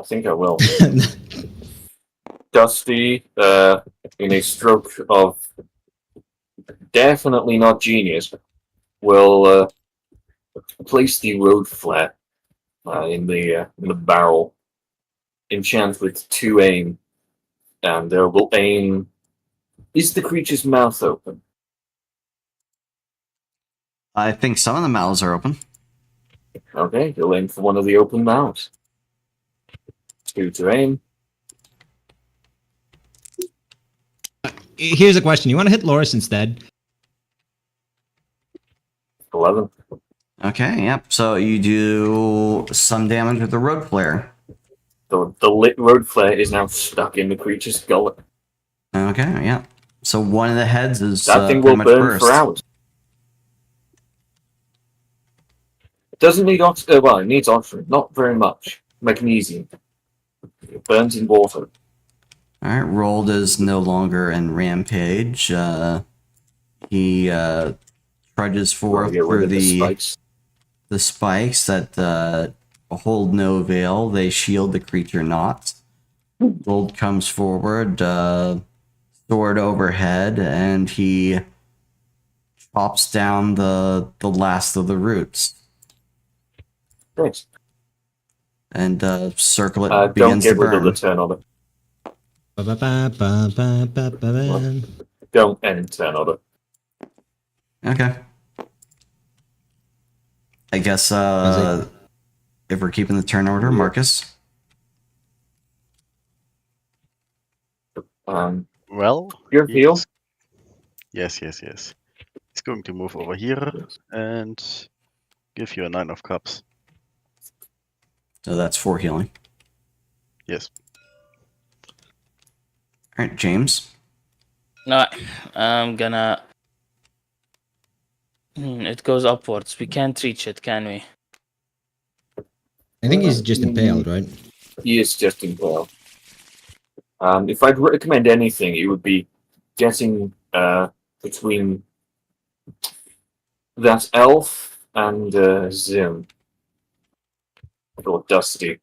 think I will. Dusty, in a stroke of definitely not genius, will place the road flare in the barrel, enchant with 2 aim, and will aim. Is the creature's mouth open? I think some of the mouths are open. Okay, he'll aim for one of the open mouths. 2 to aim. Here's a question. You want to hit Loris instead? 11. Okay, yep. So you do some damage with the road flare. The lit road flare is now stuck in the creature's gullet. Okay, yeah. So one of the heads is That thing pretty will much burn burst. for hours. It doesn't need oxygen. Well, it needs oxygen. Not very much. Magnesium. It burns in water. All right, Rolled is no longer in Rampage. He trudges forth Get rid through of the spikes. the spikes that hold no veil. They shield the creature not. Rolled comes forward, sword overhead, and he chops down the last of the roots. Thanks. And circlet Don't begins to get rid of burn. the turn on it. Ba-ba-ba-ba-ba-ba-ba. Don't end turn on it. Okay. I guess if we're keeping the turn order, Marcus. Well, Your heal? Yes. He's going to move over here and give you a 9 of cups. So that's 4 healing. Yes. All right, James. No, I'm gonna. It goes upwards. We can't reach it, can we? I think he's just impaled, right? He is just impaled. If I'd recommend anything, it would be getting between that elf and Zim. Or Dusty.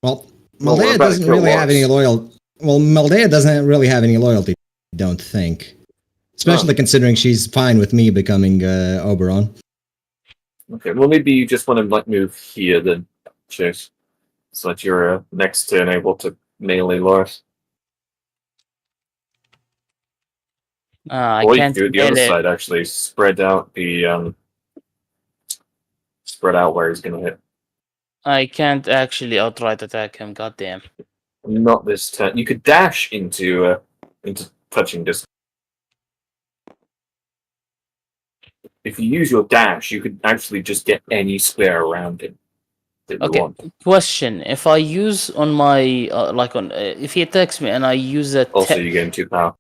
Well, Well, we're Maldea about to doesn't kill really have any Loris. loyal. Well, Maldea doesn't really have any loyalty. I don't think, especially considering she's fine with me becoming Oberon. Okay, well maybe you just want to move here then, Chase. so that you're next turn able to melee Loris. I Or you can't could do it the other melee. side, actually. Spread out where he's going to hit. I can't actually outright attack him. Goddamn. Not this turn. You could dash into touching distance. If you use your dash, you could actually just get any square around him that you Okay. want. Question: if I use on my if he attacks me and I use a Also, you gain 2 power.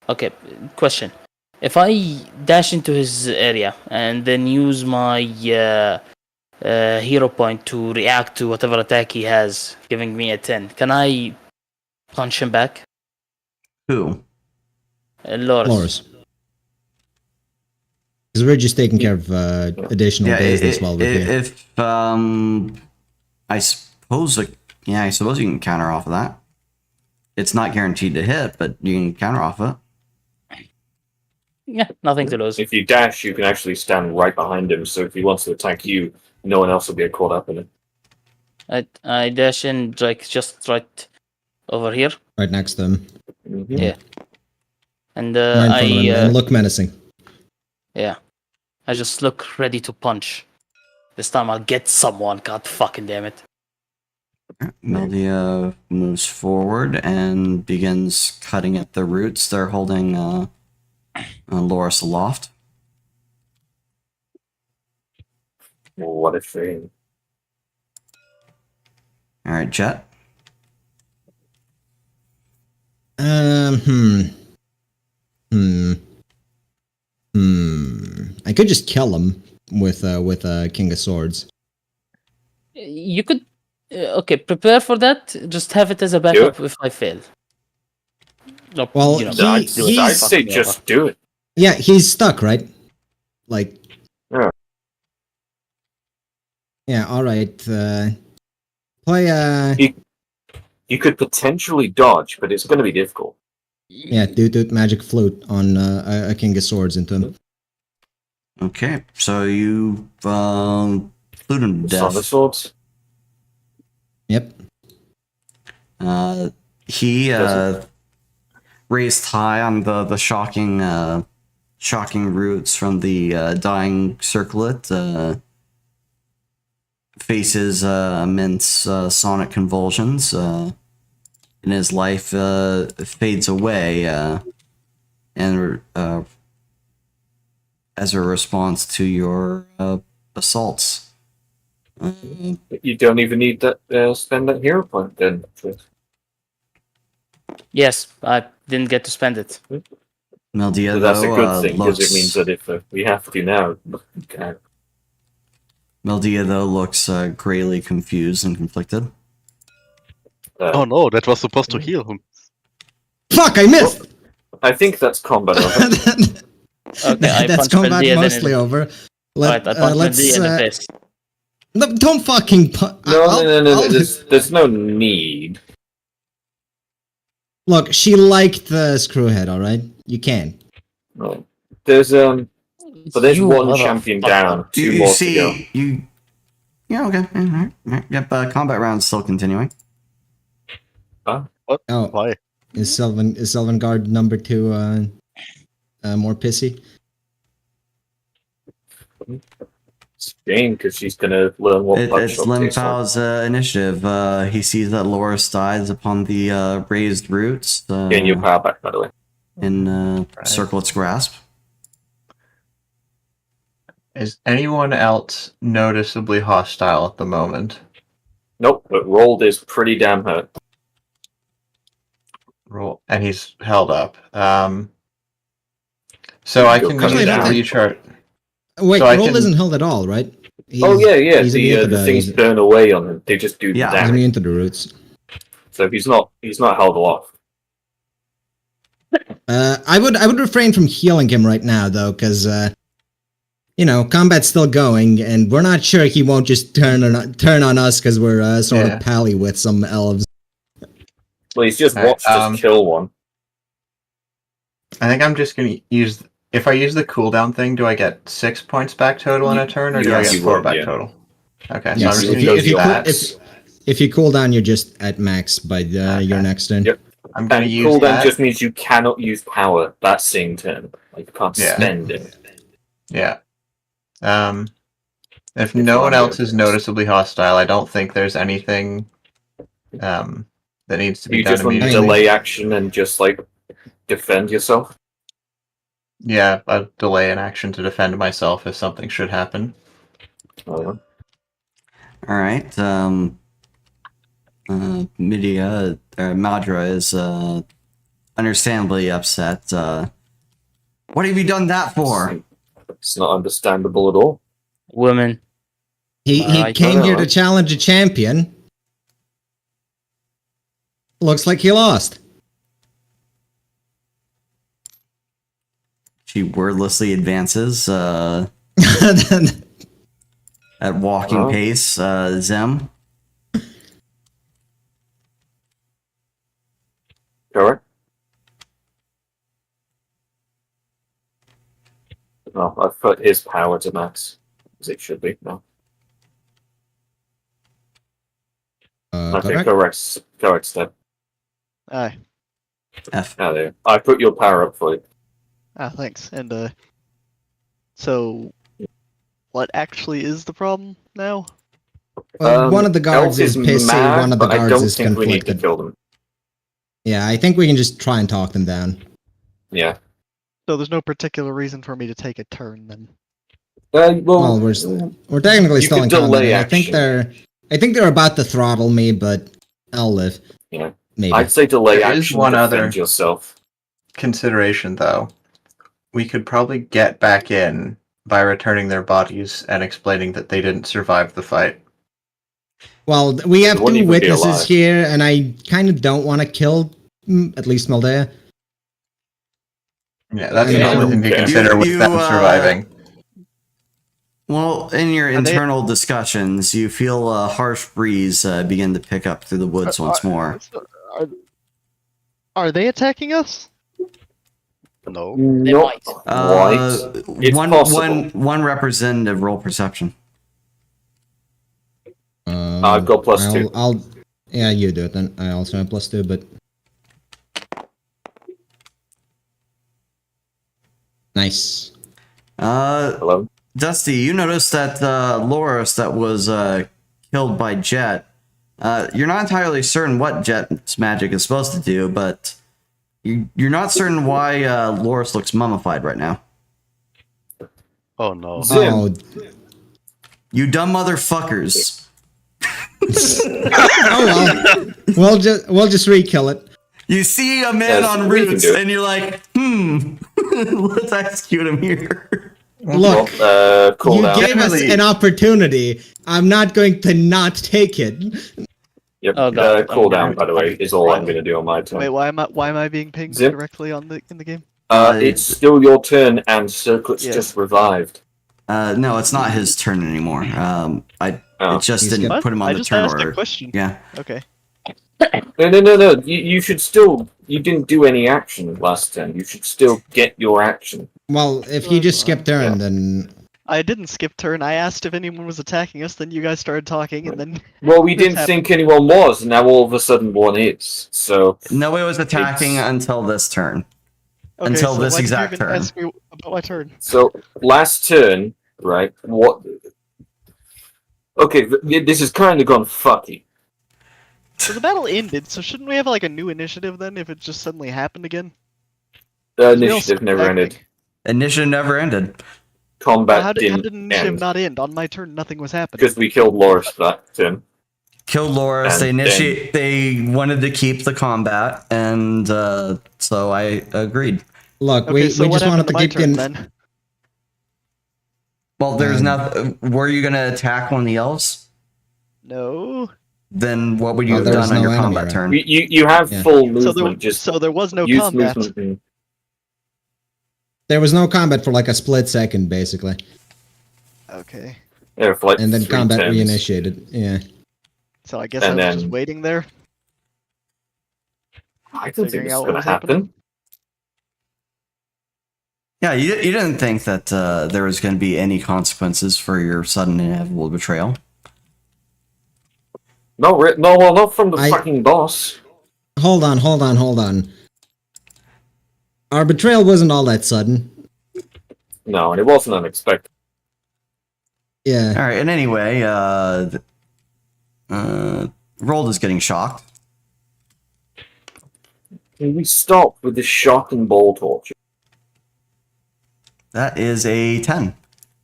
okay. Question: if I dash into his area and then use my hero point to react to whatever attack he has, giving me a 10, can I punch him back? Who? Loris. Loris. Because we're just taking care of additional business while we're here. If I suppose I suppose you can counter off of that. It's not guaranteed to hit, but you can counter off it. Yeah, nothing to lose. If you dash, you can actually stand right behind him, so if he wants to attack you, no one else will get caught up in it. I dash in like just right over here. Right next to him. Mm-hmm. Yeah. And Right in front of him, and look menacing. yeah, I just look ready to punch. This time I'll get someone. God fucking damn it! Meldia moves forward and begins cutting at the roots. They're holding Loris aloft. What a shame. All right, Jet. I could just kill him with King of Swords. You could okay, prepare for that. Just have it as a backup if I fail. No, Well, you know, I'd say fucking just do it. Yeah, he's stuck, right? Like. Yeah. Yeah. All right. Play. You could potentially dodge, but it's going to be difficult. Yeah, do magic flute on a King of Swords into him. Okay, so you flute him to Son of death. Swords. Yep. He raised high on the shocking roots from the dying circlet. Faces immense sonic convulsions. And his life fades away, and as a response to your assaults. You don't even need that spend that hero point then. Yes, I didn't get to spend it. Meldia, So that's a though, good thing because looks, it means that if we have to now, okay. Meldia, though, looks greatly confused and conflicted. Oh no, that was supposed to heal him. Fuck! I missed. I think that's combat over. Okay, I That's punched combat Meldia, mostly then over. Right, I punched Meldia in the face. No, don't fucking. No. There's no need. Look, she liked the screwhead. All right, you can. No. There's but there's You one champion motherfucker. down. Two You more see, to go. yeah, okay, all right. Yep, combat round's still continuing. Oh, Why? is Sylvan Guard number 2 more pissy? It's a shame because she's gonna learn what punch It's shot Lim tastes like. Fao's initiative. He sees that Loris dies upon the raised roots Gain your power back, by the way. in Circlet's grasp. Is anyone else noticeably hostile at the moment? Nope, but Rolled is pretty damn hurt. Roll, and he's held up. So I can Cut him use down. recharge. Wait, So I Roll can- isn't held at all, right? Oh yeah. He's immune to The things burn away on him. They just do Yeah. the He's damage. immune to the roots. So he's not held off. I would refrain from healing him right now though, because combat's still going, and we're not sure he won't just turn on us because we're sort Yeah. of pally with some elves. Well, he's just Alright, watched us kill one. I think I'm just gonna use. If I use the cooldown thing, do I get 6 points back total in a turn, or do I Yes, get you 4 would, back yeah. total? Okay, so Yes, I'm you just can gonna go use that. if you cool down, you're just at max by your next turn. Yep. I'm going to And use cooldown that. just means you cannot use power that same turn. Like, you can't Yeah. spend it. Yeah. If It's no what one I'm else doing. is noticeably hostile, I don't think there's anything that needs to be You done just want to immediately. delay action and just, like, defend yourself. Yeah, I'll delay an action to defend myself if something should happen. Oh, All right. Madra is understandably upset. What have you done that for? it's not understandable at all. Women. He Alright. came here to Alright. challenge a champion. Looks like he lost. She wordlessly advances at walking Oh. pace. Zem. Correct? No, I've put his power to max, as it should be. No. Okay, Correct? correct step. Aye. F. Ah, there. I put your power up for you. Ah, thanks. And so what actually is the problem now? One of the guards Elf is pissy, mad, one of the but I guards don't is think we need to conflicted. kill them. Yeah, I think we can just try and talk them down. Yeah. So there's no particular reason for me to take a turn then. Well, we're technically you still could in combat. delay And I think they're about to throttle me, but I'll live. Yeah. Maybe. I'd say delay There is action. one Defend other- yourself. Consideration, though. We could probably get back in by returning their bodies and explaining that they didn't survive the fight. Well, we have They wouldn't two even be witnesses alive. here, and I kind of don't want to kill at least Maldea. Yeah, that's Yeah, another thing to okay. consider with You, them surviving. Well, in your Are they- internal discussions, you feel a harsh breeze begin to pick up through the woods once more. Are they attacking us? No. Not quite. It's possible. One representative roll perception. I've got +2. Yeah, you do it then. I also have +2, but nice. Hello? Dusty, you noticed that Loris that was killed by Jet. You're not entirely certain what Jet's magic is supposed to do, but you're not certain why Loris looks mummified right now. Oh no. Zim. Oh, You dumb motherfuckers. oh well. We'll just re-kill it. You see a man Yes, on we can roots, do it. and you're like, let's execute him here. Look, Cool you down. gave us Generally- an opportunity. I'm not going to not take it. Yep. Oh, God. Cool down, by the way, is all I'm going to do on my turn. Wait, why am I being pinged Zip. directly on in the game? It's still your turn, and Circlet's Yeah. just revived. No, it's not his turn anymore. Oh. It just He's didn't What? put him on I the just turn asked order. a question. Yeah. Okay. No. You should still. You didn't do any action last turn. You should still get your action. Well, if you just skip turn, then I didn't skip turn. I asked if anyone was attacking us, then you guys started talking, and then Well, we This didn't think anyone was, and now all of a sudden one is. So Nobody was attacking It's- until this turn. okay, Until so this why did you exact even turn. ask me about my turn? So last turn, right? What? Okay, this has kind of gone fucky. So the battle ended. So shouldn't we have like a new initiative then? If it just suddenly happened again? The We all initiative never started ended. acting. Initiative never ended. Combat How did didn't initiative end not end? On my turn, nothing was happening. because we killed Loris that turn. Killed Loris. And They wanted to keep the combat, and so I agreed. look, Okay, we so just what happened wanted to to my keep turn you. then? Well, there's nothing. Were you gonna attack one of the elves? No. Then what would you Well, have there was done on no your enemy, combat right? turn? You have Yeah. full So movement. Just there was no use combat. movement. and- There was no combat for like a split second, basically, Okay. Yeah, for like and then 3 combat turns. reinitiated. Yeah. So I guess And I was just then- waiting there. I don't think Figuring it's out what going to was happening. happen. Yeah, you didn't think that there was going to be any consequences for your sudden inevitable betrayal. Not from the I- fucking boss. Hold on. Our betrayal wasn't all that sudden. No, and it wasn't unexpected. Yeah. All right, and anyway, Rold is getting shocked. Can we stop with this shock and ball torture? That is a 10.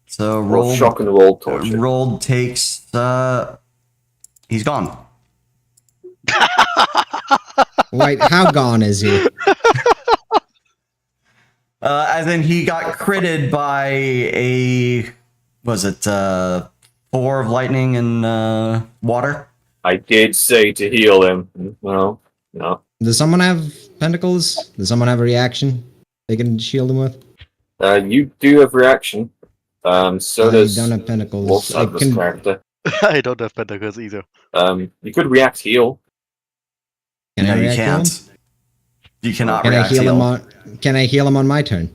So Or shock and roll torture. Rold takes. He's gone. Wait, how gone is he? As in, he got critted by a. Was it 4 of lightning and water? I did say to heal him. No. Does someone have pentacles? Does someone have a reaction they can shield him with? You do have reaction. So I does don't have pentacles. Wolf's I can. character. I don't have pentacles either. You could react heal. Can No, I you react heal him? can't. You cannot Can I react heal him heal. on? Can I heal him on my turn?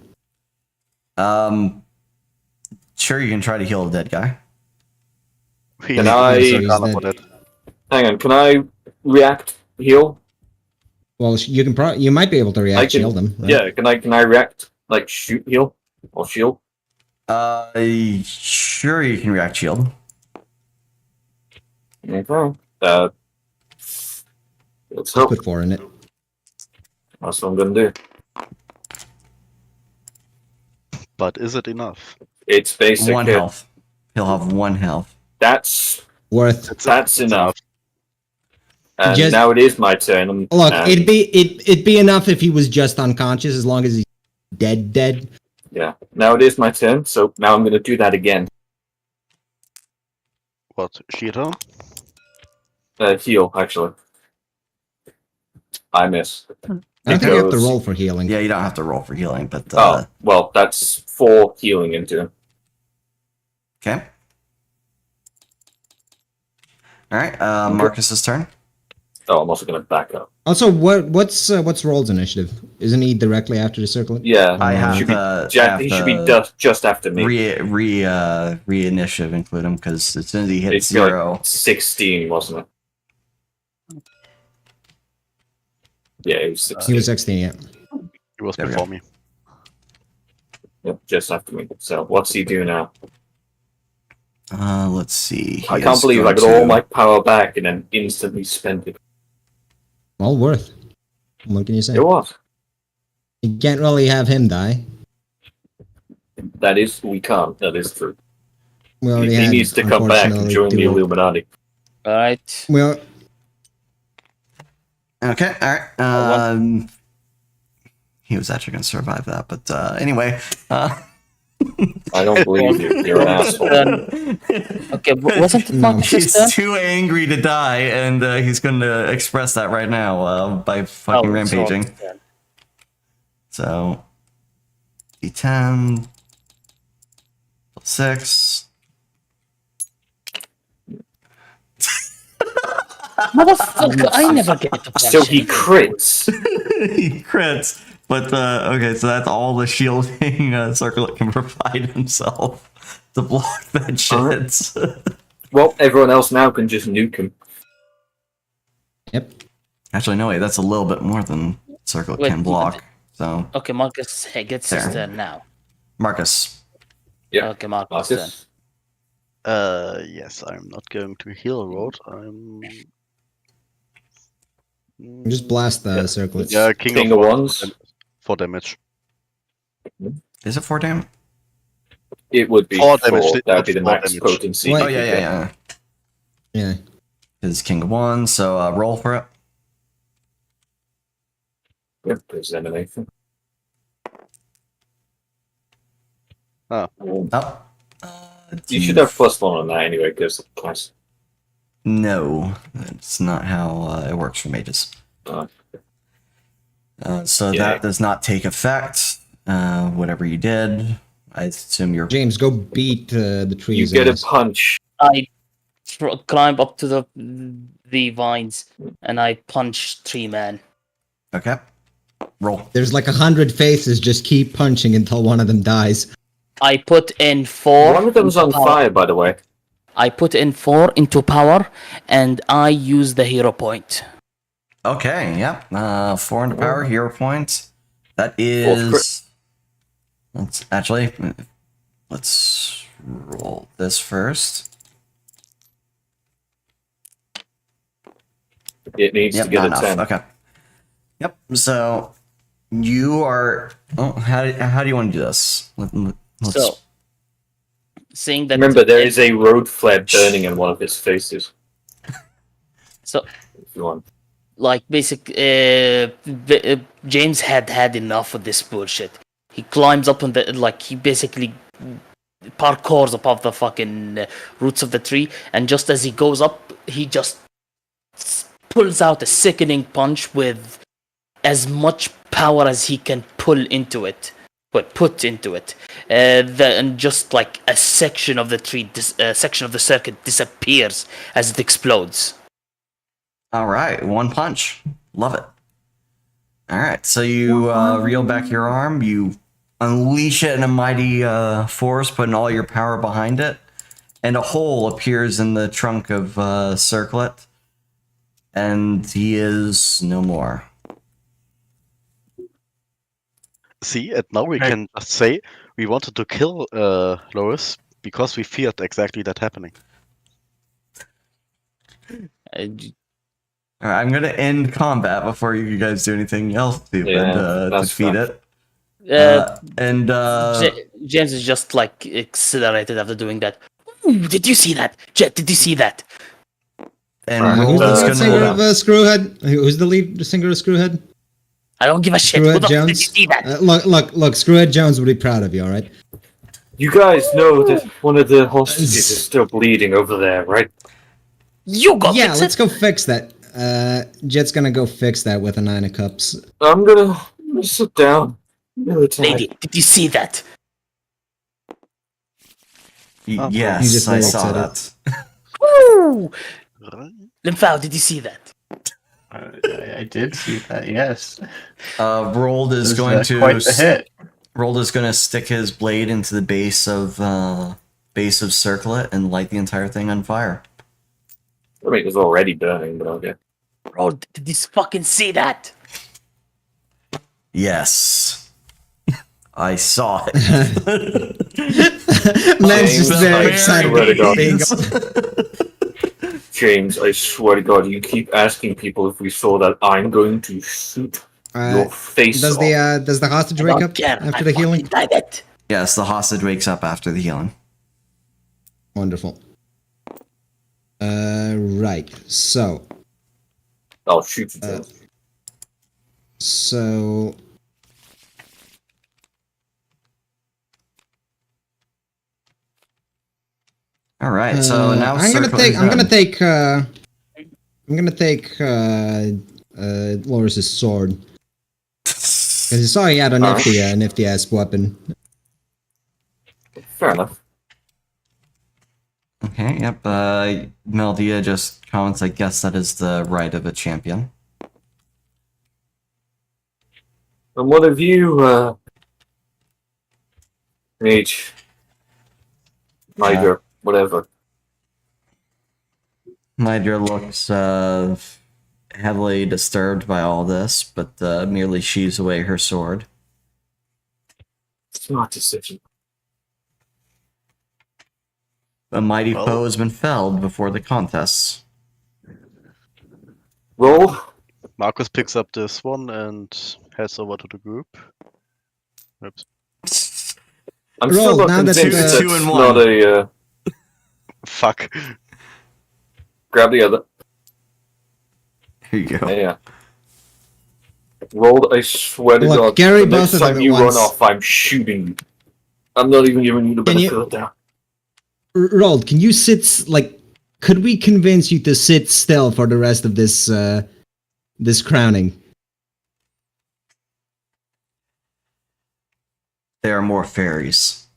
Sure, you can try to heal a dead guy. Can I- He's Carla dead. for that. Hang on, can I react heal? Well, you can. You might be able to react I can- shield him. Right? Yeah, can I react like shoot heal or shield? Sure, you can react shield. Okay. Let's Just hope. put 4 in it. That's what I'm gonna do. But is it enough? It's basic. 1 hit. health. He'll have 1 health. That's Worth. That's enough. And Just- now it is my turn. and- Look, and- it'd be enough if he was just unconscious, as long as he's dead. yeah. Now it is my turn, so now I'm gonna do that again. What? Shield him? Heal, actually. I miss. I don't think you have to Because- roll for healing. Yeah, you don't have to roll for healing, but Oh, well, that's 4 healing into him. okay. All right, Marcus's turn. Oh, I'm also gonna back up. Also, what's Roll's initiative? Isn't he directly after the circlet? Yeah, I He have should be, to he should be just after me. re-initiative include him because as soon as he hits It's like 0, 16, wasn't it? Yeah, it was 16. He was 16. Yeah. He was There we before go. me. Yep, just after me. So, what's he do now? let's see. I He can't is believe I going got all to- my power back and then instantly spent it. Well worth. What can you say? It was. You can't really have him die. We can't. That is true. We already He had, needs to come back and unfortunately, join the 2 Illuminati. Alright. Well, Okay, all right. One. He was actually going to survive that, but anyway. I don't believe you. You're an asshole. Okay, wasn't it No. Marcus's He's turn? too angry to die, and he's going to express that right now by fucking Oh, it's rampaging. Roll's turn. So, D10, 6. Motherfucker, I never get to punch So he him. crits. He crits. But, okay, so that's all the shielding Circlet can provide himself to block that shit. Well, everyone else now can just nuke him. yep. Actually, no, wait, that's a little bit more than Circlet Wait, can block. So, Okay, Marcus gets his There. turn now. Marcus. Yeah. Okay, Marcus' turn. Marcus. Yes, I'm not going to heal Road. I'm. Just blast the Yeah. circlets. Yeah, King of Wands. For damage. Is it 4 damage? It would be 4 4. damage, That would be the that's 4 max damage. potency. Wait. Oh, yeah. Yeah. Is King of Wands, so roll for it. Yep, there's anything. Oh. Oh. You should have +1 on that anyway, because of the class. No, that's not how it works for mages. Oh. So Yeah. that does not take effect. Whatever you did, I assume you're. James, go beat the You trees. get a ass. punch. I climb up to the vines and I punch Tree Man. Okay. Roll. There's like 100 faces. Just keep punching until one of them dies. I put in 4. One of them's on power- fire, by the way. I put in 4 into power, and I use the hero point. Okay, yep. 4 into power, hero points. That Fourth crit. is. Let's roll this first. It needs Yep, to get not a enough. 10. Okay. Yep. So you are. Oh, how do you want to do this? Let's. So, seeing that. Remember, there is a road flare burning in one of his faces. So, If you want. like, James had enough of this bullshit. He climbs up on the. Like, he basically parkours above the fucking roots of the tree, and just as he goes up, he just pulls out a sickening punch with as much power as he can pull into it, but put into it. And just like a section of the tree, section of the circuit disappears as it explodes. All right, one punch. Love it. All right, so you reel back your arm, you unleash it in a mighty force, putting all your power behind it, and a hole appears in the trunk of Circlet, and he is no more. See, and now we Right. can just say we wanted to kill Lois because we feared exactly that happening. Uh, All right, I'm gonna end combat before you guys do anything else stupid Yeah, to that's defeat fair. it. James is just like accelerated after doing that. Ooh, did you see that? Jet, did you see that? And Alright, Who's Roll the is lead gonna singer hold of up. Screwhead? Who's the lead singer of Screwhead? I don't give a shit. Who Screwhead the fuck did you Jones. see that? Look, Screwhead Jones will be proud of you. All right. You guys know that one of the hostages is still bleeding over there, right? You go Yeah, fix let's it. go fix that. Jet's gonna go fix that with a 9 of cups. I'm gonna sit down. I'm really tired. Lady, did you see that? Oh, You Yes, just I very saw excited. that. Woo! Limphao, did you see that? I did see that. Yes, Rold this is is going to quite the hit. Rold is going to stick his blade into the base of Circlet and light the entire thing on fire. I mean, it was already burning, but okay. Bro, did you fucking see that? Yes, I saw it. Man's James, just very I excited. swear to God. Being- James, I swear to God, you keep asking people if we saw that. I'm going to shoot your face Does off. the hostage I wake don't up care. after I the healing? fucking did it. Yes, the hostage wakes up after the healing. Wonderful. Right. So, I'll shoot you, James. so All right, so now I'm gonna Circlet take. is I'm gonna done. take. I'm gonna take Loris's sword because you saw he had a nifty ass weapon. Fair enough. Okay, yep. Meldia just comments, I guess that is the right of a champion. And what have you, Mage? Hydra, whatever. Nidra looks heavily disturbed by all this, but merely sheaves away her sword. Smart decision. A mighty Well- foe has been felled before the contests. Roll. Marcus picks up this one and heads over to the group. Oops. I'm Roll, still not now that convinced the- that's Two and not one. a, Fuck. grab the other. Here you go. Yeah. Rolled, I swear to Look, God, Gary, the both next of them time at you once. run off, I'm shooting you. I'm not even giving you the Can you- benefit of the doubt. Rold, can you sit like? Could we convince you to sit still for the rest of this this crowning? There are more fairies.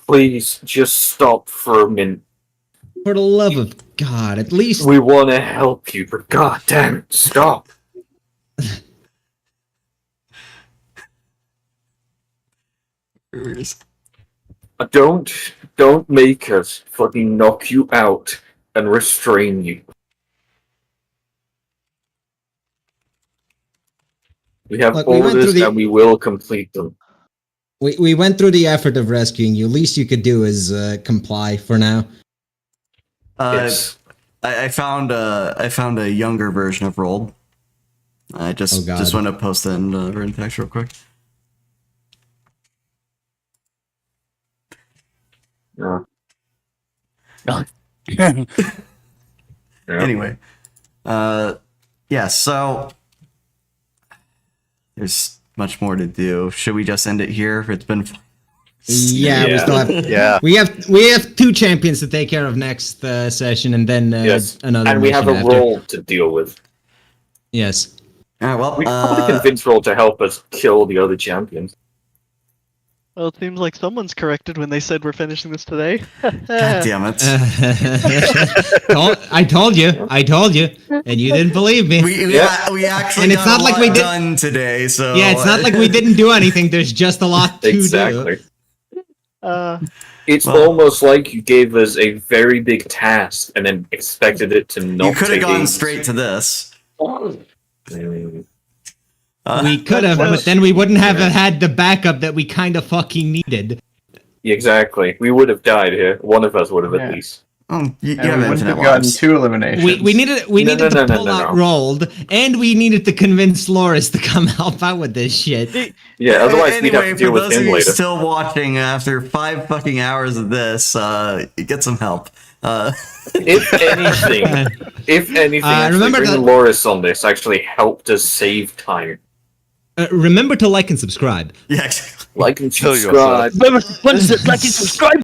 Please, just stop for a minute. For the love of God, at least We want to help you, but god damn it, stop. Don't Don't make us fucking knock you out and restrain you. We have Look, we went through orders the- and we will complete them. We went through the effort of rescuing you. Least you could do is comply for now. Yes. I found a younger version of Rolled. I Oh, just God. want to post it in written text real quick. Yeah. Yeah. Yeah. Anyway, yeah. So there's much more to do. Should we just end it here? It's been. Yeah, we Yeah. still have. Yeah. We have 2 champions to take care of next session, and then Yes. another. And we have a mission after. role to deal with. Yes. All right. Well, We could probably convince Roll to help us kill the other champions. Well, it seems like someone's corrected when they said we're finishing this today. God damn it. I told you, and you didn't believe me. We actually And it's got not a like lot we did- done today. So Yeah, it's not like we didn't do anything. There's just a lot to do. Exactly. It's Well- almost like you gave us a very big task and then expected it to not You could have take gone a- straight to this. Mm. We could have, but then we wouldn't have had the backup that we kind of fucking needed. Exactly. We would have died here. One of us would have Yeah. at least. Oh, you And have we wouldn't infinite have gotten lives. 2 eliminations. We needed No, to no, pull out no. Rolled, and we needed to convince Loris to come help out with this shit. Yeah, otherwise we'd have Anyway, to deal for with those of him you later. still watching after 5 fucking hours of this, get some help. If anything, remember actually bringing that- Loris on this actually helped us save time. Remember to like and subscribe. Yeah. Like and Kill yourself. subscribe. Remember, like and subscribe.